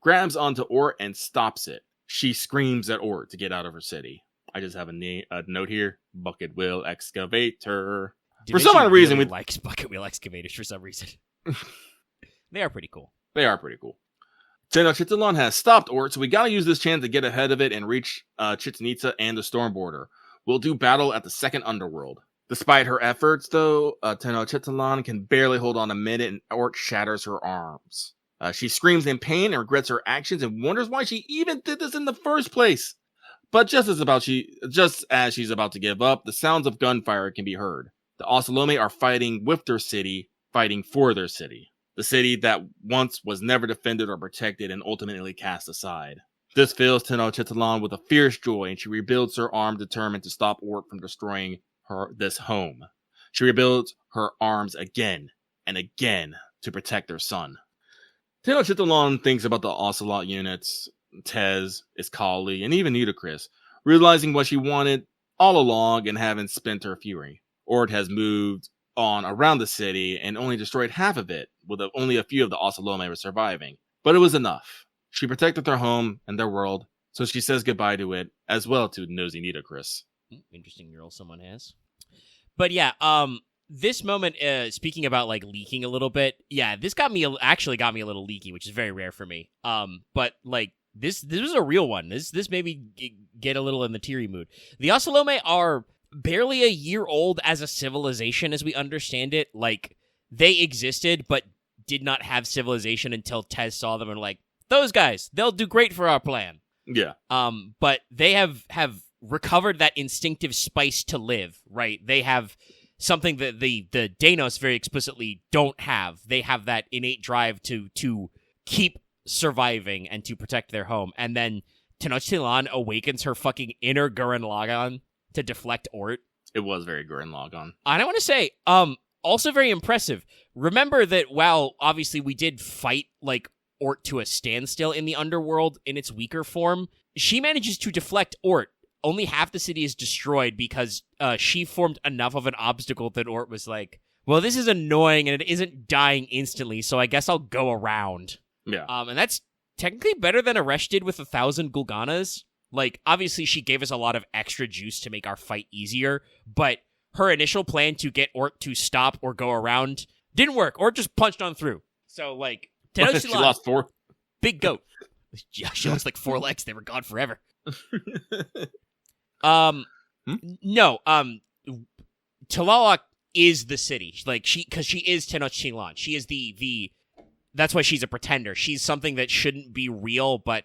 grabs onto ORT and stops it. She screams at ORT to get out of her city. I just have a note here. Bucket wheel excavator. For some odd reason, we likes bucket wheel excavators for some reason. They are pretty cool. They are pretty cool. Tenochtitlan has stopped ORT, so we gotta use this chance to get ahead of it and reach Chichen Itza and the Storm Border. We'll do battle at the second underworld. Despite her efforts, though, Tenochtitlan can barely hold on a minute and ORT shatters her arms. She screams in pain and regrets her actions and wonders why she even did this in the first place. But just as she's about to give up, the sounds of gunfire can be heard. The Ocelome are fighting with their city, fighting for their city. The city that once was never defended or protected and ultimately cast aside. This fills Tenochtitlan with a fierce joy, and she rebuilds her arm determined to stop ORT from destroying this home. She rebuilds her arms again and again to protect their son. Tenochtitlan thinks about the Ocelot units, Tez, Iskali, and even Nitocris, realizing what she wanted all along and having spent her fury. ORT has moved on around the city and only destroyed half of it, with only a few of the Ocelome surviving. But it was enough. She protected their home and their world, so she says goodbye to it, as well to nosy Nitocris. Interesting role someone has. But yeah, this moment, speaking about like leaking a little bit, yeah, this actually got me a little leaky, which is very rare for me. But like this was a real one. This made me get a little in the teary mood. The Ocelome are barely a year old as a civilization, as we understand it. Like they existed, but did not have civilization until Tez saw them and like, those guys, they'll do great for our plan. Yeah. But they have recovered that instinctive spice to live, right? They have something that the Danos very explicitly don't have. They have that innate drive to keep surviving and to protect their home. And then Tenochtitlan awakens her fucking inner Gurren Lagann to deflect ORT. It was very Gurren Lagann. And I want to say, also very impressive. Remember that while obviously we did fight like ORT to a standstill in the underworld in its weaker form, she manages to deflect ORT. Only half the city is destroyed because she formed enough of an obstacle that ORT was like, well, this is annoying and it isn't dying instantly, so I guess I'll go around. Yeah. And that's technically better than Aresh did with 1,000 Gulganas. Like, obviously she gave us a lot of extra juice to make our fight easier, but her initial plan to get ORT to stop or go around didn't work. ORT just punched on through. So, like, she lost 4. Big goat. Yeah, she lost like 4 legs. They were gone forever. No, Tlaloc is the city. Like, because she is Tenochtitlan. She is the that's why she's a pretender. She's something that shouldn't be real, but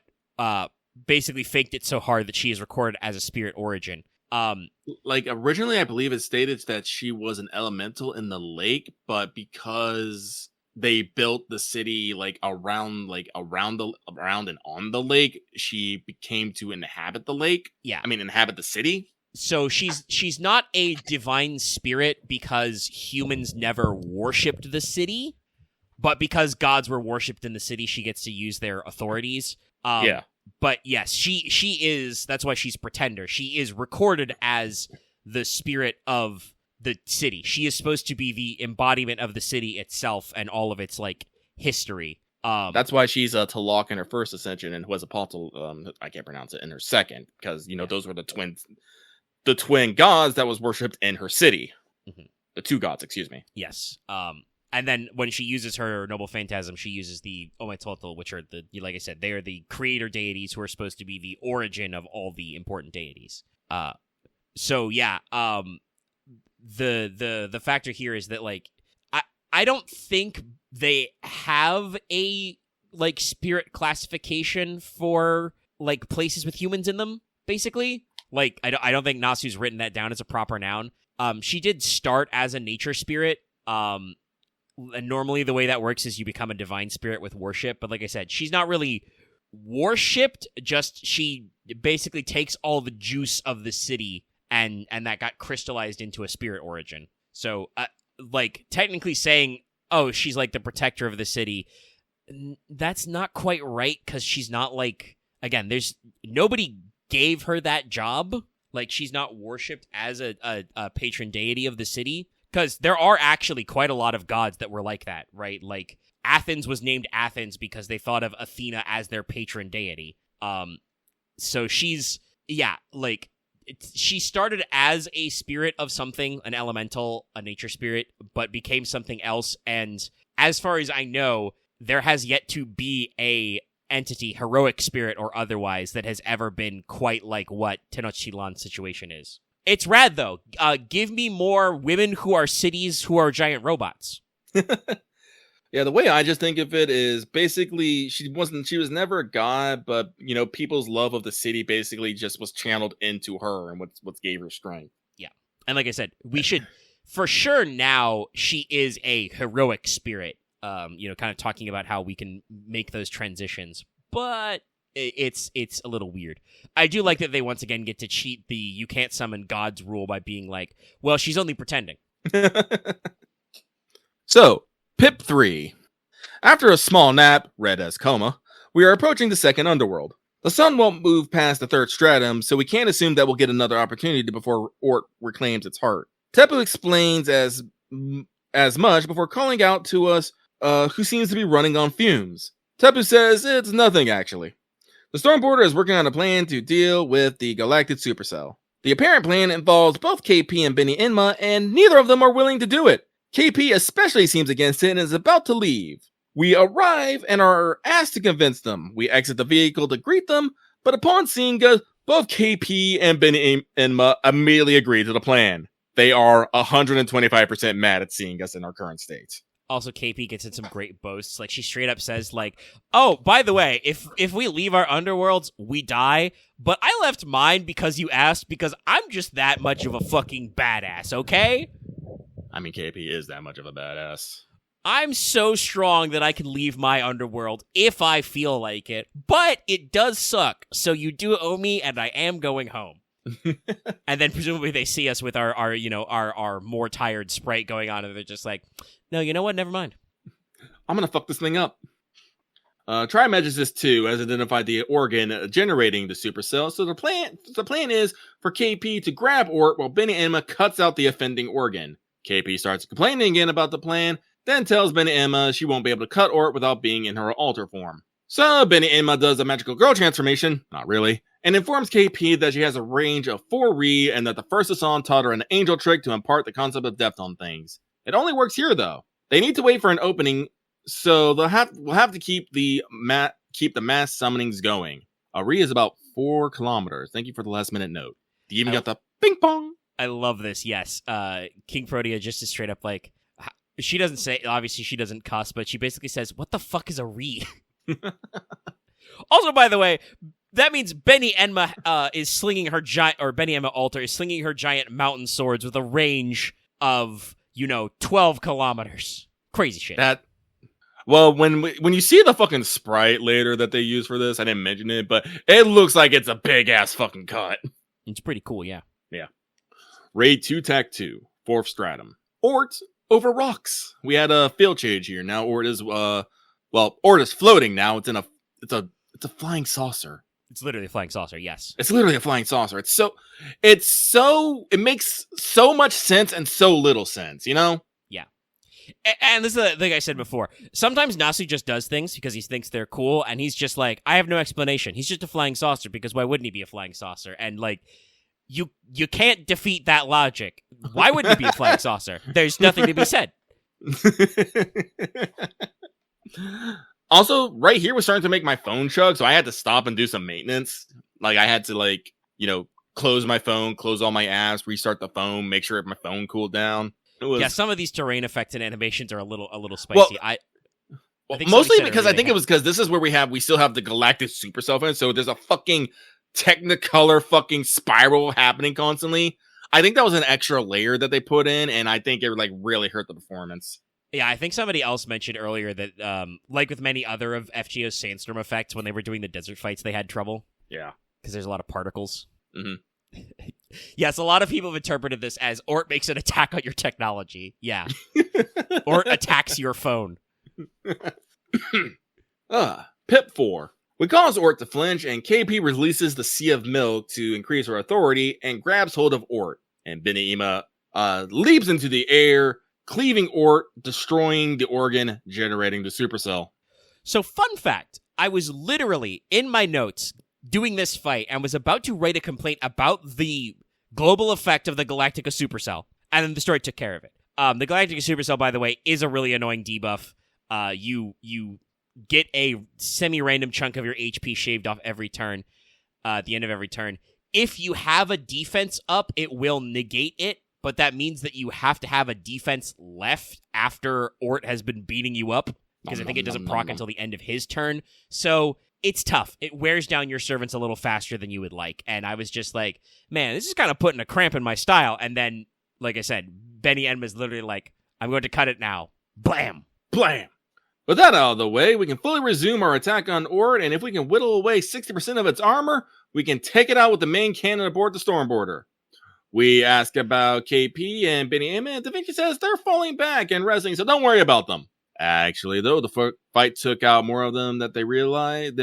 basically faked it so hard that she is recorded as a spirit origin. Like originally I believe it stated that she was an elemental in the lake, but because they built the city like around and on the lake, she became to inhabit the lake. Yeah. I mean inhabit the city. So she's not a divine spirit because humans never worshipped the city, but because gods were worshipped in the city, she gets to use their authorities. Yeah. But yes, she is, that's why she's pretender. She is recorded as the spirit of the city. She is supposed to be the embodiment of the city itself and all of its like history. That's why she's Tlaloc in her first ascension and Huizapontli, I can't pronounce it, in her second, because those were the twin gods that was worshipped in her city. Mm-hmm. The 2 gods, excuse me. Yes. And then when she uses her Noble Phantasm, she uses the Omaitoto, which are like I said, they are the creator deities who are supposed to be the origin of all the important deities. So yeah, the factor here is that like I don't think they have a like spirit classification for like places with humans in them. Basically, like I don't think Nasu's written that down as a proper noun. She did start as a nature spirit. And normally the way that works is you become a divine spirit with worship. But like I said, she's not really worshipped. Just she basically takes all the juice of the city and that got crystallized into a spirit origin. So like technically saying, oh, she's like the protector of the city, that's not quite right, because she's not like, again, there's nobody gave her that job. Like, she's not worshipped as a patron deity of the city, because there are actually quite a lot of gods that were like that, right? Like, Athens was named Athens because they thought of Athena as their patron deity. So she's, yeah, like, she started as a spirit of something, an elemental, a nature spirit, but became something else. And as far as I know, there has yet to be a entity, heroic spirit or otherwise, that has ever been quite like what Tenochtitlan's situation is. It's rad, though. Give me more women who are cities who are giant robots. Yeah, the way I just think of it is basically she was never a god, but you know, people's love of the city basically just was channeled into her, and what gave her strength. Yeah. And like I said, we should for sure now she is a heroic spirit. You know, kind of talking about how we can make those transitions, but it's a little weird. I do like that they once again get to cheat the you can't summon gods rule by being like, well, she's only pretending. So, Pip 3. After a small nap, read as coma, we are approaching the second underworld. The sun won't move past the third stratum, so we can't assume that we'll get another opportunity before ORT reclaims its heart. Tepu explains as much before calling out to us who seems to be running on fumes. Tepu says it's nothing, actually. The Stormporter is working on a plan to deal with the galactic supercell. The apparent plan involves both KP and Benny Inma, and neither of them are willing to do it. KP especially seems against it and is about to leave. We arrive and are asked to convince them. We exit the vehicle to greet them, but upon seeing us, both KP and Benny Inma immediately agree to the plan. They are 125% mad at seeing us in our current state. Also, KP gets in some great boasts. Like, she straight up says, like, oh, by the way, if we leave our underworlds, we die. But I left mine because you asked, because I'm just that much of a fucking badass, okay? I mean, KP is that much of a badass. I'm so strong that I can leave my underworld if I feel like it. But it does suck. So you do owe me, and I am going home. And then presumably they see us with our more tired sprite going on, and they're just like, no, you know what? Never mind. I'm gonna fuck this thing up. Trimegesis 2 has identified the organ generating the supercell, so the plan is for KP to grab ORT while Benny Inma cuts out the offending organ. KP starts complaining again about the plan, then tells Benny Inma she won't be able to cut ORT without being in her alter form. So Benny Inma does a magical girl transformation, not really, and informs KP that she has a range of 4 Ri and that the first Asan taught her an angel trick to impart the concept of depth on things. It only works here though. They need to wait for an opening, so we'll have to keep the mass summonings going. A Ri is about 4 kilometers. Thank you for the last minute note. You even got the ping pong. I love this. Yes, King Protea just is straight up like, she doesn't say, obviously she doesn't cuss, but she basically says, "What the fuck is a Ri?" Also, by the way, that means Benny Inma is slinging her giant, or Benny Inma Alter is slinging her giant mountain swords with a range of 12 kilometers. Crazy shit. Well, when you see the fucking sprite later that they use for this, I didn't mention it, but it looks like it's a big ass fucking cut. It's pretty cool, yeah. Yeah. Raid 2 Tac 2, 4th Stratum. ORT over rocks. We had a field change here. Now ORT is ORT is floating now. It's a flying saucer. It's literally a flying saucer, yes. It's literally a flying saucer. It makes so much sense and so little sense, Yeah. And this is the thing I said before. Sometimes Nasu just does things because he thinks they're cool, and he's just like, I have no explanation. He's just a flying saucer, because why wouldn't he be a flying saucer? And like, you can't defeat that logic. Why wouldn't he be a flying saucer? There's nothing to be said. Also, right here was starting to make my phone chug, so I had to stop and do some maintenance. Like, I had to, close my phone, close all my apps, restart the phone, make sure my phone cooled down. It was... Yeah, some of these terrain effects and animations are a little spicy. Well, mostly because I think it was because this is where we still have the Galactic Supercell in it, so there's a fucking Technicolor fucking spiral happening constantly. I think that was an extra layer that they put in, and I think it really hurt the performance. Yeah, I think somebody else mentioned earlier that, like with many other of FGO's Sandstorm effects, when they were doing the desert fights, they had trouble. Yeah. Because there's a lot of particles. Mm-hmm. Yes, a lot of people have interpreted this as ORT makes an attack on your technology. Yeah. ORT attacks your phone. Pip 4. We cause ORT to flinch, and KP releases the Sea of Milk to increase her authority and grabs hold of ORT. And Beniima leaps into the air, cleaving ORT, destroying the organ, generating the supercell. So, fun fact, I was literally in my notes doing this fight and was about to write a complaint about the global effect of the Galactica Supercell, and then the story took care of it. The Galactica Supercell, by the way, is a really annoying debuff. You get a semi-random chunk of your HP shaved off every turn, at the end of every turn. If you have a defense up, it will negate it, but that means that you have to have a defense left after ORT has been beating you up, because I think it doesn't proc until the end of his turn. So it's tough. It wears down your servants a little faster than you would like, and I was just like, man, this is kind of putting a cramp in my style. And then, like I said, Benny Enma's literally like, I'm going to cut it now. Blam! Blam! With that out of the way, we can fully resume our attack on ORT, and if we can whittle away 60% of its armor, we can take it out with the main cannon aboard the Stormboarder. We ask about KP and Benny Enma, and Da Vinci says they're falling back and resting, so don't worry about them. Actually, though, the fight took out more of them than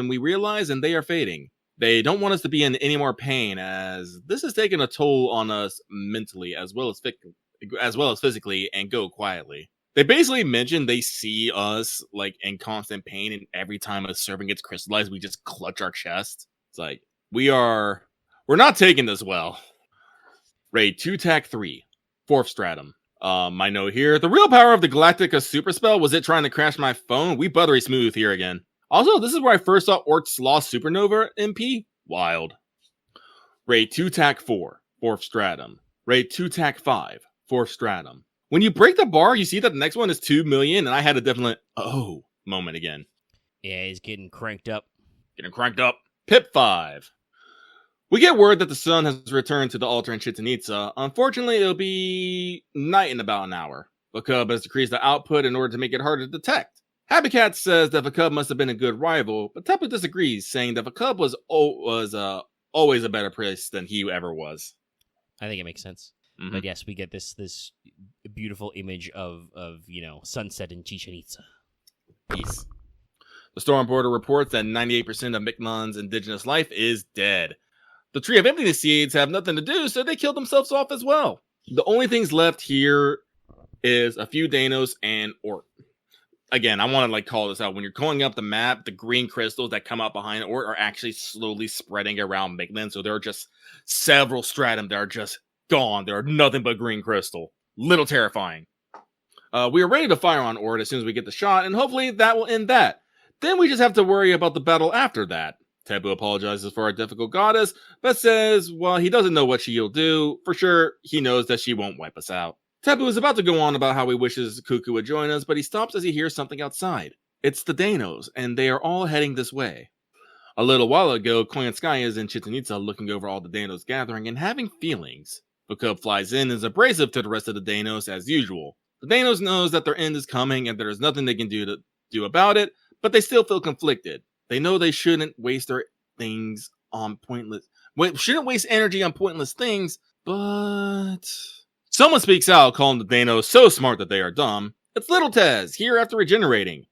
we realized, and they are fading. They don't want us to be in any more pain, as this has taken a toll on us mentally as well as physically, and go quietly. They basically mentioned they see us in constant pain, and every time a servant gets crystallized, we just clutch our chest. It's like, we're not taking this well. Raid 2 TAC 3, 4th Stratum. My note here, the real power of the Galactica Super Spell was it trying to crash my phone. We buttery smooth here again. Also, this is where I first saw ORT's Lost Supernova MP. Wild. Raid 2 TAC 4, 4th Stratum. Raid 2 TAC 5, 4th Stratum. When you break the bar, you see that the next one is 2 million, and I had a definite, oh, moment again. Yeah, he's getting cranked up. Pip 5. We get word that the sun has returned to the altar in Chichen Itza. Unfortunately, it'll be night in about an hour. Vakub has decreased the output in order to make it harder to detect. Happy Cat says that Vakub must have been a good rival, but Tepu disagrees, saying that Vakub was always a better priest than he ever was. I think it makes sense. Mm-hmm. But yes, we get this beautiful image of sunset in Chichen Itza. Peace. The Stormboarder reports that 98% of Mictlan's indigenous life is dead. The Tree of Emptiness Seeds have nothing to do, so they kill themselves off as well. The only things left here is a few Danos and ORT. Again, I want to call this out. When you're calling up the map, the green crystals that come out behind ORT are actually slowly spreading around Mictlan, so there are just several stratum that are just gone. There are nothing but green crystal. Little terrifying. We are ready to fire on ORT as soon as we get the shot, and hopefully that will end that. Then we just have to worry about the battle after that. Tepu apologizes for our difficult goddess, but says, well, he doesn't know what she'll do. For sure, he knows that she won't wipe us out. Tepu is about to go on about how he wishes Cuckoo would join us, but he stops as he hears something outside. It's the Danos, and they are all heading this way. A little while ago, Koyanskaya is in Chichen Itza looking over all the Danos gathering and having feelings. Vakub flies in and is abrasive to the rest of the Danos as usual. The Danos knows that their end is coming and there is nothing they can do about it, but they still feel conflicted. They know they shouldn't waste energy on pointless things, but someone speaks out, calling the Danos so smart that they are dumb. It's Little Tez, here after regenerating.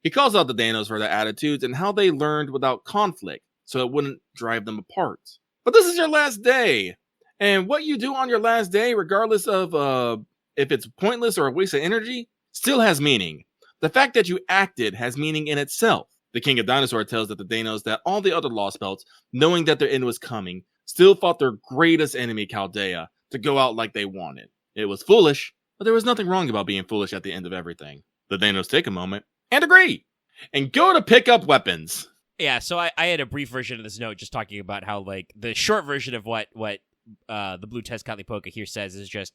He calls out the Danos for their attitudes and how they learned without conflict, so it wouldn't drive them apart. But this is your last day, and what you do on your last day, regardless of if it's pointless or a waste of energy, still has meaning. The fact that you acted has meaning in itself. The King of Dinosaur tells the Danos that all the other Lostbelts, knowing that their end was coming, still fought their greatest enemy, Chaldea, to go out like they wanted. It was foolish, but there was nothing wrong about being foolish at the end of everything. The Thanos take a moment and agree, and go to pick up weapons. Yeah, so I had a brief version of this note just talking about how, like, the short version of what the Blue Tezcatlipoca here says is just,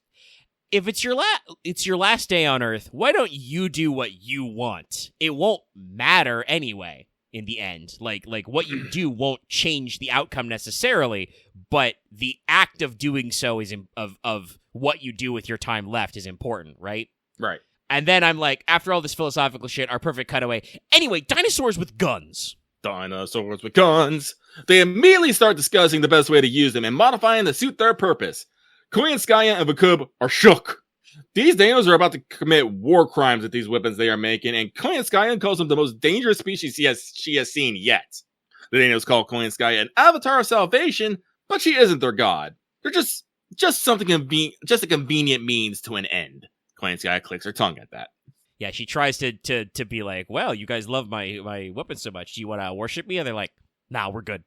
if it's your last day on Earth, why don't you do what you want? It won't matter anyway in the end. Like what you do won't change the outcome necessarily, but the act of doing so is of what you do with your time left is important, right? Right. And then I'm like, after all this philosophical shit, our perfect cutaway. Anyway, dinosaurs with guns. Dinosaurs with guns. They immediately start discussing the best way to use them and modifying to suit their purpose. Koyanskaya and Vakub are shook. These Danos are about to commit war crimes with these weapons they are making, and Koyanskaya calls them the most dangerous species she has seen yet. The Danos call Koyanskaya an avatar of salvation, but she isn't their god. They're just a convenient means to an end. Koyanskaya clicks her tongue at that. Yeah, she tries to be like, well, you guys love my weapons so much. Do you want to worship me? And they're like, nah, we're good.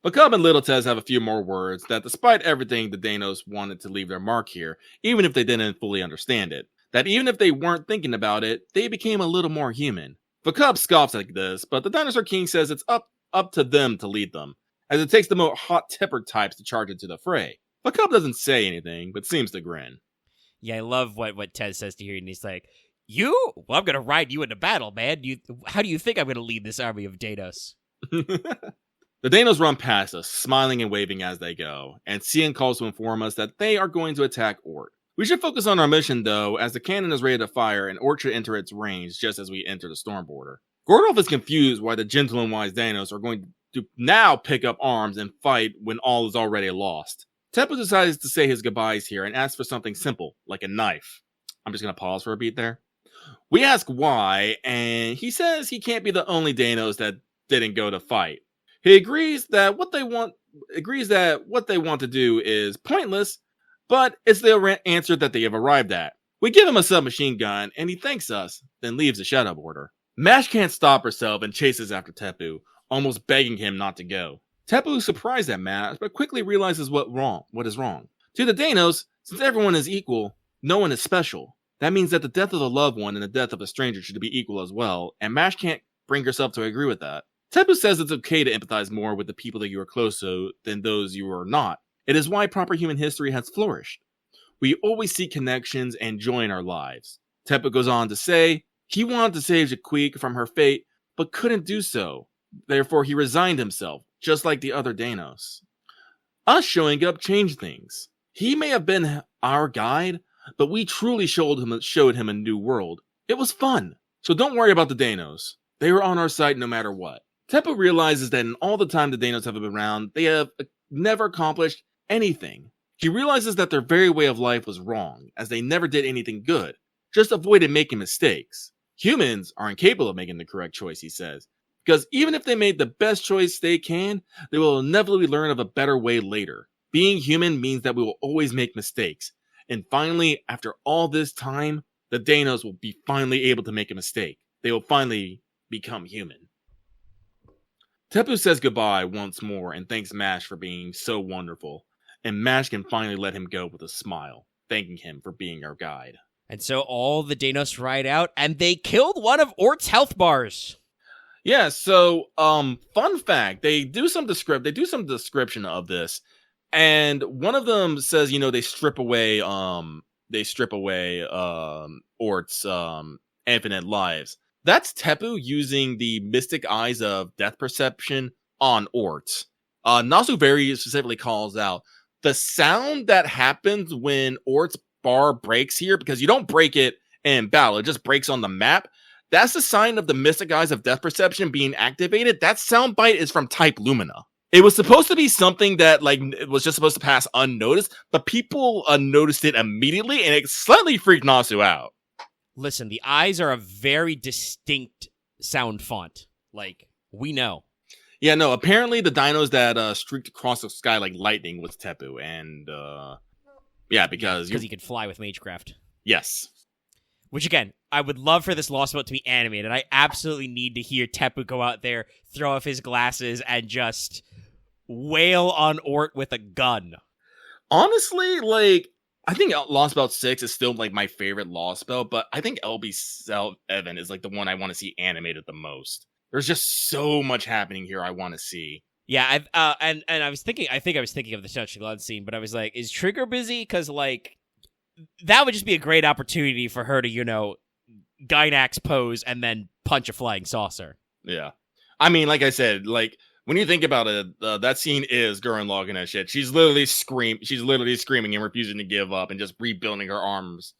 Vakub and Little Tez have a few more words that despite everything, the Danos wanted to leave their mark here, even if they didn't fully understand it. That even if they weren't thinking about it, they became a little more human. Vakub scoffs at this, but the Dinosaur King says it's up to them to lead them, as it takes the more hot-tempered types to charge into the fray. Vakub doesn't say anything, but seems to grin. Yeah, I love what Tez says to here, and he's like, you? Well, I'm going to ride you into battle, man. How do you think I'm going to lead this army of Danos? The Danos run past us, smiling and waving as they go, and Cian calls to inform us that they are going to attack Ort. We should focus on our mission, though, as the cannon is ready to fire and Ort should enter its range just as we enter the storm border. Gordolf is confused why the gentle and wise Danos are going to now pick up arms and fight when all is already lost. Teppo decides to say his goodbyes here and asks for something simple, like a knife. I'm just going to pause for a beat there. We ask why, and he says he can't be the only Danos that didn't go to fight. He agrees that what they want to do is pointless, but it's the answer that they have arrived at. We give him a submachine gun, and he thanks us, then leaves the shadow border. Mash can't stop herself and chases after Teppo, almost begging him not to go. Teppo is surprised at Mash, but quickly realizes what is wrong. To the Danos, since everyone is equal, no one is special. That means that the death of a loved one and the death of a stranger should be equal as well, and Mash can't bring herself to agree with that. Teppo says it's okay to empathize more with the people that you are close to than those you are not. It is why proper human history has flourished. We always seek connections and joy in our lives. Teppo goes on to say he wanted to save Jaquique from her fate, but couldn't do so. Therefore, he resigned himself, just like the other Danos. Us showing up changed things. He may have been our guide, but we truly showed him a new world. It was fun. So don't worry about the Danos. They are on our side no matter what. Teppo realizes that in all the time the Danos have been around, they have never accomplished anything. He realizes that their very way of life was wrong, as they never did anything good, just avoided making mistakes. Humans are incapable of making the correct choice, he says, because even if they made the best choice they can, they will inevitably learn of a better way later. Being human means that we will always make mistakes, and finally, after all this time, the Danos will be finally able to make a mistake. They will finally become human. Teppo says goodbye once more and thanks Mash for being so wonderful, and Mash can finally let him go with a smile, thanking him for being our guide. And so all the Danos ride out, and they killed one of Ort's health bars. Yeah, so fun fact, they do some description of this, and one of them says, they strip away Ort's infinite lives. That's Teppo using the mystic eyes of death perception on Ort. Nasu very specifically calls out the sound that happens when Ort's bar breaks here, because you don't break it in battle, it just breaks on the map. That's the sign of the mystic eyes of death perception being activated. That soundbite is from Type Lumina. It was supposed to be something that it was just supposed to pass unnoticed, but people noticed it immediately, and it slightly freaked Nasu out. Listen, the eyes are a very distinct sound font. We know. Yeah, no, apparently the dinos that streaked across the sky like lightning was Teppo, and because he could fly with Magecraft. Yes. Which, again, I would love for this Lostbelt to be animated. I absolutely need to hear Teppo go out there, throw off his glasses, and just wail on Ort with a gun. Honestly, I think Lostbelt 6 is still like my favorite Lostbelt, but I think LB7 is like the one I want to see animated the most. There's just so much happening here I want to see. Yeah, and I was thinking of the touching blood scene, but I was like, is Trigger busy? Because like that would just be a great opportunity for her to, Gynax pose and then punch a flying saucer. Yeah. I mean, like I said, like when you think about it, that scene is Gurren logging that shit. She's literally screaming and refusing to give up and just rebuilding her arms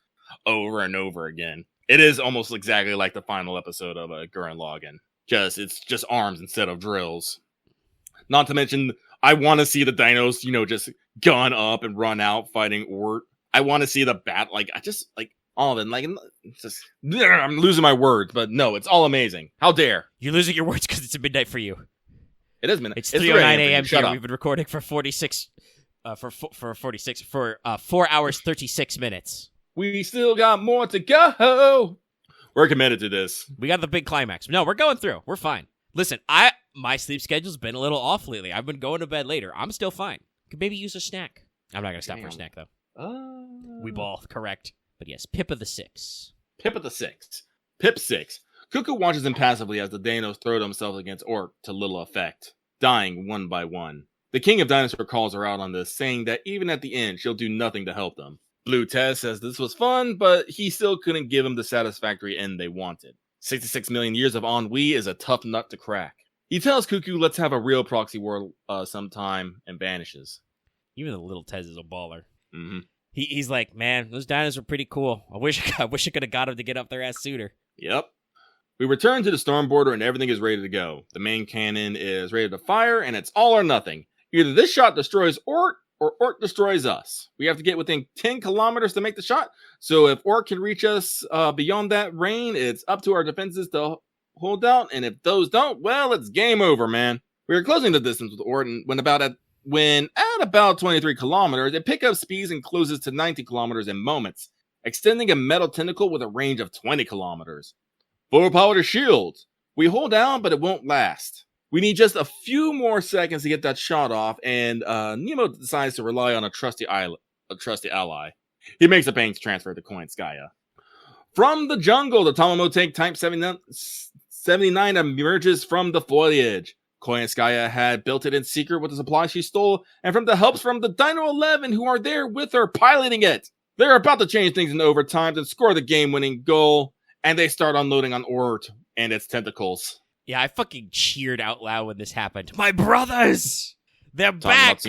over and over again. It is almost exactly like the final episode of Gurren Lagann. It's just arms instead of drills. Not to mention, I want to see the dinos, just gun up and run out fighting Ort. I want to see the bat, all of it. I'm losing my words, but no, it's all amazing. How dare. You're losing your words because it's midnight for you. It is midnight. It's 3:09 a.m. Shut here. up. We've been recording for 4 hours, 36 minutes. We still got more to go. We're committed to this. We got the big climax. No, we're going through. We're fine. Listen, my sleep schedule's been a little off lately. I've been going to bed later. I'm still fine. Could maybe use a snack. I'm not going to stop for a snack, though. We ball, correct. But yes, Pip of the Six. Pip 6. Cuckoo watches impassively as the Danos throw themselves against Orc to little effect, dying one by one. The King of Dinosaur calls her out on this, saying that even at the end, she'll do nothing to help them. Blue Tess says this was fun, but he still couldn't give them the satisfactory end they wanted. 66 million years of ennui is a tough nut to crack. He tells Cuckoo, let's have a real proxy war sometime, and vanishes. Even the little Tez is a baller. Mm-hmm. He's like, man, those dinos are pretty cool. I wish I could have got him to get up their ass sooner. Yep. We return to the storm border and everything is ready to go. The main cannon is ready to fire and it's all or nothing. Either this shot destroys Ort or Ort destroys us. We have to get within 10 kilometers to make the shot. So if Ort can reach us beyond that range, it's up to our defenses to hold out. And if those don't, well, it's game over, man. We are closing the distance with Ort and when at about 23 kilometers, it picks up speeds and closes to 90 kilometers in moments, extending a metal tentacle with a range of 20 kilometers. Full power to shields. We hold down, but it won't last. We need just a few more seconds to get that shot off, and Nemo decides to rely on a trusty ally. He makes a bank transfer to Koinskaya. From the jungle, the Tamamo tank Type 79 emerges from the foliage. Koinskaya had built it in secret with the supply she stole, and from the helps from the Dino 11 who are there with her piloting it. They're about to change things in overtime and score the game-winning goal, and they start unloading on Ort and its tentacles. Yeah, I fucking cheered out loud when this happened. My brothers! They're back!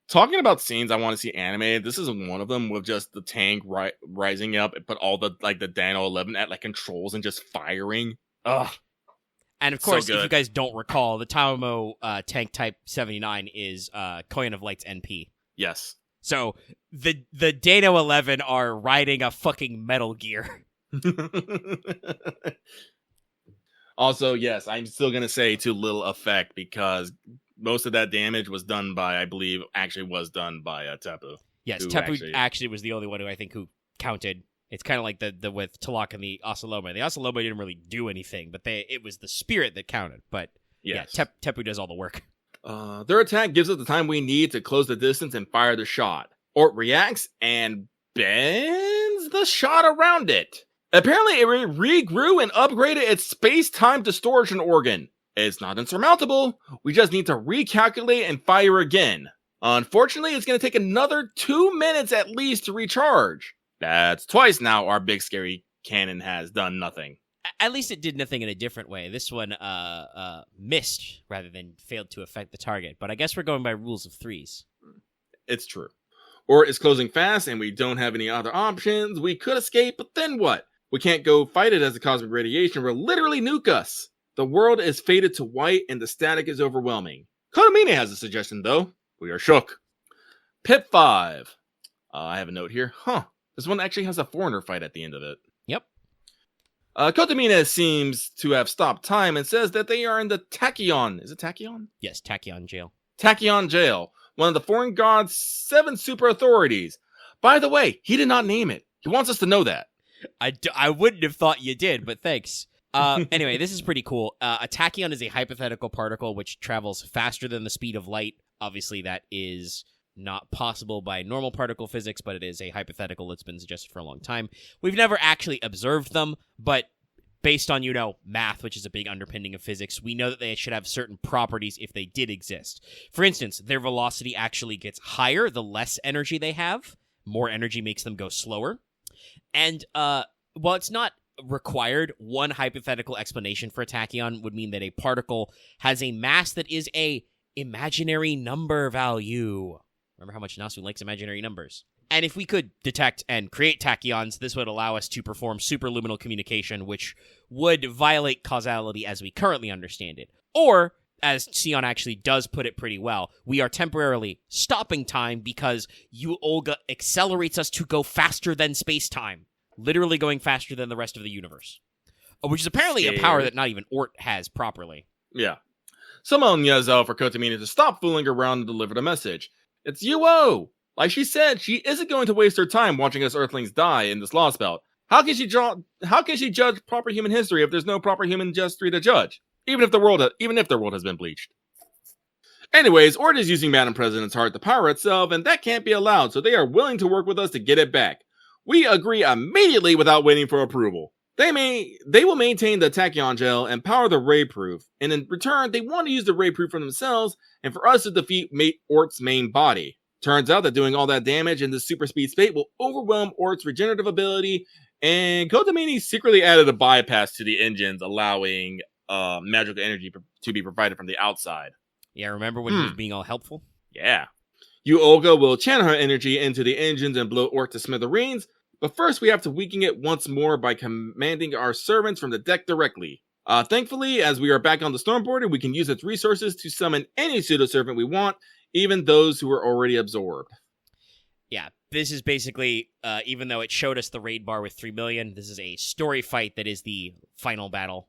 Talking about scenes I want to see animated, this is one of them with just the tank rising up, but all the Dino 11 at controls and just firing. Ugh. And of course, if you guys don't recall, the Tamamo tank Type 79 is Coin of Light's NP. Yes. So the Dano 11 are riding a fucking Metal Gear. Also, yes, I'm still going to say to little effect because most of that damage was done by, I believe, was done by Tepu. Yes, Tepu actually was the only one who counted. It's kind of like the with Talak and the Osaloma. The Osaloma didn't really do anything, but it was the spirit that counted. But yes. Yeah, Tepu does all the work. Their attack gives us the time we need to close the distance and fire the shot. Ort reacts and bends the shot around it. Apparently, it regrew and upgraded its space-time distortion organ. It's not insurmountable. We just need to recalculate and fire again. Unfortunately, it's going to take another 2 minutes at least to recharge. That's twice now our big scary cannon has done nothing. At least it did nothing in a different way. This one missed rather than failed to affect the target. But I guess we're going by rules of threes. It's true. Or it's closing fast and we don't have any other options. We could escape, but then what? We can't go fight it as the cosmic radiation will literally nuke us. The world is faded to white and the static is overwhelming. Kotomine has a suggestion though. We are shook. Pip 5. I have a note here. This one actually has a foreigner fight at the end of it. Yep. Kotomine seems to have stopped time and says that they are in the Tachyon. Is it Tachyon? Yes, Tachyon jail. Tachyon jail. One of the foreign god's 7 super authorities. By the way, he did not name it. He wants us to know that. I wouldn't have thought you did, but thanks. Anyway, this is pretty cool. A tachyon is a hypothetical particle which travels faster than the speed of light. Obviously, that is not possible by normal particle physics, but it is a hypothetical that's been suggested for a long time. We've never actually observed them, but based on, math, which is a big underpinning of physics, we know that they should have certain properties if they did exist. For instance, their velocity actually gets higher the less energy they have. More energy makes them go slower. And while it's not required, one hypothetical explanation for a tachyon would mean that a particle has a mass that is a imaginary number value. Remember how much Nasu likes imaginary numbers. And if we could detect and create tachyons, this would allow us to perform superluminal communication, which would violate causality as we currently understand it. Or, as Sion actually does put it pretty well, we are temporarily stopping time because Olga accelerates us to go faster than space-time. Literally going faster than the rest of the universe. Which is apparently a power that not even ORT has properly. Yeah. Someone yells out for Kotomini to stop fooling around and deliver the message. It's UO! Like she said, she isn't going to waste her time watching us Earthlings die in this Lostbelt. How can she judge proper human history if there's no proper human history to judge? Even if the world has been bleached. Anyways, ORT is using Madam President's heart to power itself, and that can't be allowed, so they are willing to work with us to get it back. We agree immediately without waiting for approval. They will maintain the tachyon gel and power the ray proof, and in return, they want to use the ray proof for themselves and for us to defeat ORT's main body. Turns out that doing all that damage in the super speed state will overwhelm ORT's regenerative ability, and Kotomini secretly added a bypass to the engines, allowing magical energy to be provided from the outside. Yeah, remember when he was being all helpful? Yeah. Olga will channel her energy into the engines and blow ORT to smithereens, but first we have to weaken it once more by commanding our servants from the deck directly. Thankfully, as we are back on the storm border, we can use its resources to summon any pseudo-servant we want, even those who are already absorbed. Yeah, this is basically, even though it showed us the raid bar with 3 million, this is a story fight that is the final battle.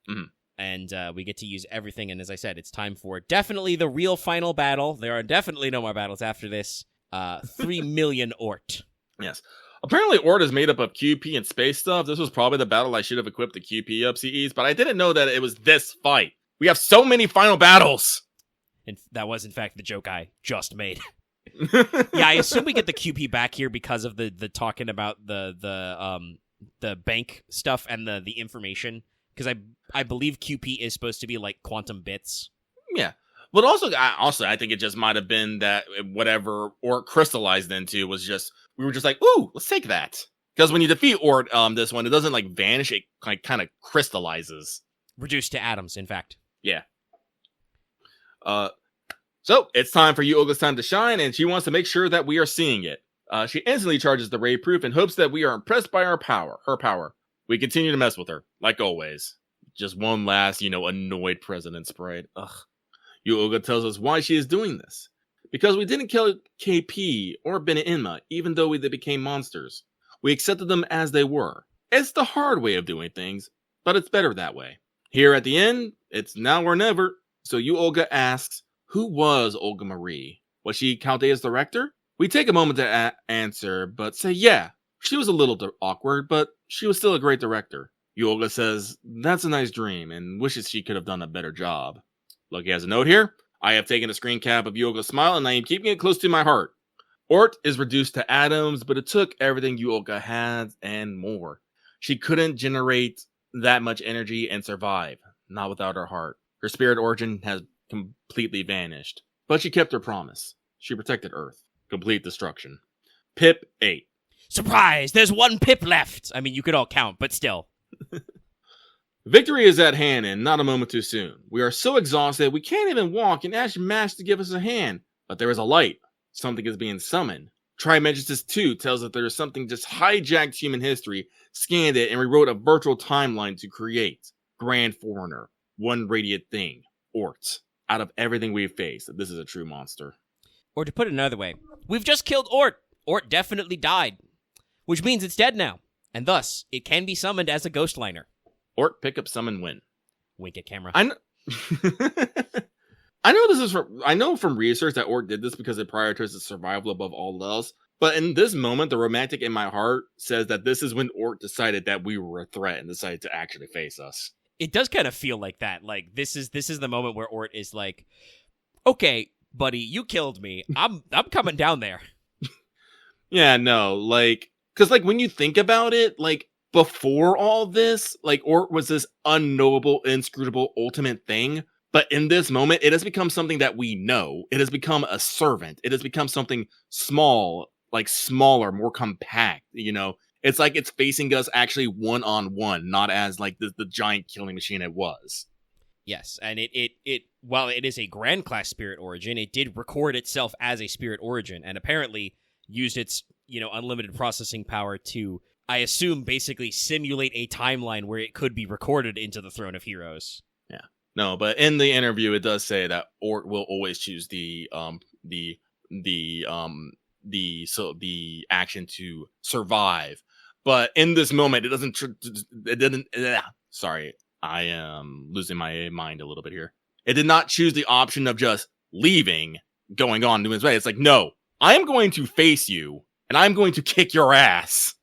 Mm-hmm. And we get to use everything, and as I said, it's time for definitely the real final battle. There are definitely no more battles after this. 3 million ORT. Yes. Apparently, ORT is made up of QP and space stuff. This was probably the battle I should have equipped the QP up CEs, but I didn't know that it was this fight. We have so many final battles! And that was, in fact, the joke I just made. Yeah, I assume we get the QP back here because of the talking about the bank stuff and the information. Because I believe QP is supposed to be like quantum bits. Yeah. But also, I think it just might have been that whatever ORT crystallized into was just, we were just like, ooh, let's take that. Because when you defeat ORT, this one, it doesn't like vanish, it like kind of crystallizes. Reduced to atoms, in fact. Yeah. So it's time for Olga's time to shine, and she wants to make sure that we are seeing it. She instantly charges the ray proof and hopes that we are impressed by her power. We continue to mess with her, like always. Just one last, annoyed president sprite. Ugh. Olga tells us why she is doing this. Because we didn't kill KP or Bennett Inma, even though they became monsters. We accepted them as they were. It's the hard way of doing things, but it's better that way. Here at the end, it's now or never. So Olga asks, who was Olga Marie? Was she Chaldea's director? We take a moment to answer, but say yeah. She was a little awkward, but she was still a great director. Olga says, that's a nice dream, and wishes she could have done a better job. Lucky has a note here. I have taken a screen cap of Olga's smile, and I am keeping it close to my heart. ORT is reduced to atoms, but it took everything Olga had and more. She couldn't generate that much energy and survive, not without her heart. Her spirit origin has completely vanished, but she kept her promise. She protected Earth. Complete destruction. Pip 8. Surprise! There's one pip left! I mean, you could all count, but still. Victory is at hand and not a moment too soon. We are so exhausted we can't even walk and ask Mash to give us a hand. But there is a light. Something is being summoned. Trimegistus 2 tells us there is something just hijacked human history, scanned it, and rewrote a virtual timeline to create. Grand Foreigner. One radiant thing. ORT. Out of everything we've faced, this is a true monster. Or to put it another way, we've just killed ORT. ORT definitely died. Which means it's dead now. And thus, it can be summoned as a ghost liner. ORT, pick up, summon, win. Wink at camera. I know from research that ORT did this because it prioritizes survival above all else. But in this moment, the romantic in my heart says that this is when ORT decided that we were a threat and decided to actually face us. It does kind of feel like that. Like, this is the moment where ORT is like, okay, buddy, you killed me. I'm coming down there. Yeah, no, like, because, like, when you think about it, like, before all this, like, Ort was this unknowable, inscrutable, ultimate thing. But in this moment, it has become something that we know. It has become a servant. It has become something small, like smaller, more compact, you know? It's like it's facing us actually one-on-one, not as, like, the giant killing machine it was. Yes, and it while it is a Grand Class Spirit Origin, it did record itself as a Spirit Origin, and apparently used its, unlimited processing power to, I assume, basically simulate a timeline where it could be recorded into the Throne of Heroes. Yeah. No, but in the interview, it does say that Ort will always choose the action to survive. But in this moment, it doesn't. Sorry, I am losing my mind a little bit here. It did not choose the option of just leaving, going on doing his way. It's like, no, I am going to face you, and I'm going to kick your ass.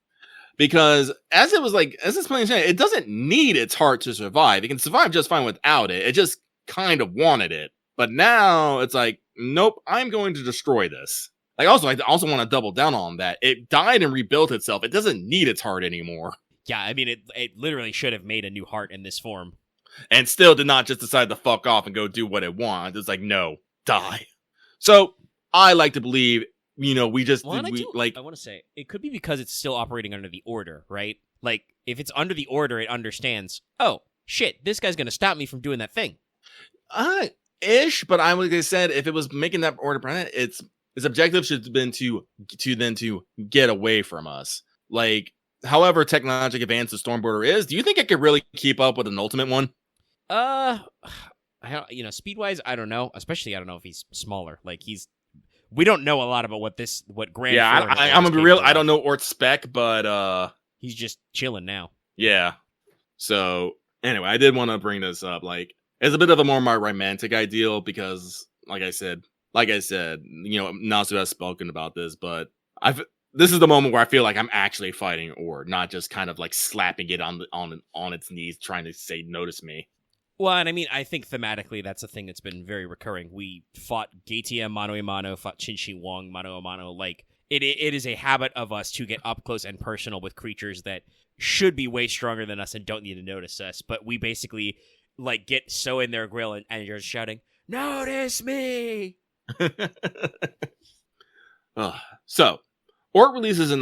Because as it's plain saying, it doesn't need its heart to survive. It can survive just fine without it. It just kind of wanted it. But now it's like, nope, I'm going to destroy this. I also want to double down on that. It died and rebuilt itself. It doesn't need its heart anymore. Yeah, I mean, it literally should have made a new heart in this form. And still did not just decide to fuck off and go do what it wants. It's like, no, die. So I like to believe, I want to say, it could be because it's still operating under the Order, right? Like, if it's under the Order, it understands, oh, shit, this guy's going to stop me from doing that thing. But I would have said, if it was making that Order planet, its objective should have been to get away from us. Like, however technologically advanced the Stormboarder is, do you think it could really keep up with an ultimate one? Speed-wise, I don't know. Especially, I don't know if he's smaller. Like, we don't know a lot about what Grand. Yeah, I'm gonna be real. I don't know Ort's spec, but he's just chilling now. Yeah. So anyway, I did want to bring this up. Like, it's a bit of a more my romantic ideal because, like I said, Nasu has spoken about this, but this is the moment where I feel like I'm actually fighting Ort, not just kind of like slapping it on its knees, trying to say, "Notice me." Well, and I mean, I think thematically that's a thing that's been very recurring. We fought Gaetium mano a mano, fought Qin Wang mano a mano. Like, it is a habit of us to get up close and personal with creatures that should be way stronger than us and don't need to notice us. But we basically, like, get so in their grill and you're just shouting, "Notice me!" So, Ort releases an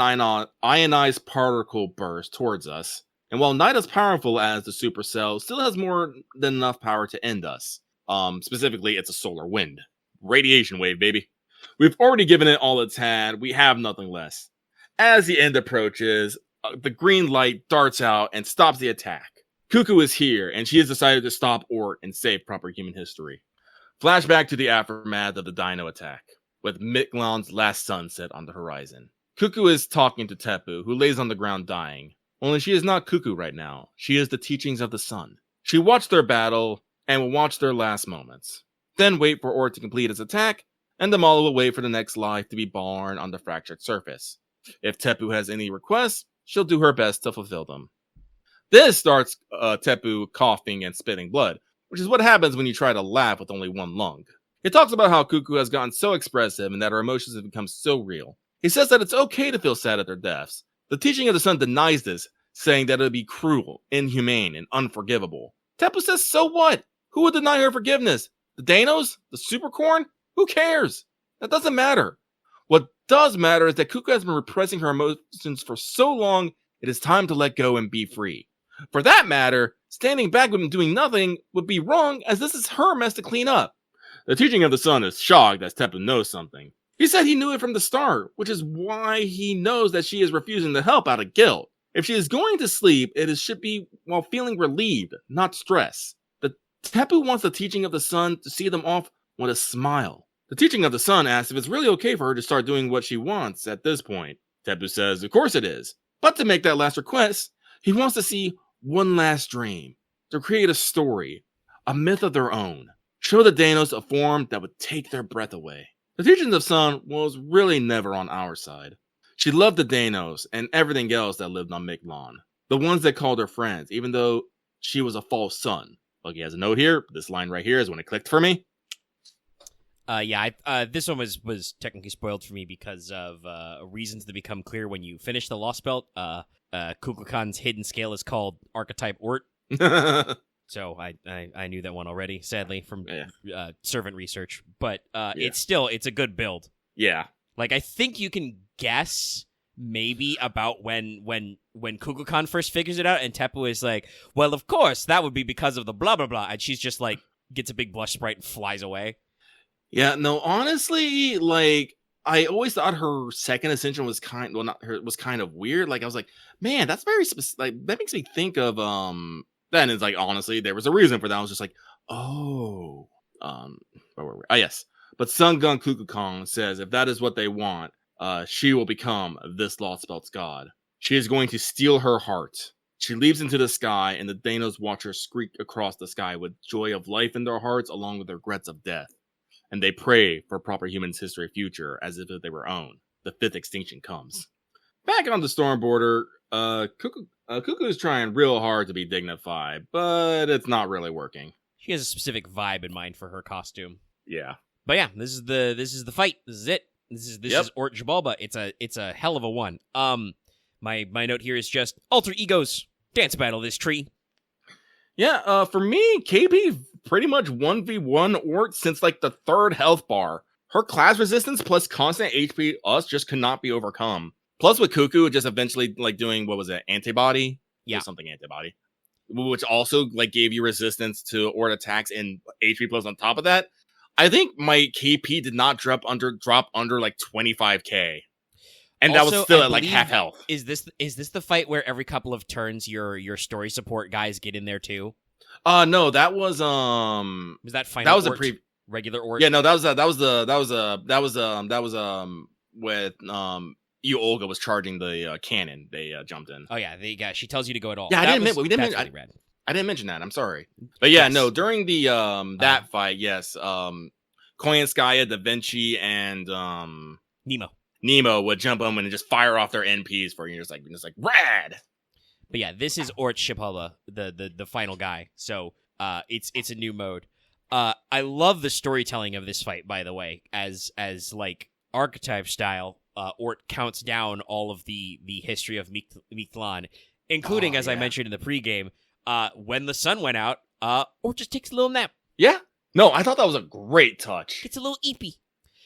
ionized particle burst towards us. And while not as powerful as the supercell, still has more than enough power to end us. Specifically, it's a solar wind. Radiation wave, baby. We've already given it all it's had. We have nothing less. As the end approaches, the green light darts out and stops the attack. Cuckoo is here, and she has decided to stop Ort and save proper human history. Flashback to the aftermath of the Dino attack, with Miklon's last sunset on the horizon. Cuckoo is talking to Tepu, who lays on the ground dying. Only she is not Cuckoo right now. She is the teachings of the sun. She watched their battle and will watch their last moments. Then wait for Ort to complete his attack, and Damala will wait for the next life to be born on the fractured surface. If Tepu has any requests, she'll do her best to fulfill them. This starts Tepu coughing and spitting blood, which is what happens when you try to laugh with only one lung. He talks about how Cuckoo has gotten so expressive and that her emotions have become so real. He says that it's okay to feel sad at their deaths. The teaching of the sun denies this, saying that it would be cruel, inhumane, and unforgivable. Tepu says, so what? Who would deny her forgiveness? The Danos? The Supercorn? Who cares? That doesn't matter. What does matter is that Cuckoo has been repressing her emotions for so long, it is time to let go and be free. For that matter, standing back and doing nothing would be wrong, as this is her mess to clean up. The teaching of the sun is shocked as Tepu knows something. He said he knew it from the start, which is why he knows that she is refusing to help out of guilt. If she is going to sleep, should be while feeling relieved, not stress. The Tepu wants the teaching of the sun to see them off with a smile. The teaching of the sun asks if it's really okay for her to start doing what she wants at this point. Tepu says, of course it is. But to make that last request, he wants to see one last dream, to create a story, a myth of their own. Show the Danos a form that would take their breath away. The teachings of Sun was really never on our side. She loved the Danos and everything else that lived on Miklon. The ones that called her friends, even though she was a false sun. Look, he has a note here. This line right here is when it clicked for me. This one was technically spoiled for me because of reasons that become clear when you finish the Lostbelt. Kukulkan's hidden scale is called Archetype ORT. So I knew that one already, sadly, from servant research. But it's a good build. Yeah. Like, I think you can guess maybe about when Kukulkan first figures it out, and Teppo is like, well, of course, that would be because of the blah, blah, blah. And she's just like, gets a big blush sprite and flies away. Yeah, no, honestly, like, I always thought her second ascension was kind of weird. Like, I was like, man, that's very specific. Like, that makes me think of, then it's like, honestly, there was a reason for that. I was just like, oh, where were we? Oh, yes. But Sun Gun Kukulkan says if that is what they want, she will become this Lostbelt's god. She is going to steal her heart. She leaps into the sky, and the Thanos watch her skreek across the sky with joy of life in their hearts, along with regrets of death. And they pray for proper human's history future, as if they were own. The fifth extinction comes. Back on the storm border, Cuckoo is trying real hard to be dignified, but it's not really working. She has a specific vibe in mind for her costume. Yeah. But yeah, this is the fight. This is it. This is ORT Xibalba. It's a hell of a one. My note here is just alter egos. Dance battle this tree. Yeah, for me, KP pretty much 1v1 ORT since like the third health bar. Her class resistance plus constant HP us just could not be overcome. Plus with Cuckoo just eventually like doing, what was it, antibody? Yeah. Something antibody. Which also like gave you resistance to ORT attacks and HP plus on top of that. I think my KP did not drop under like 25k. And also, that was still at like half health. Is this the fight where every couple of turns your story support guys get in there too? No, that was that final that was ORT, a regular ORT? Yeah, no, that was with you Olga was charging the cannon. They jumped in. Oh yeah, she tells you to go at all. Yeah, I didn't mention that. I'm sorry. But yeah, no, during the that fight, yes, Koyanskaya, Da Vinci, and Nemo would jump on and just fire off their NPs for you. Just like rad. But yeah, this is ORT Xibalba, the final guy. So it's a new mode. I love the storytelling of this fight, by the way, as like archetype style. ORT counts down all of the history of Mictlan, including, as I mentioned in the pregame, when the sun went out, ORT just takes a little nap. Yeah. No, I thought that was a great touch. It's a little eepy.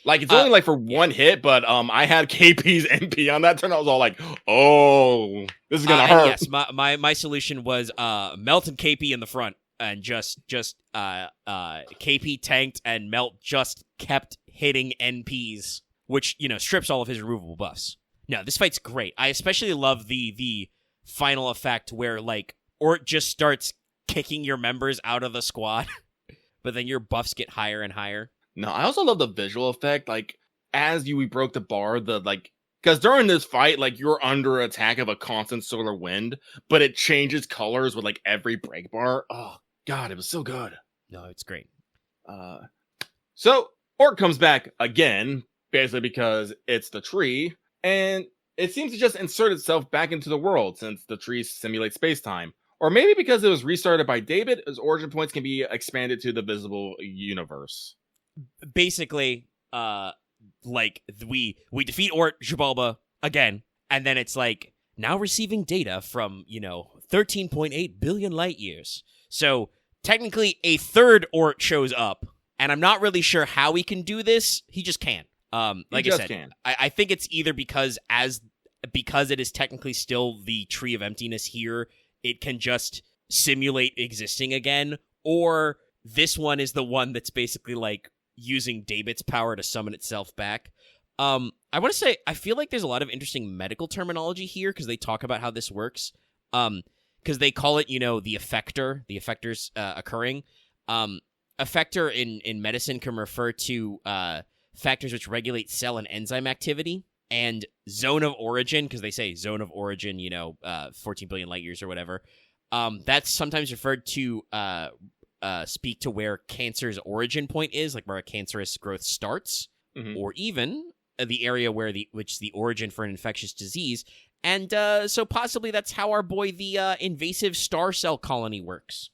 Like, it's only like for one hit, but I had KP's MP on that turn. I was all like, oh, this is going to hurt. Yes, my solution was Melt and KP in the front, and just KP tanked, and Melt just kept hitting NPs, which, strips all of his removable buffs. No, this fight's great. I especially love the final effect where, like, ORT just starts kicking your members out of the squad, but then your buffs get higher and higher. No, I also love the visual effect. Like, as we broke the bar, because during this fight, like, you're under attack of a constant solar wind, but it changes colors with, like, every break bar. Oh, God, it was so good. No, it's great. So, ORT comes back again, basically because it's the tree, and it seems to just insert itself back into the world since the tree simulates space-time. Or maybe because it was restarted by David, its origin points can be expanded to the visible universe. Basically, we defeat ORT Xibalba again, and then it's like, now receiving data from, 13.8 billion light years. So, technically, a third ORT shows up, and I'm not really sure how he can do this. He just can. Like I said, I think it's either because it is technically still the Tree of Emptiness here, it can just simulate existing again, or this one is the one that's basically like using David's power to summon itself back. I want to say, I feel like there's a lot of interesting medical terminology here because they talk about how this works. Because they call it, the effectors occurring. Effector in medicine can refer to factors which regulate cell and enzyme activity, and zone of origin, because they say zone of origin, 14 billion light years or whatever. That's sometimes referred to speak to where cancer's origin point is, like where a cancerous growth starts, or even the area which the origin for an infectious disease. And so possibly that's how our boy the invasive star cell colony works.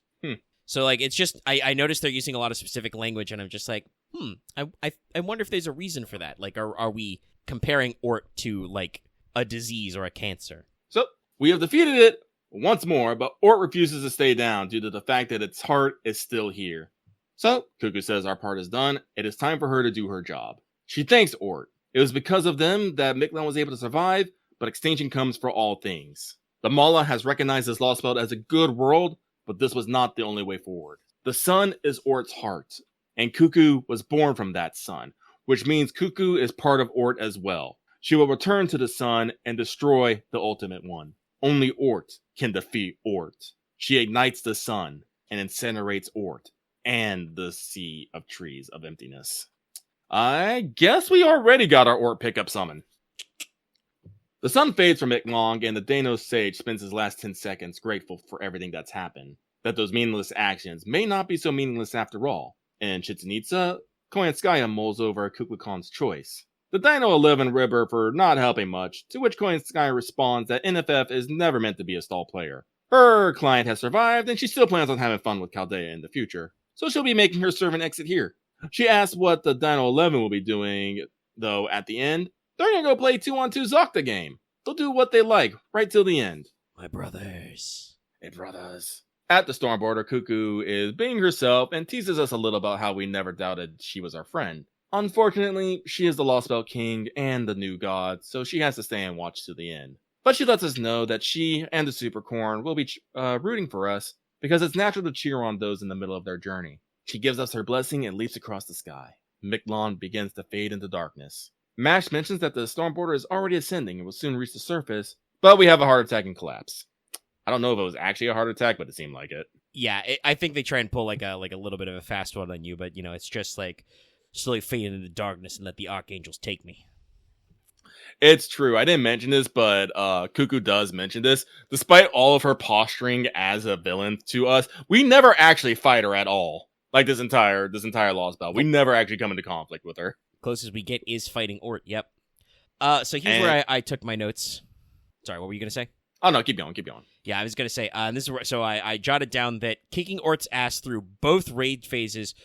So like it's just I noticed they're using a lot of specific language, and I'm just like, I wonder if there's a reason for that. Like, are we comparing ORT to, like, a disease or a cancer? So, we have defeated it once more, but ORT refuses to stay down due to the fact that its heart is still here. So, Cuckoo says our part is done. It is time for her to do her job. She thanks ORT. It was because of them that Mictlan was able to survive, but extinction comes for all things. The Mala has recognized this Lostbelt as a good world, but this was not the only way forward. The sun is ORT's heart, and Cuckoo was born from that sun, which means Cuckoo is part of ORT as well. She will return to the sun and destroy the Ultimate One. Only ORT can defeat ORT. She ignites the sun and incinerates ORT and the sea of trees of emptiness. I guess we already got our ORT pickup summon. The sun fades from Mictlan, and the Dano Sage spends his last 10 seconds grateful for everything that's happened. That those meaningless actions may not be so meaningless after all. In Chichen Itza, Koyanskaya mulls over Kukulkan's choice. The Dino 11 rib her for not helping much, to which Koyanskaya responds that NFF is never meant to be a stall player. Her client has survived, and she still plans on having fun with Chaldea in the future, so she'll be making her servant exit here. She asks what the Dino 11 will be doing, though at the end, they're gonna go play 2-on-2 Zocta game. They'll do what they like, right till the end. My brothers. Hey, brothers. At the storm border, Cuckoo is being herself and teases us a little about how we never doubted she was our friend. Unfortunately, she is the Lostbelt King and the new god, so she has to stay and watch to the end. But she lets us know that she and the Supercorn will be rooting for us, because it's natural to cheer on those in the middle of their journey. She gives us her blessing and leaps across the sky. Mictlan begins to fade into darkness. Mash mentions that the storm border is already ascending and will soon reach the surface, but we have a heart attack and collapse. I don't know if it was actually a heart attack, but it seemed like it. Yeah, I think they try and pull like a little bit of a fast one on you, but it's just like slowly fade into the darkness and let the archangels take me. It's true. I didn't mention this, but Cuckoo does mention this. Despite all of her posturing as a villain to us, we never actually fight her at all. Like this entire Lostbelt, we never actually come into conflict with her. Closest we get is fighting ORT. Yep. So here's where I took my notes. Sorry, what were you gonna say? Oh no, keep going. Yeah, I was gonna say. This is where, so I jotted down that kicking ORT's ass through both raid phases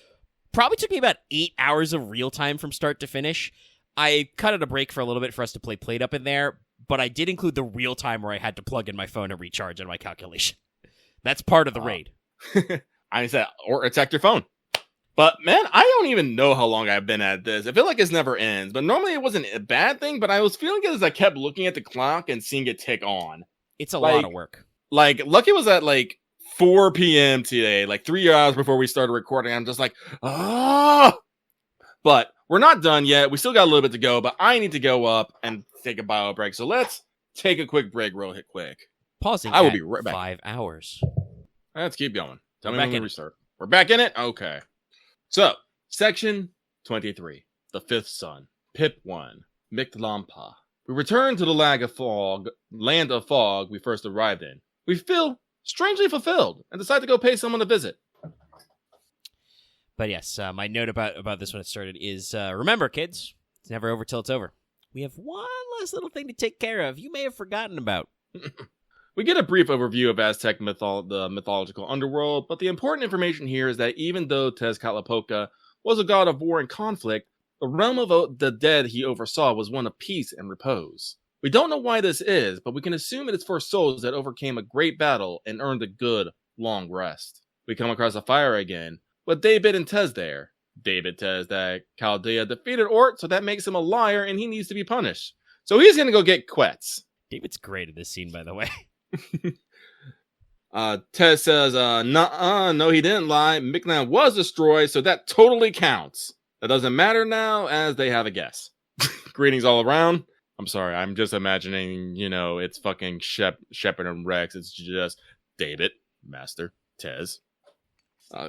probably took me about 8 hours of real time from start to finish. I cut it a break for a little bit for us to play Plate Up in there, but I did include the real time where I had to plug in my phone and recharge on my calculation. That's part of the raid. I said, or attack your phone. But man, I don't even know how long I've been at this. I feel like this never ends. But normally it wasn't a bad thing, but I was feeling it as I kept looking at the clock and seeing it tick on. It's a lot of work. Like, Lucky was at like 4 p.m. today, like 3 hours before we started recording. I'm just like, ah! But we're not done yet. We still got a little bit to go, but I need to go up and take a bio break. So let's take a quick break real quick. Pausing I will be right back. 5 hours. Let's keep going. Tell me when we restart. We're back in it? Okay. So, Section 23. The Fifth Sun. Pip 1. Mictlanpa. We return to the land of fog we first arrived in. We feel strangely fulfilled and decide to go pay someone a visit. But yes, my note about this when it started is, remember, kids, it's never over till it's over. We have one last little thing to take care of you may have forgotten about. We get a brief overview of Aztec the mythological underworld, but the important information here is that even though Tezcatlipoca was a god of war and conflict, the realm of the dead he oversaw was one of peace and repose. We don't know why this is, but we can assume it is for souls that overcame a great battle and earned a good, long rest. We come across a fire again, with David and Tez there. David says that Chaldea defeated ORT, so that makes him a liar and he needs to be punished. So he's gonna go get Quetz. David's great in this scene, by the way. Tez says, no, he didn't lie. Mictlan was destroyed, so that totally counts. That doesn't matter now, as they have a guess. Greetings all around. I'm sorry, I'm just imagining, it's fucking Shepard and Rex. It's just David, Master, Tez.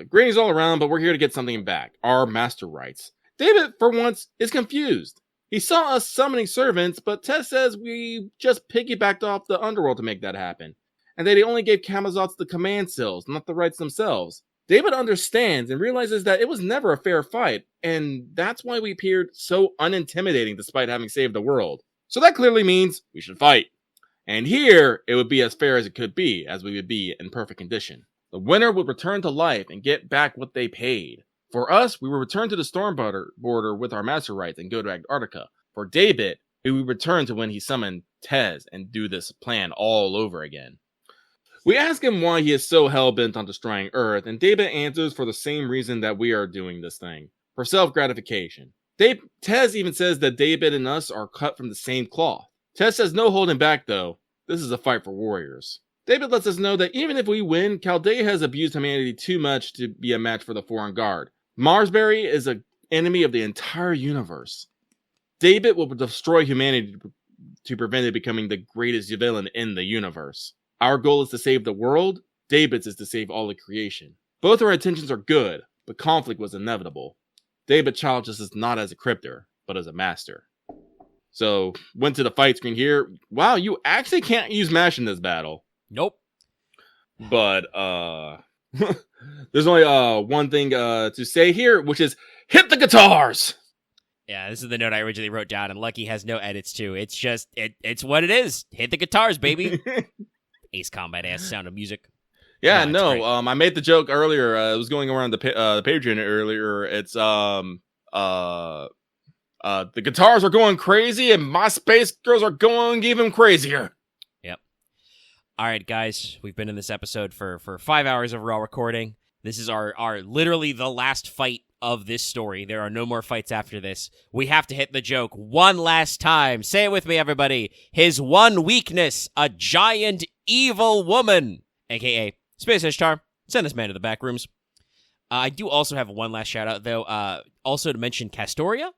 Greetings all around, but we're here to get something back. Our master rights. David, for once, is confused. He saw us summoning servants, but Tez says we just piggybacked off the underworld to make that happen. And that he only gave Camazotz the command cells, not the rights themselves. David understands and realizes that it was never a fair fight, and that's why we appeared so unintimidating despite having saved the world. So that clearly means we should fight. And here, it would be as fair as it could be, as we would be in perfect condition. The winner would return to life and get back what they paid. For us, we will return to the storm border with our master rights and go to Antarctica. For David, we will return to when he summoned Tez and do this plan all over again. We ask him why he is so hell-bent on destroying Earth, and David answers for the same reason that we are doing this thing. For self-gratification. Tez even says that David and us are cut from the same cloth. Tez says no holding back though. This is a fight for warriors. David lets us know that even if we win, Chaldea has abused humanity too much to be a match for the Foreign Guard. Marsbury is an enemy of the entire universe. David will destroy humanity to prevent it becoming the greatest villain in the universe. Our goal is to save the world. David's is to save all of creation. Both our intentions are good, but conflict was inevitable. David challenges us not as a cryptor, but as a master. So, went to the fight screen here. Wow, you actually can't use MASH in this battle. Nope. But, there's only one thing to say here, which is, hit the guitars! Yeah, this is the note I originally wrote down, and Lucky has no edits too. It's just, it's what it is. Hit the guitars, baby. Ace Combat ass sound of music. Yeah, no, I made the joke earlier. It was going around the Patreon earlier. It's the guitars are going crazy, and my space girls are going even crazier. Yep. All right, guys, we've been in this episode for 5 hours of raw recording. This is our literally the last fight of this story. There are no more fights after this. We have to hit the joke one last time. Say it with me, everybody. His one weakness: a giant evil woman, aka Space Ishtar. Send this man to the back rooms. I do also have one last shout out, though. Also to mention Castoria,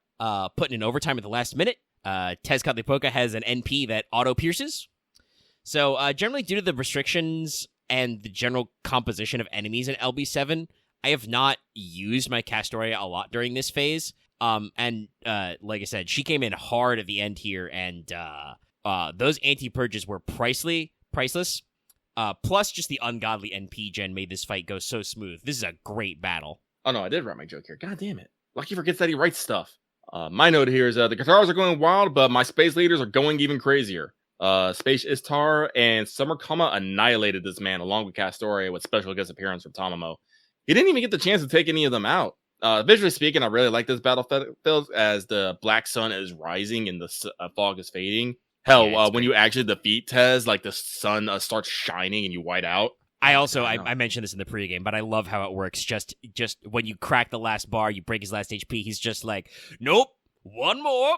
putting in overtime at the last minute. Tez Katlipoka has an NP that auto pierces. So generally, due to the restrictions and the general composition of enemies in LB7, I have not used my Castoria a lot during this phase. And like I said, she came in hard at the end here, and those anti-purges were priceless. Plus, just the ungodly NP gen made this fight go so smooth. This is a great battle. Oh no, I did write my joke here. God damn it. Lucky forgets that he writes stuff. My note here is the guitars are going wild, but my space leaders are going even crazier. Space Ishtar and Summer Kama annihilated this man along with Castoria with special guest appearance from Tamamo. He didn't even get the chance to take any of them out. Visually speaking, I really like this battlefield as the black sun is rising and the fog is fading. Hell, yeah, when you actually defeat Tez, like the sun starts shining and you white out. I mentioned this in the pregame, but I love how it works. Just when you crack the last bar, you break his last HP, he's just like, nope, one more.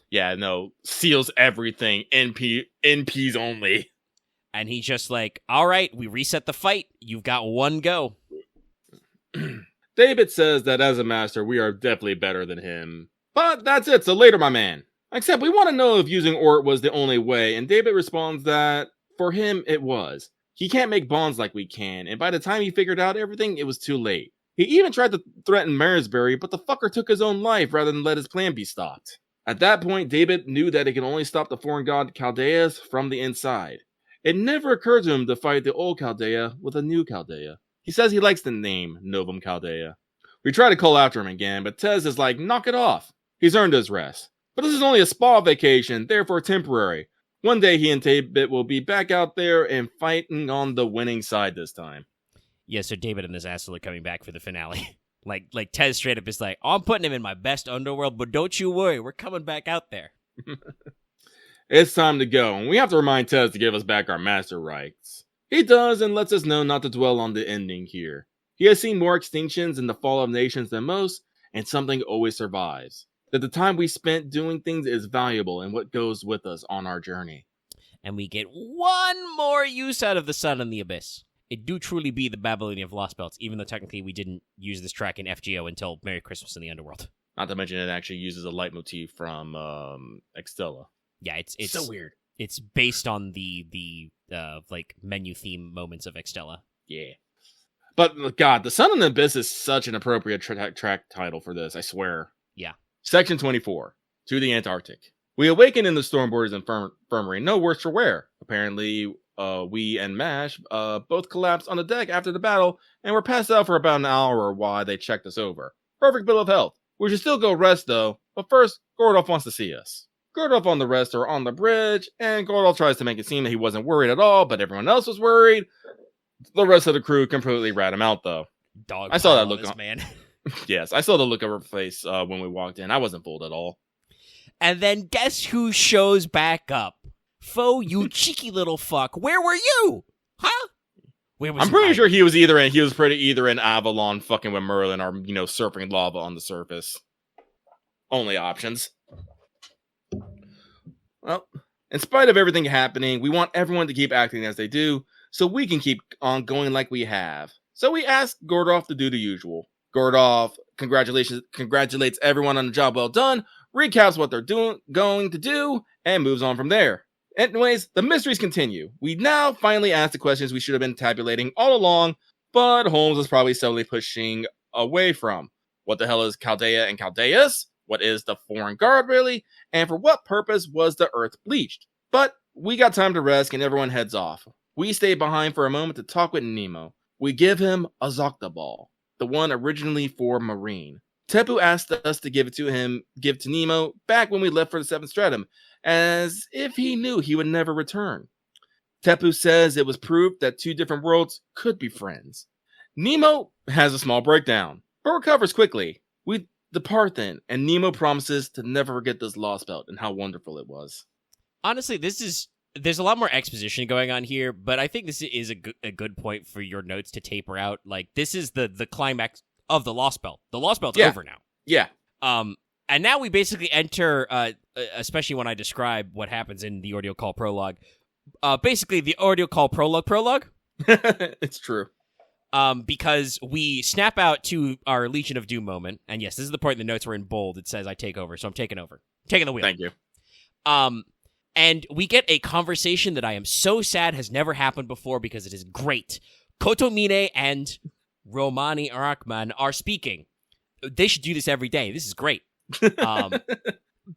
Yeah, no, seals everything. NPs only. And he's just like, all right, we reset the fight. You've got one go. David says that as a master, we are definitely better than him. But that's it, so later, my man. Except we want to know if using ORT was the only way, and David responds that, for him, it was. He can't make bonds like we can, and by the time he figured out everything, it was too late. He even tried to threaten Marisbury, but the fucker took his own life rather than let his plan be stopped. At that point, David knew that it could only stop the foreign god Chaldeas from the inside. It never occurred to him to fight the old Chaldea with a new Chaldea. He says he likes the name Novum Chaldea. We try to call after him again, but Tez is like, knock it off. He's earned his rest. But this is only a spa vacation, therefore temporary. One day he and David will be back out there and fighting on the winning side this time. Yeah, so David and this asshole are coming back for the finale. like Tez straight up is like, oh, I'm putting him in my best underworld, but don't you worry, we're coming back out there. It's time to go, and we have to remind Tez to give us back our master rights. He does, and lets us know not to dwell on the ending here. He has seen more extinctions and the fall of nations than most, and something always survives. That the time we spent doing things is valuable and what goes with us on our journey. And we get one more use out of the sun and the abyss. It do truly be the Babylonian of Lostbelt, even though technically we didn't use this track in FGO until Merry Christmas in the Underworld. Not to mention it actually uses a leitmotif from Extella. Yeah, it's so weird. It's based on the like menu theme moments of Extella. Yeah. But God, the Sun and the Abyss is such an appropriate track title for this, I swear. Yeah. Section 24, To the Antarctic. We awaken in the Stormboarders infirmary, no worse for wear. Apparently, we and Mash both collapsed on the deck after the battle, and were passed out for about an hour while they checked us over. Perfect bill of health. We should still go rest, though. But first, Gordolf wants to see us. Gordolf and the rest are on the bridge, and Gordolf tries to make it seem that he wasn't worried at all, but everyone else was worried. The rest of the crew completely rat him out, though. Dog I saw that look on man. Yes, I saw the look of her face when we walked in. I wasn't fooled at all. And then guess who shows back up? Foe, you cheeky little fuck. Where were you? Huh? Where was I'm you pretty hiding? sure he was either in Avalon fucking with Merlin or, surfing lava on the surface. Only options. Well, in spite of everything happening, we want everyone to keep acting as they do, so we can keep on going like we have. So we asked Gordolf to do the usual. Gordolf congratulates everyone on the job well done, recaps what they're going to do, and moves on from there. Anyways, the mysteries continue. We now finally ask the questions we should have been tabulating all along, but Holmes is probably slowly pushing away from. What the hell is Chaldea and Chaldeus? What is the foreign guard, really? And for what purpose was the earth bleached? But we got time to rest and everyone heads off. We stay behind for a moment to talk with Nemo. We give him a Zocta ball, the one originally for Marine. Tepu asked us to give to Nemo back when we left for the 7th Stratum, as if he knew he would never return. Tepu says it was proof that 2 different worlds could be friends. Nemo has a small breakdown, but recovers quickly. We depart then, and Nemo promises to never forget this Lostbelt and how wonderful it was. Honestly, there's a lot more exposition going on here, but I think this is a good point for your notes to taper out. Like, this is the climax of the Lostbelt. The Lostbelt's over now. Yeah. And now we basically enter, especially when I describe what happens in the Ordeal Call prologue, basically the Ordeal Call prologue. It's true. Because we snap out to our Legion of Doom moment, and yes, this is the point in the notes were in bold. It says I take over, so I'm taking over. Taking the wheel. Thank you. And we get a conversation that I am so sad has never happened before because it is great. Kotomine and Romani Arakman are speaking. They should do this every day. This is great.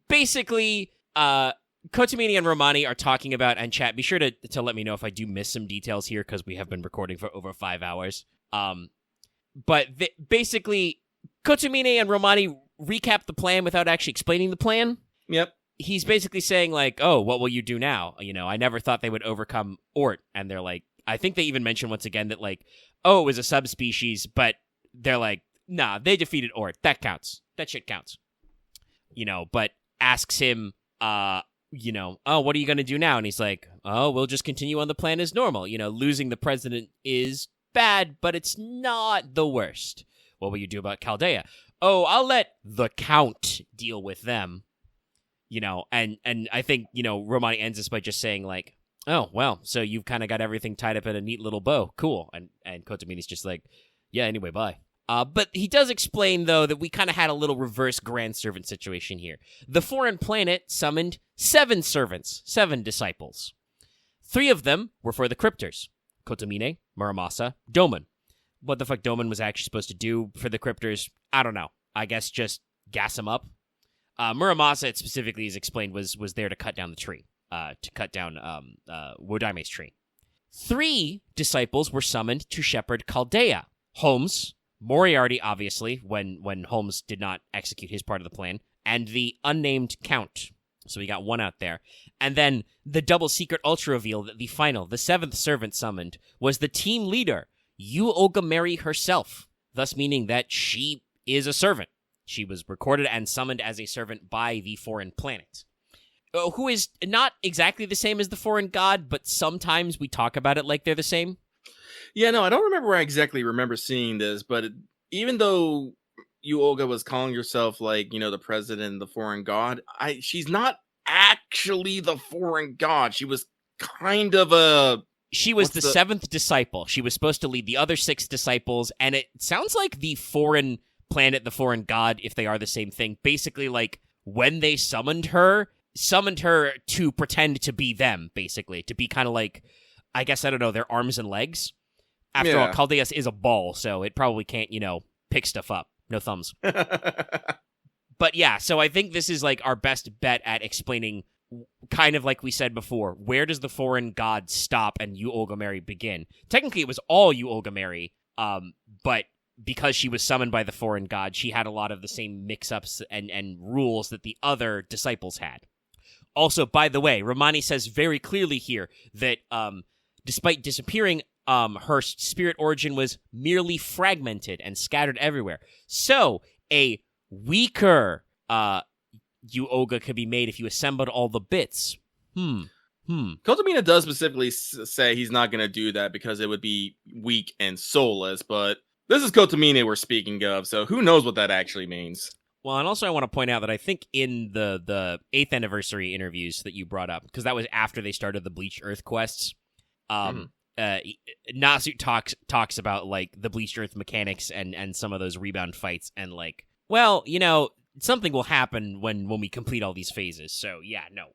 Basically, Kotomini and Romani are talking about, and chat, be sure to let me know if I do miss some details here, because we have been recording for over 5 hours. But basically, Kotomini and Romani recap the plan without actually explaining the plan. Yep. He's basically saying, like, oh, what will you do now? I never thought they would overcome ORT. And they're like, I think they even mentioned once again that, like, oh, it was a subspecies, but they're like, nah, they defeated ORT. That counts. That shit counts. But asks him, oh, what are you going to do now? And he's like, oh, we'll just continue on the plan as normal. Losing the president is bad, but it's not the worst. What will you do about Chaldea? Oh, I'll let the Count deal with them. And I think, Romani ends this by just saying, like, oh, well, so you've kind of got everything tied up in a neat little bow. Cool. And Kotomini's just like, yeah, anyway, bye. But he does explain, though, that we kind of had a little reverse grand servant situation here. The foreign planet summoned 7 servants, 7 disciples. 3 of them were for the cryptors. Kotomine, Muramasa, Doman. What the fuck Doman was actually supposed to do for the cryptors, I don't know. I guess just gas them up. Muramasa, it specifically is explained, was there to cut down the tree, to cut down Wodaime's tree. 3 disciples were summoned to shepherd Chaldea. Holmes, Moriarty, obviously, when Holmes did not execute his part of the plan, and the unnamed Count. So we got 1 out there. And then the double secret ultra reveal that the 7th servant summoned was the team leader, Olga Mary herself, thus meaning that she is a servant. She was recorded and summoned as a servant by the foreign planet, who is not exactly the same as the foreign god, but sometimes we talk about it like they're the same. Yeah, no, I don't remember where I exactly remember seeing this, but even though you, Olga, was calling yourself, like, the president, the foreign god, she's not actually the foreign god. She was kind of a... She was the 7th disciple. She was supposed to lead the other 6 disciples, and it sounds like the foreign planet, the foreign god, if they are the same thing, basically, like, when they summoned her to pretend to be them, basically, to be kind of like, I guess, I don't know, their arms and legs. After all, Chaldeus is a ball, so it probably can't, pick stuff up. No thumbs. But yeah, so I think this is like our best bet at explaining, kind of like we said before, where does the foreign god stop and Olga Mary begin? Technically, it was all Olga Mary, but because she was summoned by the foreign god, she had a lot of the same mix-ups and rules that the other disciples had. Also, by the way, Romani says very clearly here that despite disappearing her spirit origin was merely fragmented and scattered everywhere. So a weaker Yuoga could be made if you assembled all the bits. Kotomina does specifically say he's not going to do that because it would be weak and soulless, but this is Kotomina we're speaking of, so who knows what that actually means. Well, and also I want to point out that I think in the 8th anniversary interviews that you brought up, because that was after they started the Bleached Earth quests, Nasu talks about, like, the Bleached Earth mechanics and some of those rebound fights, and, like, well, you know, something will happen when we complete all these phases, so yeah, no.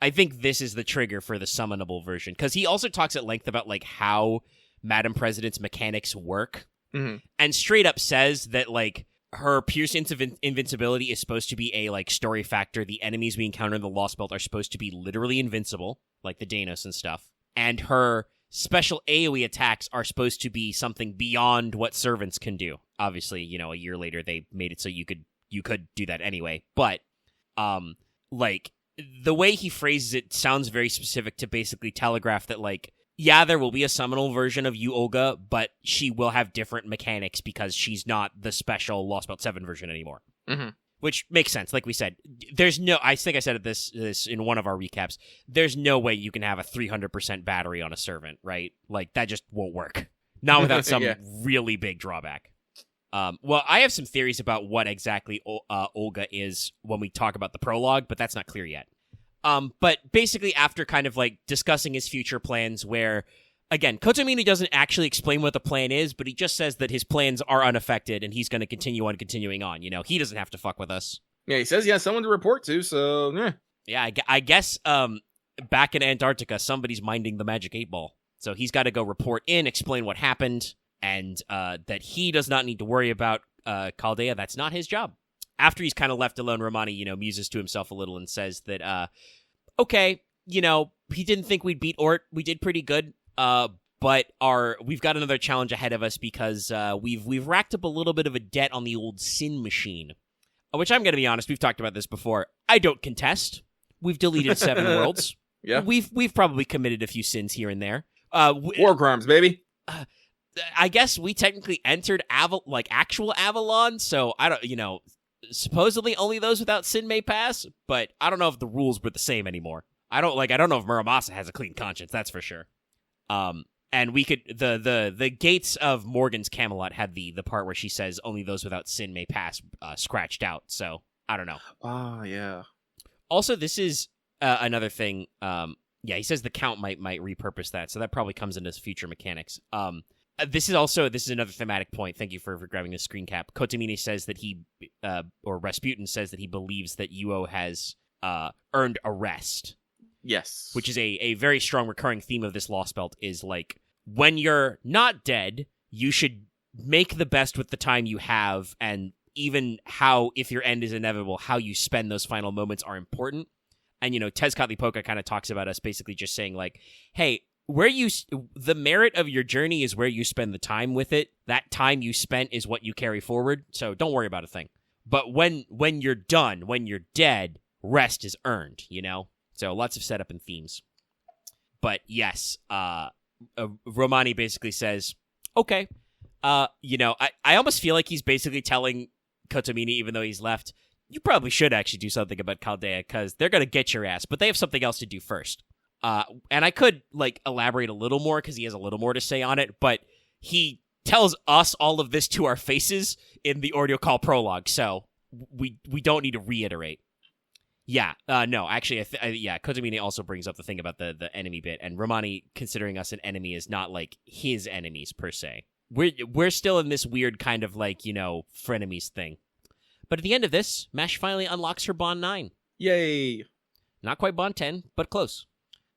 I think this is the trigger for the summonable version, because he also talks at length about, like, how Madam President's mechanics work, and straight up says that, like, her Pierce invincibility is supposed to be a, like, story factor. The enemies we encounter in the Lostbelt are supposed to be literally invincible, like the Danos and stuff. And her special AoE attacks are supposed to be something beyond what servants can do. Obviously, you know, a year later they made it so you could do that anyway. But, like, the way he phrases it sounds very specific to basically telegraph that, like, yeah, there will be a summonal version of Yuoga, but she will have different mechanics because she's not the special Lostbelt 7 version anymore. Which makes sense. Like we said, there's no... I think I said this in one of our recaps. There's no way you can have a 300% battery on a servant, right? Like, that just won't work. Not without some really big drawback. Well, I have some theories about what exactly Olga is when we talk about the prologue, but that's not clear yet. But basically after kind of, like, discussing his future plans where, again, Kotomini doesn't actually explain what the plan is, but he just says that his plans are unaffected and he's going to continuing on, you know? He doesn't have to fuck with us. Yeah, he says he has someone to report to, so, Yeah, I guess, back in Antarctica, somebody's minding the Magic 8 Ball. So he's got to go report in, explain what happened, and that he does not need to worry about Chaldea. That's not his job. After he's kind of left alone, Romani, you know, muses to himself a little and says that, okay, you know, he didn't think we'd beat Ort. We did pretty good, but we've got another challenge ahead of us because we've racked up a little bit of a debt on the old sin machine, which I'm going to be honest, we've talked about this before. I don't contest. We've deleted 7 worlds. Yeah, we've probably committed a few sins here and there. War crimes, baby. I guess we technically entered actual Avalon, so I don't, you know. Supposedly only those without sin may pass, but I don't know if the rules were the same anymore. I don't know if Muramasa has a clean conscience, that's for sure. And we could the gates of Morgan's Camelot had the part where she says only those without sin may pass scratched out, so I don't know. Oh, yeah. Also, this is another thing. Yeah, he says the Count might repurpose that, so that probably comes into future mechanics. This is another thematic point. Thank you for grabbing the screen cap. Kotomini says that or Rasputin says that he believes that Yuo has earned a rest. Yes. Which is a very strong recurring theme of this Lostbelt is, like, when you're not dead, you should make the best with the time you have, and even how, if your end is inevitable, how you spend those final moments are important. And, you know, Tezcatlipoca kind of talks about us basically just saying, like, hey, the merit of your journey is where you spend the time with it. That time you spent is what you carry forward, so don't worry about a thing. But when you're done, when you're dead, rest is earned, you know? So lots of setup and themes. But yes, Romani basically says, okay, you know, I almost feel like he's basically telling Kotomini, even though he's left, you probably should actually do something about Chaldea, because they're going to get your ass, but they have something else to do first. And I could, like, elaborate a little more because he has a little more to say on it, but he tells us all of this to our faces in the Ordeal Call prologue, so we don't need to reiterate. Yeah, no, actually, Kotomini also brings up the thing about the enemy bit, and Romani considering us an enemy is not, like, his enemies, per se. We're still in this weird kind of, like, you know, frenemies thing. But at the end of this, Mash finally unlocks her Bond 9. Yay! Not quite Bond 10, but close.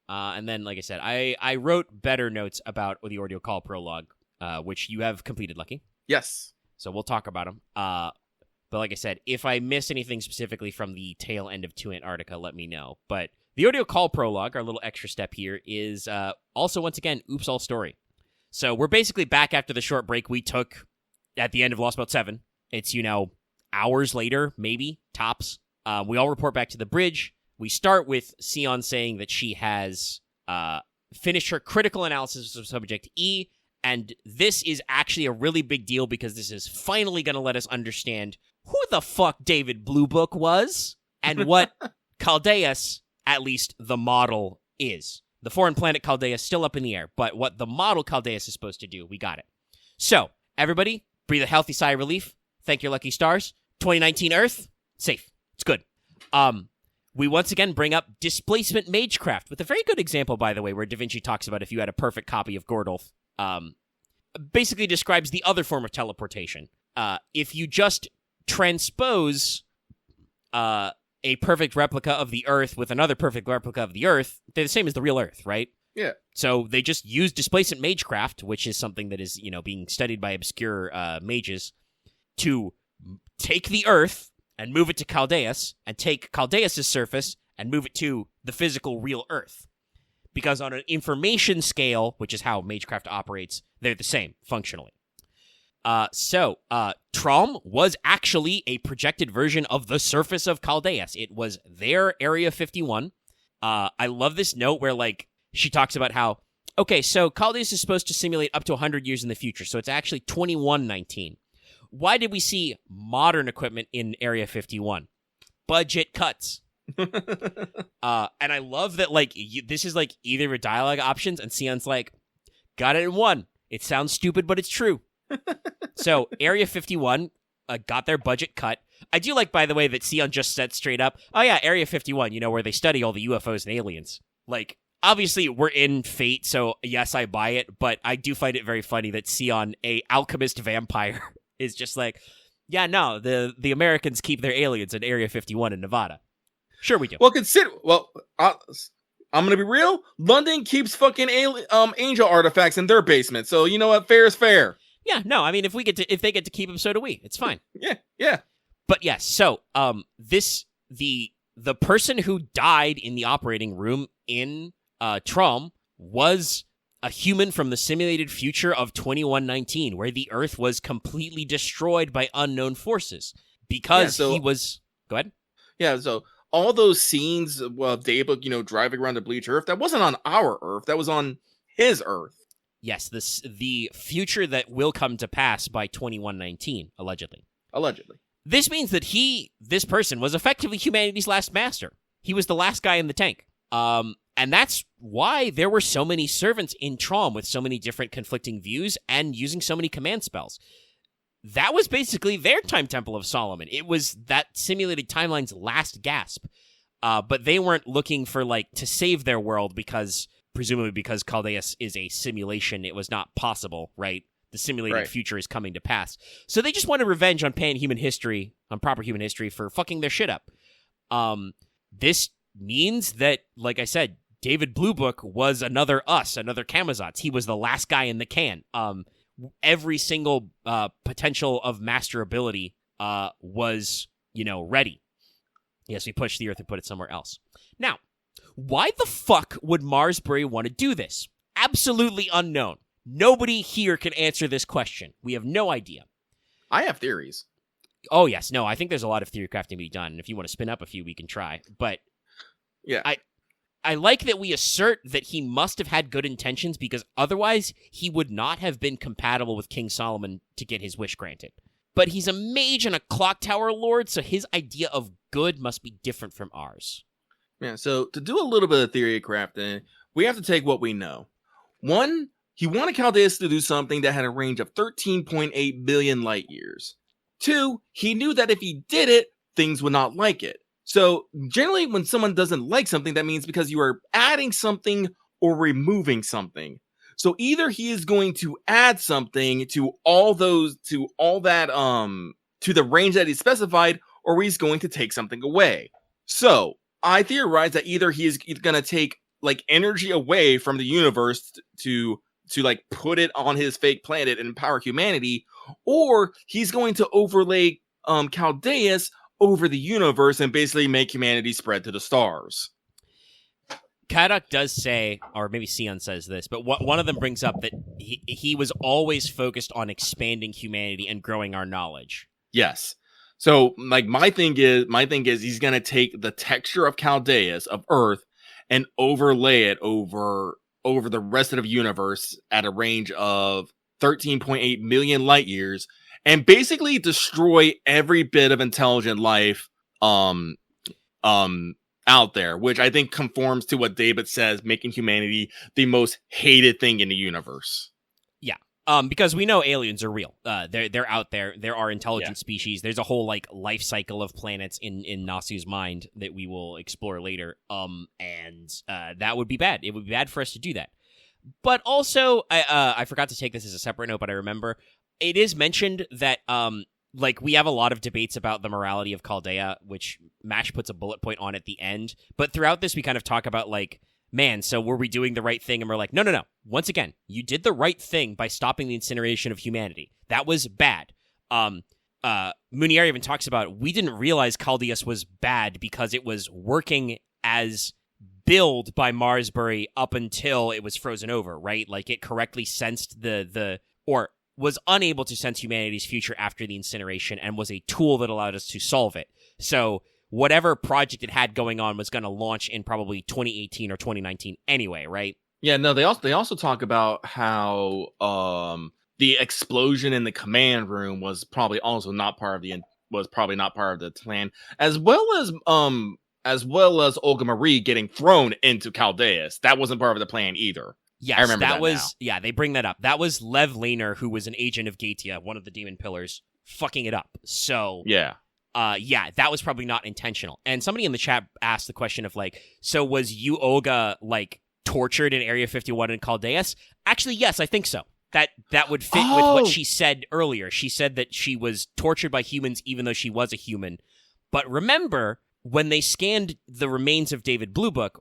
And then, like I said, I wrote better notes about the Ordeal Call prologue, which you have completed, Lucky. Yes. So we'll talk about them. But like I said, if I miss anything specifically from the tail end of 2 Antarctica, let me know. But the Ordeal Call prologue, our little extra step here, is also, once again, Oops All Story. So we're basically back after the short break we took at the end of Lostbelt 7. It's, you know, hours later, maybe, tops. We all report back to the bridge. We start with Sion saying that she has finished her critical analysis of subject E, and this is actually a really big deal because this is finally going to let us understand who the fuck David Blue Book was and what Caldeus, at least the model, is. The foreign planet Caldeus still up in the air, but what the model Caldeus is supposed to do, we got it. So, everybody, breathe a healthy sigh of relief. Thank your lucky stars. 2019 Earth, safe. It's good. We once again bring up displacement magecraft, with a very good example, by the way, where Da Vinci talks about if you had a perfect copy of Gordolf. Basically describes the other form of teleportation. If you just transpose a perfect replica of the Earth with another perfect replica of the Earth, they're the same as the real Earth, right? Yeah. So they just use displacement magecraft, which is something that is, being studied by obscure mages, to take the Earth and move it to Caldeus, and take Caldeus' surface and move it to the physical real Earth. Because on an information scale, which is how magecraft operates, they're the same, functionally. Trom was actually a projected version of the surface of Caldeus. It was their Area 51. I love this note where, she talks about how, okay, so Caldeus is supposed to simulate up to 100 years in the future, so it's actually 2119. Why did we see modern equipment in Area 51? Budget cuts. And I love that, this is, either a dialogue options, and Sion's got it in one. It sounds stupid, but it's true. So, Area 51 got their budget cut. I do like, by the way, that Sion just said straight up, oh yeah, Area 51, where they study all the UFOs and aliens. Obviously, we're in Fate, so yes, I buy it, but I do find it very funny that Sion, a alchemist vampire, is just yeah, no, the Americans keep their aliens in Area 51 in Nevada. Sure we do. Well, I'm gonna be real. London keeps fucking angel artifacts in their basement, so you know what? Fair is fair. Yeah, no, I mean, if they get to keep them, so do we. It's fine. Yeah. But yes, so the person who died in the operating room in Trom was a human from the simulated future of 2119, where the Earth was completely destroyed by unknown forces because he was. Go ahead. Yeah, so all those scenes of Daybrook, driving around the bleach Earth, that wasn't on our Earth. That was on his Earth. Yes, the future that will come to pass by 2119, allegedly. Allegedly. This means that this person was effectively humanity's last master. He was the last guy in the tank. And that's why there were so many servants in Trom with so many different conflicting views and using so many command spells. That was basically their time temple of Solomon. It was that simulated timeline's last gasp. But they weren't looking for, to save their world presumably because Caldeus is a simulation, it was not possible, right? The simulated future is coming to pass. So they just wanted revenge on proper human history for fucking their shit up. This means that, like I said, David Blue Book was another Camazotz. He was the last guy in the can. Every single potential of master ability was, ready. Yes, we pushed the Earth and put it somewhere else. Now, why the fuck would Marsbury want to do this? Absolutely unknown. Nobody here can answer this question. We have no idea. I have theories. Oh, yes. No, I think there's a lot of theory crafting to be done. And if you want to spin up a few, we can try. But yeah, I like that we assert that he must have had good intentions because otherwise he would not have been compatible with King Solomon to get his wish granted. But he's a mage and a clock tower lord, so his idea of good must be different from ours. Yeah, so to do a little bit of theory crafting, we have to take what we know. One, he wanted Caldeus to do something that had a range of 13.8 billion light years. Two, he knew that if he did it, things would not like it. So generally when someone doesn't like something, that means because you are adding something or removing something. So either he is going to add something to the range that he specified, or he's going to take something away. So I theorize that either he is going to take energy away from the universe to put it on his fake planet and empower humanity, or he's going to overlay Caldeus over the universe and basically make humanity spread to the stars. Kadok does say, or maybe Sion says this, but one of them brings up that he was always focused on expanding humanity and growing our knowledge. Yes. So, my thing is he's going to take the texture of Caldeus, of Earth, and overlay it over over the rest of the universe at a range of 13.8 million light years and basically destroy every bit of intelligent life out there, which I think conforms to what David says, making humanity the most hated thing in the universe. Yeah. Because we know aliens are real. They're out there. There are intelligent species. There's a whole like life cycle of planets in Nasu's mind that we will explore later. And that would be bad. It would be bad for us to do that. But also, I forgot to take this as a separate note, but I remember it is mentioned that like we have a lot of debates about the morality of Chaldea, which MASH puts a bullet point on at the end. But throughout this, we kind of talk about like, man, so were we doing the right thing? And we're like, no. Once again, you did the right thing by stopping the incineration of humanity. That was bad. Munier even talks about, we didn't realize Chaldeus was bad because it was working as billed by Marsbury up until it was frozen over, right? Like it correctly sensed or was unable to sense humanity's future after the incineration and was a tool that allowed us to solve it. So whatever project it had going on was going to launch in probably 2018 or 2019 anyway, right? Yeah, no, they also talk about how the explosion in the command room was probably also not part of the plan, as well as Olga Marie getting thrown into Chaldeus. That wasn't part of the plan either. Yes, I remember that was now. Yeah, they bring that up. That was Lev Lehner, who was an agent of Gatia, one of the demon pillars, fucking it up. So yeah, that was probably not intentional. And somebody in the chat asked the question of like, so was you Olga like tortured in Area 51 in Chaldeus? Actually, yes, I think so. That would fit with what she said earlier. She said that she was tortured by humans even though she was a human. But remember, when they scanned the remains of David Bluebook,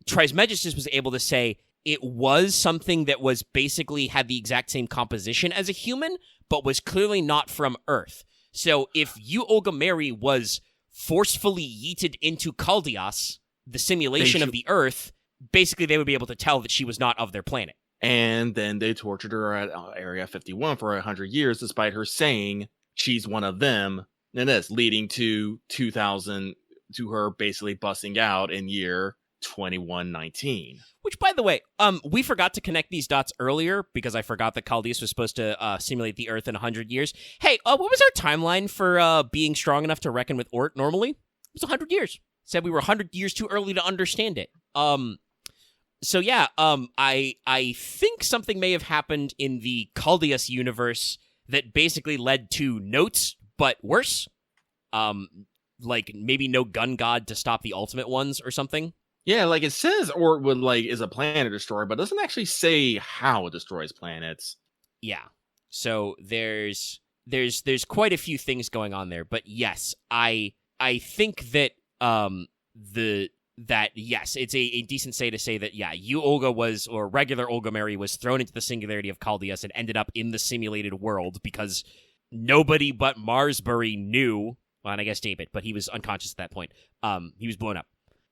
Trismegistus was able to say it was something that was basically had the exact same composition as a human, but was clearly not from Earth. So if you Olga Mary was forcefully yeeted into Chaldeus, the simulation of the Earth, basically they would be able to tell that she was not of their planet. And then they tortured her at Area 51 for 100 years, despite her saying she's one of them. And that's leading to 2000, to her basically busting out in year 2119. Which, by the way, we forgot to connect these dots earlier because I forgot that Chaldeus was supposed to simulate the Earth in 100 years. Hey, what was our timeline for being strong enough to reckon with ORT normally? It was 100 years. Said we were 100 years too early to understand it. So yeah, I think something may have happened in the Chaldeus universe that basically led to notes, but worse. Like maybe no gun god to stop the ultimate ones or something. Yeah, like it says ORT would is a planet destroyer, but it doesn't actually say how it destroys planets. Yeah. So there's quite a few things going on there, but yes, I think that yes, it's a decent say to say that, yeah, you Olga was, or regular Olga Mary was thrown into the singularity of Chaldeus and ended up in the simulated world because nobody but Marsbury knew, well, and I guess David, but he was unconscious at that point. He was blown up.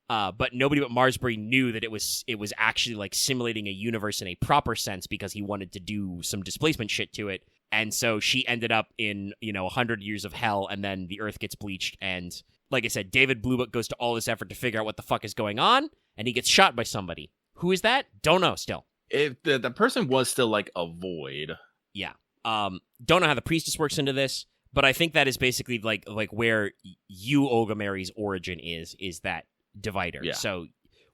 But nobody but Marsbury knew that it was actually like simulating a universe in a proper sense because he wanted to do some displacement shit to it. And so she ended up in, 100 years of hell, and then the Earth gets bleached, and like I said, David Bluebook goes to all this effort to figure out what the fuck is going on, and he gets shot by somebody. Who is that? Don't know still. If the person was still like a void. Yeah. Don't know how the priestess works into this, but I think that is basically like where you Olga Mary's origin is that divider. Yeah. So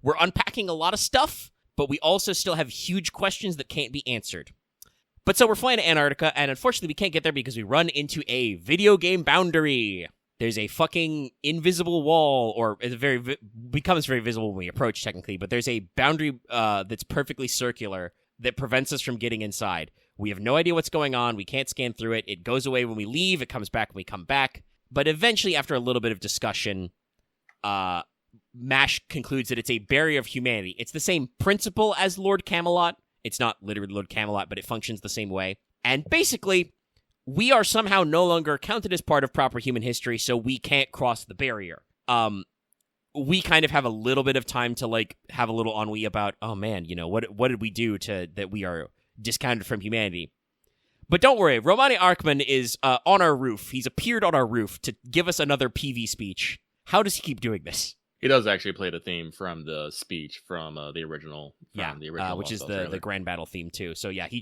we're unpacking a lot of stuff, but we also still have huge questions that can't be answered. But so we're flying to Antarctica, and unfortunately we can't get there because we run into a video game boundary. There's a fucking invisible wall, or it becomes very visible when we approach, technically, but there's a boundary that's perfectly circular that prevents us from getting inside. We have no idea what's going on. We can't scan through it. It goes away when we leave. It comes back when we come back. But eventually, after a little bit of discussion, MASH concludes that it's a barrier of humanity. It's the same principle as Lord Camelot. It's not literally Lord Camelot, but it functions the same way. And basically, we are somehow no longer counted as part of proper human history, so we can't cross the barrier. We kind of have a little bit of time to have a little ennui about, oh man, what did we do that we are discounted from humanity? But don't worry, Romani Arkman is on our roof. He's appeared on our roof to give us another PV speech. How does he keep doing this? He does actually play the theme from the speech from the original. Which is Lostbelt the trailer. grand battle theme too. So yeah, he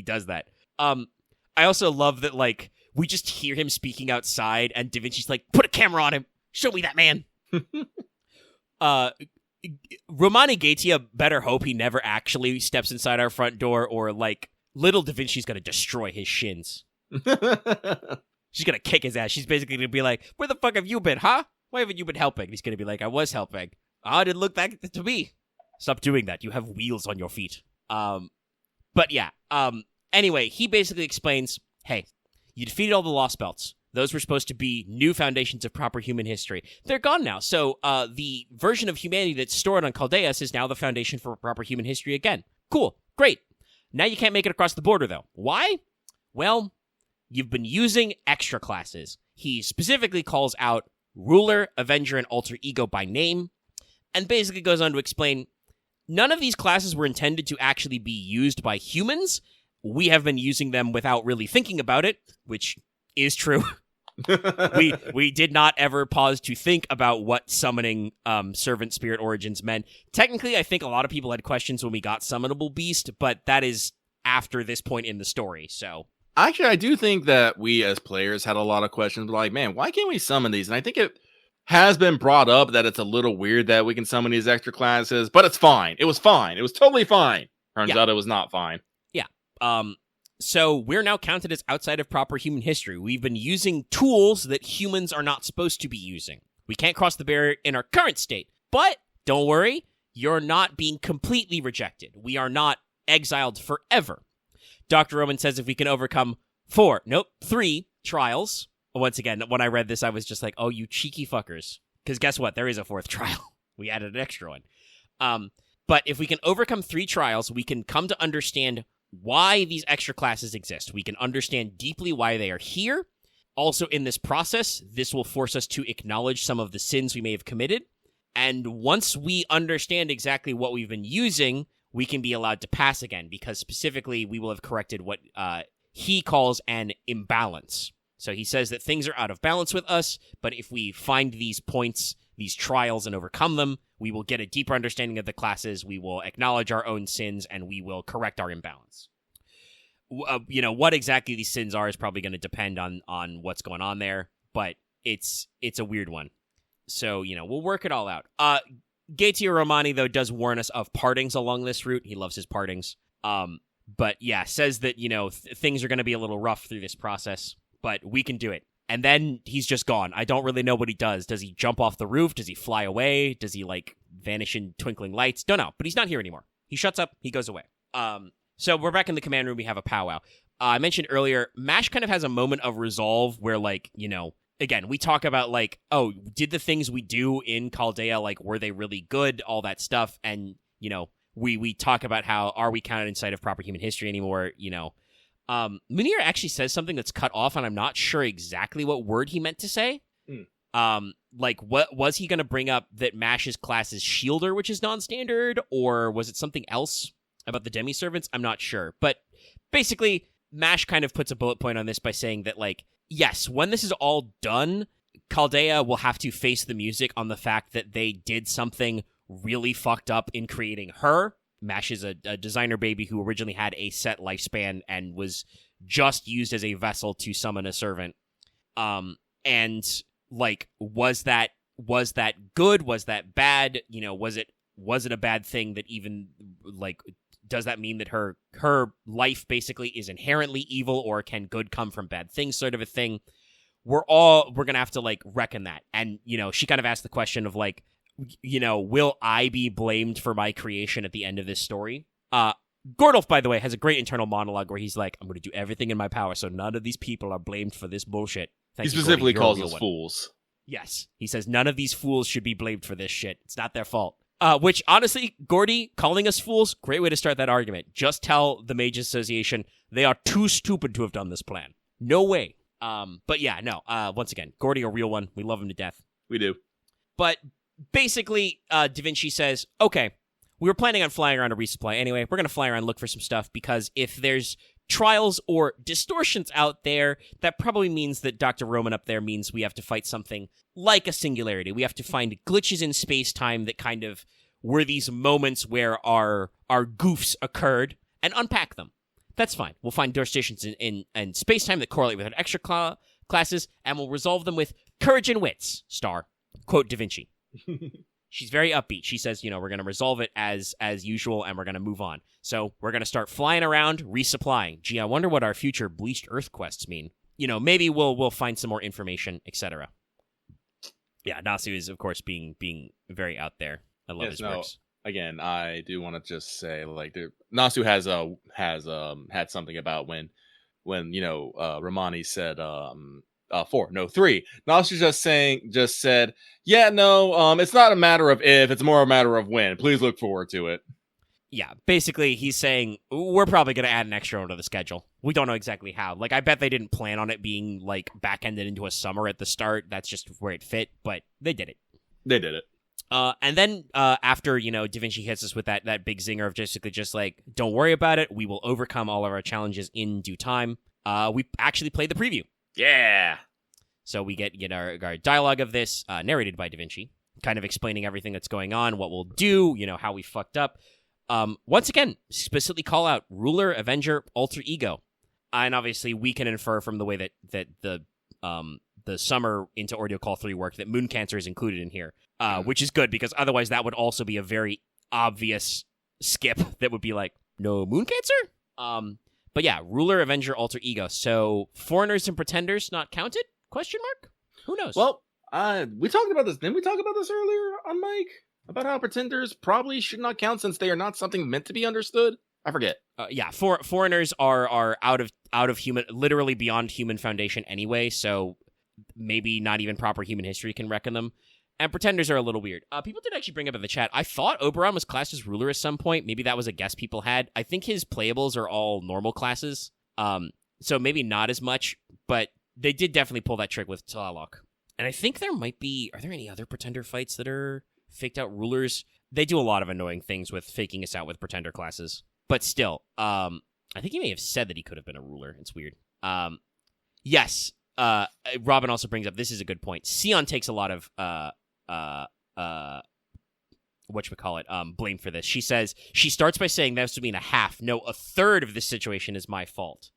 does that. I also love that like we just hear him speaking outside, and Da Vinci's like, "Put a camera on him, show me that man." Romani Gaetia better hope he never actually steps inside our front door, or like little Da Vinci's gonna destroy his shins. She's gonna kick his ass. She's basically gonna be like, "Where the fuck have you been, huh? Why haven't you been helping?" He's gonna be like, "I was helping. Oh, didn't look back to me. Stop doing that. You have wheels on your feet." But yeah. Anyway, he basically explains, hey, you defeated all the Lostbelts. Those were supposed to be new foundations of proper human history. They're gone now. So the version of humanity that's stored on Caldeus is now the foundation for proper human history again. Cool. Great. Now you can't make it across the border, though. Why? Well, you've been using extra classes. He specifically calls out Ruler, Avenger, and Alter Ego by name, and basically goes on to explain, none of these classes were intended to actually be used by humans. We have been using them without really thinking about it, which is true. we did not ever pause to think about what summoning Servant Spirit Origins meant. Technically, I think a lot of people had questions when we got Summonable Beast, but that is after this point in the story, so... Actually, I do think that we as players had a lot of questions, like, man, why can't we summon these? And I think it has been brought up that it's a little weird that we can summon these extra classes, but it's fine. It was fine. It was totally fine. Turns out it was not fine. Yeah. So we're now counted as outside of proper human history. We've been using tools that humans are not supposed to be using. We can't cross the barrier in our current state. But don't worry, you're not being completely rejected. We are not exiled forever. Dr. Roman says if we can overcome 3 trials. Once again, when I read this, I was just like, oh, you cheeky fuckers. Because guess what? There is a 4th trial. We added an extra one. But if we can overcome 3 trials, we can come to understand why these extra classes exist. We can understand deeply why they are here. Also, in this process, this will force us to acknowledge some of the sins we may have committed. And once we understand exactly what we've been using, we can be allowed to pass again, because specifically we will have corrected what he calls an imbalance. So he says that things are out of balance with us, but if we find these points, these trials, and overcome them, we will get a deeper understanding of the classes, we will acknowledge our own sins, and we will correct our imbalance. What exactly these sins are is probably going to depend on what's going on there, but it's a weird one. So, we'll work it all out. Gaetia Romani, though, does warn us of partings along this route. He loves his partings. But yeah, says that, things are going to be a little rough through this process, but we can do it. And then he's just gone. I don't really know what he does. Does he jump off the roof? Does he fly away? Does he, vanish in twinkling lights? Don't know, but he's not here anymore. He shuts up. He goes away. So we're back in the command room. We have a powwow. I mentioned earlier, MASH kind of has a moment of resolve where, again, we talk about, oh, did the things we do in Chaldea, were they really good? All that stuff. And, we talk about how, are we counted inside of proper human history anymore? Munir actually says something that's cut off, and I'm not sure exactly what word he meant to say. What was he going to bring up that MASH's class is Shielder, which is non-standard, or was it something else about the demi-servants? I'm not sure. But basically, MASH kind of puts a bullet point on this by saying that, yes, when this is all done, Chaldea will have to face the music on the fact that they did something really fucked up in creating her. MASH is a designer baby who originally had a set lifespan and was just used as a vessel to summon a servant. And was that good? Was that bad? Was it a bad thing that even does that mean that her life basically is inherently evil, or can good come from bad things, sort of a thing? We're gonna have to reckon that. And she kind of asked the question of will I be blamed for my creation at the end of this story? Gordolf, by the way, has a great internal monologue where he's like, I'm going to do everything in my power so none of these people are blamed for this bullshit. He specifically calls us fools. Yes. He says none of these fools should be blamed for this shit. It's not their fault. Which, honestly, Gordy, calling us fools, great way to start that argument. Just tell the Mages Association they are too stupid to have done this plan. No way. But yeah, no. Once again, Gordy, a real one. We love him to death. We do. But basically, Da Vinci says, okay, we were planning on flying around to resupply anyway. We're going to fly around and look for some stuff, because if there's trials or distortions out there, that probably means that Dr. Roman up there means we have to fight something like a singularity. We have to find glitches in space-time that kind of were these moments where our goofs occurred and unpack them. That's fine. We'll find distortions in space-time that correlate with our extra classes, and we'll resolve them with courage and wits, star. Quote Da Vinci. She's very upbeat. She says, we're going to resolve it as usual, and we're going to move on. So we're going to start flying around, resupplying. Gee, I wonder what our future Bleached Earth quests mean. Maybe we'll find some more information, etc. Yeah, Nasu is, of course, being very out there. I love his works. Again, I do want to just say, like, Nasu has had something about when Romani said 3. Nasu just said, yeah, no, it's not a matter of if, it's more a matter of when. Please look forward to it. Yeah, basically he's saying we're probably going to add an extra one to the schedule. We don't know exactly how. Like, I bet they didn't plan on it being like back-ended into a summer at the start. That's just where it fit, but they did it. They did it. And then after, Da Vinci hits us with that big zinger of just like, don't worry about it. We will overcome all of our challenges in due time. We actually played the preview. Yeah. So we get our dialogue of this, narrated by Da Vinci, kind of explaining everything that's going on, what we'll do, how we fucked up. Once again, specifically call out Ruler, Avenger, Alter Ego. And obviously we can infer from the way that the summer into Ordeal Call 3 work that Moon Cancer is included in here, which is good because otherwise that would also be a very obvious skip that would be like, no Moon Cancer? But yeah, Ruler, Avenger, Alter Ego. So Foreigners and Pretenders not counted? Question mark? Who knows? Well, we talked about this. Didn't we talk about this earlier on mic? About how Pretenders probably should not count since they are not something meant to be understood? I forget. Yeah, Foreigners are out of human, literally beyond human foundation anyway, so maybe not even proper human history can reckon them. And Pretenders are a little weird. People did actually bring up in the chat, I thought Oberon was classed as Ruler at some point. Maybe that was a guess people had. I think his playables are all normal classes, so maybe not as much, but they did definitely pull that trick with Tlaloc. And I think there might be... Are there any other Pretender fights that are faked out Rulers? They do a lot of annoying things with faking us out with Pretender classes. But still, I think he may have said that he could have been a Ruler. It's weird. Yes, Robin also brings up, this is a good point. Sion takes a lot of... blame for this. She says, she starts by saying that would mean a half. No, a third of this situation is my fault.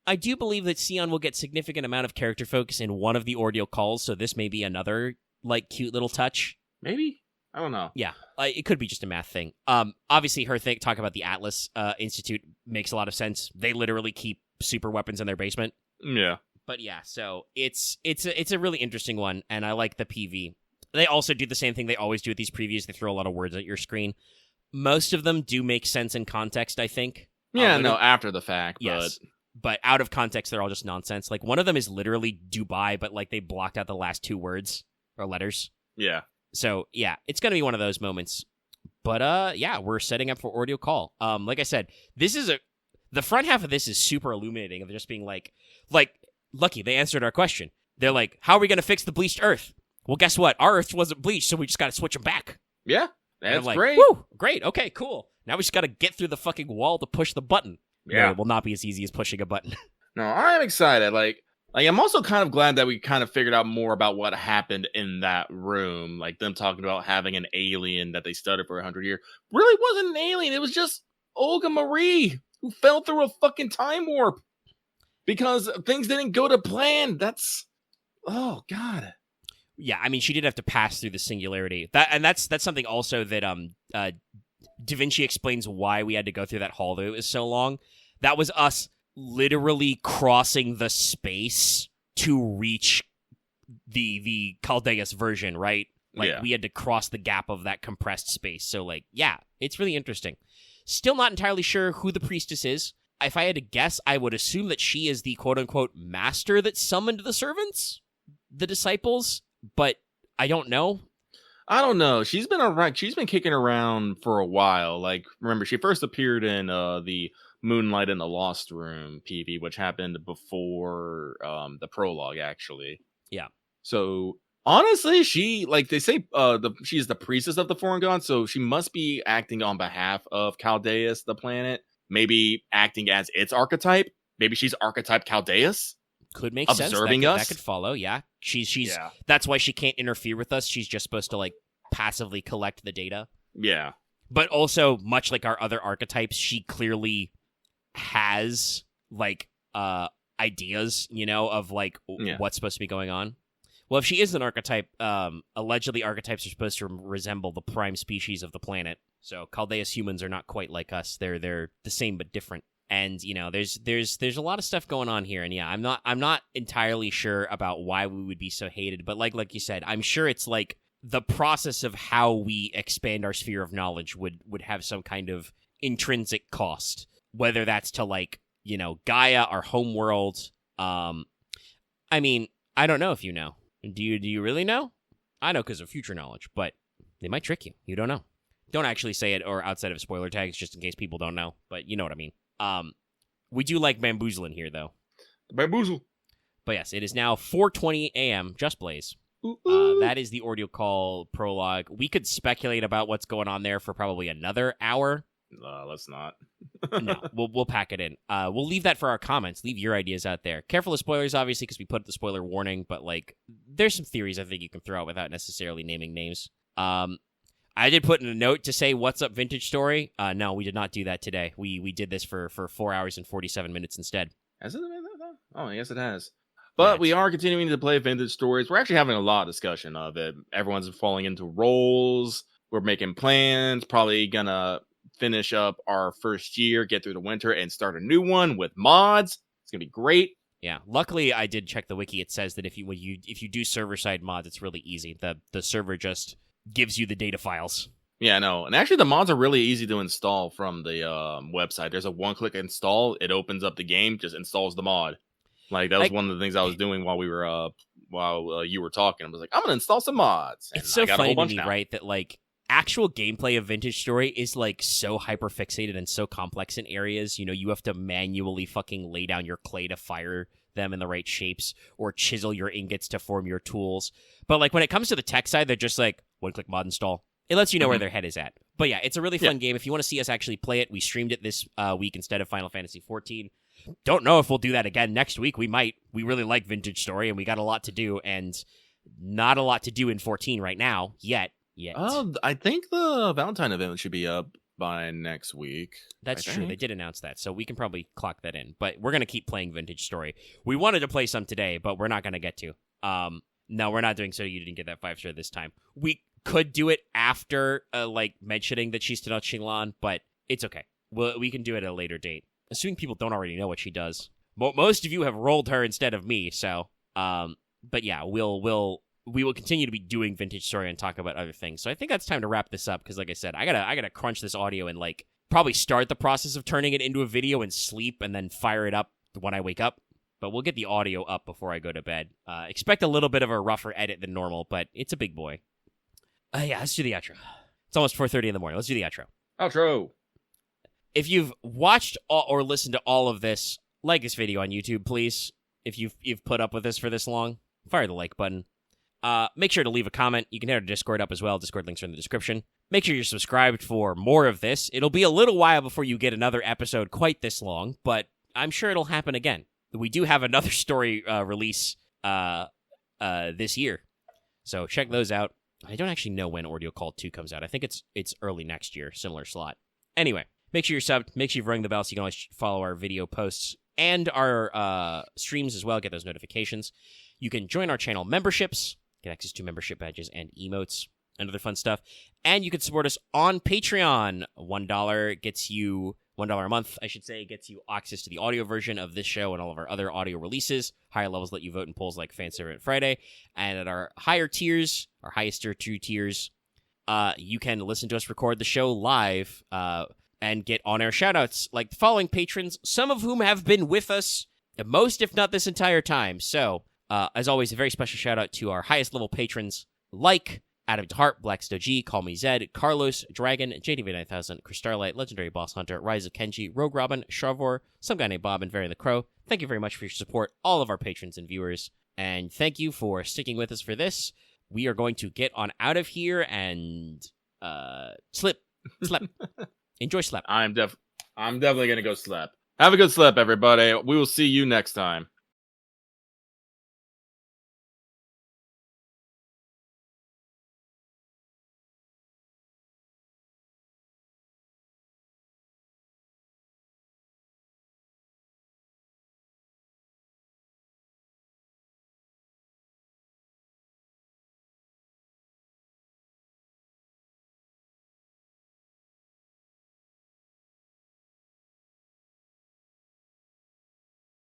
I do believe that Sion will get significant amount of character focus in one of the Ordeal calls, so this may be another, like, cute little touch. Maybe? I don't know. Yeah, it could be just a math thing. Obviously, her talk about the Atlas Institute makes a lot of sense. They literally keep super weapons in their basement. Yeah. But yeah, so it's a really interesting one, and I like the PV. They also do the same thing they always do with these previews. They throw a lot of words at your screen. Most of them do make sense in context, I think. Yeah, after the fact, yes. But out of context, they're all just nonsense. Like, one of them is literally Dubai, but, like, they blocked out the last 2 words or letters. Yeah. So, yeah, it's going to be one of those moments. But, yeah, we're setting up for Ordeal Call. Like I said, the front half of this is super illuminating of just being like, lucky, they answered our question. They're like, how are we going to fix the bleached Earth? Well, guess what? Our Earth wasn't bleached, so we just got to switch them back. Yeah, that's like, great. Woo, great, okay, cool. Now we just got to get through the fucking wall to push the button. Yeah. No, it will not be as easy as pushing a button. No, I'm excited. Like I'm also kind of glad that we kind of figured out more about what happened in that room. Like them talking about having an alien that they studied for 100 years. Really wasn't an alien. It was just Olga Marie who fell through a fucking time warp because things didn't go to plan. Oh God. Yeah, I mean, she did have to pass through the singularity. That's something also that Da Vinci explains why we had to go through that hall, though it was so long. That was us literally crossing the space to reach the Caldeus version, right? Like, we had to cross the gap of that compressed space. So, like, yeah, it's really interesting. Still not entirely sure who the priestess is. If I had to guess, I would assume that she is the quote-unquote master that summoned the servants, the disciples, but I don't know. I don't know. She's been around. She's been kicking around for a while. Like, remember, she first appeared in the Moonlight in the Lost Room PV, which happened before the prologue, actually. Yeah. So honestly, she, like they say, she's the priestess of the foreign god, so she must be acting on behalf of Caldeus, the planet. maybe acting as its archetype. Maybe she's archetype Chaldeus. Could make sense. Observing us. That could follow. Yeah, she's. Yeah. That's why she can't interfere with us. She's just supposed to like passively collect the data. Yeah. But also, much like our other archetypes, she clearly has like ideas, of like what's supposed to be going on. Well, if she is an archetype, allegedly archetypes are supposed to resemble the prime species of the planet. So Chaldeus humans are not quite like us. They're the same but different. And there's a lot of stuff going on here. And yeah, I'm not entirely sure about why we would be so hated. But like you said, I'm sure it's like the process of how we expand our sphere of knowledge would have some kind of intrinsic cost, whether that's to like Gaia, our home world. I mean, I don't know if you know. Do you really know? I know because of future knowledge, but they might trick you. You don't know. Don't actually say it or outside of spoiler tags, just in case people don't know. But you know what I mean. We do like bamboozling here, though. Bamboozle. But yes, it is now 4:20 a.m. Just Blaze. That is the Ordeal call prologue. We could speculate about what's going on there for probably another hour. Let's not. No, we'll pack it in. We'll leave that for our comments. Leave your ideas out there. Careful of spoilers, obviously, because we put the spoiler warning. But like, there's some theories I think you can throw out without necessarily naming names. I did put in a note to say what's up Vintage Story. No, we did not do that today. We did this for 4 hours and 47 minutes instead. Has it been that though? Oh, yes, it has. But we are continuing to play Vintage Stories. We're actually having a lot of discussion of it. Everyone's falling into roles. We're making plans. Probably gonna finish up our first year, get through the winter, and start a new one with mods. It's gonna be great. Yeah. Luckily, I did check the wiki. It says that if you do server side mods, it's really easy. The server just gives you the data files. Yeah, I know. And actually, the mods are really easy to install from the website. There's a one-click install. It opens up the game, just installs the mod. Like, that was one of the things I was doing while we were while you were talking. I was like, I'm gonna install some mods. And it's so funny to me, now. right? That like actual gameplay of Vintage Story is like so hyper fixated and so complex in areas. You have to manually fucking lay down your clay to fire them in the right shapes or chisel your ingots to form your tools. But like when it comes to the tech side, they're just like one-click mod install. It lets you know where their head is at. But yeah, it's a really fun game. If you want to see us actually play it, we streamed it this week instead of Final Fantasy XIV. Don't know if we'll do that again next week. We might. We really like Vintage Story, and we got a lot to do, and not a lot to do in 14 right now, yet. I think the Valentine event should be up by next week. That's true. They did announce that, so we can probably clock that in. But we're going to keep playing Vintage Story. We wanted to play some today, but we're not going to get to. No, we're not doing so. You didn't get that 5-star this time. We could do it after, mentioning that she's Tenoch-Shinlan, but it's okay. We can do it at a later date. Assuming people don't already know what she does. Most of you have rolled her instead of me, so but yeah, we will continue to be doing Vintage Story and talk about other things. So I think that's time to wrap this up because, like I said, I gotta crunch this audio and like probably start the process of turning it into a video and sleep and then fire it up when I wake up. But we'll get the audio up before I go to bed. Expect a little bit of a rougher edit than normal, but it's a big boy. Yeah, let's do the outro. It's almost 4:30 in the morning. Let's do the outro. Outro. If you've watched or listened to all of this, like this video on YouTube, please. If you've put up with this for this long, fire the like button. Make sure to leave a comment. You can head our Discord up as well. Discord links are in the description. Make sure you're subscribed for more of this. It'll be a little while before you get another episode quite this long, but I'm sure it'll happen again. We do have another story release this year, so check those out. I don't actually know when Ordeal Call 2 comes out. I think it's early next year, similar slot. Anyway, make sure you're subbed. Make sure you've rung the bell so you can always follow our video posts and our streams as well. Get those notifications. You can join our channel memberships, get access to membership badges and emotes and other fun stuff. And you can support us on Patreon. $1 gets you... $1 a month, I should say, gets you access to the audio version of this show and all of our other audio releases. Higher levels let you vote in polls like Fan Servant Friday. And at our higher tiers, our highest tier 2 tiers, you can listen to us record the show live and get on-air shoutouts like the following patrons, some of whom have been with us most, if not this entire time. So, as always, a very special shout-out to our highest level patrons like Adam DeHart, Blackstow G, Call Me Zed, Carlos, Dragon, JDV9000, Chris Starlight, Legendary Boss Hunter, Rise of Kenji, Rogue Robin, Sharvor, some guy named Bob, and Very the Crow. Thank you very much for your support, all of our patrons and viewers, and thank you for sticking with us for this. We are going to get on out of here and slip. Enjoy Slap. I'm I'm definitely gonna go slep. Have a good slep, everybody. We will see you next time.